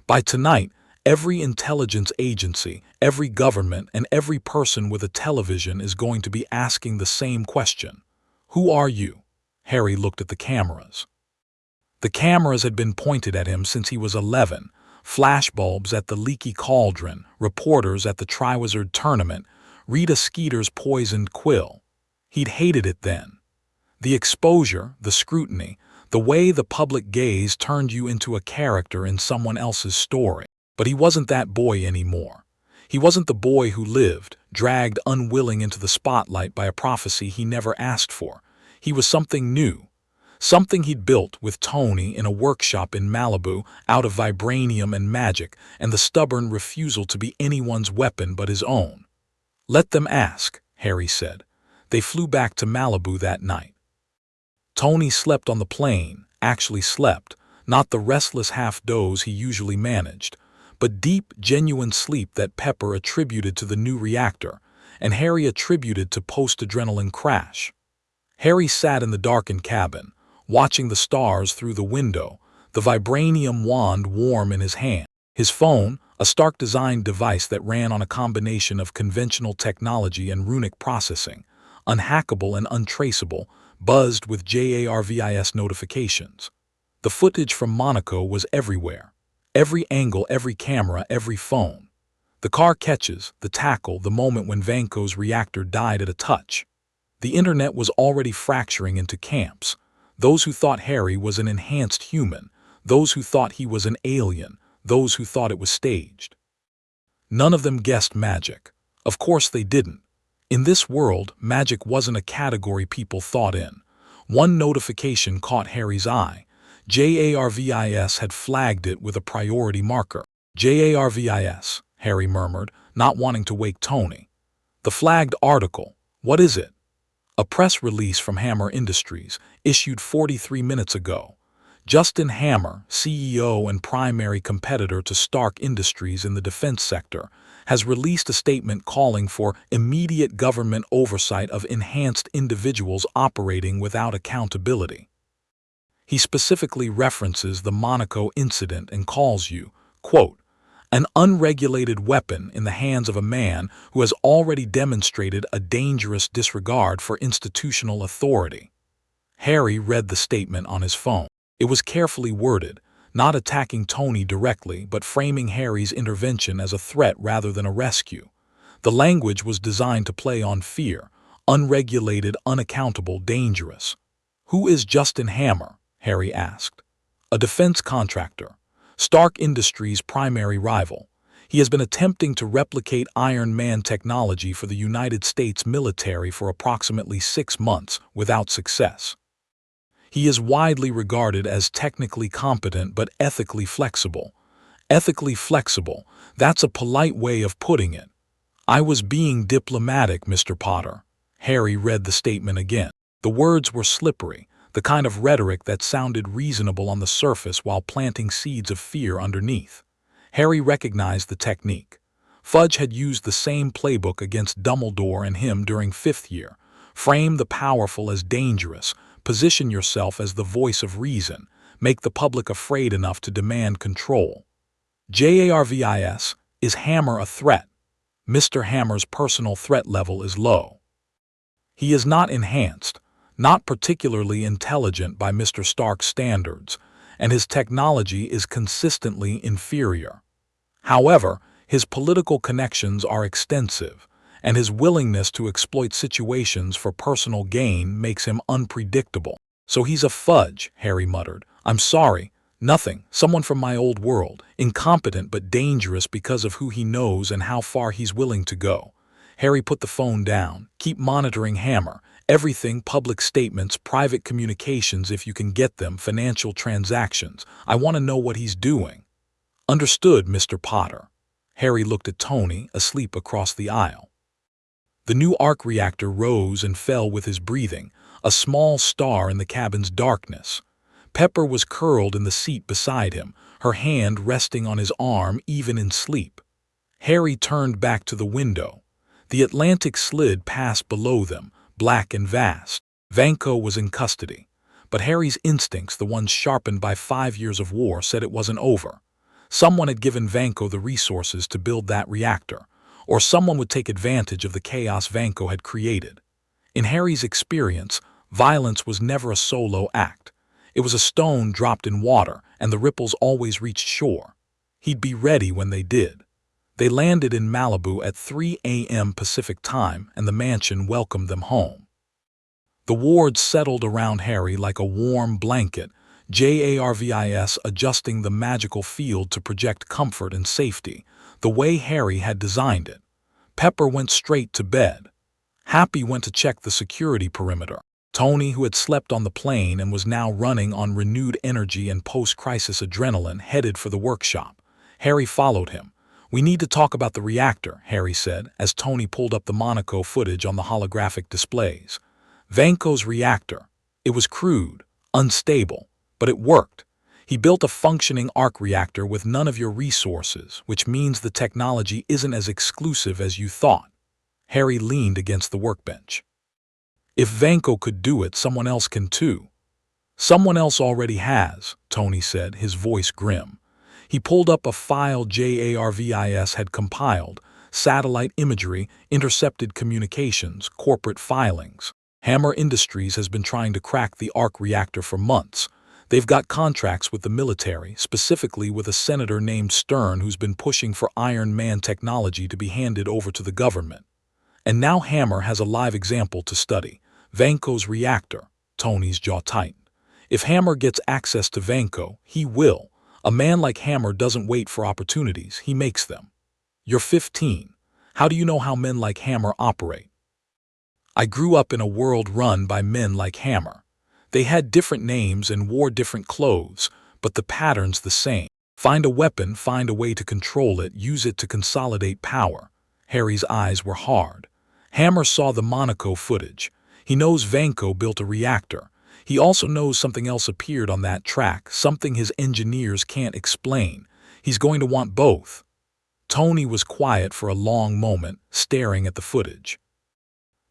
By tonight, every intelligence agency, every government, and every person with a television is going to be asking the same question. Who are you?" Harry looked at the cameras. The cameras had been pointed at him since he was 11. Flashbulbs at the Leaky Cauldron, reporters at the Triwizard Tournament, Rita Skeeter's poisoned quill. He'd hated it then. The exposure, the scrutiny, the way the public gaze turned you into a character in someone else's story. But he wasn't that boy anymore. He wasn't the boy who lived, dragged unwilling into the spotlight by a prophecy he never asked for. He was something new. Something he'd built with Tony in a workshop in Malibu out of vibranium and magic and the stubborn refusal to be anyone's weapon but his own. "Let them ask," Harry said. They flew back to Malibu that night. Tony slept on the plane, actually slept, not the restless half-doze he usually managed, but deep, genuine sleep that Pepper attributed to the new reactor, and Harry attributed to post-adrenaline crash. Harry sat in the darkened cabin, watching the stars through the window, the vibranium wand warm in his hand. His phone, a Stark-designed device that ran on a combination of conventional technology and runic processing, unhackable and untraceable, buzzed with JARVIS notifications. The footage from Monaco was everywhere. Every angle, every camera, every phone. The car catches, the tackle, the moment when Vanco's reactor died at a touch. The internet was already fracturing into camps. Those who thought Harry was an enhanced human, those who thought he was an alien, those who thought it was staged. None of them guessed magic. Of course they didn't. In this world, magic wasn't a category people thought in. One notification caught Harry's eye. JARVIS had flagged it with a priority marker. JARVIS, Harry murmured, not wanting to wake Tony. The flagged article. What is it? A press release from Hammer Industries, issued 43 minutes ago. Justin Hammer, CEO and primary competitor to Stark Industries in the defense sector, has released a statement calling for immediate government oversight of enhanced individuals operating without accountability. He specifically references the Monaco incident and calls you, quote, "an unregulated weapon in the hands of a man who has already demonstrated a dangerous disregard for institutional authority." Harry read the statement on his phone. It was carefully worded, not attacking Tony directly, but framing Harry's intervention as a threat rather than a rescue. The language was designed to play on fear, unregulated, unaccountable, dangerous. "Who is Justin Hammer?" Harry asked. "A defense contractor. Stark Industries' primary rival. He has been attempting to replicate Iron Man technology for the United States military for approximately 6 months without success. He is widely regarded as technically competent but ethically flexible. Ethically flexible, that's a polite way of putting it. I was being diplomatic, Mr. Potter." Harry read the statement again. The words were slippery, the kind of rhetoric that sounded reasonable on the surface while planting seeds of fear underneath. Harry recognized the technique. Fudge had used the same playbook against Dumbledore and him during 5th year. Frame the powerful as dangerous, position yourself as the voice of reason, make the public afraid enough to demand control. JARVIS, is Hammer a threat? Mr. Hammer's personal threat level is low. He is not enhanced, not particularly intelligent by Mr. Stark's standards, and his technology is consistently inferior. However, his political connections are extensive, and his willingness to exploit situations for personal gain makes him unpredictable. "So he's a Fudge," Harry muttered. "I'm sorry, nothing, someone from my old world, incompetent but dangerous because of who he knows and how far he's willing to go." Harry put the phone down. "Keep monitoring Hammer. Everything, public statements, private communications if you can get them, financial transactions. I want to know what he's doing." "Understood, Mr. Potter." Harry looked at Tony, asleep across the aisle. The new arc reactor rose and fell with his breathing, a small star in the cabin's darkness. Pepper was curled in the seat beside him, her hand resting on his arm even in sleep. Harry turned back to the window. The Atlantic slid past below them, black and vast. Vanko was in custody. But Harry's instincts, the ones sharpened by 5 years of war, said it wasn't over. Someone had given Vanko the resources to build that reactor, or someone would take advantage of the chaos Vanko had created. In Harry's experience, violence was never a solo act. It was a stone dropped in water, and the ripples always reached shore. He'd be ready when they did. They landed in Malibu at 3 a.m. Pacific time, and the mansion welcomed them home. The wards settled around Harry like a warm blanket, JARVIS adjusting the magical field to project comfort and safety, the way Harry had designed it. Pepper went straight to bed. Happy went to check the security perimeter. Tony, who had slept on the plane and was now running on renewed energy and post-crisis adrenaline, headed for the workshop. Harry followed him. "We need to talk about the reactor," Harry said, as Tony pulled up the Monaco footage on the holographic displays. Vanko's reactor. It was crude, unstable, but it worked. He built a functioning arc reactor with none of your resources, which means the technology isn't as exclusive as you thought. Harry leaned against the workbench. "If Vanko could do it, someone else can too." "Someone else already has," Tony said, his voice grim. He pulled up a file JARVIS had compiled: satellite imagery, intercepted communications, corporate filings. Hammer Industries has been trying to crack the arc reactor for months. They've got contracts with the military, specifically with a senator named Stern who's been pushing for Iron Man technology to be handed over to the government. And now Hammer has a live example to study: Vanko's reactor. Tony's jaw tightened. If Hammer gets access to Vanko, he will. A man like Hammer doesn't wait for opportunities, he makes them. "You're 15. How do you know how men like Hammer operate?" "I grew up in a world run by men like Hammer. They had different names and wore different clothes, but the pattern's the same. Find a weapon, find a way to control it, use it to consolidate power." Harry's eyes were hard. Hammer saw the Monaco footage. He knows Vanko built a reactor. He also knows something else appeared on that track, something his engineers can't explain. He's going to want both. Tony was quiet for a long moment, staring at the footage.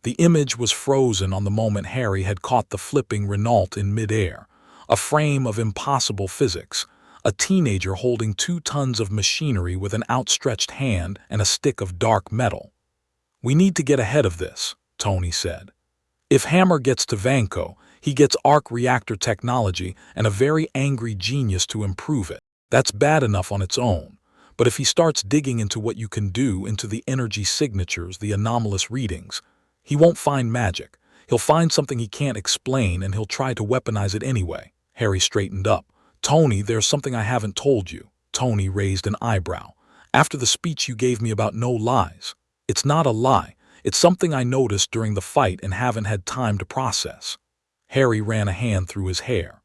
The image was frozen on the moment Harry had caught the flipping Renault in midair, a frame of impossible physics, a teenager holding 2 tons of machinery with an outstretched hand and a stick of dark metal. "We need to get ahead of this," Tony said. "If Hammer gets to Vanko, he gets arc reactor technology and a very angry genius to improve it. That's bad enough on its own. But if he starts digging into what you can do, into the energy signatures, the anomalous readings, he won't find magic. He'll find something he can't explain, and he'll try to weaponize it anyway." Harry straightened up. "Tony, there's something I haven't told you." Tony raised an eyebrow. "After the speech you gave me about no lies." "It's not a lie. It's something I noticed during the fight and haven't had time to process." Harry ran a hand through his hair.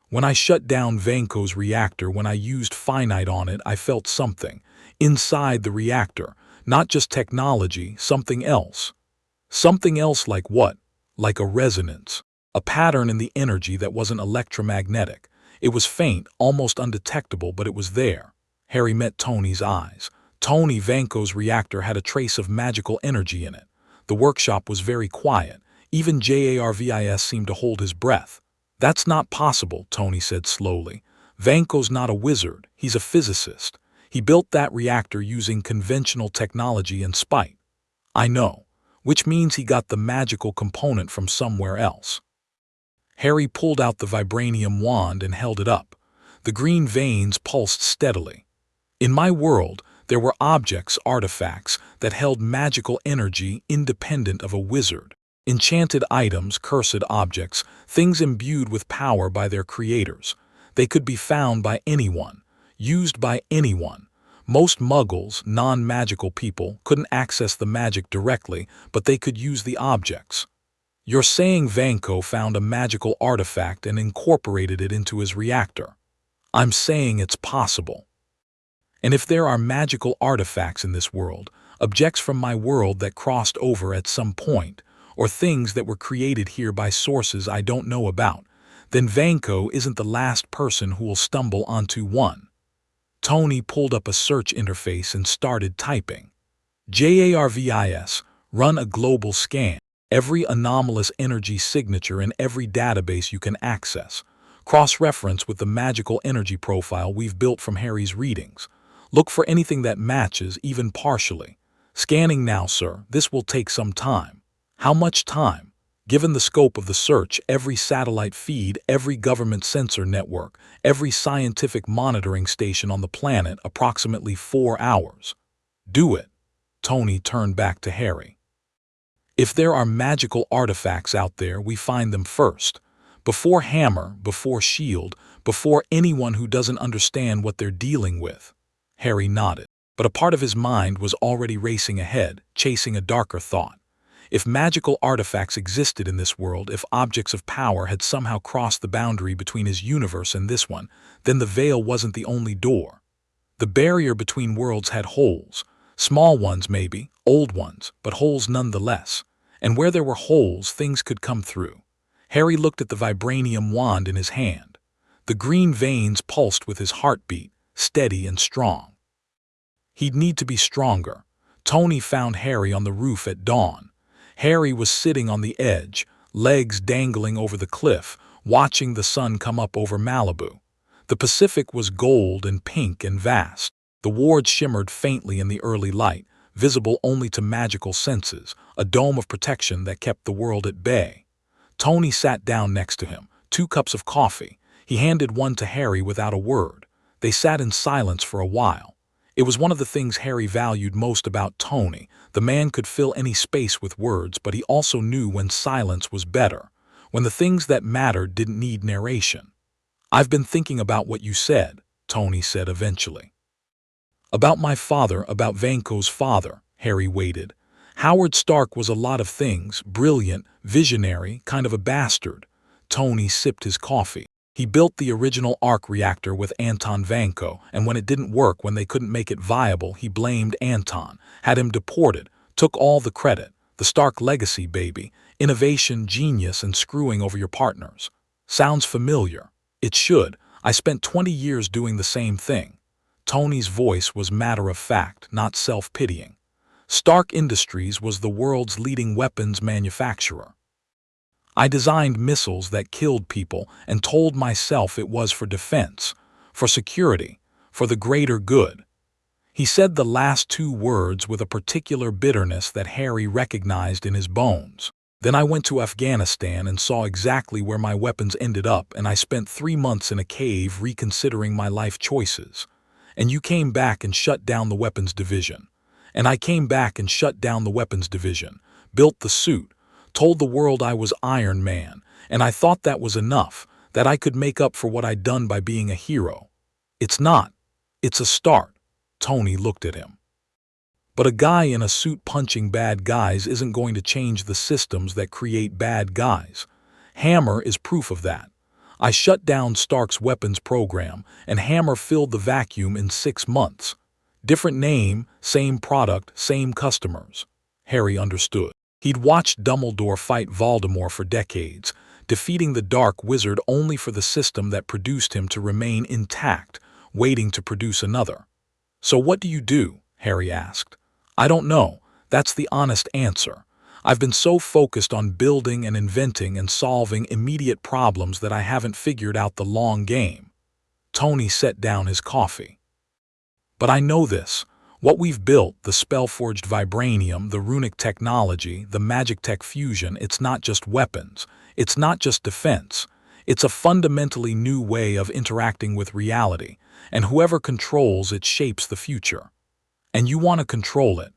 "When I shut down Vanko's reactor, when I used finite on it, I felt something. Inside the reactor. Not just technology, something else." "Something else like what?" "Like a resonance. A pattern in the energy that wasn't electromagnetic. It was faint, almost undetectable, but it was there." Harry met Tony's eyes. Tony, Vanko's reactor had a trace of magical energy in it. The workshop was very quiet. Even JARVIS seemed to hold his breath. "That's not possible," Tony said slowly. "Vanko's not a wizard, he's a physicist. He built that reactor using conventional technology and spite." "I know. Which means he got the magical component from somewhere else." Harry pulled out the vibranium wand and held it up. The green veins pulsed steadily. "In my world, there were objects, artifacts, that held magical energy independent of a wizard. Enchanted items, cursed objects, things imbued with power by their creators. They could be found by anyone, used by anyone. Most muggles, non-magical people, couldn't access the magic directly, but they could use the objects." "You're saying Vanko found a magical artifact and incorporated it into his reactor?" "I'm saying it's possible. And if there are magical artifacts in this world, objects from my world that crossed over at some point, or things that were created here by sources I don't know about, then Vanko isn't the last person who will stumble onto one." Tony pulled up a search interface and started typing. JARVIS, run a global scan. Every anomalous energy signature in every database you can access. Cross-reference with the magical energy profile we've built from Harry's readings. Look for anything that matches, even partially. Scanning now, sir. This will take some time. How much time? Given the scope of the search, every satellite feed, every government sensor network, every scientific monitoring station on the planet, approximately 4 hours. Do it. Tony turned back to Harry. If there are magical artifacts out there, we find them first. Before Hammer, before Shield, before anyone who doesn't understand what they're dealing with. Harry nodded, but a part of his mind was already racing ahead, chasing a darker thought. If magical artifacts existed in this world, if objects of power had somehow crossed the boundary between his universe and this one, then the veil wasn't the only door. The barrier between worlds had holes. Small ones maybe, old ones, but holes nonetheless. And where there were holes, things could come through. Harry looked at the vibranium wand in his hand. The green veins pulsed with his heartbeat, steady and strong. He'd need to be stronger. Tony found Harry on the roof at dawn. Harry was sitting on the edge, legs dangling over the cliff, watching the sun come up over Malibu. The Pacific was gold and pink and vast. The wards shimmered faintly in the early light, visible only to magical senses, a dome of protection that kept the world at bay. Tony sat down next to him, 2 cups of coffee. He handed one to Harry without a word. They sat in silence for a while. It was one of the things Harry valued most about Tony. The man could fill any space with words, but he also knew when silence was better, when the things that mattered didn't need narration. "I've been thinking about what you said," Tony said eventually. "About my father, about Vanko's father," Harry waited. "Howard Stark was a lot of things, brilliant, visionary, kind of a bastard." Tony sipped his coffee. He built the original arc reactor with Anton Vanko, and when it didn't work, when they couldn't make it viable, he blamed Anton, had him deported, took all the credit. The Stark legacy, baby. Innovation, genius, and screwing over your partners. Sounds familiar. It should. I spent 20 years doing the same thing. Tony's voice was matter-of-fact, not self-pitying. Stark Industries was the world's leading weapons manufacturer. I designed missiles that killed people and told myself it was for defense, for security, for the greater good. He said the last 2 words with a particular bitterness that Harry recognized in his bones. Then I went to Afghanistan and saw exactly where my weapons ended up, and I spent 3 months in a cave reconsidering my life choices. And you came back and shut down the weapons division. And I came back and shut down the weapons division, built the suit, told the world I was Iron Man, and I thought that was enough, that I could make up for what I'd done by being a hero. It's not. It's a start. Tony looked at him. But a guy in a suit punching bad guys isn't going to change the systems that create bad guys. Hammer is proof of that. I shut down Stark's weapons program, and Hammer filled the vacuum in 6 months. Different name, same product, same customers. Harry understood. He'd watched Dumbledore fight Voldemort for decades, defeating the Dark Wizard only for the system that produced him to remain intact, waiting to produce another. "So what do you do?" Harry asked. "I don't know. That's the honest answer. I've been so focused on building and inventing and solving immediate problems that I haven't figured out the long game." Tony set down his coffee. "But I know this. What we've built, the spell-forged vibranium, the runic technology, the magic tech fusion, it's not just weapons. It's not just defense. It's a fundamentally new way of interacting with reality, and whoever controls it shapes the future. And you want to control it.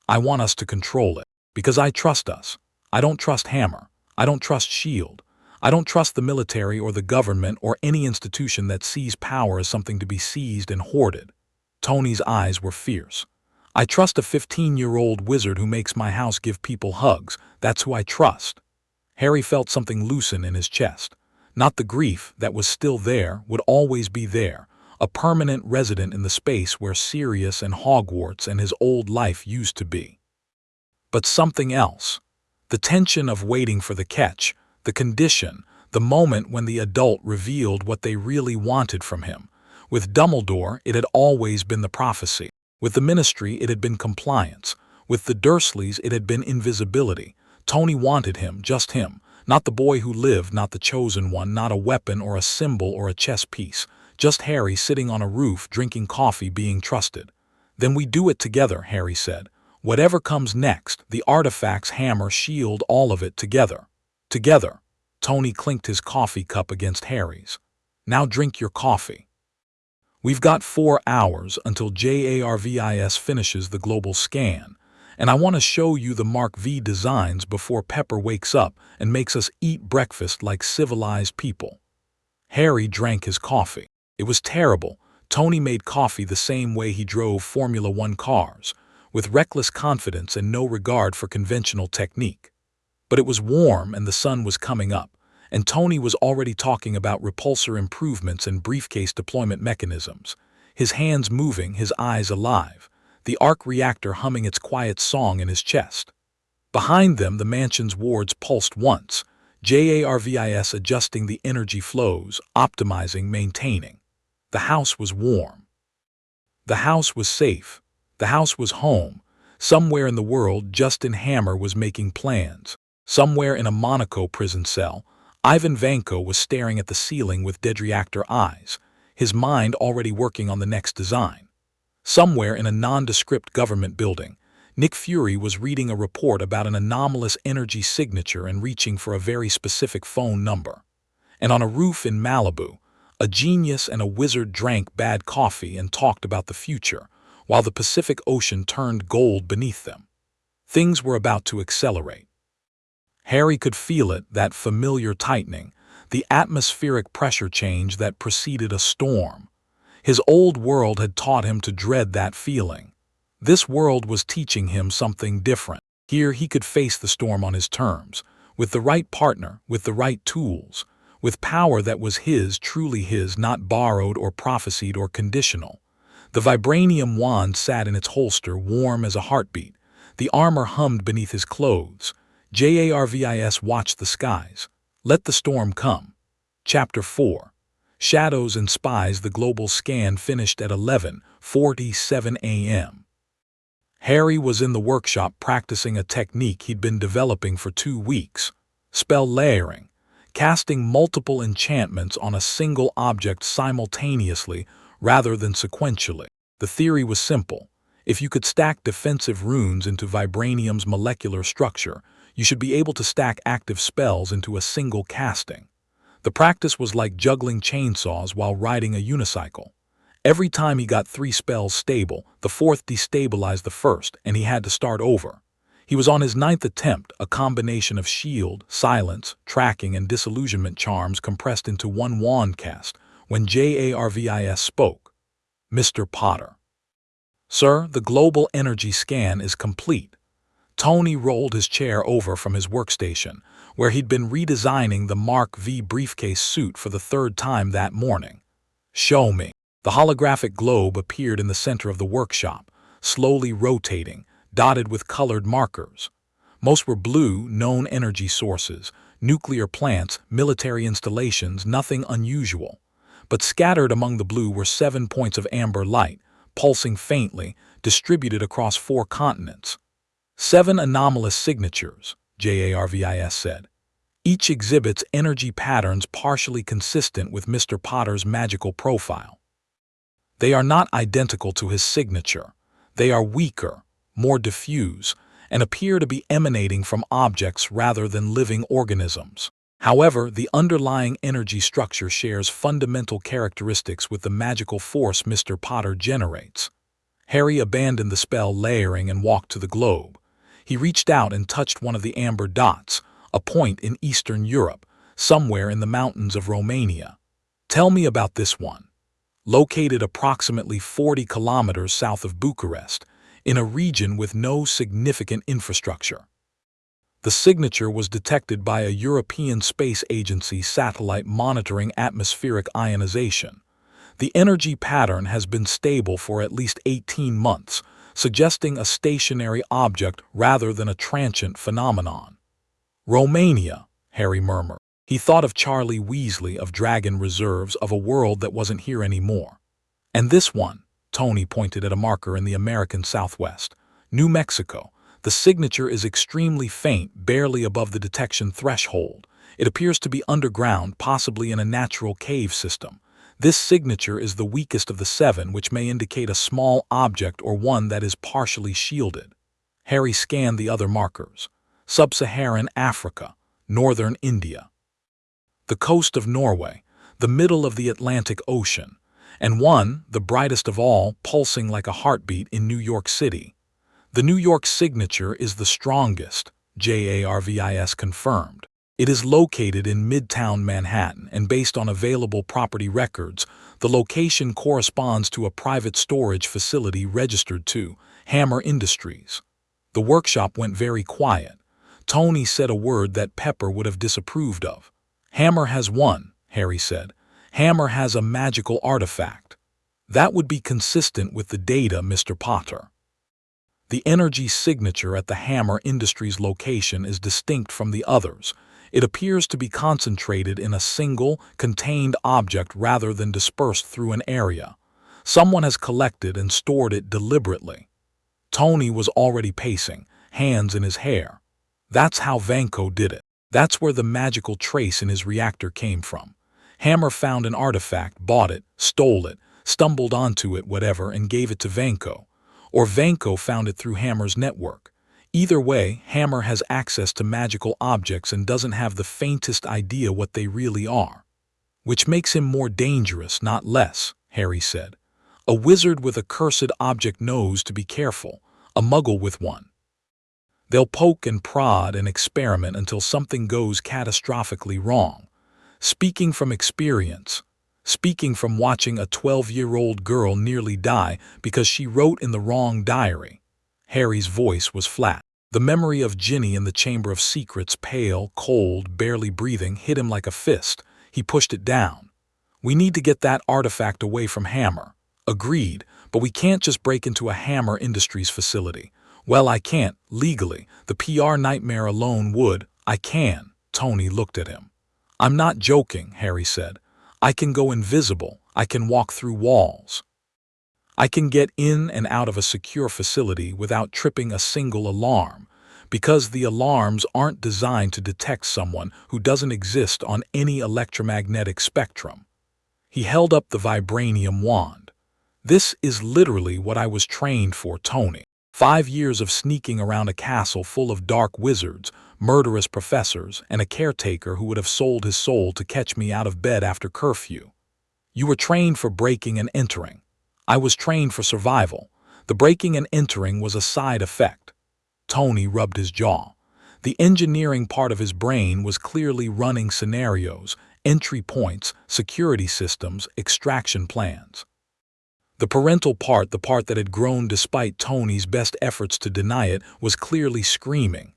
I want us to control it, because I trust us. I don't trust Hammer. I don't trust Shield. I don't trust the military or the government or any institution that sees power as something to be seized and hoarded." Tony's eyes were fierce. "I trust a 15-year-old wizard who makes my house give people hugs. That's who I trust." Harry felt something loosen in his chest. Not the grief that was still there, would always be there, a permanent resident in the space where Sirius and Hogwarts and his old life used to be. But something else. The tension of waiting for the catch, the condition, the moment when the adult revealed what they really wanted from him, With Dumbledore, it had always been the prophecy. With the Ministry, it had been compliance. With the Dursleys, it had been invisibility. Tony wanted him, just him. Not the boy who lived, not the chosen one, not a weapon or a symbol or a chess piece. Just Harry sitting on a roof, drinking coffee, being trusted. "Then we do it together," Harry said. "Whatever comes next, the artifacts, hammer, shield, all of it together." Together. Tony clinked his coffee cup against Harry's. "Now drink your coffee. We've got 4 hours until JARVIS finishes the global scan, and I want to show you the Mark V designs before Pepper wakes up and makes us eat breakfast like civilized people." Harry drank his coffee. It was terrible. Tony made coffee the same way he drove Formula One cars, with reckless confidence and no regard for conventional technique. But it was warm and the sun was coming up, and Tony was already talking about repulsor improvements and briefcase deployment mechanisms, his hands moving, his eyes alive, the arc reactor humming its quiet song in his chest. Behind them, the mansion's wards pulsed once, JARVIS adjusting the energy flows, optimizing, maintaining. The house was warm. The house was safe. The house was home. Somewhere in the world, Justin Hammer was making plans. Somewhere in a Monaco prison cell, Ivan Vanko was staring at the ceiling with dead reactor eyes, his mind already working on the next design. Somewhere in a nondescript government building, Nick Fury was reading a report about an anomalous energy signature and reaching for a very specific phone number. And on a roof in Malibu, a genius and a wizard drank bad coffee and talked about the future, while the Pacific Ocean turned gold beneath them. Things were about to accelerate. Harry could feel it, that familiar tightening, the atmospheric pressure change that preceded a storm. His old world had taught him to dread that feeling. This world was teaching him something different. Here he could face the storm on his terms, with the right partner, with the right tools, with power that was his, truly his, not borrowed or prophesied or conditional. The vibranium wand sat in its holster, warm as a heartbeat. The armor hummed beneath his clothes. JARVIS watched the skies. Let the storm come. Chapter 4. Shadows and Spies. The global scan finished at 11:47 a.m. Harry was in the workshop practicing a technique he'd been developing for 2 weeks. Spell layering. Casting multiple enchantments on a single object simultaneously rather than sequentially. The theory was simple. If you could stack defensive runes into Vibranium's molecular structure, you should be able to stack active spells into a single casting. The practice was like juggling chainsaws while riding a unicycle. Every time he got 3 spells stable, the 4th destabilized the first, and he had to start over. He was on his 9th attempt, a combination of shield, silence, tracking, and disillusionment charms compressed into one wand cast, when JARVIS spoke. "Mr. Potter." "Sir, the global energy scan is complete." Tony rolled his chair over from his workstation, where he'd been redesigning the Mark V briefcase suit for the 3rd time that morning. "Show me." The holographic globe appeared in the center of the workshop, slowly rotating, dotted with colored markers. Most were blue, known energy sources, nuclear plants, military installations, nothing unusual. But scattered among the blue were 7 points of amber light, pulsing faintly, distributed across 4 continents. 7 anomalous signatures, JARVIS said. Each exhibits energy patterns partially consistent with Mr. Potter's magical profile. They are not identical to his signature. They are weaker, more diffuse, and appear to be emanating from objects rather than living organisms. However, the underlying energy structure shares fundamental characteristics with the magical force Mr. Potter generates. Harry abandoned the spell layering and walked to the globe. He reached out and touched one of the amber dots, a point in Eastern Europe, somewhere in the mountains of Romania. "Tell me about this one." Located approximately 40 kilometers south of Bucharest, in a region with no significant infrastructure. The signature was detected by a European Space Agency satellite monitoring atmospheric ionization. The energy pattern has been stable for at least 18 months, suggesting a stationary object rather than a transient phenomenon. "Romania," Harry murmured. He thought of Charlie Weasley, of Dragon Reserves, of a world that wasn't here anymore. And this one, Tony pointed at a marker in the American Southwest, New Mexico. The signature is extremely faint, barely above the detection threshold. It appears to be underground, possibly in a natural cave system. This signature is the weakest of the 7, which may indicate a small object or one that is partially shielded. Harry scanned the other markers. Sub-Saharan Africa, northern India, the coast of Norway, the middle of the Atlantic Ocean, and one, the brightest of all, pulsing like a heartbeat in New York City. The New York signature is the strongest, JARVIS confirmed. It is located in Midtown Manhattan, and based on available property records, the location corresponds to a private storage facility registered to Hammer Industries. The workshop went very quiet. Tony said a word that Pepper would have disapproved of. Hammer has one, Harry said. Hammer has a magical artifact. That would be consistent with the data, Mr. Potter. The energy signature at the Hammer Industries location is distinct from the others. It appears to be concentrated in a single, contained object rather than dispersed through an area. Someone has collected and stored it deliberately. Tony was already pacing, hands in his hair. That's how Vanko did it. That's where the magical trace in his reactor came from. Hammer found an artifact, bought it, stole it, stumbled onto it, whatever, and gave it to Vanko. Or Vanko found it through Hammer's network. Either way, Hammer has access to magical objects and doesn't have the faintest idea what they really are. Which makes him more dangerous, not less, Harry said. A wizard with a cursed object knows to be careful, a muggle with one. They'll poke and prod and experiment until something goes catastrophically wrong. Speaking from experience, speaking from watching a 12-year-old girl nearly die because she wrote in the wrong diary. Harry's voice was flat. The memory of Ginny in the Chamber of Secrets, pale, cold, barely breathing, hit him like a fist. He pushed it down. We need to get that artifact away from Hammer. Agreed, but we can't just break into a Hammer Industries facility. Well, I can't, legally. The PR nightmare alone would. I can. Tony looked at him. I'm not joking, Harry said. I can go invisible. I can walk through walls. I can get in and out of a secure facility without tripping a single alarm, because the alarms aren't designed to detect someone who doesn't exist on any electromagnetic spectrum. He held up the Vibranium wand. This is literally what I was trained for, Tony. 5 years of sneaking around a castle full of dark wizards, murderous professors, and a caretaker who would have sold his soul to catch me out of bed after curfew. You were trained for breaking and entering. I was trained for survival. The breaking and entering was a side effect. Tony rubbed his jaw. The engineering part of his brain was clearly running scenarios, entry points, security systems, extraction plans. The parental part, the part that had grown despite Tony's best efforts to deny it, was clearly screaming.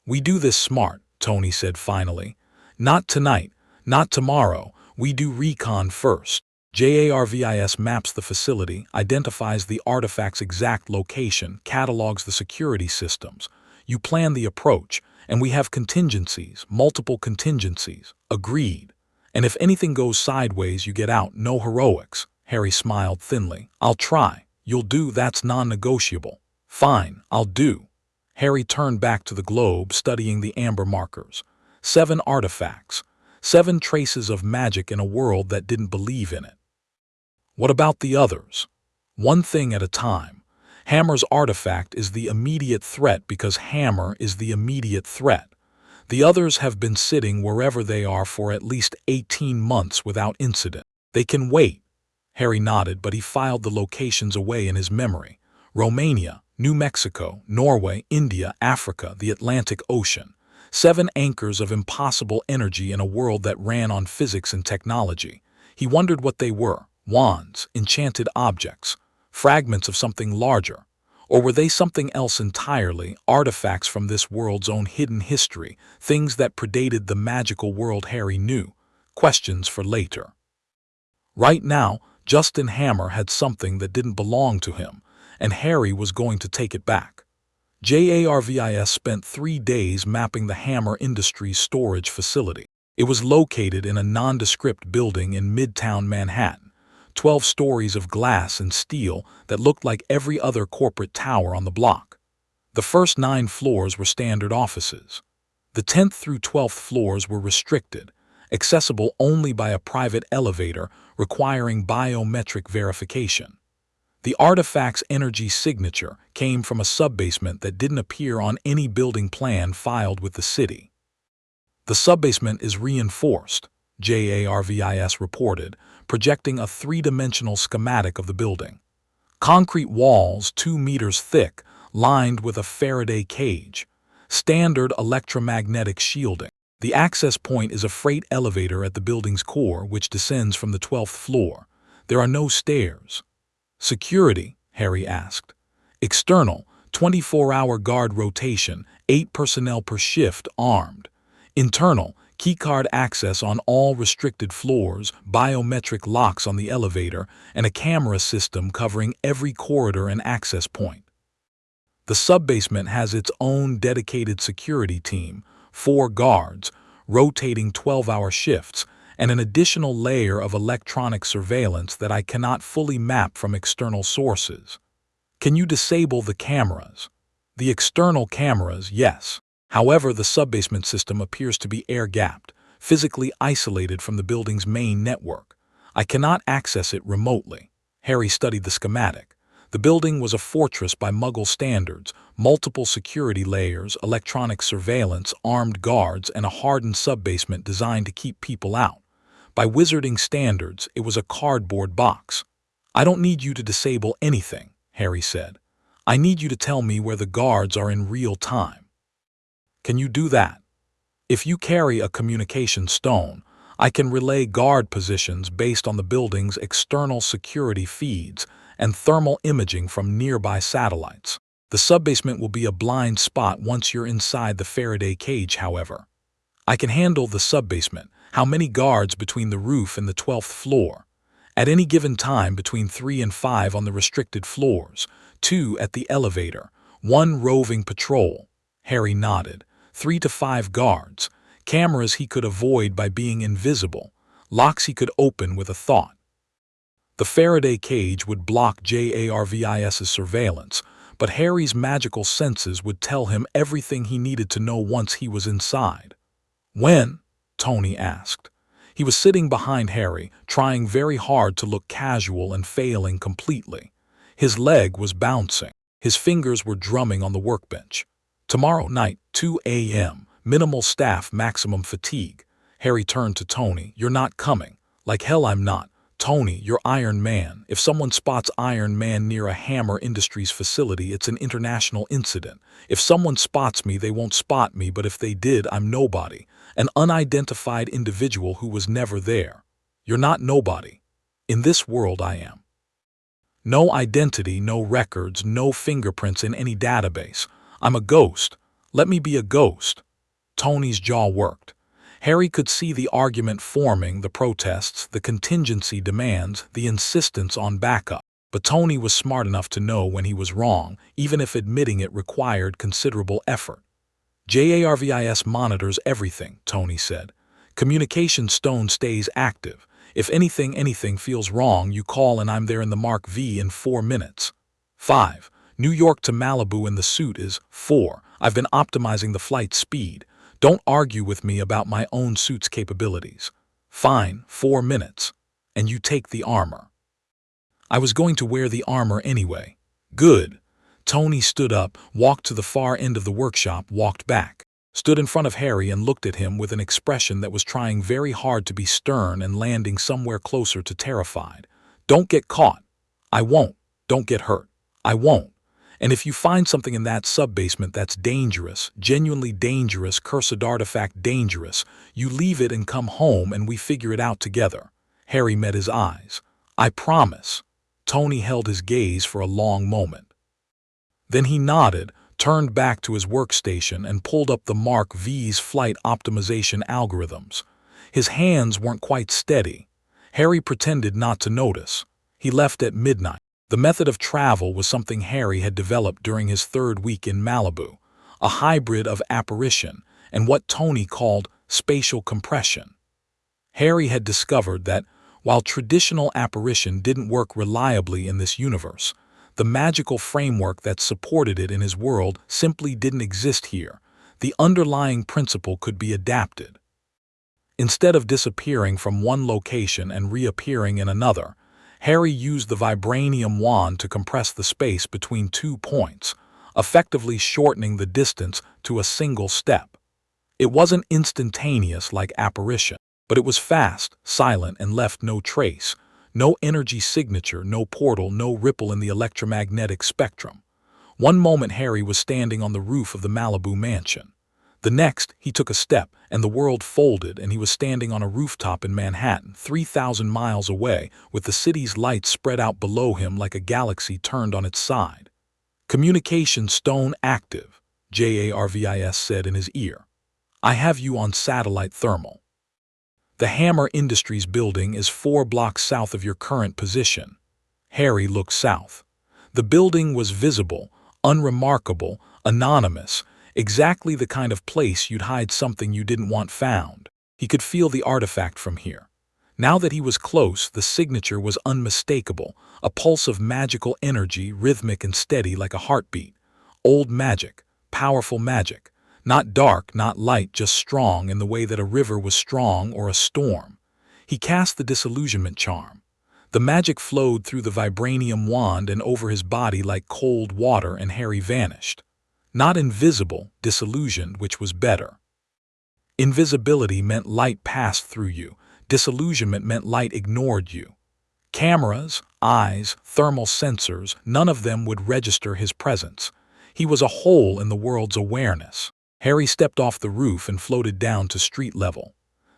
We do this smart, Tony said finally. Not tonight, not tomorrow. We do recon first. JARVIS maps the facility, identifies the artifact's exact location, catalogs the security systems. You plan the approach, and we have contingencies, multiple contingencies. Agreed. And if anything goes sideways, you get out, no heroics. Harry smiled thinly. I'll try. You'll do, that's non-negotiable. Fine, I'll do. Harry turned back to the globe, studying the amber markers. 7 artifacts. 7 traces of magic in a world that didn't believe in it. What about the others? One thing at a time. Hammer's artifact is the immediate threat because Hammer is the immediate threat. The others have been sitting wherever they are for at least 18 months without incident. They can wait. Harry nodded, but he filed the locations away in his memory. Romania, New Mexico, Norway, India, Africa, the Atlantic Ocean. 7 anchors of impossible energy in a world that ran on physics and technology. He wondered what they were. Wands, enchanted objects, fragments of something larger. Or were they something else entirely, artifacts from this world's own hidden history, things that predated the magical world Harry knew? Questions for later. Right now, Justin Hammer had something that didn't belong to him, and Harry was going to take it back. JARVIS spent 3 days mapping the Hammer Industries storage facility. It was located in a nondescript building in Midtown Manhattan. 12 stories of glass and steel that looked like every other corporate tower on the block. The first 9 floors were standard offices. The 10th through 12th floors were restricted, accessible only by a private elevator requiring biometric verification. The artifact's energy signature came from a subbasement that didn't appear on any building plan filed with the city. The subbasement is reinforced, JARVIS reported, projecting a 3-dimensional schematic of the building. Concrete walls 2 meters thick, lined with a Faraday cage. Standard electromagnetic shielding. The access point is a freight elevator at the building's core, which descends from the 12th floor. There are no stairs. Security, Harry asked. External, 24-hour guard rotation, 8 personnel per shift, armed. Internal, keycard access on all restricted floors, biometric locks on the elevator, and a camera system covering every corridor and access point. The subbasement has its own dedicated security team, 4 guards, rotating 12-hour shifts, and an additional layer of electronic surveillance that I cannot fully map from external sources. Can you disable the cameras? The external cameras, yes. However, the subbasement system appears to be air-gapped, physically isolated from the building's main network. I cannot access it remotely. Harry studied the schematic. The building was a fortress by Muggle standards, multiple security layers, electronic surveillance, armed guards, and a hardened subbasement designed to keep people out. By wizarding standards, it was a cardboard box. I don't need you to disable anything, Harry said. I need you to tell me where the guards are in real time. Can you do that? If you carry a communication stone, I can relay guard positions based on the building's external security feeds and thermal imaging from nearby satellites. The subbasement will be a blind spot once you're inside the Faraday cage, however. I can handle the subbasement. How many guards between the roof and the 12th floor? At any given time, between 3 and 5 on the restricted floors, 2 at the elevator, 1 roving patrol. Harry nodded. 3 to 5 guards. Cameras he could avoid by being invisible. Locks he could open with a thought. The Faraday cage would block JARVIS's surveillance, but Harry's magical senses would tell him everything he needed to know once he was inside. When? Tony asked. He was sitting behind Harry, trying very hard to look casual and failing completely. His leg was bouncing. His fingers were drumming on the workbench. Tomorrow night, 2 a.m., minimal staff, maximum fatigue. Harry turned to Tony. You're not coming. Like hell I'm not. Tony, you're Iron Man. If someone spots Iron Man near a Hammer Industries facility, it's an international incident. If someone spots me, they won't spot me, but if they did, I'm nobody. An unidentified individual who was never there. You're not nobody. In this world, I am. No identity, no records, no fingerprints in any database. I'm a ghost. Let me be a ghost. Tony's jaw worked. Harry could see the argument forming, the protests, the contingency demands, the insistence on backup. But Tony was smart enough to know when he was wrong, even if admitting it required considerable effort. JARVIS monitors everything, Tony said. Communication stone stays active. If anything feels wrong, you call and I'm there in the Mark V in 4 minutes. 5. New York to Malibu in the suit is 4. I've been optimizing the flight speed. Don't argue with me about my own suit's capabilities. Fine, 4 minutes. And you take the armor. I was going to wear the armor anyway. Good. Tony stood up, walked to the far end of the workshop, walked back, stood in front of Harry and looked at him with an expression that was trying very hard to be stern and landing somewhere closer to terrified. Don't get caught. I won't. Don't get hurt. I won't. And if you find something in that subbasement that's dangerous, genuinely dangerous, cursed artifact dangerous, you leave it and come home and we figure it out together. Harry met his eyes. I promise. Tony held his gaze for a long moment. Then he nodded, turned back to his workstation and pulled up the Mark V's flight optimization algorithms. His hands weren't quite steady. Harry pretended not to notice. He left at midnight. The method of travel was something Harry had developed during his 3rd week in Malibu, a hybrid of apparition and what Tony called spatial compression. Harry had discovered that While traditional apparition didn't work reliably in this universe, the magical framework that supported it in his world simply didn't exist here. The underlying principle could be adapted. Instead of disappearing from one location and reappearing in another, Harry used the Vibranium wand to compress the space between 2 points, effectively shortening the distance to a single step. It wasn't instantaneous like apparition, but it was fast, silent, and left no trace. No energy signature, no portal, no ripple in the electromagnetic spectrum. One moment Harry was standing on the roof of the Malibu mansion. The next, he took a step, and the world folded, and he was standing on a rooftop in Manhattan, 3,000 miles away, with the city's lights spread out below him like a galaxy turned on its side. "Communication stone active," JARVIS said in his ear. "I have you on satellite thermal. The Hammer Industries building is 4 blocks south of your current position." Harry looked south. The building was visible, unremarkable, anonymous, exactly the kind of place you'd hide something you didn't want found. He could feel the artifact from here. Now that he was close, the signature was unmistakable, a pulse of magical energy, rhythmic and steady like a heartbeat. Old magic, powerful magic. Not dark, not light, just strong in the way that a river was strong or a storm. He cast the disillusionment charm. The magic flowed through the Vibranium wand and over his body like cold water, and Harry vanished. Not invisible, disillusioned, which was better. Invisibility meant light passed through you. Disillusionment meant light ignored you. Cameras, eyes, thermal sensors, none of them would register his presence. He was a hole in the world's awareness. Harry stepped off the roof and floated down to street level.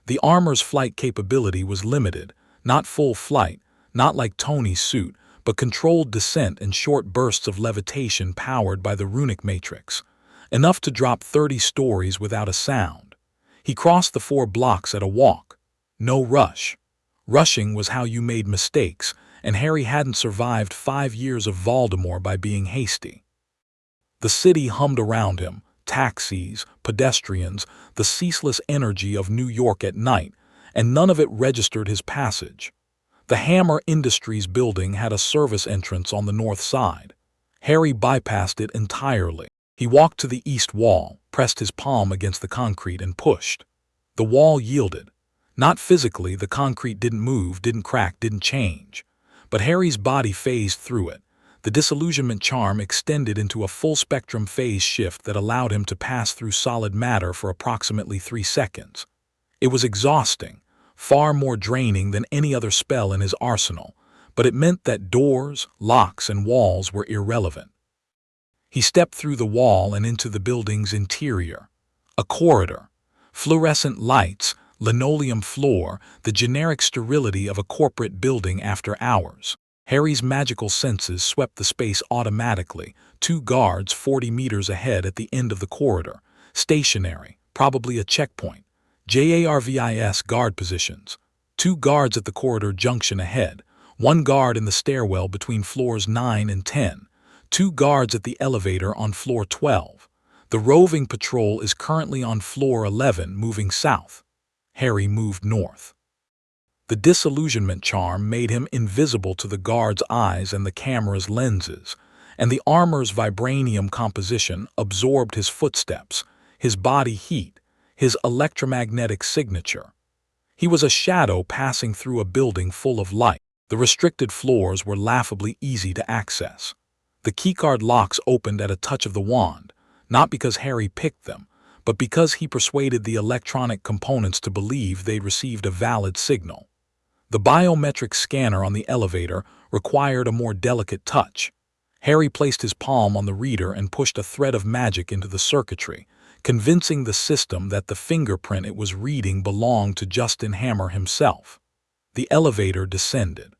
The armor's flight capability was limited, not full flight, not like Tony's suit, but controlled descent and short bursts of levitation powered by the runic matrix, enough to drop 30 stories without a sound. He crossed the 4 blocks at a walk. No rush. Rushing was how you made mistakes, and Harry hadn't survived 5 years of Voldemort by being hasty. The city hummed around him, taxis, pedestrians, the ceaseless energy of New York at night, and none of it registered his passage. The Hammer Industries building had a service entrance on the north side. Harry bypassed it entirely. He walked to the east wall, pressed his palm against the concrete, and pushed. The wall yielded. Not physically, the concrete didn't move, didn't crack, didn't change. But Harry's body phased through it. The disillusionment charm extended into a full-spectrum phase shift that allowed him to pass through solid matter for approximately 3 seconds. It was exhausting, far more draining than any other spell in his arsenal, but it meant that doors, locks, and walls were irrelevant. He stepped through the wall and into the building's interior. A corridor, fluorescent lights, linoleum floor, the generic sterility of a corporate building after hours. Harry's magical senses swept the space automatically. 2 guards 40 meters ahead at the end of the corridor, stationary, probably a checkpoint. JARVIS guard positions. 2 guards at the corridor junction ahead. 1 guard in the stairwell between floors 9 and 10. 2 guards at the elevator on floor 12. The roving patrol is currently on floor 11, moving south. Harry moved north. The disillusionment charm made him invisible to the guard's eyes and the camera's lenses, and the armor's vibranium composition absorbed his footsteps, his body heat, his electromagnetic signature. He was a shadow passing through a building full of light. The restricted floors were laughably easy to access. The keycard locks opened at a touch of the wand, not because Harry picked them, but because he persuaded the electronic components to believe they'd received a valid signal. The biometric scanner on the elevator required a more delicate touch. Harry placed his palm on the reader and pushed a thread of magic into the circuitry, convincing the system that the fingerprint it was reading belonged to Justin Hammer himself. The elevator descended.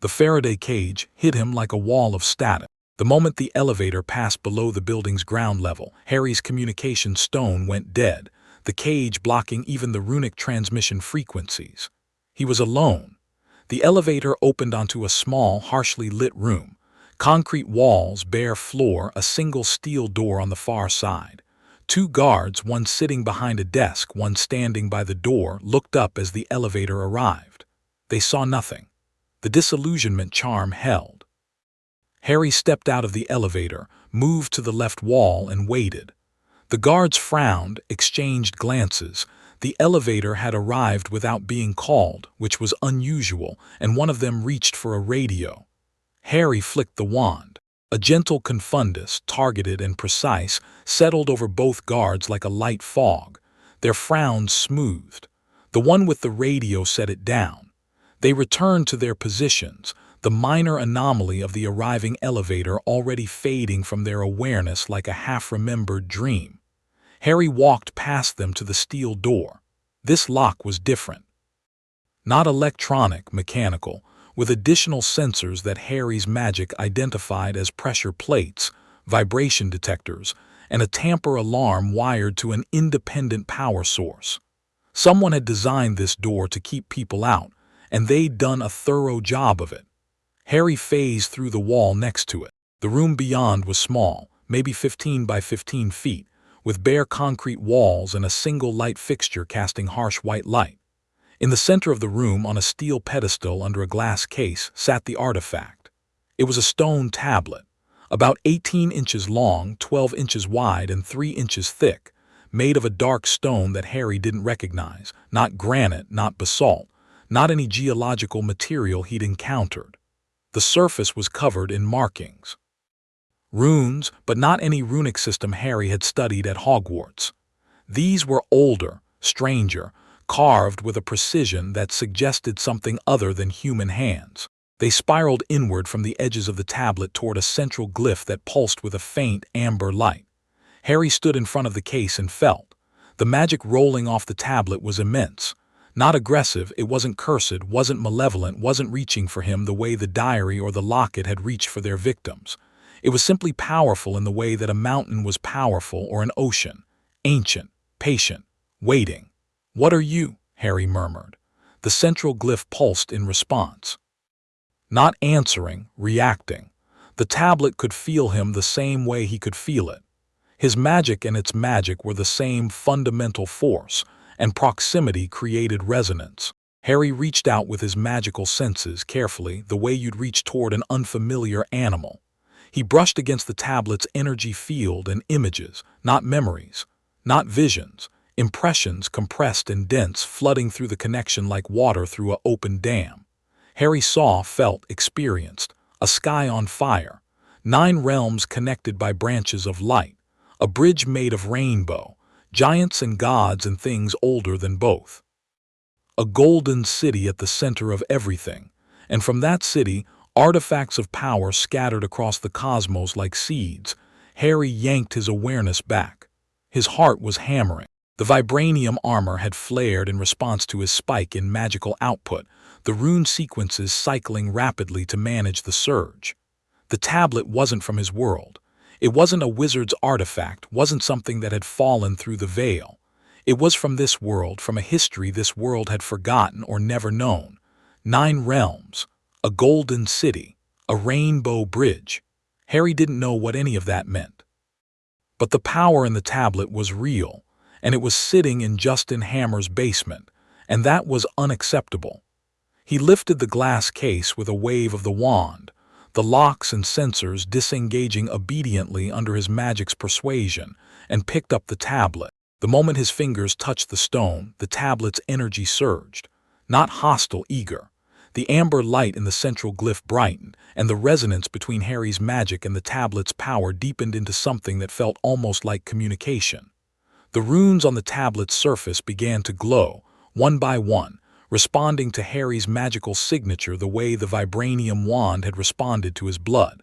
The Faraday cage hit him like a wall of static. The moment the elevator passed below the building's ground level, Harry's communication stone went dead, the cage blocking even the runic transmission frequencies. He was alone. The elevator opened onto a small, harshly lit room. Concrete walls, bare floor, a single steel door on the far side. 2 guards, one sitting behind a desk, one standing by the door, looked up as the elevator arrived. They saw nothing. The disillusionment charm held. Harry stepped out of the elevator, moved to the left wall, and waited. The guards frowned, exchanged glances. The elevator had arrived without being called, which was unusual, and one of them reached for a radio. Harry flicked the wand. A gentle confundus, targeted and precise, settled over both guards like a light fog. Their frowns smoothed. The one with the radio set it down. They returned to their positions, the minor anomaly of the arriving elevator already fading from their awareness like a half-remembered dream. Harry walked past them to the steel door. This lock was different. Not electronic, mechanical, with additional sensors that Harry's magic identified as pressure plates, vibration detectors, and a tamper alarm wired to an independent power source. Someone had designed this door to keep people out, and they'd done a thorough job of it. Harry phased through the wall next to it. The room beyond was small, maybe 15 by 15 feet, with bare concrete walls and a single light fixture casting harsh white light. In the center of the room, on a steel pedestal under a glass case, sat the artifact. It was a stone tablet, about 18 inches long, 12 inches wide, and 3 inches thick, made of a dark stone that Harry didn't recognize, not granite, not basalt, not any geological material he'd encountered. The surface was covered in markings. Runes, but not any runic system Harry had studied at Hogwarts. These were older, stranger, carved with a precision that suggested something other than human hands. They spiraled inward from the edges of the tablet toward a central glyph that pulsed with a faint amber light. Harry stood in front of the case and felt. The magic rolling off the tablet was immense. Not aggressive, it wasn't cursed, wasn't malevolent, wasn't reaching for him the way the diary or the locket had reached for their victims. It was simply powerful in the way that a mountain was powerful or an ocean. Ancient, patient, waiting. "What are you?" Harry murmured. The central glyph pulsed in response. Not answering, reacting. The tablet could feel him the same way he could feel it. His magic and its magic were the same fundamental force, and proximity created resonance. Harry reached out with his magical senses carefully, the way you'd reach toward an unfamiliar animal. He brushed against the tablet's energy field and images, not memories, not visions, impressions compressed and dense, flooding through the connection like water through an open dam. Harry saw, felt, experienced a sky on fire, 9 realms connected by branches of light, a bridge made of rainbow, giants and gods and things older than both. A golden city at the center of everything, and from that city, artifacts of power scattered across the cosmos like seeds. Harry yanked his awareness back. His heart was hammering. The vibranium armor had flared in response to his spike in magical output, the rune sequences cycling rapidly to manage the surge. The tablet wasn't from his world. It wasn't a wizard's artifact, wasn't something that had fallen through the veil. It was from this world, from a history this world had forgotten or never known. 9 realms, a golden city, a rainbow bridge. Harry didn't know what any of that meant. But the power in the tablet was real, and it was sitting in Justin Hammer's basement, and that was unacceptable. He lifted the glass case with a wave of the wand, the locks and sensors disengaging obediently under his magic's persuasion, and picked up the tablet. The moment his fingers touched the stone, the tablet's energy surged. Not hostile, eager. The amber light in the central glyph brightened, and the resonance between Harry's magic and the tablet's power deepened into something that felt almost like communication. The runes on the tablet's surface began to glow, one by one, responding to Harry's magical signature the way the vibranium wand had responded to his blood.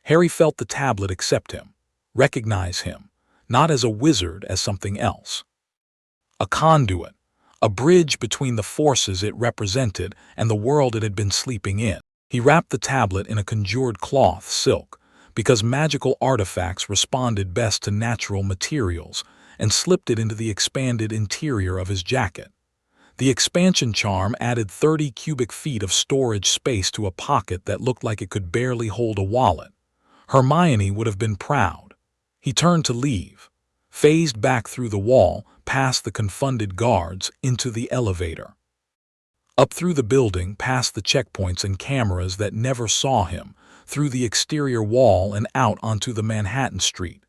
Harry felt the tablet accept him, recognize him, not as a wizard, as something else. A conduit, a bridge between the forces it represented and the world it had been sleeping in. He wrapped the tablet in a conjured cloth, silk, because magical artifacts responded best to natural materials, and slipped it into the expanded interior of his jacket. The expansion charm added 30 cubic feet of storage space to a pocket that looked like it could barely hold a wallet. Hermione would have been proud. He turned to leave, phased back through the wall, past the confounded guards, into the elevator. Up through the building, past the checkpoints and cameras that never saw him, through the exterior wall and out onto the Manhattan street.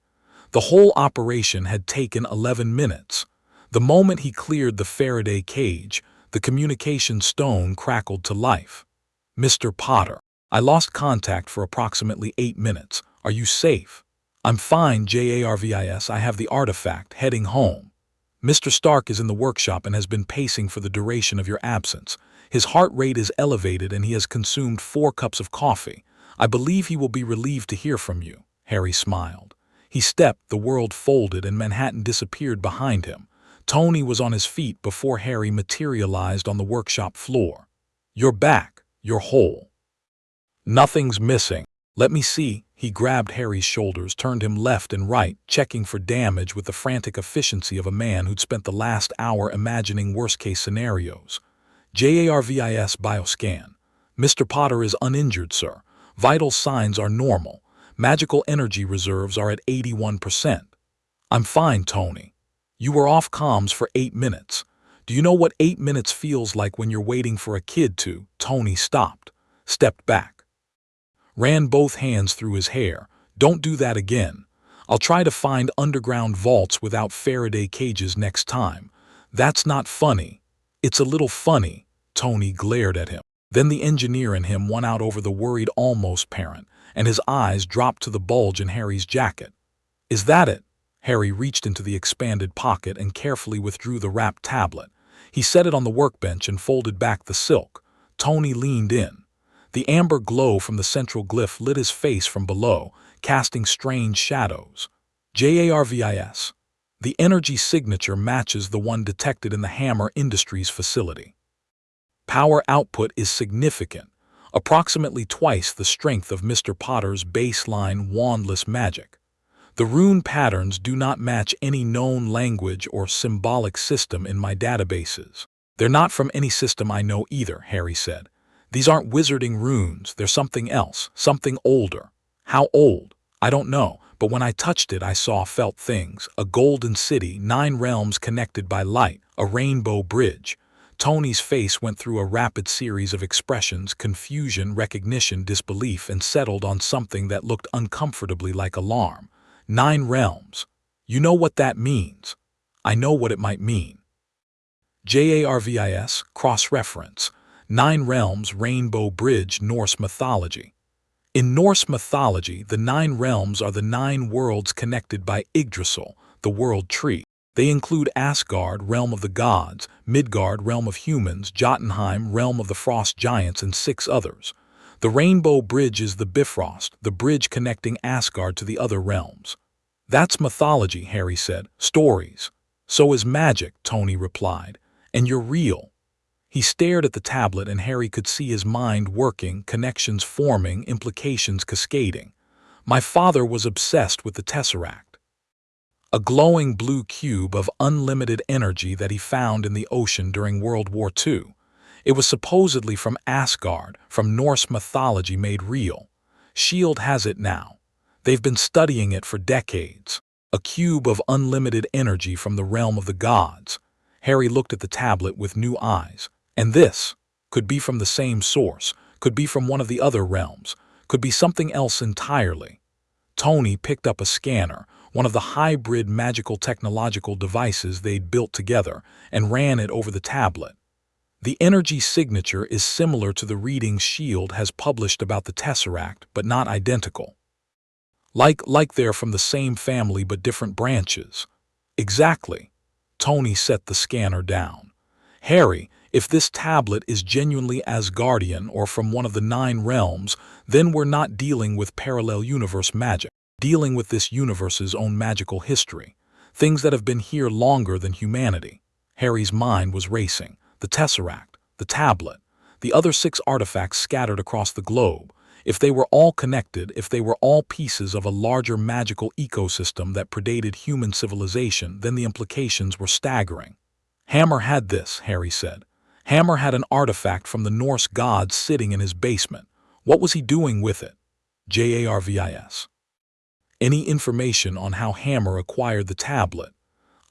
The whole operation had taken 11 minutes. The moment he cleared the Faraday cage, the communication stone crackled to life. "Mr. Potter, I lost contact for approximately 8 minutes. Are you safe?" "I'm fine, JARVIS. I have the artifact, heading home." "Mr. Stark is in the workshop and has been pacing for the duration of your absence. His heart rate is elevated and he has consumed 4 cups of coffee. I believe he will be relieved to hear from you." Harry smiled. He stepped, the world folded, and Manhattan disappeared behind him. Tony was on his feet before Harry materialized on the workshop floor. "You're back. You're whole. Nothing's missing." "Let me see." He grabbed Harry's shoulders, turned him left and right, checking for damage with the frantic efficiency of a man who'd spent the last hour imagining worst-case scenarios. JARVIS bioscan. "Mr. Potter is uninjured, sir. Vital signs are normal. Magical energy reserves are at 81%. "I'm fine, Tony. You were off comms for 8 minutes. Do you know what 8 minutes feels like when you're waiting for a kid to?" Tony stopped, stepped back, ran both hands through his hair. "Don't do that again. I'll try to find underground vaults without Faraday cages next time." "That's not funny." "It's a little funny." Tony glared at him. Then the engineer in him won out over the worried almost parent, and his eyes dropped to the bulge in Harry's jacket. "Is that it?" Harry reached into the expanded pocket and carefully withdrew the wrapped tablet. He set it on the workbench and folded back the silk. Tony leaned in. The amber glow from the central glyph lit his face from below, casting strange shadows. JARVIS. The energy signature matches the one detected in the Hammer Industries facility. Power output is significant, approximately twice the strength of Mr. Potter's baseline wandless magic. The rune patterns do not match any known language or symbolic system in my databases. "They're not from any system I know either," Harry said. "These aren't wizarding runes, they're something else, something older." "How old?" "I don't know, but when I touched it I felt things. A golden city, 9 realms connected by light, a rainbow bridge." Tony's face went through a rapid series of expressions: confusion, recognition, disbelief, and settled on something that looked uncomfortably like alarm. 9 realms. You know what that means?" "I know what it might mean." JARVIS, cross-reference. 9 realms, rainbow bridge, Norse mythology. In Norse mythology, the 9 realms are the 9 worlds connected by Yggdrasil, the world tree. They include Asgard, realm of the gods, Midgard, realm of humans, Jotunheim, realm of the frost giants, and 6 others. The rainbow bridge is the Bifrost, the bridge connecting Asgard to the other realms. "That's mythology," Harry said. "Stories." "So is magic," Tony replied. "And you're real." He stared at the tablet and Harry could see his mind working, connections forming, implications cascading. "My father was obsessed with the Tesseract. A glowing blue cube of unlimited energy that he found in the ocean during World War II. It was supposedly from Asgard, from Norse mythology made real. S.H.I.E.L.D. has it now. They've been studying it for decades. A cube of unlimited energy from the realm of the gods." Harry looked at the tablet with new eyes. "And this? Could be from the same source, could be from one of the other realms, could be something else entirely." Tony picked up a scanner, one of the hybrid magical technological devices they'd built together, and ran it over the tablet. "The energy signature is similar to the readings S.H.I.E.L.D. has published about the Tesseract, but not identical. Like they're from the same family but different branches." "Exactly." Tony set the scanner down. "Harry, if this tablet is genuinely Asgardian or from one of the 9 realms, then we're not dealing with parallel universe magic. Dealing with this universe's own magical history. Things that have been here longer than humanity." Harry's mind was racing. The Tesseract, the tablet, the other 6 artifacts scattered across the globe. If they were all connected, if they were all pieces of a larger magical ecosystem that predated human civilization, then the implications were staggering. "Hammer had this," Harry said. "Hammer had an artifact from the Norse gods sitting in his basement. What was he doing with it?" JARVIS. "Any information on how Hammer acquired the tablet?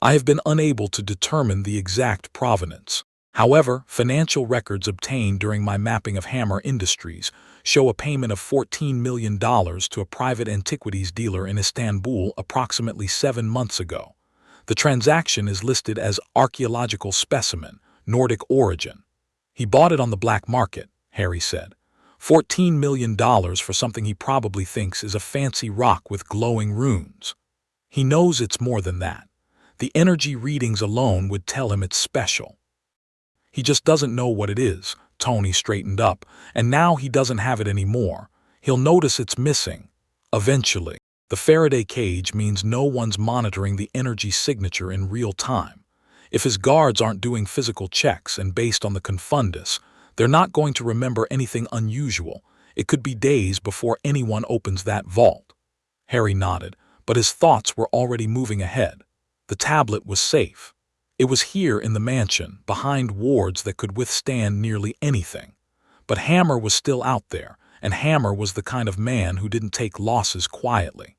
I have been unable to determine the exact provenance. However, financial records obtained during my mapping of Hammer Industries show a payment of $14 million to a private antiquities dealer in Istanbul approximately 7 months ago. The transaction is listed as archaeological specimen, Nordic origin. He bought it on the black market, Harry said. $14 million for something he probably thinks is a fancy rock with glowing runes. He knows it's more than that. The energy readings alone would tell him it's special. He just doesn't know what it is. Tony straightened up, and now he doesn't have it anymore. He'll notice it's missing. Eventually. The Faraday cage means no one's monitoring the energy signature in real time. If his guards aren't doing physical checks and based on the confundus, they're not going to remember anything unusual. It could be days before anyone opens that vault. Harry nodded, but his thoughts were already moving ahead. The tablet was safe. It was here in the mansion, behind wards that could withstand nearly anything. But Hammer was still out there, and Hammer was the kind of man who didn't take losses quietly.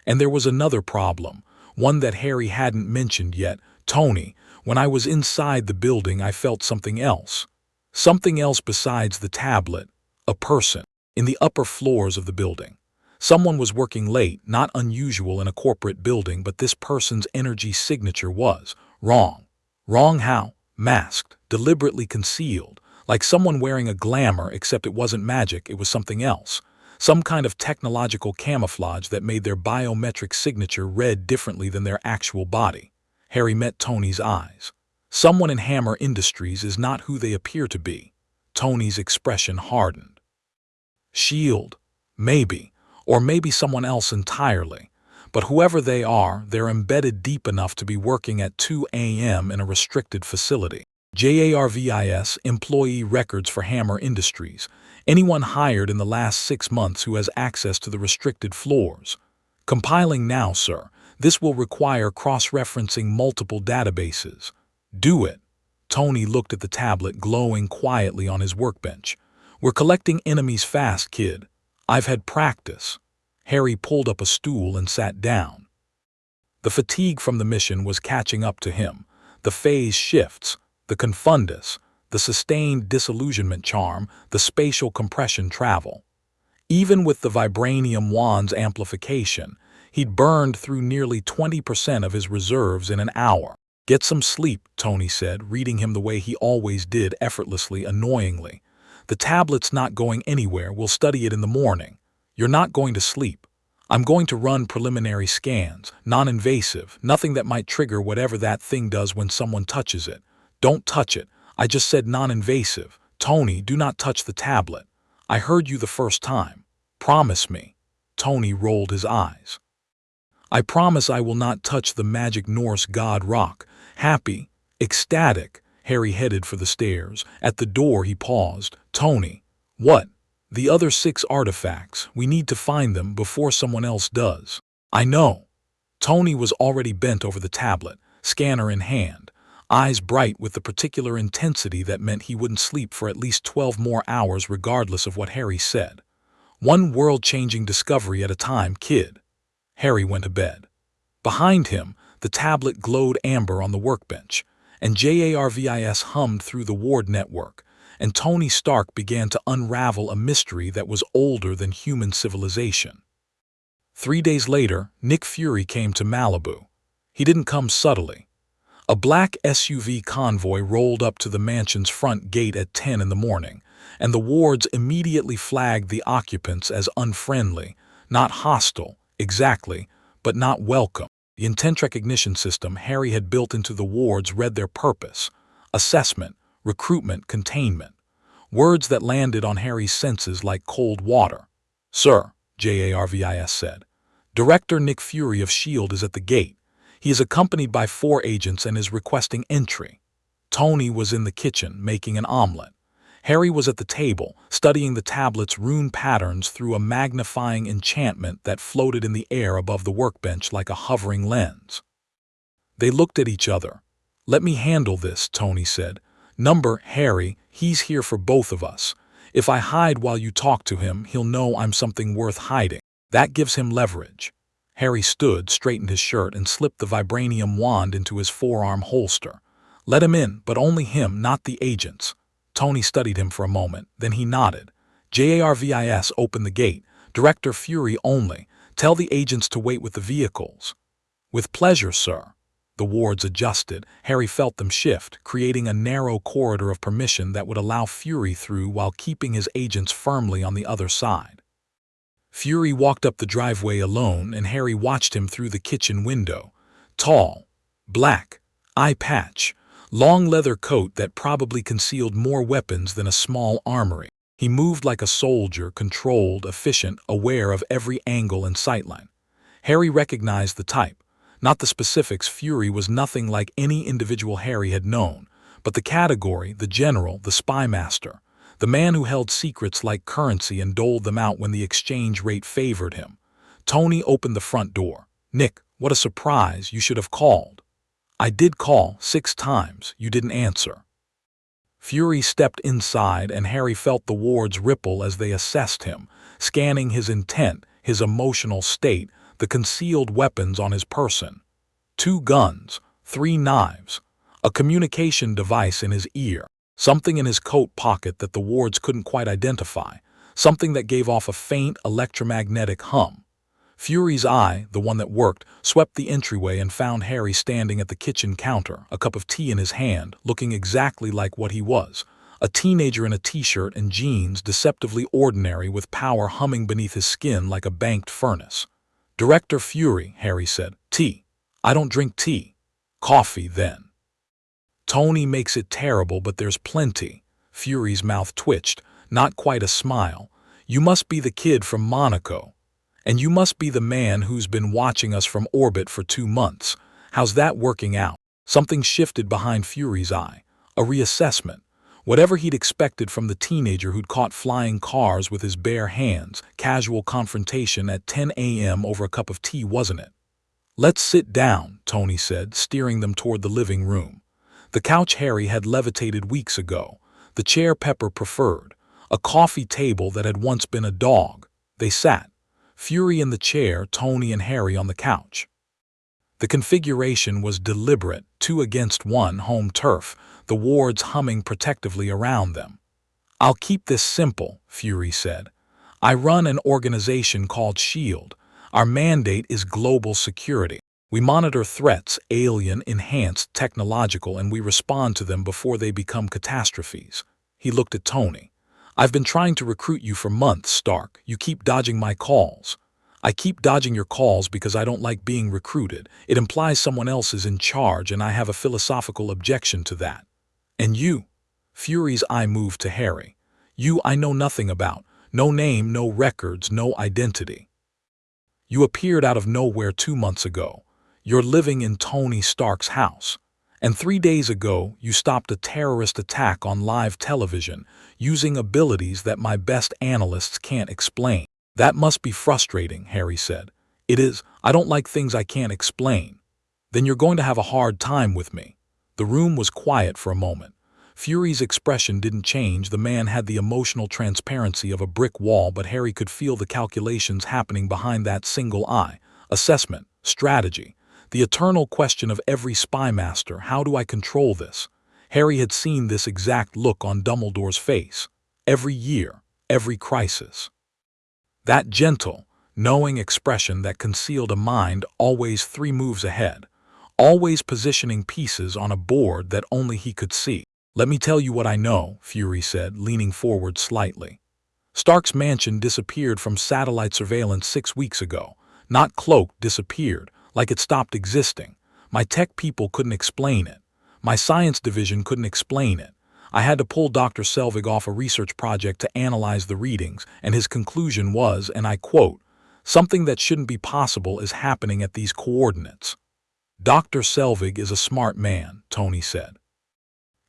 And there was another problem, one that Harry hadn't mentioned yet. Tony, when I was inside the building, I felt something else. Something else besides the tablet. A person. In the upper floors of the building. Someone was working late, not unusual in a corporate building, but this person's energy signature was wrong. Wrong how? Masked, deliberately concealed, like someone wearing a glamour, except it wasn't magic, it was something else. Some kind of technological camouflage that made their biometric signature read differently than their actual body. Harry met Tony's eyes. Someone in Hammer Industries is not who they appear to be. Tony's expression hardened. Shield. Maybe. Or maybe someone else entirely. But whoever they are, they're embedded deep enough to be working at 2 a.m. in a restricted facility. JARVIS employee records for Hammer Industries. Anyone hired in the last 6 months who has access to the restricted floors. Compiling now, sir. This will require cross-referencing multiple databases. Do it. Tony looked at the tablet glowing quietly on his workbench. We're collecting enemies fast, kid. I've had practice. Harry pulled up a stool and sat down. The fatigue from the mission was catching up to him. The phase shifts, the confundus, the sustained disillusionment charm, the spatial compression travel. Even with the Vibranium wand's amplification, he'd burned through nearly 20% of his reserves in an hour. Get some sleep, Tony said, reading him the way he always did, effortlessly, annoyingly. The tablet's not going anywhere, we'll study it in the morning. You're not going to sleep. I'm going to run preliminary scans, non-invasive, nothing that might trigger whatever that thing does when someone touches it. Don't touch it. I just said non-invasive. Tony, do not touch the tablet. I heard you the first time. Promise me. Tony rolled his eyes. I promise I will not touch the magic Norse god rock. Happy, ecstatic, Harry headed for the stairs. At the door he paused. Tony. What? The other 6 artifacts. We need to find them before someone else does. I know. Tony was already bent over the tablet, scanner in hand, eyes bright with the particular intensity that meant he wouldn't sleep for at least 12 more hours regardless of what Harry said. One world-changing discovery at a time, kid. Harry went to bed. Behind him, the tablet glowed amber on the workbench, and JARVIS hummed through the ward network, and Tony Stark began to unravel a mystery that was older than human civilization. 3 days later, Nick Fury came to Malibu. He didn't come subtly. A black SUV convoy rolled up to the mansion's front gate at 10 in the morning, and the wards immediately flagged the occupants as unfriendly, not hostile, exactly, but not welcome. The intent recognition system Harry had built into the wards read their purpose: assessment, recruitment, containment. Words that landed on Harry's senses like cold water. Sir, JARVIS said. Director Nick Fury of S.H.I.E.L.D. is at the gate. He is accompanied by 4 agents and is requesting entry. Tony was in the kitchen making an omelet. Harry was at the table, studying the tablet's rune patterns through a magnifying enchantment that floated in the air above the workbench like a hovering lens. They looked at each other. Let me handle this, Tony said. Number, Harry, he's here for both of us. If I hide while you talk to him, he'll know I'm something worth hiding. That gives him leverage. Harry stood, straightened his shirt, and slipped the Vibranium wand into his forearm holster. Let him in, but only him, not the agents. Tony studied him for a moment, then he nodded. JARVIS, open the gate. Director Fury only. Tell the agents to wait with the vehicles. With pleasure, sir. The wards adjusted. Harry felt them shift, creating a narrow corridor of permission that would allow Fury through while keeping his agents firmly on the other side. Fury walked up the driveway alone, and Harry watched him through the kitchen window. Tall, black, eye patch, long leather coat that probably concealed more weapons than a small armory. He moved like a soldier, controlled, efficient, aware of every angle and sightline. Harry recognized the type. Not the specifics. Fury was nothing like any individual Harry had known, but the category, the general, the spy master, the man who held secrets like currency and doled them out when the exchange rate favored him. Tony opened the front door. Nick, what a surprise, you should have called. I did call 6 times, you didn't answer. Fury stepped inside, and Harry felt the wards ripple as they assessed him, scanning his intent, his emotional state, the concealed weapons on his person. 2 guns, 3 knives, a communication device in his ear, something in his coat pocket that the wards couldn't quite identify, something that gave off a faint electromagnetic hum. Fury's eye, the one that worked, swept the entryway and found Harry standing at the kitchen counter, a cup of tea in his hand, looking exactly like what he was. A teenager in a t-shirt and jeans, deceptively ordinary, with power humming beneath his skin like a banked furnace. Director Fury, Harry said. Tea. I don't drink tea. Coffee, then. Tony makes it terrible, but there's plenty. Fury's mouth twitched, not quite a smile. You must be the kid from Monaco. And you must be the man who's been watching us from orbit for 2 months. How's that working out? Something shifted behind Fury's eye. A reassessment. Whatever he'd expected from the teenager who'd caught flying cars with his bare hands, casual confrontation at 10 a.m. over a cup of tea, wasn't it? Let's sit down, Tony said, steering them toward the living room. The couch Harry had levitated weeks ago. The chair Pepper preferred. A coffee table that had once been a dog. They sat. Fury in the chair, Tony and Harry on the couch. The configuration was deliberate, 2 against 1, home turf, the wards humming protectively around them. I'll keep this simple, Fury said. I run an organization called SHIELD. Our mandate is global security. We monitor threats, alien, enhanced, technological, and we respond to them before they become catastrophes. He looked at Tony. I've been trying to recruit you for months, Stark. You keep dodging my calls. I keep dodging your calls because I don't like being recruited. It implies someone else is in charge, and I have a philosophical objection to that. And you? Fury's eye moved to Harry. You I know nothing about. No name, no records, no identity. You appeared out of nowhere 2 months ago. You're living in Tony Stark's house. And 3 days ago, you stopped a terrorist attack on live television, using abilities that my best analysts can't explain. That must be frustrating, Harry said. It is. I don't like things I can't explain. Then you're going to have a hard time with me. The room was quiet for a moment. Fury's expression didn't change. The man had the emotional transparency of a brick wall, but Harry could feel the calculations happening behind that single eye. Assessment, strategy. The eternal question of every spy master, how do I control this? Harry had seen this exact look on Dumbledore's face. Every year, every crisis. That gentle, knowing expression that concealed a mind always 3 moves ahead, always positioning pieces on a board that only he could see. Let me tell you what I know, Fury said, leaning forward slightly. Stark's mansion disappeared from satellite surveillance 6 weeks ago. Not cloaked, disappeared. Like it stopped existing. My tech people couldn't explain it. My science division couldn't explain it. I had to pull Dr. Selvig off a research project to analyze the readings, and his conclusion was, and I quote, "Something that shouldn't be possible is happening at these coordinates." Dr. Selvig is a smart man, Tony said.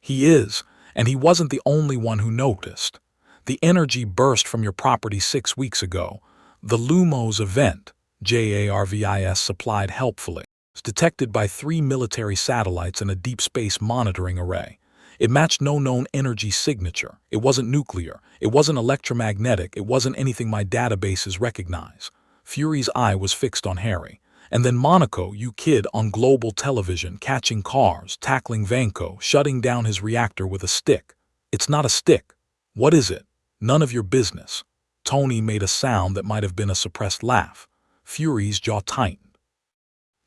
He is, and he wasn't the only one who noticed. The energy burst from your property 6 weeks ago. The Lumos event, JARVIS supplied helpfully, was detected by 3 military satellites and a deep space monitoring array. It matched no known energy signature. It wasn't nuclear. It wasn't electromagnetic. It wasn't anything my databases recognize. Fury's eye was fixed on Harry. And then Monaco, you kid on global television, catching cars, tackling Vanko, shutting down his reactor with a stick. It's not a stick. What is it? None of your business. Tony made a sound that might have been a suppressed laugh. Fury's jaw tightened.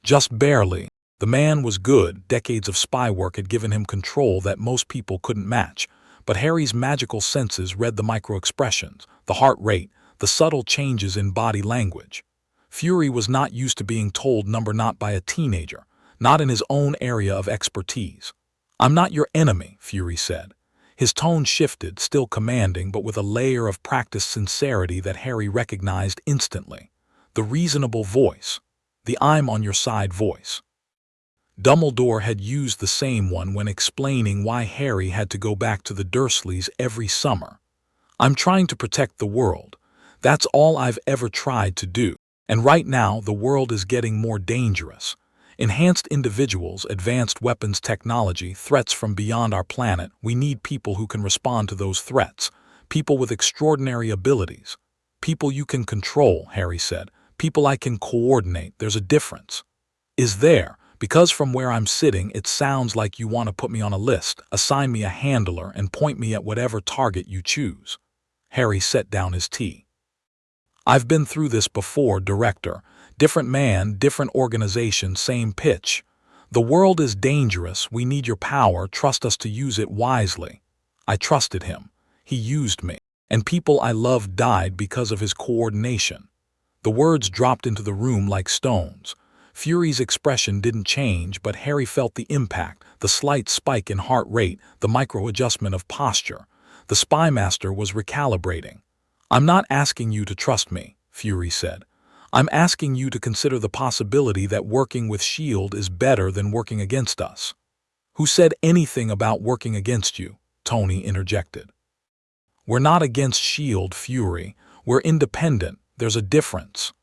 Just barely. The man was good. Decades of spy work had given him control that most people couldn't match. But Harry's magical senses read the micro-expressions, the heart rate, the subtle changes in body language. Fury was not used to being told not by a teenager, not in his own area of expertise. "I'm not your enemy," Fury said. His tone shifted, still commanding, but with a layer of practiced sincerity that Harry recognized instantly. The reasonable voice. The "I'm on your side" voice. Dumbledore had used the same one when explaining why Harry had to go back to the Dursleys every summer. "I'm trying to protect the world. That's all I've ever tried to do. And right now, the world is getting more dangerous. Enhanced individuals, advanced weapons technology, threats from beyond our planet. We need people who can respond to those threats. People with extraordinary abilities. People you can control," Harry said. "People I can coordinate. There's a difference." "Is there? Because from where I'm sitting, it sounds like you want to put me on a list, assign me a handler, and point me at whatever target you choose." Harry set down his tea. "I've been through this before, Director. Different man, different organization, same pitch. The world is dangerous. We need your power. Trust us to use it wisely." I trusted him. He used me. And people I loved died because of his coordination. The words dropped into the room like stones. Fury's expression didn't change, but Harry felt the impact, the slight spike in heart rate, the micro-adjustment of posture. The spy master was recalibrating. "I'm not asking you to trust me," Fury said. "I'm asking you to consider the possibility that working with S.H.I.E.L.D. is better than working against us." "Who said anything about working against you?" Tony interjected. "We're not against S.H.I.E.L.D., Fury. We're independent. There's a difference.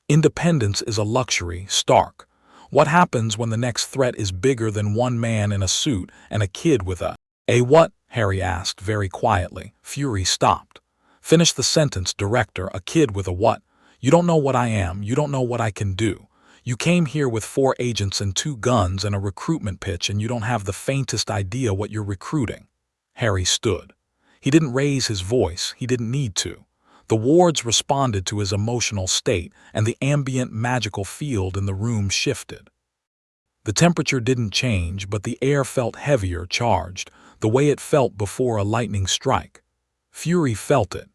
Independence is a luxury, Stark. What happens when the next threat is bigger than one man in a suit and a kid with a what?" Harry asked very quietly. Fury stopped. "Finish the sentence, Director. A kid with a what? You don't know what I am. You don't know what I can do. You came here with 4 agents and 2 guns and a recruitment pitch, and you don't have the faintest idea what you're recruiting." Harry stood. He didn't raise his voice. He didn't need to. The wards responded to his emotional state, and the ambient magical field in the room shifted. The temperature didn't change, but the air felt heavier, charged, the way it felt before a lightning strike. Fury felt it.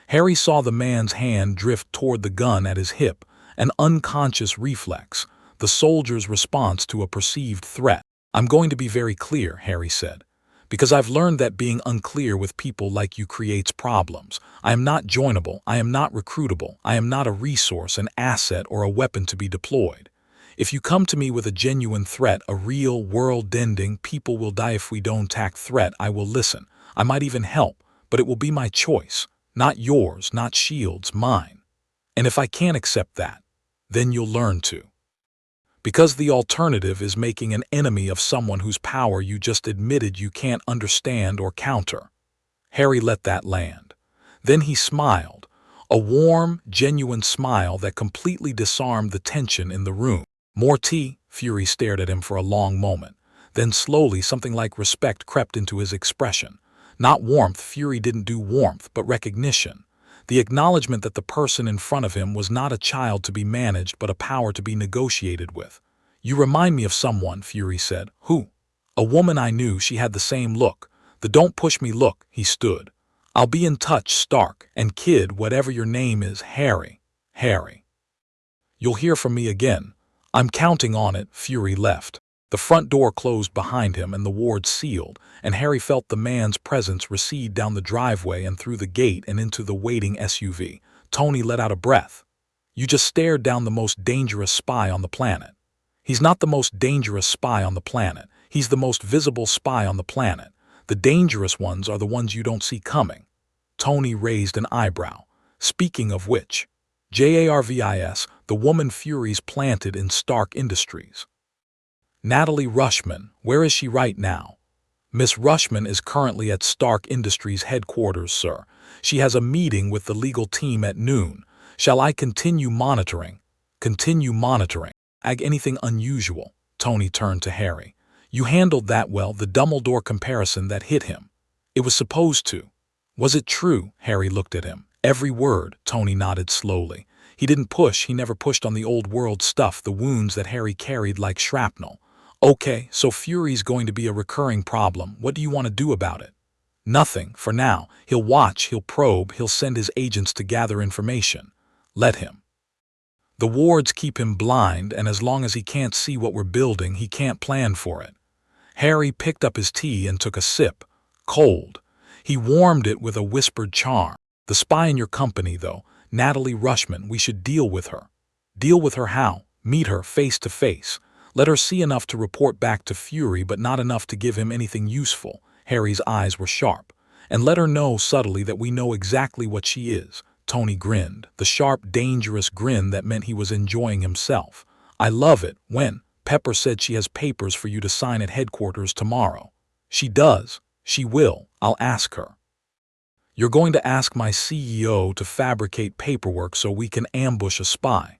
Harry saw the man's hand drift toward the gun at his hip, an unconscious reflex, the soldier's response to a perceived threat. "I'm going to be very clear," Harry said. "Because I've learned that being unclear with people like you creates problems. I am not joinable, I am not recruitable, I am not a resource, an asset, or a weapon to be deployed. If you come to me with a genuine threat, a real, world-ending, people will die if we don't attack threat, I will listen. I might even help, but it will be my choice. Not yours, not S.H.I.E.L.D.'s, mine. And if I can't accept that, then you'll learn to. Because the alternative is making an enemy of someone whose power you just admitted you can't understand or counter." Harry let that land. Then he smiled, a warm, genuine smile that completely disarmed the tension in the room. "More tea?" Fury stared at him for a long moment. Then slowly something like respect crept into his expression. Not warmth, Fury didn't do warmth, but recognition. The acknowledgement that the person in front of him was not a child to be managed but a power to be negotiated with. "You remind me of someone," Fury said. "Who?" "A woman I knew. She had the same look. The don't push me look." He stood. "I'll be in touch, Stark. And kid, whatever your name is, Harry. Harry. You'll hear from me again. I'm counting on it." Fury left. The front door closed behind him and the ward sealed, and Harry felt the man's presence recede down the driveway and through the gate and into the waiting SUV. Tony let out a breath. "You just stared down the most dangerous spy on the planet." "He's not the most dangerous spy on the planet. He's the most visible spy on the planet. The dangerous ones are the ones you don't see coming." Tony raised an eyebrow. "Speaking of which, Jarvis, the woman Fury's planted in Stark Industries." "Natalie Rushman, where is she right now?" "Miss Rushman is currently at Stark Industries headquarters, sir. She has a meeting with the legal team at noon. Shall I continue monitoring?" "Continue monitoring." Anything unusual? Tony turned to Harry. You handled that well, the Dumbledore comparison that hit him. It was supposed to. Was it true? Harry looked at him. Every word, Tony nodded slowly. He didn't push, he never pushed on the old world stuff, the wounds that Harry carried like shrapnel. Okay, so Fury's going to be a recurring problem. What do you want to do about it? Nothing, for now. He'll watch, he'll probe, he'll send his agents to gather information. Let him. The wards keep him blind, and as long as he can't see what we're building, he can't plan for it. Harry picked up his tea and took a sip. Cold. He warmed it with a whispered charm. The spy in your company, though, Natalie Rushman, we should deal with her. Deal with her how? Meet her face to face. Let her see enough to report back to Fury, but not enough to give him anything useful. Harry's eyes were sharp. And let her know subtly that we know exactly what she is. Tony grinned, the sharp, dangerous grin that meant he was enjoying himself. I love it when Pepper said she has papers for you to sign at headquarters tomorrow. She does. She will. I'll ask her. You're going to ask my CEO to fabricate paperwork so we can ambush a spy.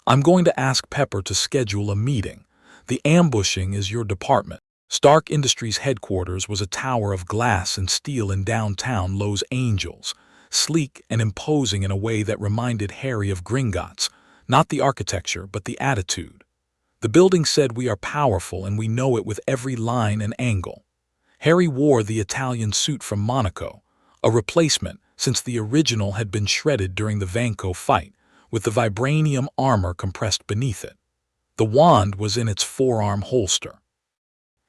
I'm going to ask Pepper to schedule a meeting. The ambushing is your department. Stark Industries' headquarters was a tower of glass and steel in downtown Los Angeles, sleek and imposing in a way that reminded Harry of Gringotts, not the architecture but the attitude. The building said we are powerful and we know it with every line and angle. Harry wore the Italian suit from Monaco, a replacement since the original had been shredded during the Vanco fight, with the Vibranium armor compressed beneath it. The wand was in its forearm holster.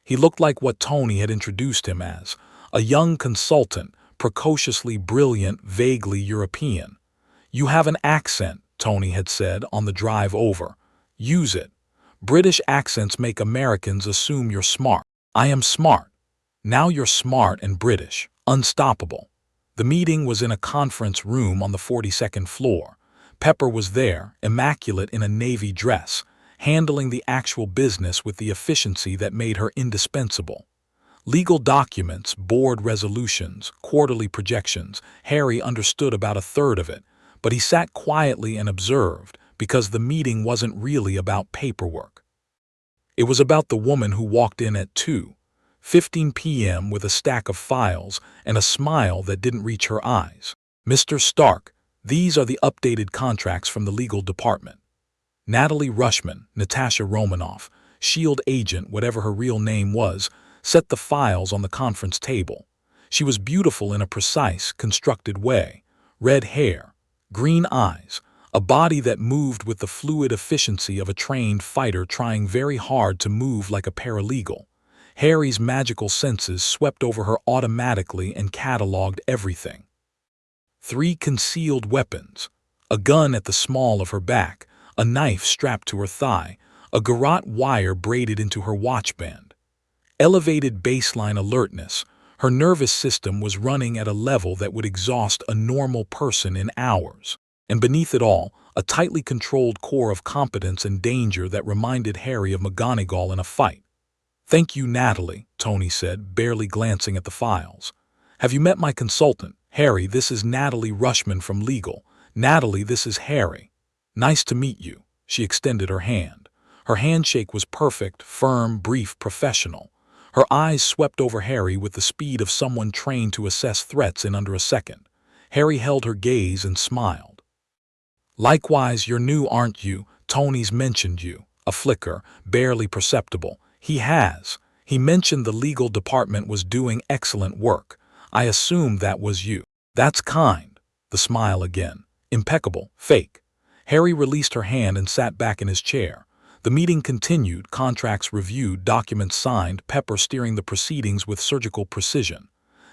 He looked like what Tony had introduced him as, a young consultant, precociously brilliant, vaguely European. You have an accent, Tony had said on the drive over. Use it. British accents make Americans assume you're smart. I am smart. Now you're smart and British. Unstoppable. The meeting was in a conference room on the 42nd floor. Pepper was there, immaculate in a navy dress, handling the actual business with the efficiency that made her indispensable. Legal documents, board resolutions, quarterly projections. Harry understood about a third of it, but he sat quietly and observed because the meeting wasn't really about paperwork. It was about the woman who walked in at 2:15 p.m. with a stack of files and a smile that didn't reach her eyes. Mr. Stark, these are the updated contracts from the legal department. Natalie Rushman, Natasha Romanoff, SHIELD agent, whatever her real name was, set the files on the conference table. She was beautiful in a precise, constructed way. Red hair, green eyes, a body that moved with the fluid efficiency of a trained fighter trying very hard to move like a paralegal. Harry's magical senses swept over her automatically and catalogued everything. 3 concealed weapons, a gun at the small of her back, a knife strapped to her thigh, a garrote wire braided into her watchband. Elevated baseline alertness, her nervous system was running at a level that would exhaust a normal person in hours. And beneath it all, a tightly controlled core of competence and danger that reminded Harry of McGonagall in a fight. Thank you, Natalie, Tony said, barely glancing at the files. Have you met my consultant? Harry, this is Natalie Rushman from legal. Natalie, this is Harry. Nice to meet you. She extended her hand. Her handshake was perfect, firm, brief, professional. Her eyes swept over Harry with the speed of someone trained to assess threats in under a second. Harry held her gaze and smiled. Likewise, you're new, aren't you? Tony's mentioned you. A flicker, barely perceptible. He has. He mentioned the legal department was doing excellent work. I assumed that was you. That's kind. The smile again. Impeccable. Fake. Harry released her hand and sat back in his chair. The meeting continued, contracts reviewed, documents signed, Pepper steering the proceedings with surgical precision.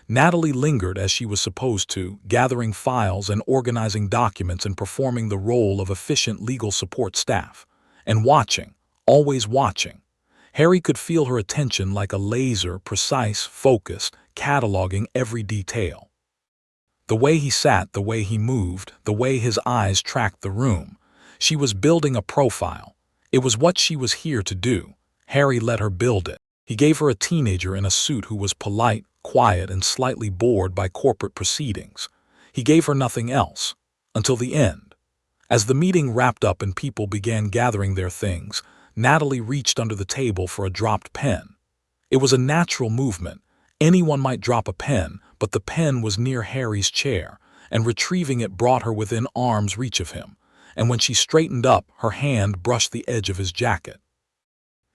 Natalie lingered as she was supposed to, gathering files and organizing documents and performing the role of efficient legal support staff. And watching, always watching. Harry could feel her attention like a laser, precise, focused, cataloging every detail. The way he sat, the way he moved, the way his eyes tracked the room. She was building a profile. It was what she was here to do. Harry let her build it. He gave her a teenager in a suit who was polite, quiet, and slightly bored by corporate proceedings. He gave her nothing else. Until the end. As the meeting wrapped up and people began gathering their things, Natalie reached under the table for a dropped pen. It was a natural movement. Anyone might drop a pen, but the pen was near Harry's chair, and retrieving it brought her within arm's reach of him. And when she straightened up, her hand brushed the edge of his jacket.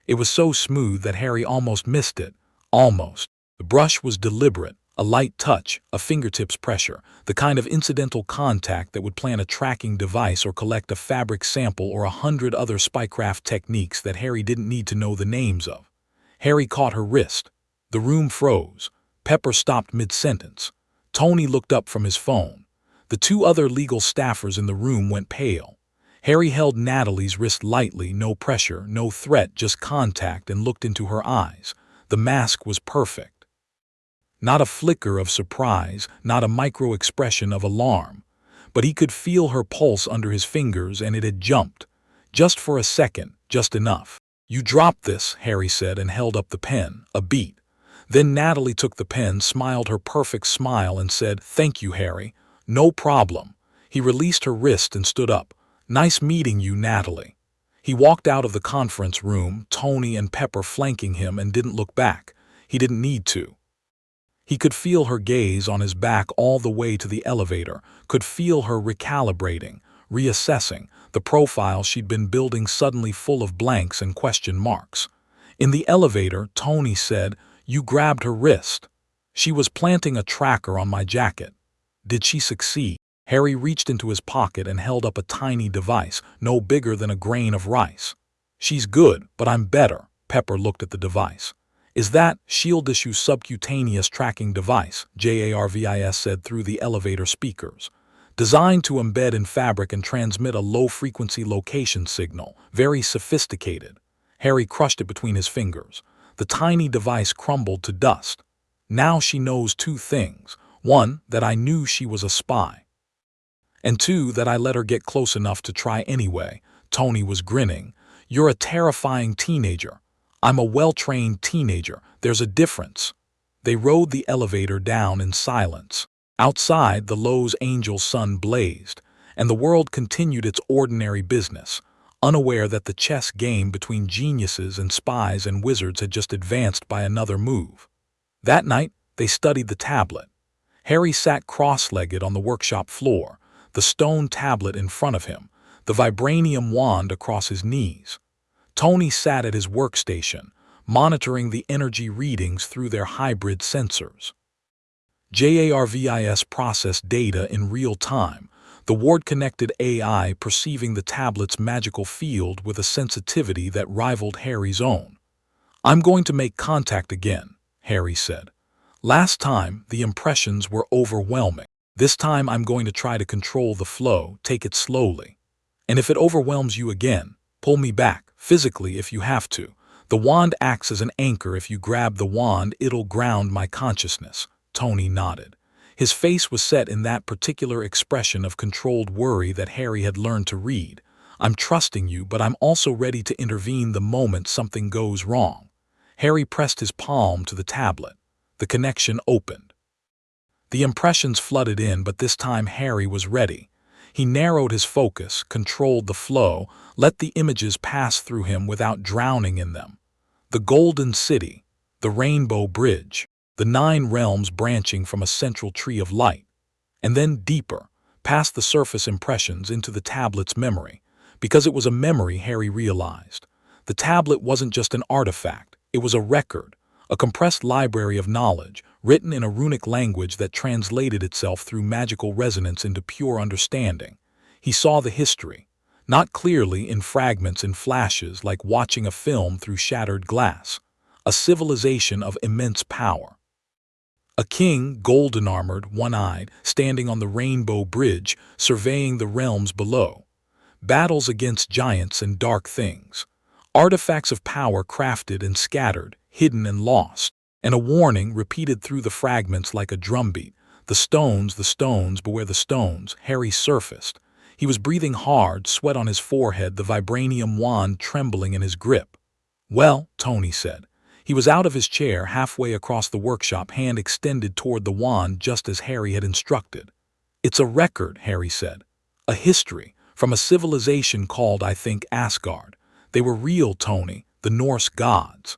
It was so smooth that Harry almost missed it. Almost. The brush was deliberate, a light touch, a fingertips pressure, the kind of incidental contact that would plant a tracking device or collect a fabric sample or 100 other spycraft techniques that Harry didn't need to know the names of. Harry caught her wrist. The room froze. Pepper stopped mid-sentence. Tony looked up from his phone. The two other legal staffers in the room went pale. Harry held Natalie's wrist lightly, no pressure, no threat, just contact, and looked into her eyes. The mask was perfect. Not a flicker of surprise, not a micro-expression of alarm. But he could feel her pulse under his fingers, and it had jumped. Just for a second, just enough. "You dropped this," Harry said, and held up the pen, a beat. Then Natalie took the pen, smiled her perfect smile, and said, "Thank you, Harry. No problem." He released her wrist and stood up. "Nice meeting you, Natalie." He walked out of the conference room, Tony and Pepper flanking him, and didn't look back. He didn't need to. He could feel her gaze on his back all the way to the elevator, could feel her recalibrating, reassessing, the profile she'd been building suddenly full of blanks and question marks. In the elevator, Tony said, "You grabbed her wrist." "She was planting a tracker on my jacket." "Did she succeed?" Harry reached into his pocket and held up a tiny device, no bigger than a grain of rice. "She's good, but I'm better." Pepper looked at the device. "Is that Shield Issue Subcutaneous Tracking Device," JARVIS said through the elevator speakers. "Designed to embed in fabric and transmit a low-frequency location signal. Very sophisticated." Harry crushed it between his fingers. The tiny device crumbled to dust. "Now she knows two things. One, that I knew she was a spy. And two, that I let her get close enough to try anyway." Tony was grinning. "You're a terrifying teenager." "I'm a well-trained teenager. There's a difference." They rode the elevator down in silence. Outside, the Los Angeles sun blazed, and the world continued its ordinary business, unaware that the chess game between geniuses and spies and wizards had just advanced by another move. That night, they studied the tablet. Harry sat cross-legged on the workshop floor, the stone tablet in front of him, the vibranium wand across his knees. Tony sat at his workstation, monitoring the energy readings through their hybrid sensors. JARVIS processed data in real time, the ward-connected AI perceiving the tablet's magical field with a sensitivity that rivaled Harry's own. "I'm going to make contact again," Harry said. "Last time, the impressions were overwhelming. This time I'm going to try to control the flow, take it slowly. And if it overwhelms you again, pull me back, physically if you have to. The wand acts as an anchor. If you grab the wand, it'll ground my consciousness." Tony nodded. His face was set in that particular expression of controlled worry that Harry had learned to read. "I'm trusting you, but I'm also ready to intervene the moment something goes wrong." Harry pressed his palm to the tablet. The connection opened. The impressions flooded in, but this time Harry was ready. He narrowed his focus, controlled the flow, let the images pass through him without drowning in them. The Golden City, the Rainbow Bridge, the 9 realms branching from a central tree of light. And then deeper, past the surface impressions into the tablet's memory. Because it was a memory, Harry realized. The tablet wasn't just an artifact, it was a record, a compressed library of knowledge, written in a runic language that translated itself through magical resonance into pure understanding. He saw the history, not clearly, in fragments and flashes, like watching a film through shattered glass. A civilization of immense power. A king, golden-armored, one-eyed, standing on the Rainbow Bridge, surveying the realms below. Battles against giants and dark things. Artifacts of power crafted and scattered, hidden and lost. And a warning repeated through the fragments like a drumbeat. The stones, beware the stones." Harry surfaced. He was breathing hard, sweat on his forehead, the vibranium wand trembling in his grip. "Well," Tony said. He was out of his chair, halfway across the workshop, hand extended toward the wand just as Harry had instructed. "It's a record," Harry said. "A history, from a civilization called, I think, Asgard. They were real, Tony, the Norse gods.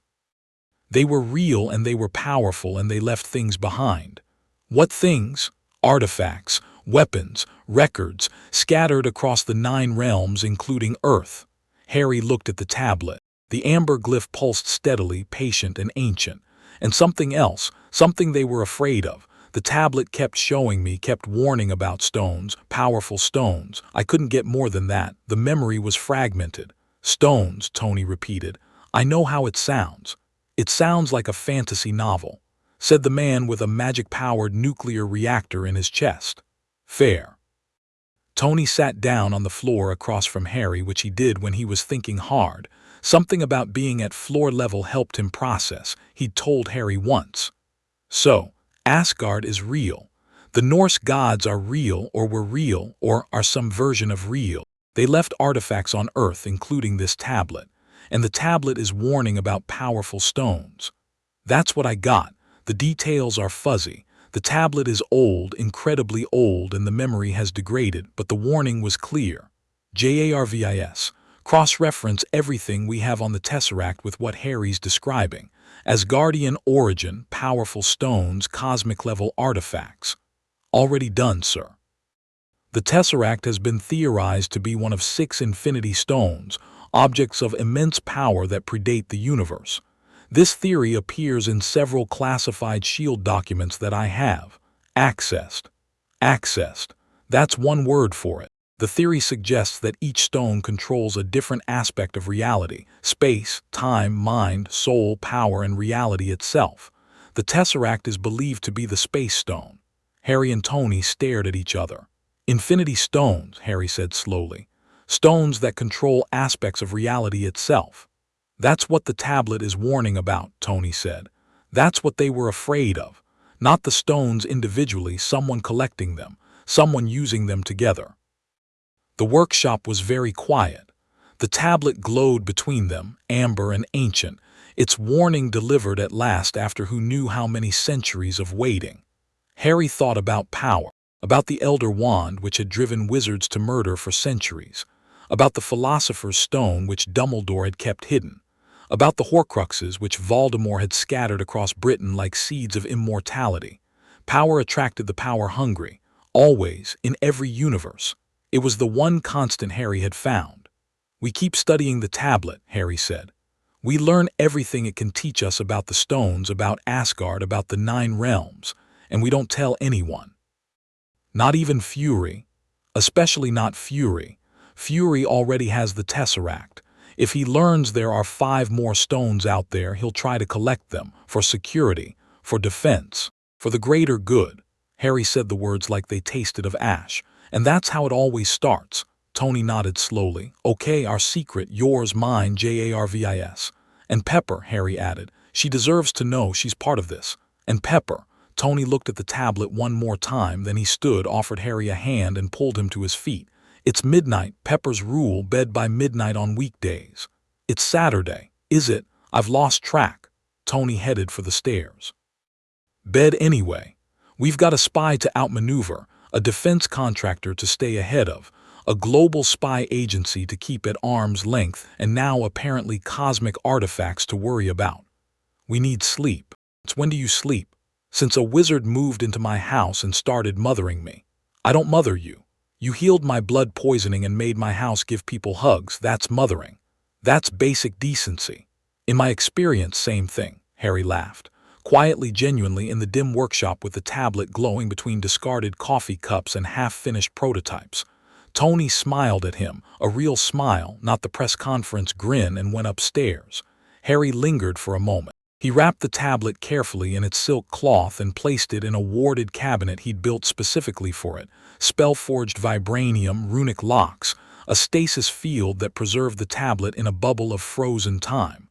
They were real and they were powerful and they left things behind. What things? Artifacts, weapons, records, scattered across the 9 realms including Earth. Harry looked at the tablet. The amber glyph pulsed steadily, patient and ancient. And something else, something they were afraid of. The tablet kept showing me, kept warning about stones, powerful stones. I couldn't get more than that. The memory was fragmented. Stones, Tony repeated. I know how it sounds. It sounds like a fantasy novel, said the man with a magic-powered nuclear reactor in his chest. Fair. Tony sat down on the floor across from Harry, which he did when he was thinking hard. Something about being at floor level helped him process, he'd told Harry once. So, Asgard is real. The Norse gods are real or were real or are some version of real. They left artifacts on Earth, including this tablet. And the tablet is warning about powerful stones. That's what I got. The details are fuzzy. The tablet is old, incredibly old, and the memory has degraded, but the warning was clear. JARVIS. Cross-reference everything we have on the Tesseract with what Harry's describing. Asgardian origin, powerful stones, cosmic-level artifacts. Already done, sir. The Tesseract has been theorized to be one of 6 infinity stones, objects of immense power that predate the universe. This theory appears in several classified SHIELD documents that I have. Accessed. Accessed. That's one word for it. The theory suggests that each stone controls a different aspect of reality: space, time, mind, soul, power, and reality itself. The Tesseract is believed to be the space stone. Harry and Tony stared at each other. Infinity stones, Harry said slowly. Stones that control aspects of reality itself. That's what the tablet is warning about, Tony said. That's what they were afraid of. Not the stones individually, someone collecting them, someone using them together. The workshop was very quiet. The tablet glowed between them, amber and ancient, its warning delivered at last after who knew how many centuries of waiting. Harry thought about power, about the Elder Wand which had driven wizards to murder for centuries, about the Philosopher's Stone which Dumbledore had kept hidden, about the Horcruxes which Voldemort had scattered across Britain like seeds of immortality. Power attracted the power-hungry, always, in every universe. It was the one constant Harry had found. We keep studying the tablet, Harry said. We learn everything it can teach us about the stones, about Asgard, about the 9 realms, and we don't tell anyone. Not even Fury. Especially not Fury. Fury already has the Tesseract. If he learns there are 5 more stones out there, he'll try to collect them, for security, for defense, for the greater good. Harry said the words like they tasted of ash. And that's how it always starts. Tony nodded slowly. Okay, our secret, yours, mine, JARVIS. And Pepper, Harry added. She deserves to know she's part of this. And Pepper. Tony looked at the tablet one more time, then he stood, offered Harry a hand, and pulled him to his feet. It's midnight, Pepper's rule, bed by midnight on weekdays. It's Saturday, is it? I've lost track. Tony headed for the stairs. Bed anyway. We've got a spy to outmaneuver, a defense contractor to stay ahead of, a global spy agency to keep at arm's length, and now apparently cosmic artifacts to worry about. We need sleep. It's when do you sleep? Since a wizard moved into my house and started mothering me. I don't mother you. You healed my blood poisoning and made my house give people hugs. That's mothering. That's basic decency. In my experience, same thing, Harry laughed. Quietly, genuinely, in the dim workshop with the tablet glowing between discarded coffee cups and half-finished prototypes. Tony smiled at him, a real smile, not the press conference grin, and went upstairs. Harry lingered for a moment. He wrapped the tablet carefully in its silk cloth and placed it in a warded cabinet he'd built specifically for it. Spell-forged vibranium, runic locks, a stasis field that preserved the tablet in a bubble of frozen time.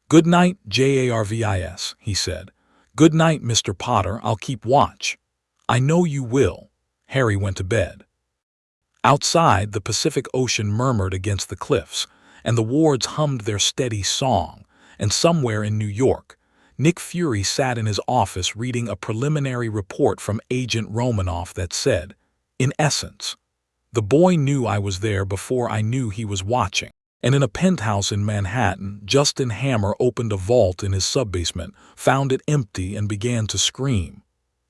Good night, JARVIS, he said. Good night, Mr. Potter, I'll keep watch. I know you will. Harry went to bed. Outside, the Pacific Ocean murmured against the cliffs, and the wards hummed their steady song, and somewhere in New York, Nick Fury sat in his office reading a preliminary report from Agent Romanoff that said, in essence, the boy knew I was there before I knew he was watching. And in a penthouse in Manhattan, Justin Hammer opened a vault in his subbasement, found it empty, and began to scream.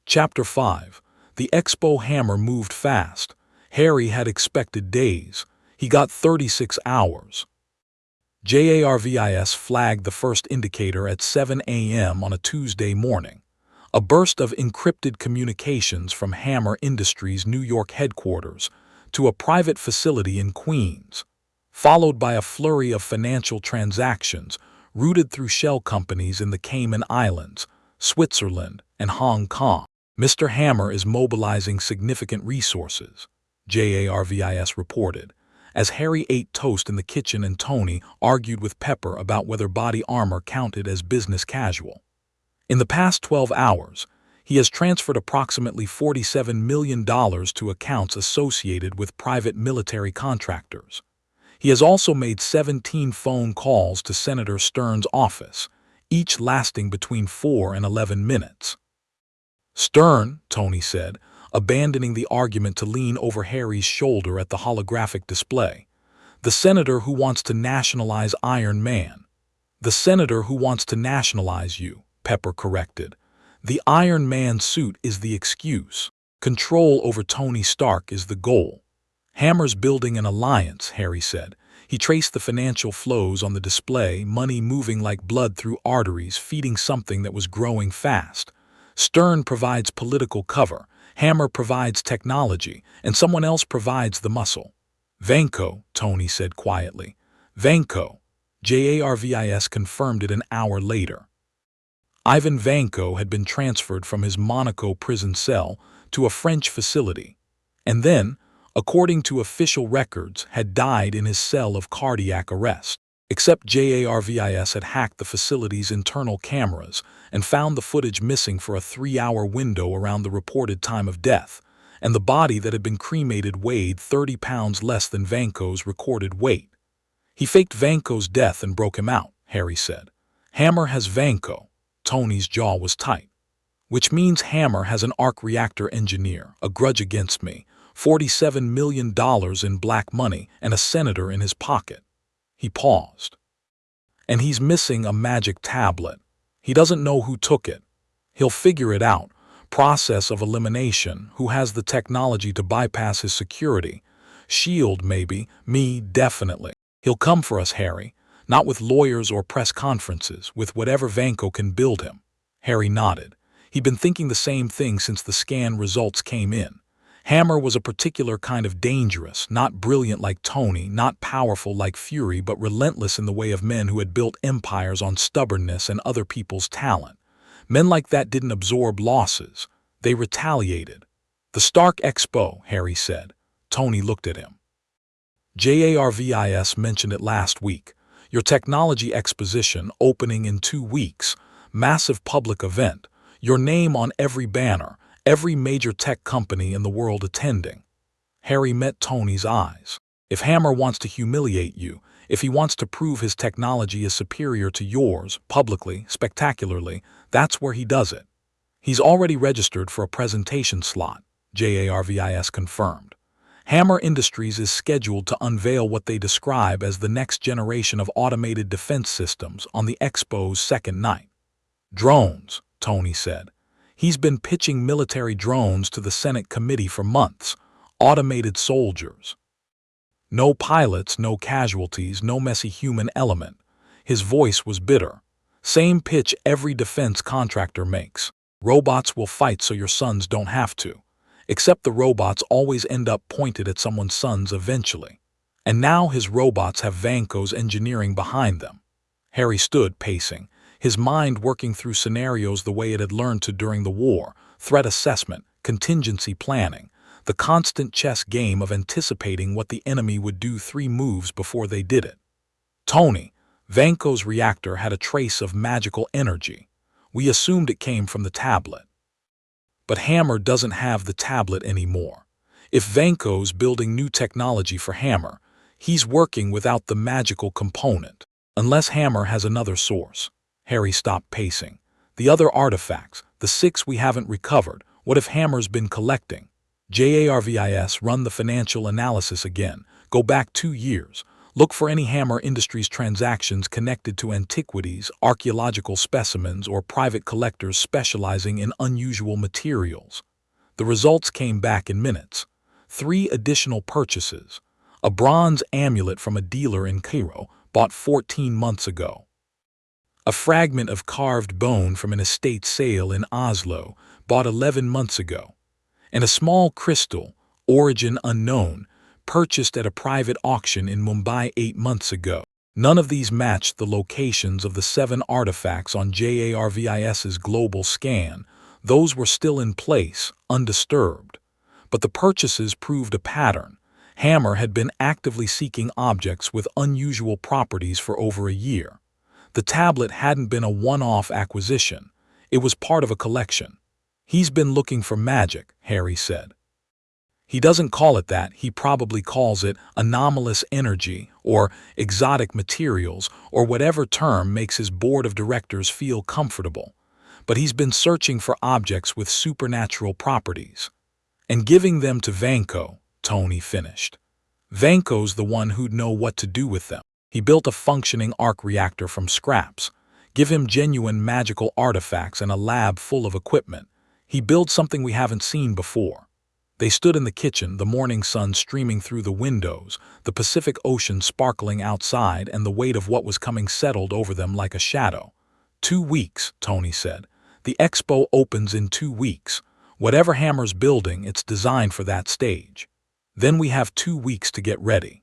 Chapter 5. The Expo. Hammer moved fast. Harry had expected days. He got 36 hours. JARVIS flagged the first indicator at 7 a.m. on a Tuesday morning. A burst of encrypted communications from Hammer Industries' New York headquarters to a private facility in Queens, followed by a flurry of financial transactions routed through shell companies in the Cayman Islands, Switzerland, and Hong Kong. Mr. Hammer is mobilizing significant resources, JARVIS reported, as Harry ate toast in the kitchen and Tony argued with Pepper about whether body armor counted as business casual. In the past 12 hours, he has transferred approximately $47 million to accounts associated with private military contractors. He has also made 17 phone calls to Senator Stern's office, each lasting between 4 and 11 minutes. Stern, Tony said, abandoning the argument to lean over Harry's shoulder at the holographic display. The senator who wants to nationalize Iron Man. The senator who wants to nationalize you, Pepper corrected. The Iron Man suit is the excuse. Control over Tony Stark is the goal. Hammer's building an alliance, Harry said. He traced the financial flows on the display, money moving like blood through arteries, feeding something that was growing fast. Stern provides political cover, Hammer provides technology, and someone else provides the muscle. Vanko, Tony said quietly. Vanko. JARVIS confirmed it an hour later. Ivan Vanko had been transferred from his Monaco prison cell to a French facility, and then, according to official records, had died in his cell of cardiac arrest. Except JARVIS had hacked the facility's internal cameras and found the footage missing for a 3-hour window around the reported time of death, and the body that had been cremated weighed 30 pounds less than Vanko's recorded weight. He faked Vanko's death and broke him out, Harry said. Hammer has Vanko. Tony's jaw was tight. Which means Hammer has an arc reactor engineer, a grudge against me, $47 million in black money, and a senator in his pocket. He paused. And he's missing a magic tablet. He doesn't know who took it. He'll figure it out. Process of elimination. Who has the technology to bypass his security? Shield, maybe. Me, definitely. He'll come for us, Harry. Not with lawyers or press conferences, with whatever Vanko can build him. Harry nodded. He'd been thinking the same thing since the scan results came in. Hammer was a particular kind of dangerous, not brilliant like Tony, not powerful like Fury, but relentless in the way of men who had built empires on stubbornness and other people's talent. Men like that didn't absorb losses. They retaliated. The Stark Expo, Harry said. Tony looked at him. JARVIS mentioned it last week. Your technology exposition opening in 2 weeks. Massive public event. Your name on every banner. Every major tech company in the world attending. Harry met Tony's eyes. If Hammer wants to humiliate you, if he wants to prove his technology is superior to yours, publicly, spectacularly, that's where he does it. He's already registered for a presentation slot, JARVIS confirmed. Hammer Industries is scheduled to unveil what they describe as the next generation of automated defense systems on the Expo's second night. Drones, Tony said. He's been pitching military drones to the Senate committee for months. Automated soldiers. No pilots, no casualties, no messy human element. His voice was bitter. Same pitch every defense contractor makes. Robots will fight so your sons don't have to. Except the robots always end up pointed at someone's sons eventually. And now his robots have Vanko's engineering behind them. Harry stood pacing, his mind working through scenarios the way it had learned to during the war, threat assessment, contingency planning, the constant chess game of anticipating what the enemy would do 3 moves before they did it. Tony, Vanko's reactor had a trace of magical energy. We assumed it came from the tablet. But Hammer doesn't have the tablet anymore. If Vanko's building new technology for Hammer, he's working without the magical component. Unless Hammer has another source. Harry stopped pacing. The other artifacts, the 6 we haven't recovered, what if Hammer's been collecting? JARVIS run the financial analysis again. Go back 2 years. Look for any Hammer Industries transactions connected to antiquities, archaeological specimens, or private collectors specializing in unusual materials. The results came back in minutes. 3 additional purchases. A bronze amulet from a dealer in Cairo, bought 14 months ago. A fragment of carved bone from an estate sale in Oslo, bought 11 months ago. And a small crystal, origin unknown, purchased at a private auction in Mumbai 8 months ago. None of these matched the locations of the 7 artifacts on JARVIS's global scan. Those were still in place, undisturbed. But the purchases proved a pattern. Hammer had been actively seeking objects with unusual properties for over a year. The tablet hadn't been a one-off acquisition. It was part of a collection. "He's been looking for magic," Harry said. "He doesn't call it that. He probably calls it anomalous energy or exotic materials or whatever term makes his board of directors feel comfortable. But he's been searching for objects with supernatural properties. And giving them to Vanko," Tony finished. "Vanko's the one who'd know what to do with them. He built a functioning arc reactor from scraps. Give him genuine magical artifacts and a lab full of equipment. He builds something we haven't seen before." They stood in the kitchen, the morning sun streaming through the windows, the Pacific Ocean sparkling outside, and the weight of what was coming settled over them like a shadow. 2 weeks, Tony said. "The expo opens in 2 weeks. Whatever Hammer's building, it's designed for that stage. Then we have 2 weeks to get ready."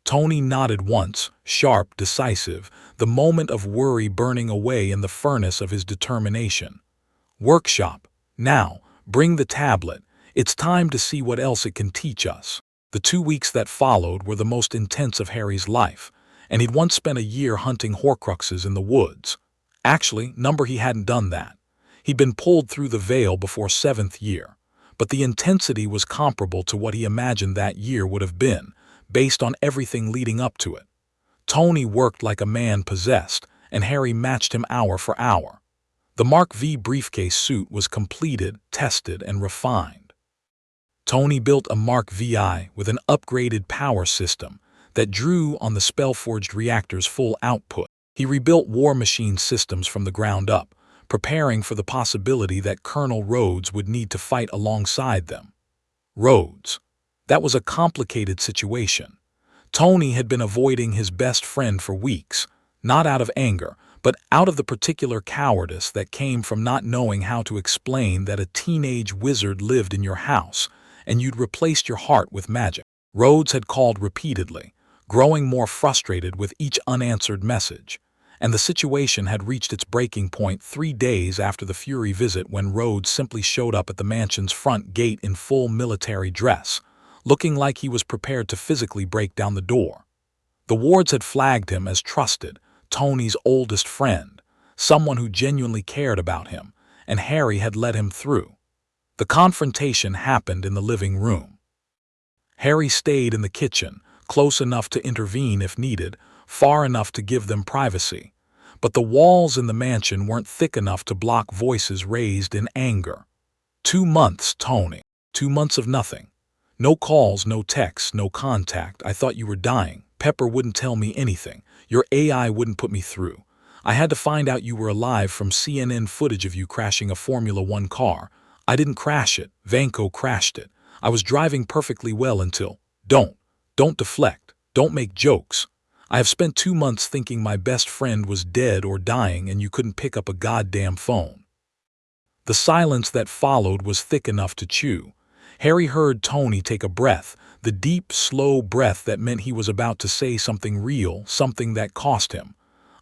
Tony nodded once, sharp, decisive, the moment of worry burning away in the furnace of his determination. "Workshop. Now, bring the tablet. It's time to see what else it can teach us." The 2 weeks that followed were the most intense of Harry's life, and he'd once spent a year hunting Horcruxes in the woods. Actually, he hadn't done that. He'd been pulled through the veil before 7th year, but the intensity was comparable to what he imagined that year would have been, based on everything leading up to it. Tony worked like a man possessed, and Harry matched him hour for hour. The Mark V briefcase suit was completed, tested, and refined. Tony built a Mark VI with an upgraded power system that drew on the spell-forged reactor's full output. He rebuilt war machine systems from the ground up, preparing for the possibility that Colonel Rhodes would need to fight alongside them. Rhodes. That was a complicated situation. Tony had been avoiding his best friend for weeks, not out of anger, but out of the particular cowardice that came from not knowing how to explain that a teenage wizard lived in your house and you'd replaced your heart with magic. Rhodes had called repeatedly, growing more frustrated with each unanswered message, and the situation had reached its breaking point 3 days after the Fury visit when Rhodes simply showed up at the mansion's front gate in full military dress, looking like he was prepared to physically break down the door. The wards had flagged him as trusted, Tony's oldest friend, someone who genuinely cared about him, and Harry had let him through. The confrontation happened in the living room. Harry stayed in the kitchen, close enough to intervene if needed, far enough to give them privacy. But the walls in the mansion weren't thick enough to block voices raised in anger. 2 months, Tony. 2 months of nothing. No calls, no texts, no contact. I thought you were dying. Pepper wouldn't tell me anything. Your AI wouldn't put me through. I had to find out you were alive from CNN footage of you crashing a Formula One car. I didn't crash it. Vanko crashed it. I was driving perfectly well until... Don't deflect. Don't make jokes. I have spent 2 months thinking my best friend was dead or dying and you couldn't pick up a goddamn phone. The silence that followed was thick enough to chew. Harry heard Tony take a breath, the deep, slow breath that meant he was about to say something real, something that cost him.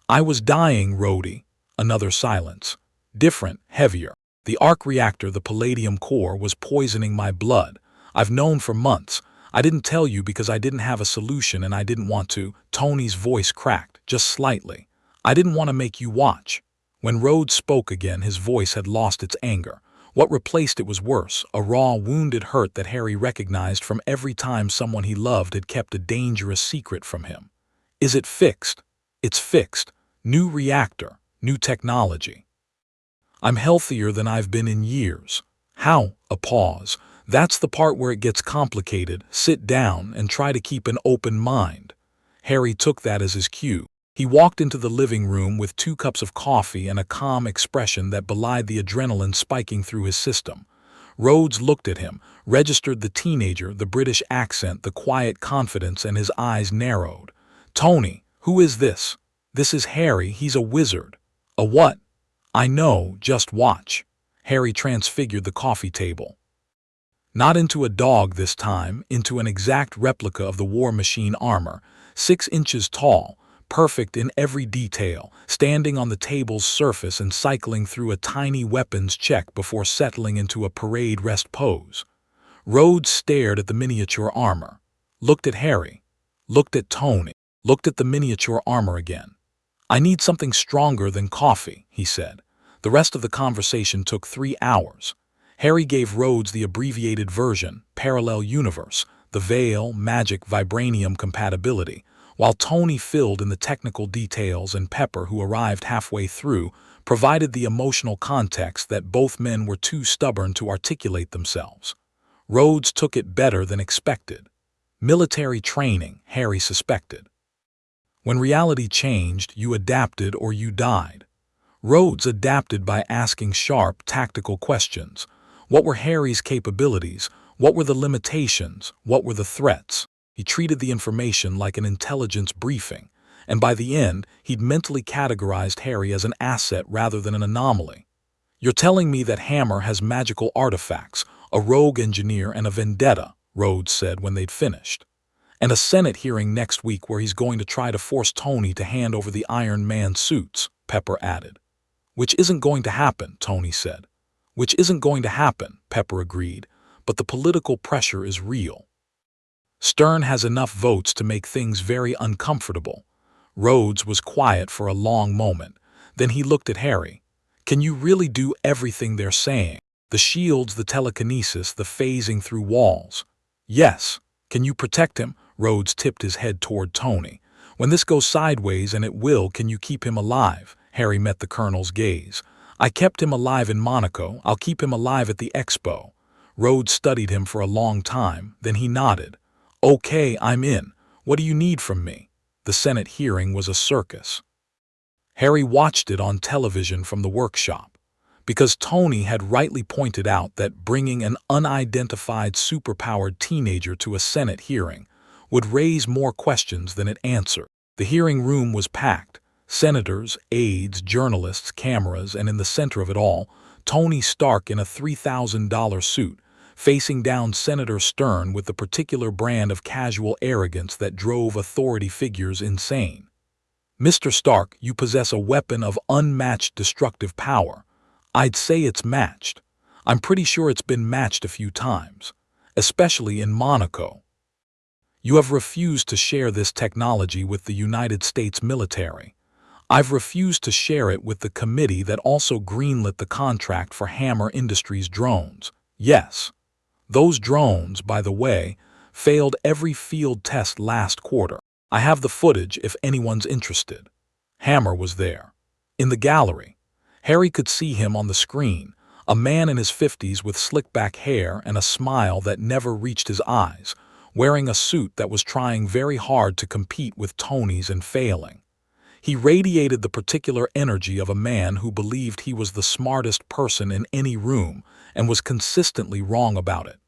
"I was dying, Rhodey." Another silence. Different, heavier. "The arc reactor, the palladium core, was poisoning my blood. I've known for months. I didn't tell you because I didn't have a solution and I didn't want to." Tony's voice cracked, just slightly. "I didn't want to make you watch." When Rhodes spoke again, his voice had lost its anger. What replaced it was worse, a raw, wounded hurt that Harry recognized from every time someone he loved had kept a dangerous secret from him. "Is it fixed?" "It's fixed. New reactor, new technology. I'm healthier than I've been in years." "How?" A pause. "That's the part where it gets complicated. Sit down and try to keep an open mind." Harry took that as his cue. He walked into the living room with 2 cups of coffee and a calm expression that belied the adrenaline spiking through his system. Rhodes looked at him, registered the teenager, the British accent, the quiet confidence, and his eyes narrowed. "Tony, who is this?" "This is Harry, he's a wizard." "A what?" "I know, just watch." Harry transfigured the coffee table. Not into a dog this time, into an exact replica of the War Machine armor, 6 inches tall, perfect in every detail, standing on the table's surface and cycling through a tiny weapons check before settling into a parade rest pose. Rhodes stared at the miniature armor, looked at Harry, looked at Tony, looked at the miniature armor again. "I need something stronger than coffee," he said. The rest of the conversation took 3 hours. Harry gave Rhodes the abbreviated version, parallel universe, the veil, magic, vibranium compatibility, while Tony filled in the technical details and Pepper, who arrived halfway through, provided the emotional context that both men were too stubborn to articulate themselves. Rhodes took it better than expected. Military training, Harry suspected. When reality changed, you adapted or you died. Rhodes adapted by asking sharp, tactical questions. What were Harry's capabilities? What were the limitations? What were the threats? He treated the information like an intelligence briefing, and by the end, he'd mentally categorized Harry as an asset rather than an anomaly. "You're telling me that Hammer has magical artifacts, a rogue engineer, and a vendetta," Rhodes said when they'd finished. "And a Senate hearing next week where he's going to try to force Tony to hand over the Iron Man suits," Pepper added. "Which isn't going to happen," Tony said. "Which isn't going to happen," Pepper agreed, "but the political pressure is real. Stern has enough votes to make things very uncomfortable." Rhodes was quiet for a long moment. Then he looked at Harry. "Can you really do everything they're saying? The shields, the telekinesis, the phasing through walls?" "Yes." "Can you protect him?" Rhodes tipped his head toward Tony. "When this goes sideways, and it will, can you keep him alive?" Harry met the colonel's gaze. "I kept him alive in Monaco. I'll keep him alive at the expo." Rhodes studied him for a long time, then he nodded. "Okay, I'm in. What do you need from me?" The Senate hearing was a circus. Harry watched it on television from the workshop, because Tony had rightly pointed out that bringing an unidentified superpowered teenager to a Senate hearing would raise more questions than it answered. The hearing room was packed. Senators, aides, journalists, cameras, and in the center of it all, Tony Stark in a $3,000 suit, facing down Senator Stern with the particular brand of casual arrogance that drove authority figures insane. "Mr. Stark, you possess a weapon of unmatched destructive power." "I'd say it's matched. I'm pretty sure it's been matched a few times, especially in Monaco. You have refused to share this technology with the United States military. I've refused to share it with the committee that also greenlit the contract for Hammer Industries drones. Yes. Those drones, by the way, failed every field test last quarter. I have the footage if anyone's interested." Hammer was there. In the gallery. Harry could see him on the screen, a man in his 50s with slick-back hair and a smile that never reached his eyes, wearing a suit that was trying very hard to compete with Tony's and failing. He radiated the particular energy of a man who believed he was the smartest person in any room and was consistently wrong about it.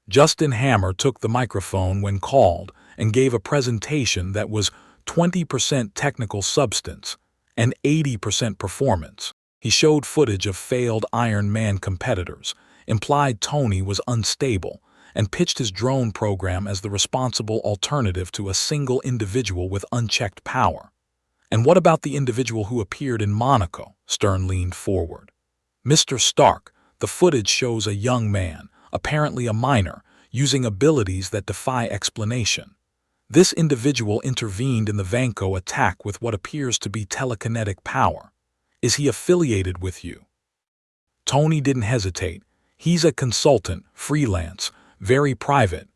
Justin Hammer took the microphone when called and gave a presentation that was 20% technical substance and 80% performance. He showed footage of failed Iron Man competitors, implied Tony was unstable, and pitched his drone program as the responsible alternative to a single individual with unchecked power. "And what about the individual who appeared in Monaco?" Stern leaned forward. "Mr. Stark, the footage shows a young man, apparently a minor, using abilities that defy explanation. This individual intervened in the Vanco attack with what appears to be telekinetic power. Is he affiliated with you?" Tony didn't hesitate. "He's a consultant, freelance, very private.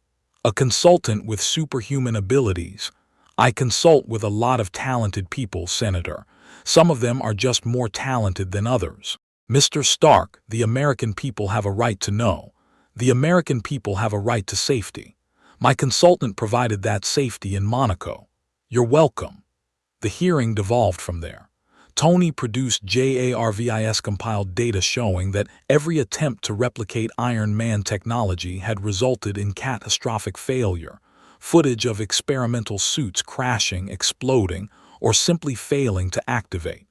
A consultant with superhuman abilities. I consult with a lot of talented people, Senator. Some of them are just more talented than others. Mr. Stark, the American people have a right to know. The American people have a right to safety. My consultant provided that safety in Monaco. You're welcome. The hearing devolved from there. Tony produced JARVIS compiled data showing that every attempt to replicate Iron Man technology had resulted in catastrophic failure, footage of experimental suits crashing, exploding, or simply failing to activate.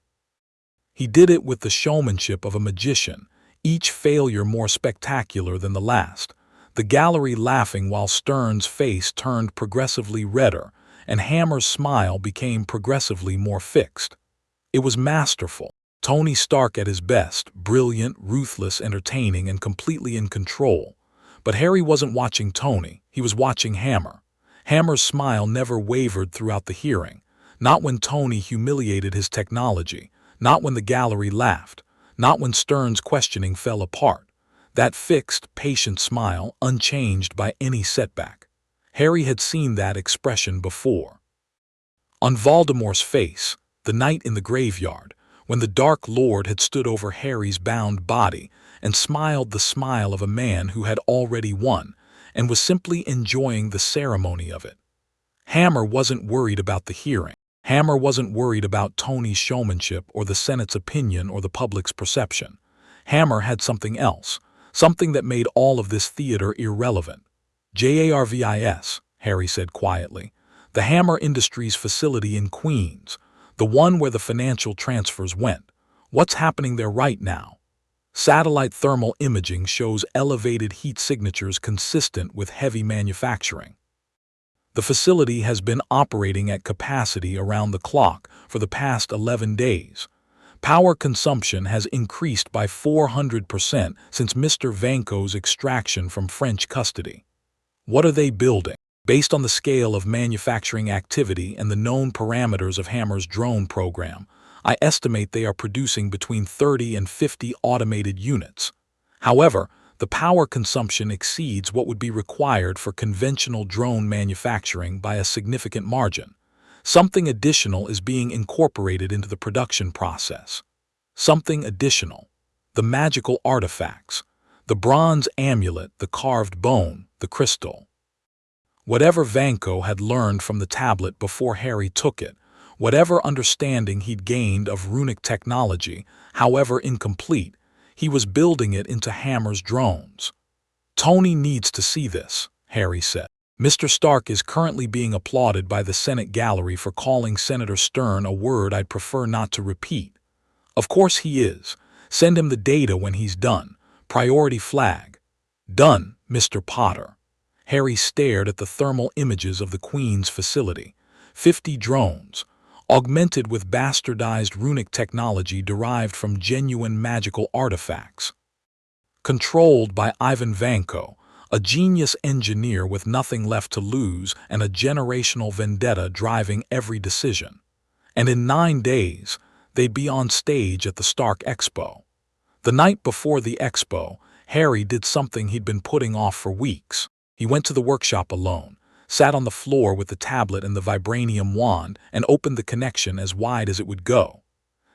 He did it with the showmanship of a magician, each failure more spectacular than the last, the gallery laughing while Stern's face turned progressively redder and Hammer's smile became progressively more fixed. It was masterful. Tony Stark at his best, brilliant, ruthless, entertaining, and completely in control. But Harry wasn't watching Tony, he was watching Hammer. Hammer's smile never wavered throughout the hearing, not when Tony humiliated his technology, not when the gallery laughed, not when Stern's questioning fell apart. That fixed, patient smile, unchanged by any setback. Harry had seen that expression before. On Voldemort's face, the night in the graveyard, when the Dark Lord had stood over Harry's bound body and smiled the smile of a man who had already won and was simply enjoying the ceremony of it. Hammer wasn't worried about the hearing. Hammer wasn't worried about Tony's showmanship or the Senate's opinion or the public's perception. Hammer had something else, something that made all of this theater irrelevant. JARVIS, Harry said quietly. The Hammer Industries facility in Queens, the one where the financial transfers went. What's happening there right now? Satellite thermal imaging shows elevated heat signatures consistent with heavy manufacturing. The facility has been operating at capacity around the clock for the past 11 days. Power consumption has increased by 400% since Mr. Vanko's extraction from French custody. What are they building? Based on the scale of manufacturing activity and the known parameters of Hammer's drone program, I estimate they are producing between 30 and 50 automated units. However, the power consumption exceeds what would be required for conventional drone manufacturing by a significant margin. Something additional is being incorporated into the production process. Something additional. The magical artifacts. The bronze amulet, the carved bone, the crystal. Whatever Vanko had learned from the tablet before Harry took it, whatever understanding he'd gained of runic technology, however incomplete, he was building it into Hammer's drones. Tony needs to see this, Harry said. Mr. Stark is currently being applauded by the Senate gallery for calling Senator Stern a word I'd prefer not to repeat. Of course he is. Send him the data when he's done. Priority flag. Done, Mr. Potter. Harry stared at the thermal images of the Queen's facility. 50 drones, augmented with bastardized runic technology derived from genuine magical artifacts. Controlled by Ivan Vanko, a genius engineer with nothing left to lose and a generational vendetta driving every decision. And in 9 days, they'd be on stage at the Stark Expo. The night before the expo, Harry did something he'd been putting off for weeks. He went to the workshop alone, sat on the floor with the tablet and the vibranium wand, and opened the connection as wide as it would go.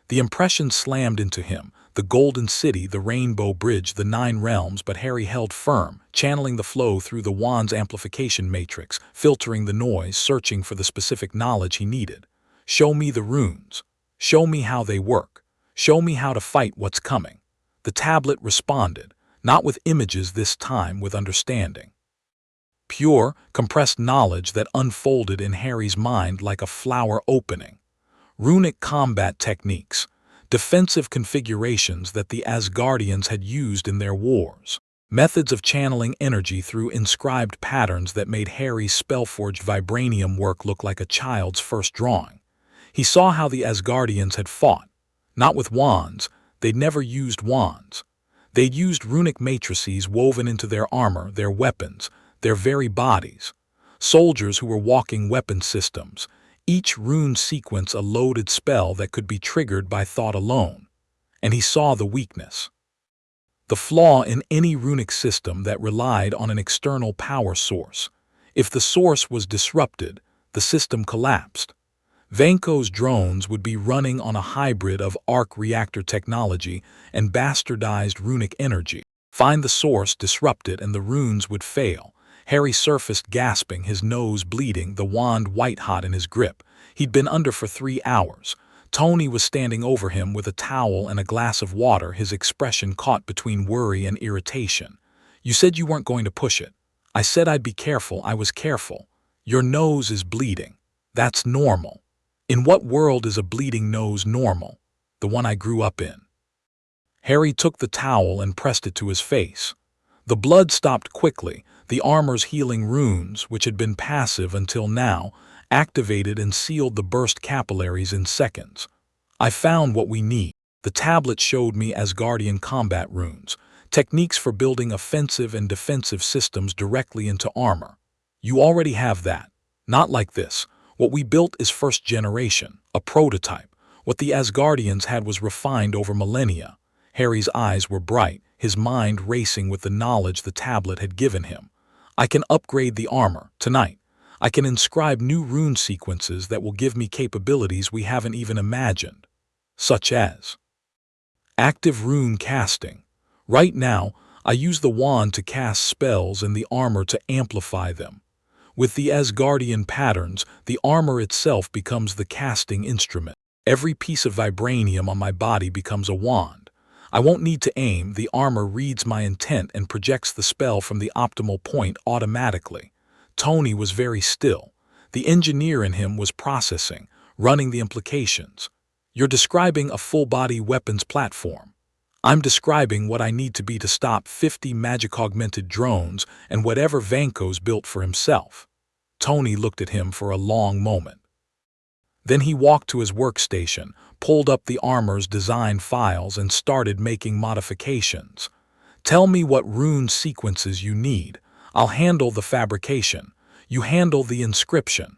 The impression slammed into him, the Golden City, the Rainbow Bridge, the 9 realms, but Harry held firm, channeling the flow through the wand's amplification matrix, filtering the noise, searching for the specific knowledge he needed. Show me the runes. Show me how they work. Show me how to fight what's coming. The tablet responded, not with images this time, with understanding. Pure, compressed knowledge that unfolded in Harry's mind like a flower opening. Runic combat techniques, defensive configurations that the Asgardians had used in their wars, methods of channeling energy through inscribed patterns that made Harry's spell-forged vibranium work look like a child's first drawing. He saw how the Asgardians had fought, not with wands. They'd never used wands. They'd used runic matrices woven into their armor, their weapons, their very bodies. Soldiers who were walking weapon systems, each rune sequence a loaded spell that could be triggered by thought alone. And he saw the weakness. The flaw in any runic system that relied on an external power source. If the source was disrupted, the system collapsed. Vanko's drones would be running on a hybrid of arc reactor technology and bastardized runic energy. Find the source, disrupt it, and the runes would fail. Harry surfaced gasping, his nose bleeding, the wand white-hot in his grip. He'd been under for 3 hours. Tony was standing over him with a towel and a glass of water, his expression caught between worry and irritation. "You said you weren't going to push it." "I said I'd be careful. I was careful." "Your nose is bleeding. That's normal." "In what world is a bleeding nose normal?" "The one I grew up in." Harry took the towel and pressed it to his face. The blood stopped quickly. The armor's healing runes, which had been passive until now, activated and sealed the burst capillaries in seconds. "I found what we need." The tablet showed me Asgardian combat runes, techniques for building offensive and defensive systems directly into armor. "You already have that." "Not like this. What we built is first generation, a prototype. What the Asgardians had was refined over millennia." Harry's eyes were bright, his mind racing with the knowledge the tablet had given him. "I can upgrade the armor, tonight. I can inscribe new rune sequences that will give me capabilities we haven't even imagined." "Such as?" "Active rune casting. Right now, I use the wand to cast spells and the armor to amplify them. With the Asgardian patterns, the armor itself becomes the casting instrument. Every piece of vibranium on my body becomes a wand. I won't need to aim, the armor reads my intent and projects the spell from the optimal point automatically." Tony was very still. The engineer in him was processing, running the implications. "You're describing a full-body weapons platform." "I'm describing what I need to be to stop 50 magic-augmented drones and whatever Vanko's built for himself." Tony looked at him for a long moment. Then he walked to his workstation, pulled up the armor's design files and started making modifications. "Tell me what rune sequences you need. I'll handle the fabrication. You handle the inscription."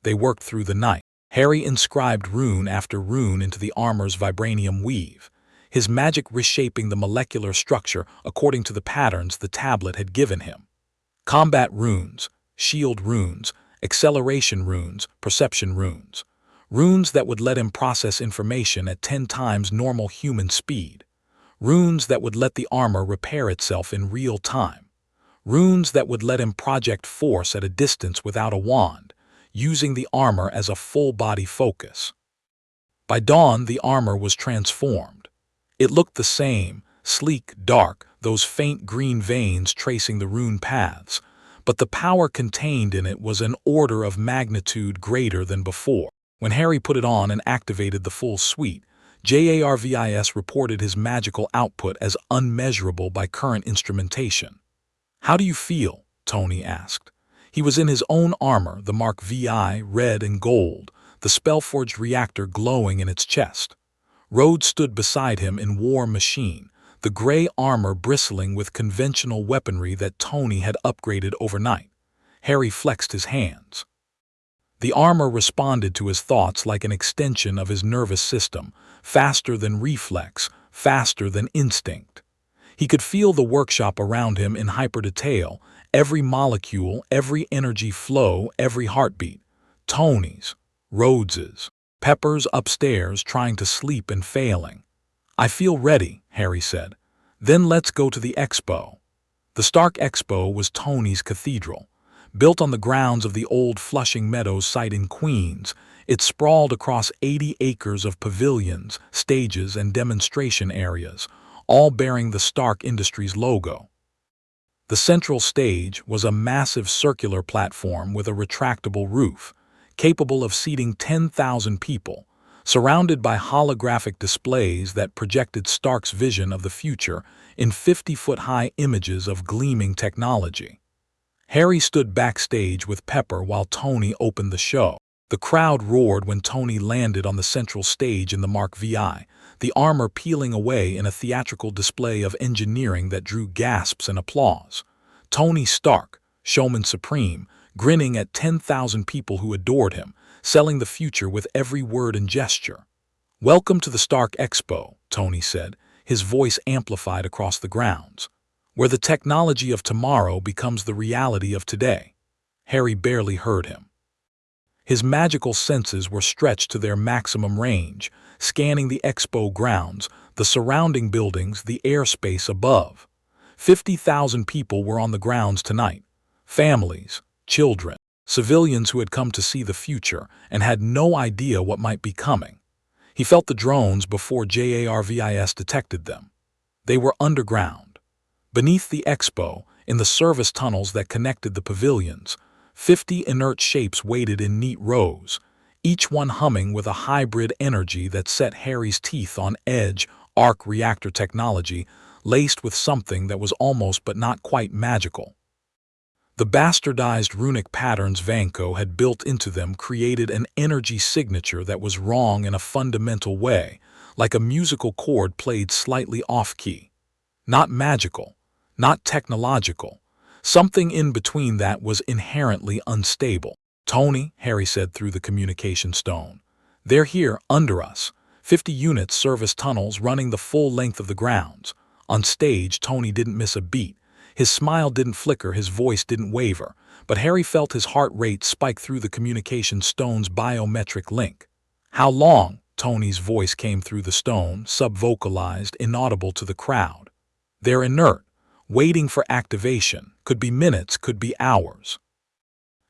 They worked through the night. Harry inscribed rune after rune into the armor's vibranium weave, his magic reshaping the molecular structure according to the patterns the tablet had given him. Combat runes, shield runes, acceleration runes, perception runes. Runes that would let him process information at 10 times normal human speed. Runes that would let the armor repair itself in real time. Runes that would let him project force at a distance without a wand, using the armor as a full-body focus. By dawn, the armor was transformed. It looked the same, sleek, dark, those faint green veins tracing the rune paths, but the power contained in it was an order of magnitude greater than before. When Harry put it on and activated the full suite, JARVIS reported his magical output as unmeasurable by current instrumentation. "How do you feel?" Tony asked. He was in his own armor, the Mark VI, red and gold, the spell-forged reactor glowing in its chest. Rhodes stood beside him in War Machine, the gray armor bristling with conventional weaponry that Tony had upgraded overnight. Harry flexed his hands. The armor responded to his thoughts like an extension of his nervous system, faster than reflex, faster than instinct. He could feel the workshop around him in hyperdetail, every molecule, every energy flow, every heartbeat. Tony's, Rhodes's, Pepper's upstairs trying to sleep and failing. "I feel ready," Harry said. "Then let's go to the expo." The Stark Expo was Tony's cathedral. Built on the grounds of the old Flushing Meadows site in Queens, it sprawled across 80 acres of pavilions, stages, and demonstration areas, all bearing the Stark Industries logo. The central stage was a massive circular platform with a retractable roof, capable of seating 10,000 people, surrounded by holographic displays that projected Stark's vision of the future in 50-foot-high images of gleaming technology. Harry stood backstage with Pepper while Tony opened the show. The crowd roared when Tony landed on the central stage in the Mark VI, the armor peeling away in a theatrical display of engineering that drew gasps and applause. Tony Stark, showman supreme, grinning at 10,000 people who adored him, selling the future with every word and gesture. "Welcome to the Stark Expo," Tony said, his voice amplified across the grounds, "where the technology of tomorrow becomes the reality of today." Harry barely heard him. His magical senses were stretched to their maximum range, scanning the expo grounds, the surrounding buildings, the airspace above. 50,000 people were on the grounds tonight. Families, children, civilians who had come to see the future and had no idea what might be coming. He felt the drones before JARVIS detected them. They were underground. Beneath the expo, in the service tunnels that connected the pavilions, 50 inert shapes waited in neat rows, each one humming with a hybrid energy that set Harry's teeth on edge. Arc reactor technology, laced with something that was almost but not quite magical. The bastardized runic patterns Vanko had built into them created an energy signature that was wrong in a fundamental way, like a musical chord played slightly off-key. Not magical, not technological. Something in between that was inherently unstable. "Tony," Harry said through the communication stone. "They're here, under us. 50 units service tunnels running the full length of the grounds." On stage, Tony didn't miss a beat. His smile didn't flicker, his voice didn't waver, but Harry felt his heart rate spike through the communication stone's biometric link. "How long?" Tony's voice came through the stone, sub-vocalized, inaudible to the crowd. "They're inert, waiting for activation. Could be minutes, could be hours.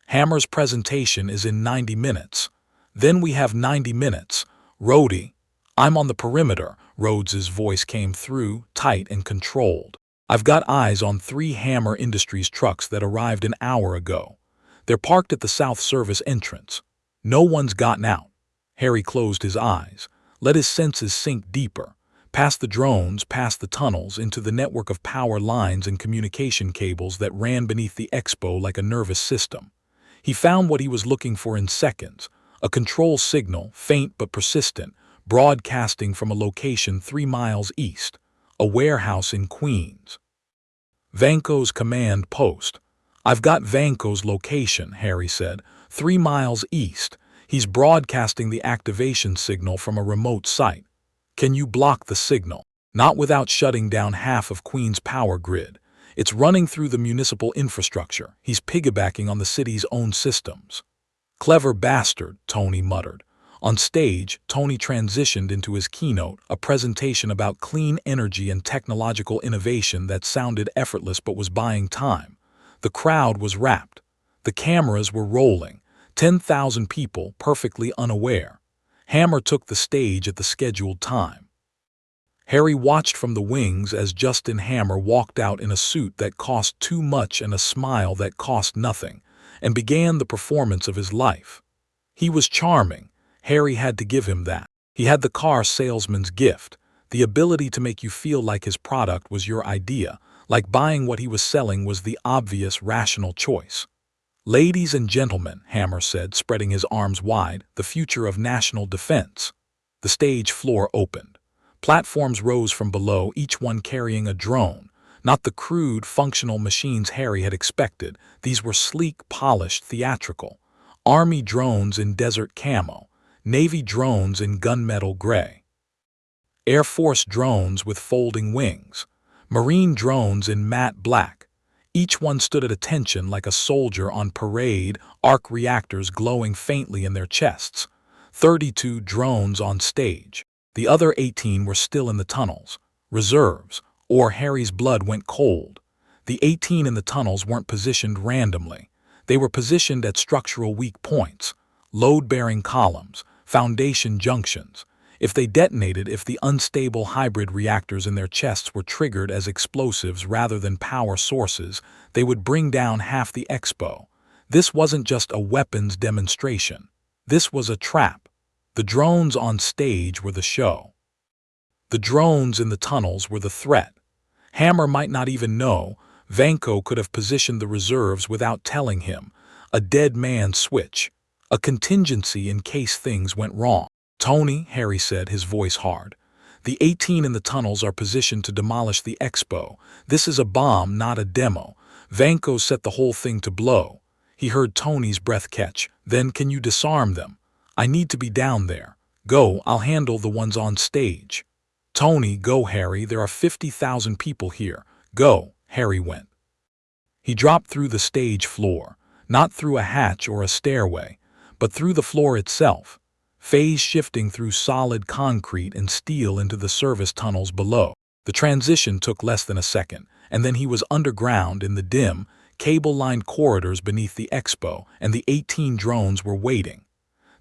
Hammer's presentation is in 90 minutes. Then we have 90 minutes. Rhodey, I'm on the perimeter." Rhodes's voice came through, tight and controlled. "I've got eyes on 3 Hammer Industries trucks that arrived an hour ago. They're parked at the South Service entrance. No one's gotten out." Harry closed his eyes, let his senses sink deeper, past the drones, past the tunnels, into the network of power lines and communication cables that ran beneath the expo like a nervous system. He found what he was looking for in seconds, a control signal, faint but persistent, broadcasting from a location 3 miles east, a warehouse in Queens. "Vanko's command post." "I've got Vanko's location," Harry said. 3 miles east. He's broadcasting the activation signal from a remote site. Can you block the signal?" "Not without shutting down half of Queens' power grid. It's running through the municipal infrastructure. He's piggybacking on the city's own systems." "Clever bastard," Tony muttered. On stage, Tony transitioned into his keynote, a presentation about clean energy and technological innovation that sounded effortless but was buying time. The crowd was rapt. The cameras were rolling. 10,000 people, perfectly unaware. Hammer took the stage at the scheduled time. Harry watched from the wings as Justin Hammer walked out in a suit that cost too much and a smile that cost nothing, and began the performance of his life. He was charming. Harry had to give him that. He had the car salesman's gift, the ability to make you feel like his product was your idea, like buying what he was selling was the obvious, rational choice. "Ladies and gentlemen," Hammer said, spreading his arms wide, "the future of national defense." The stage floor opened. Platforms rose from below, each one carrying a drone. Not the crude, functional machines Harry had expected. These were sleek, polished, theatrical. Army drones in desert camo. Navy drones in gunmetal gray. Air Force drones with folding wings. Marine drones in matte black. Each one stood at attention like a soldier on parade, arc reactors glowing faintly in their chests. 32 drones on stage. The other 18 were still in the tunnels. Reserves, or Harry's blood went cold. The 18 in the tunnels weren't positioned randomly. They were positioned at structural weak points, load-bearing columns, foundation junctions. If they detonated, if the unstable hybrid reactors in their chests were triggered as explosives rather than power sources, they would bring down half the expo. This wasn't just a weapons demonstration. This was a trap. The drones on stage were the show. The drones in the tunnels were the threat. Hammer might not even know. Vanko could have positioned the reserves without telling him. A dead man switch. A contingency in case things went wrong. "Tony," Harry said, his voice hard. "The 18 in the tunnels are positioned to demolish the expo. This is a bomb, not a demo. Vanko set the whole thing to blow." He heard Tony's breath catch. "Then can you disarm them?" "I need to be down there." "Go, I'll handle the ones on stage." "Tony, go, Harry, there are 50,000 people here." "Go." Harry went. He dropped through the stage floor, not through a hatch or a stairway, but through the floor itself, phase shifting through solid concrete and steel into the service tunnels below. The transition took less than a second, and then he was underground in the dim, cable-lined corridors beneath the expo, and the 18 drones were waiting.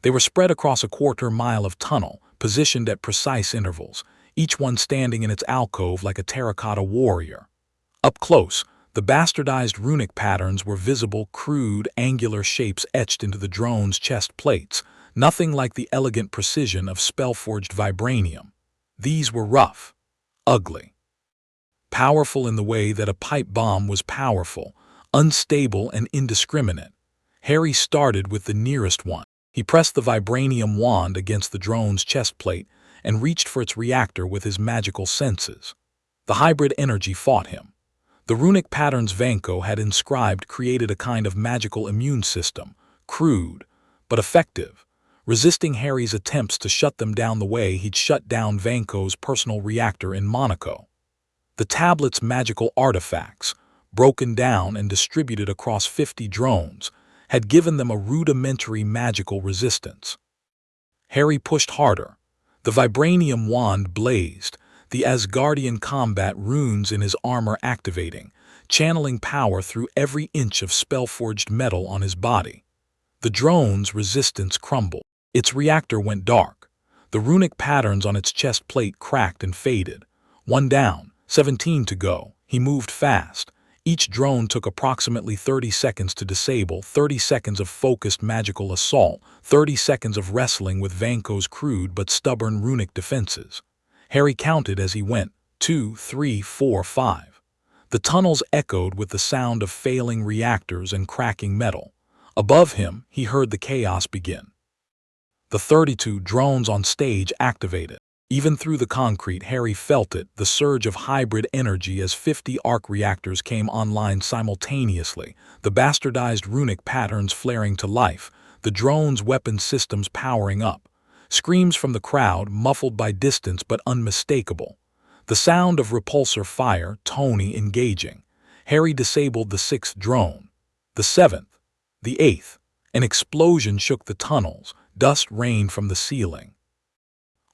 They were spread across a quarter-mile of tunnel, positioned at precise intervals, each one standing in its alcove like a terracotta warrior. Up close, the bastardized runic patterns were visible, crude, angular shapes etched into the drone's chest plates, nothing like the elegant precision of spell-forged vibranium. These were rough, ugly, powerful in the way that a pipe bomb was powerful, unstable and indiscriminate. Harry started with the nearest one. He pressed the vibranium wand against the drone's chest plate and reached for its reactor with his magical senses. The hybrid energy fought him. The runic patterns Vanko had inscribed created a kind of magical immune system, crude, but effective, resisting Harry's attempts to shut them down the way he'd shut down Vanko's personal reactor in Monaco. The tablet's magical artifacts, broken down and distributed across 50 drones, had given them a rudimentary magical resistance. Harry pushed harder. The vibranium wand blazed, the Asgardian combat runes in his armor activating, channeling power through every inch of spell-forged metal on his body. The drone's resistance crumbled. Its reactor went dark. The runic patterns on its chest plate cracked and faded. One down, 17 to go. He moved fast. Each drone took approximately 30 seconds to disable, 30 seconds of focused magical assault, 30 seconds of wrestling with Vanko's crude but stubborn runic defenses. Harry counted as he went, 2, 3, 4, 5. The tunnels echoed with the sound of failing reactors and cracking metal. Above him, he heard the chaos begin. The 32 drones on stage activated. Even through the concrete, Harry felt it, the surge of hybrid energy as 50 arc reactors came online simultaneously, the bastardized runic patterns flaring to life, the drones' weapon systems powering up. Screams from the crowd, muffled by distance but unmistakable. The sound of repulsor fire, Tony engaging. Harry disabled the 6th drone. The 7th. The 8th. An explosion shook the tunnels. Dust rained from the ceiling.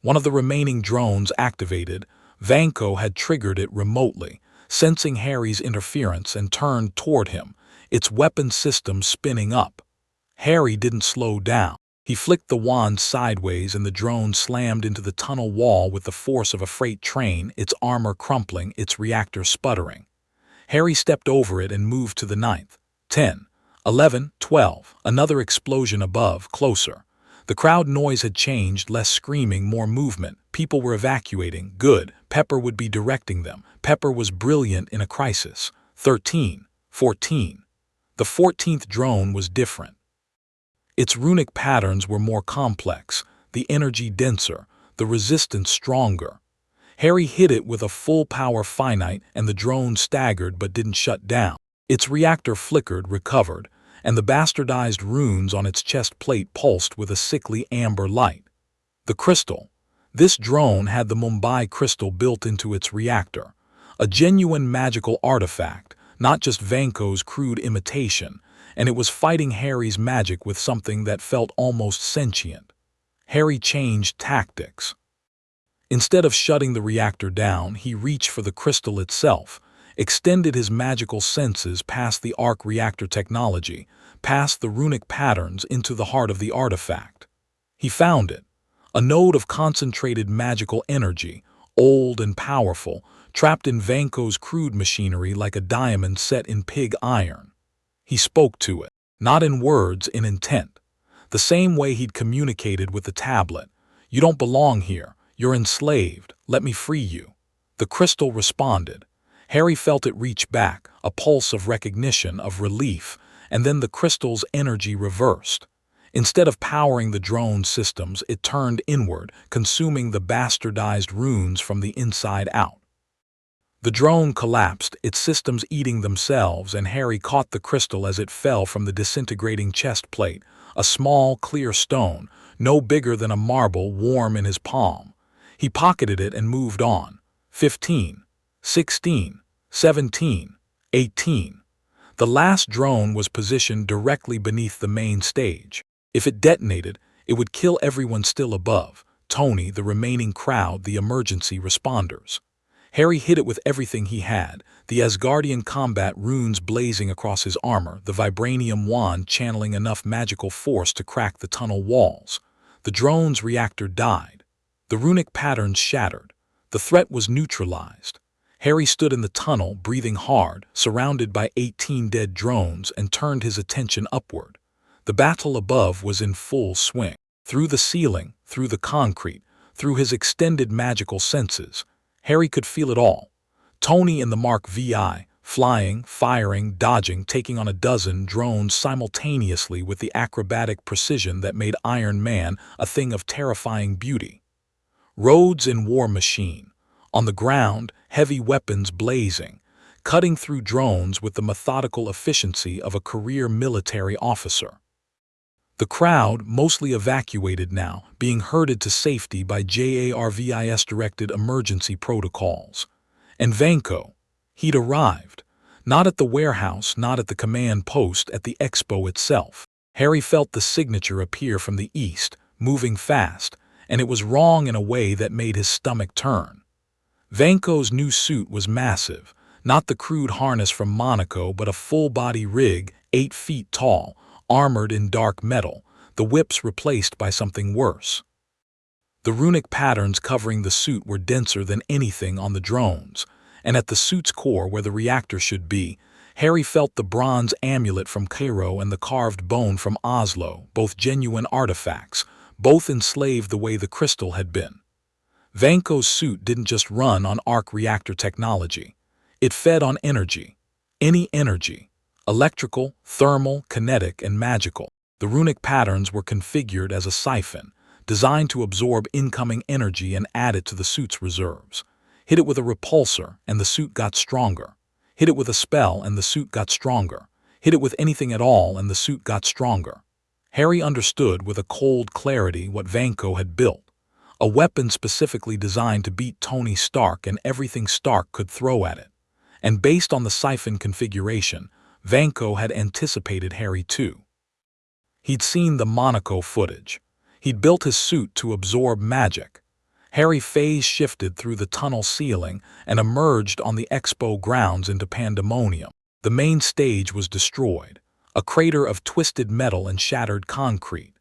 One of the remaining drones activated. Vanko had triggered it remotely, sensing Harry's interference, and turned toward him, its weapon system spinning up. Harry didn't slow down. He flicked the wand sideways and the drone slammed into the tunnel wall with the force of a freight train, its armor crumpling, its reactor sputtering. Harry stepped over it and moved to the 9th. 10, 11, 12. Another explosion above, closer. The crowd noise had changed, less screaming, more movement. People were evacuating. Good. Pepper would be directing them. Pepper was brilliant in a crisis. 13, 14. The 14th drone was different. Its runic patterns were more complex, the energy denser, the resistance stronger. Harry hit it with a full-power finite and the drone staggered but didn't shut down. Its reactor flickered, recovered, and the bastardized runes on its chest plate pulsed with a sickly amber light. The crystal. This drone had the Mumbai crystal built into its reactor, a genuine magical artifact, not just Vanko's crude imitation, and it was fighting Harry's magic with something that felt almost sentient. Harry changed tactics. Instead of shutting the reactor down, he reached for the crystal itself, extended his magical senses past the arc reactor technology, past the runic patterns into the heart of the artifact. He found it, a node of concentrated magical energy, old and powerful, trapped in Vanko's crude machinery like a diamond set in pig iron. He spoke to it, not in words, in intent. The same way he'd communicated with the tablet. "You don't belong here. You're enslaved. Let me free you." The crystal responded. Harry felt it reach back, a pulse of recognition, of relief, and then the crystal's energy reversed. Instead of powering the drone systems, it turned inward, consuming the bastardized runes from the inside out. The drone collapsed, its systems eating themselves, and Harry caught the crystal as it fell from the disintegrating chest plate, a small, clear stone, no bigger than a marble, warm in his palm. He pocketed it and moved on. 15. 16, 17, 18. The last drone was positioned directly beneath the main stage. If it detonated, it would kill everyone still above, Tony, the remaining crowd, the emergency responders. Harry hit it with everything he had, the Asgardian combat runes blazing across his armor, the Vibranium wand channeling enough magical force to crack the tunnel walls. The drone's reactor died. The runic patterns shattered. The threat was neutralized. Harry stood in the tunnel, breathing hard, surrounded by 18 dead drones, and turned his attention upward. The battle above was in full swing. Through the ceiling, through the concrete, through his extended magical senses, Harry could feel it all. Tony in the Mark VI, flying, firing, dodging, taking on a dozen drones simultaneously with the acrobatic precision that made Iron Man a thing of terrifying beauty. Rhodes in War Machine. On the ground, heavy weapons blazing, cutting through drones with the methodical efficiency of a career military officer. The crowd, mostly evacuated now, being herded to safety by JARVIS-directed emergency protocols. And Vanko, he'd arrived. Not at the warehouse, not at the command post, at the expo itself. Harry felt the signature appear from the east, moving fast, and it was wrong in a way that made his stomach turn. Vanko's new suit was massive, not the crude harness from Monaco, but a full-body rig, 8 feet tall, armored in dark metal, the whips replaced by something worse. The runic patterns covering the suit were denser than anything on the drones, and at the suit's core, where the reactor should be, Harry felt the bronze amulet from Cairo and the carved bone from Oslo, both genuine artifacts, both enslaved the way the crystal had been. Vanko's suit didn't just run on arc reactor technology. It fed on energy. Any energy. Electrical, thermal, kinetic, and magical. The runic patterns were configured as a siphon, designed to absorb incoming energy and add it to the suit's reserves. Hit it with a repulsor, and the suit got stronger. Hit it with a spell, and the suit got stronger. Hit it with anything at all, and the suit got stronger. Harry understood with a cold clarity what Vanko had built. A weapon specifically designed to beat Tony Stark and everything Stark could throw at it. And based on the siphon configuration, Vanko had anticipated Harry too. He'd seen the Monaco footage. He'd built his suit to absorb magic. Harry phase shifted through the tunnel ceiling and emerged on the expo grounds into pandemonium. The main stage was destroyed, a crater of twisted metal and shattered concrete.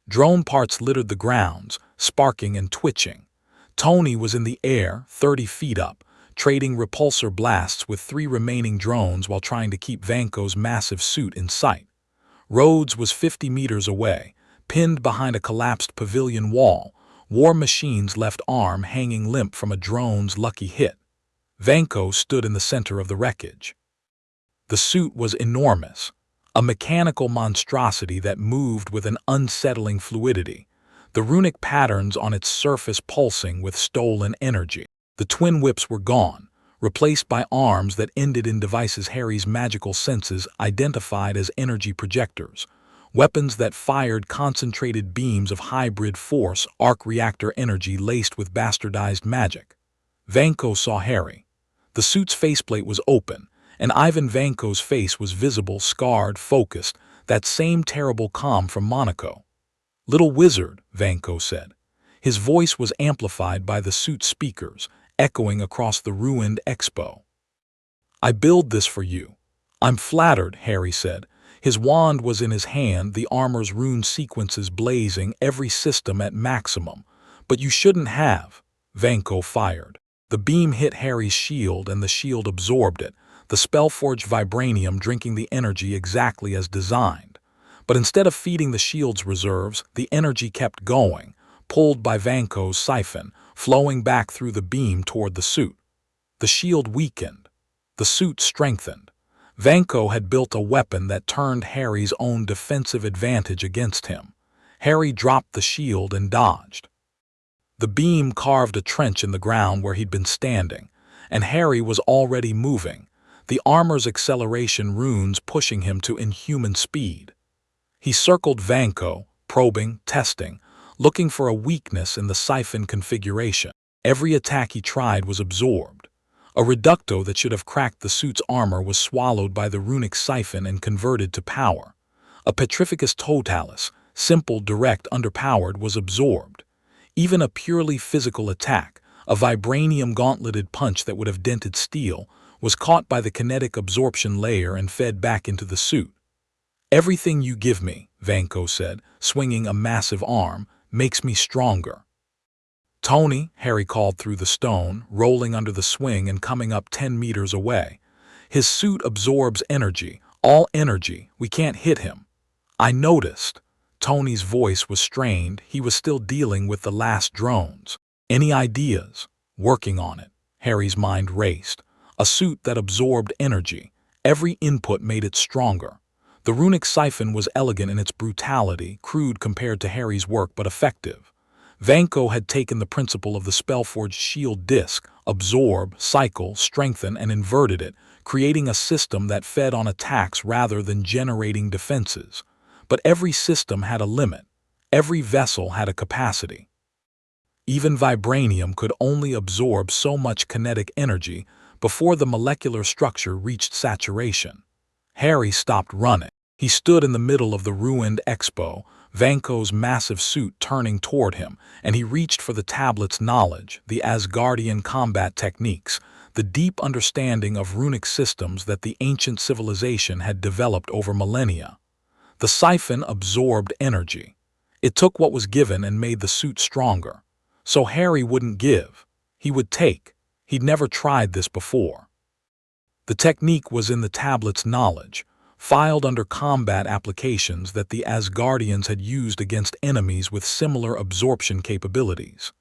Drone parts littered the grounds, sparking and twitching. Tony was in the air, 30 feet up, trading repulsor blasts with 3 remaining drones while trying to keep Vanko's massive suit in sight. Rhodes was 50 meters away, pinned behind a collapsed pavilion wall, War Machine's left arm hanging limp from a drone's lucky hit. Vanko stood in the center of the wreckage. The suit was enormous, a mechanical monstrosity that moved with an unsettling fluidity, the runic patterns on its surface pulsing with stolen energy. The twin whips were gone, replaced by arms that ended in devices Harry's magical senses identified as energy projectors, weapons that fired concentrated beams of hybrid force arc reactor energy laced with bastardized magic. Vanko saw Harry. The suit's faceplate was open, and Ivan Vanko's face was visible, scarred, focused, that same terrible calm from Monaco. "Little wizard," Vanko said. His voice was amplified by the suit's speakers, echoing across the ruined expo. "I build this for you." "I'm flattered," Harry said. His wand was in his hand, the armor's rune sequences blazing, every system at maximum. "But you shouldn't have." Vanko fired. The beam hit Harry's shield, and the shield absorbed it, the spell-forged vibranium drinking the energy exactly as designed. But instead of feeding the shield's reserves, the energy kept going, pulled by Vanko's siphon, flowing back through the beam toward the suit. The shield weakened. The suit strengthened. Vanko had built a weapon that turned Harry's own defensive advantage against him. Harry dropped the shield and dodged. The beam carved a trench in the ground where he'd been standing, and Harry was already moving, the armor's acceleration runes pushing him to inhuman speed. He circled Vanko, probing, testing, looking for a weakness in the siphon configuration. Every attack he tried was absorbed. A reducto that should have cracked the suit's armor was swallowed by the runic siphon and converted to power. A petrificus totalis, simple, direct, underpowered, was absorbed. Even a purely physical attack, A vibranium gauntleted punch that would have dented steel was caught by the kinetic absorption layer and fed back into the suit. "Everything you give me," Vanko said, swinging a massive arm, "makes me stronger." "Tony," Harry called through the stone, rolling under the swing and coming up 10 meters away. "His suit absorbs energy, all energy. We can't hit him." "I noticed." Tony's voice was strained. He was still dealing with the last drones. "Any ideas?" "Working on it." Harry's mind raced. A suit that absorbed energy. Every input made it stronger. The runic siphon was elegant in its brutality, crude compared to Harry's work but effective. Vanko had taken the principle of the Spellforged shield disc, absorb, cycle, strengthen, and inverted it, creating a system that fed on attacks rather than generating defenses. But every system had a limit. Every vessel had a capacity. Even vibranium could only absorb so much kinetic energy before the molecular structure reached saturation. Harry stopped running. He stood in the middle of the ruined expo, Vanko's massive suit turning toward him, and he reached for the tablet's knowledge, the Asgardian combat techniques, the deep understanding of runic systems that the ancient civilization had developed over millennia. The siphon absorbed energy. It took what was given and made the suit stronger. So Harry wouldn't give. He would take. He'd never tried this before. The technique was in the tablet's knowledge, filed under combat applications that the Asgardians had used against enemies with similar absorption capabilities.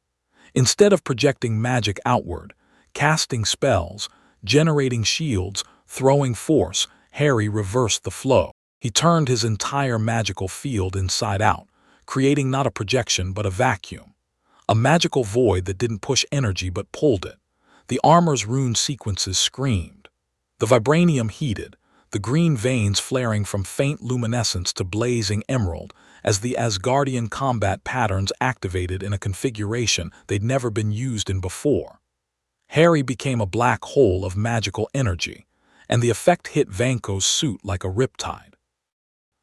Instead of projecting magic outward, casting spells, generating shields, throwing force, Harry reversed the flow. He turned his entire magical field inside out, creating not a projection but a vacuum. A magical void that didn't push energy but pulled it. The armor's rune sequences screamed. The vibranium heated, the green veins flaring from faint luminescence to blazing emerald as the Asgardian combat patterns activated in a configuration they'd never been used in before. Harry became a black hole of magical energy, and the effect hit Vanko's suit like a riptide.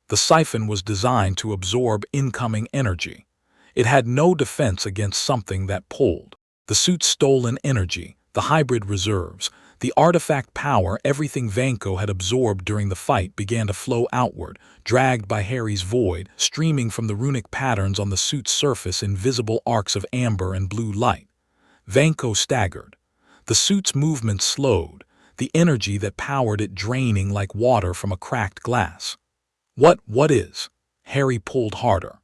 The siphon was designed to absorb incoming energy. It had no defense against something that pulled. The suit's stolen energy, the hybrid reserves, the artifact power, everything Vanko had absorbed during the fight began to flow outward, dragged by Harry's void, streaming from the runic patterns on the suit's surface in visible arcs of amber and blue light. Vanko staggered. The suit's movement slowed, the energy that powered it draining like water from a cracked glass. What is? Harry pulled harder.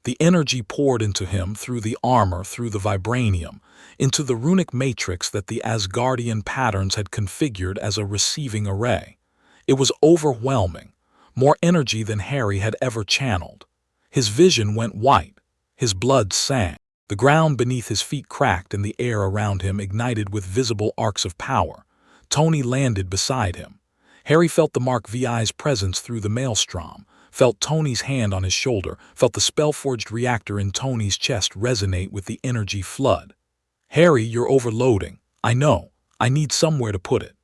The energy poured into him through the armor, through the vibranium, into the runic matrix that the Asgardian patterns had configured as a receiving array. It was overwhelming, more energy than Harry had ever channeled. His vision went white, his blood sank. The ground beneath his feet cracked and the air around him ignited with visible arcs of power. Tony landed beside him. Harry felt the Mark VI's presence through the maelstrom, felt Tony's hand on his shoulder, felt the spell-forged reactor in Tony's chest resonate with the energy flood. "Harry, you're overloading. I know. I need somewhere to put it."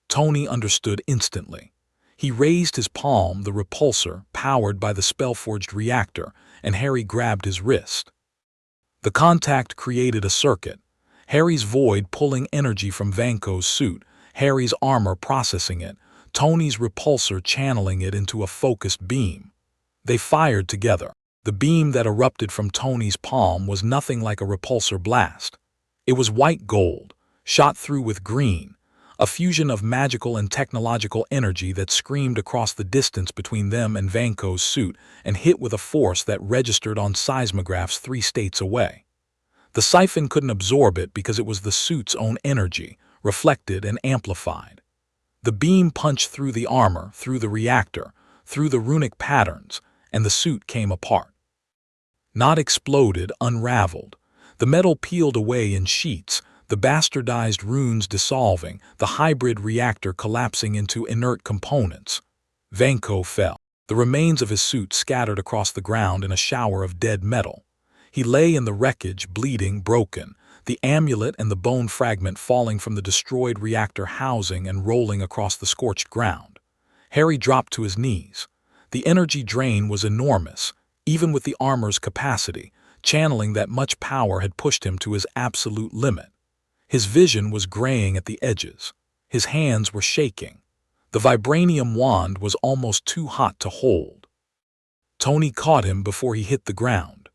Tony understood instantly. He raised his palm, the repulsor, powered by the spell-forged reactor, and Harry grabbed his wrist. The contact created a circuit. Harry's void pulling energy from Vanko's suit, Harry's armor processing it, Tony's repulsor channeling it into a focused beam. They fired together. The beam that erupted from Tony's palm was nothing like a repulsor blast. It was white gold, shot through with green, a fusion of magical and technological energy that screamed across the distance between them and Vanko's suit and hit with a force that registered on seismographs 3 states away. The siphon couldn't absorb it because it was the suit's own energy, reflected and amplified. The beam punched through the armor, through the reactor, through the runic patterns, and the suit came apart. Not exploded, unraveled. The metal peeled away in sheets, the bastardized runes dissolving, the hybrid reactor collapsing into inert components. Vanko fell. The remains of his suit scattered across the ground in a shower of dead metal. He lay in the wreckage, bleeding, broken, the amulet and the bone fragment falling from the destroyed reactor housing and rolling across the scorched ground. Harry dropped to his knees. The energy drain was enormous, even with the armor's capacity. channeling that much power had pushed him to his absolute limit. His vision was graying at the edges. His hands were shaking. The vibranium wand was almost too hot to hold. Tony caught him before he hit the ground.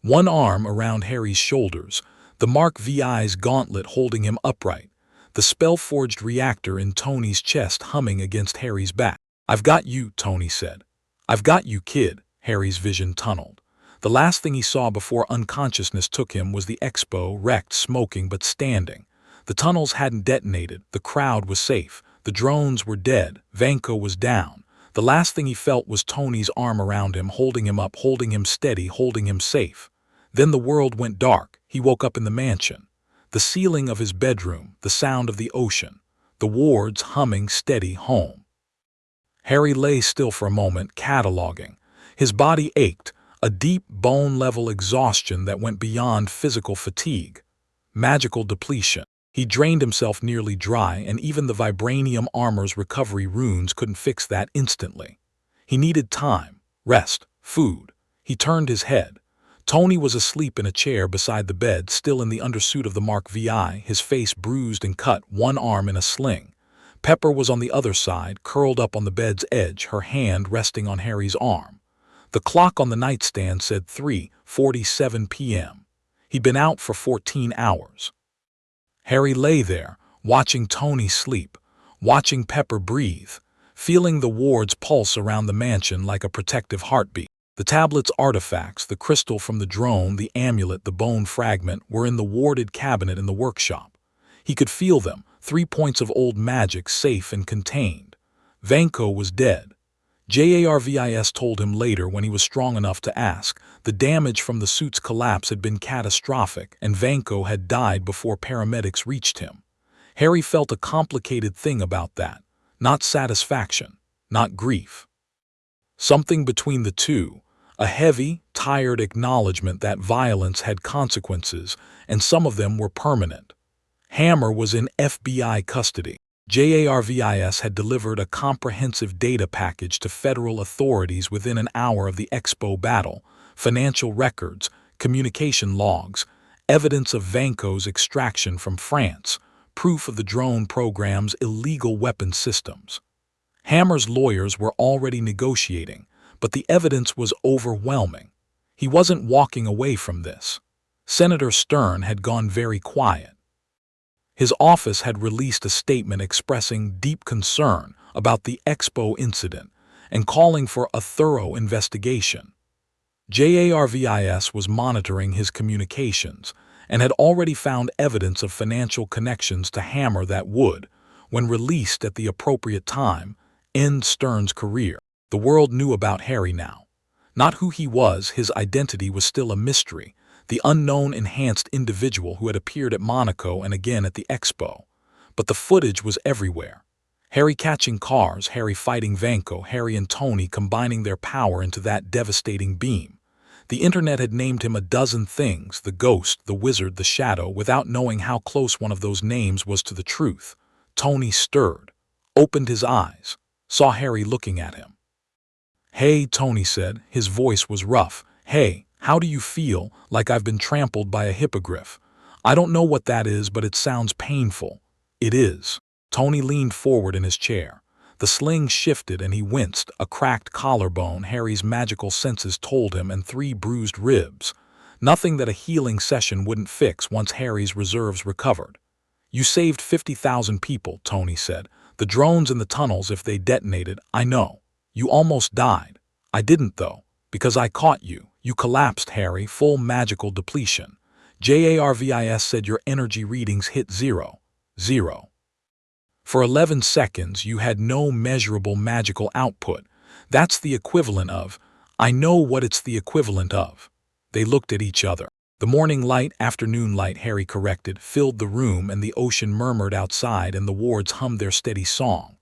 One arm around Harry's shoulders, the Mark VI's gauntlet holding him upright, the spell-forged reactor in Tony's chest humming against Harry's back. "I've got you," Tony said. "I've got you, kid." Harry's vision tunneled. The last thing he saw before unconsciousness took him was the expo, wrecked, smoking but standing. The tunnels hadn't detonated, the crowd was safe, the drones were dead, Vanko was down. The last thing he felt was Tony's arm around him, holding him up, holding him steady, holding him safe. Then the world went dark. He woke up in the mansion. The ceiling of his bedroom, the sound of the ocean, the wards humming steady home. Harry lay still for a moment, cataloging. His body ached, a deep bone-level exhaustion that went beyond physical fatigue. Magical depletion. He drained himself nearly dry, and even the vibranium armor's recovery runes couldn't fix that instantly. He needed time, rest, food. He turned his head. Tony was asleep in a chair beside the bed, still in the undersuit of the Mark VI, his face bruised and cut, one arm in a sling. Pepper was on the other side, curled up on the bed's edge, her hand resting on Harry's arm. The clock on the nightstand said 3:47 p.m. He'd been out for 14 hours. Harry lay there, watching Tony sleep, watching Pepper breathe, feeling the ward's pulse around the mansion like a protective heartbeat. The tablet's artifacts, the crystal from the drone, the amulet, the bone fragment, were in the warded cabinet in the workshop. He could feel them, 3 points of old magic, safe and contained. Vanko was dead. JARVIS told him later, when he was strong enough to ask. The damage from the suit's collapse had been catastrophic, and Vanko had died before paramedics reached him. Harry felt a complicated thing about that. Not satisfaction, not grief. Something between the two, a heavy, tired acknowledgement that violence had consequences, and some of them were permanent. Hammer was in FBI custody. JARVIS had delivered a comprehensive data package to federal authorities within an hour of the Expo battle, financial records, communication logs, evidence of Vanko's extraction from France, proof of the drone program's illegal weapon systems. Hammer's lawyers were already negotiating, but the evidence was overwhelming. He wasn't walking away from this. Senator Stern had gone very quiet. His office had released a statement expressing deep concern about the Expo incident and calling for a thorough investigation. JARVIS was monitoring his communications and had already found evidence of financial connections to Hammer that would, when released at the appropriate time, end Stern's career. The world knew about Harry now. Not who he was, his identity was still a mystery. The unknown enhanced individual who had appeared at Monaco and again at the Expo. But the footage was everywhere. Harry catching cars, Harry fighting Vanko, Harry and Tony combining their power into that devastating beam. The internet had named him a dozen things, the ghost, the wizard, the shadow, without knowing how close one of those names was to the truth. Tony stirred, opened his eyes, saw Harry looking at him. "Hey," Tony said, his voice was rough. "Hey. How do you feel?" "Like I've been trampled by a hippogriff. I don't know what that is, but it sounds painful." "It is." Tony leaned forward in his chair. The sling shifted and he winced, a cracked collarbone, Harry's magical senses told him, and 3 bruised ribs. Nothing that a healing session wouldn't fix once Harry's reserves recovered. "You saved 50,000 people," Tony said. "The drones in the tunnels, if they detonated, I know. You almost died. I didn't, though, because I caught you. You collapsed, Harry, full magical depletion. JARVIS said your energy readings hit 0. For 11 seconds, you had no measurable magical output. That's the equivalent of, I know what it's the equivalent of." They looked at each other. The morning light, afternoon light, Harry corrected, filled the room, and the ocean murmured outside and the wards hummed their steady song.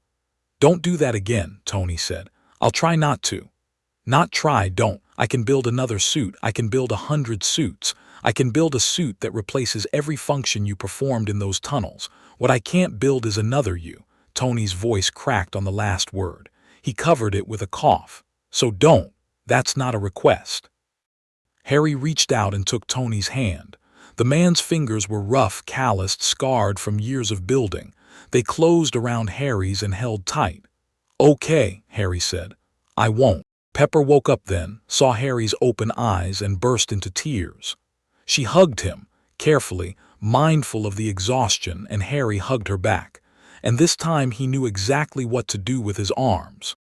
"Don't do that again," Tony said. "I'll try not to." "Not try, don't. I can build another suit. I can build 100 suits. I can build a suit that replaces every function you performed in those tunnels. What I can't build is another you." Tony's voice cracked on the last word. He covered it with a cough. "So don't. That's not a request." Harry reached out and took Tony's hand. The man's fingers were rough, calloused, scarred from years of building. They closed around Harry's and held tight. "Okay," Harry said. "I won't." Pepper woke up then, saw Harry's open eyes, and burst into tears. She hugged him, carefully, mindful of the exhaustion, and Harry hugged her back. And this time he knew exactly what to do with his arms.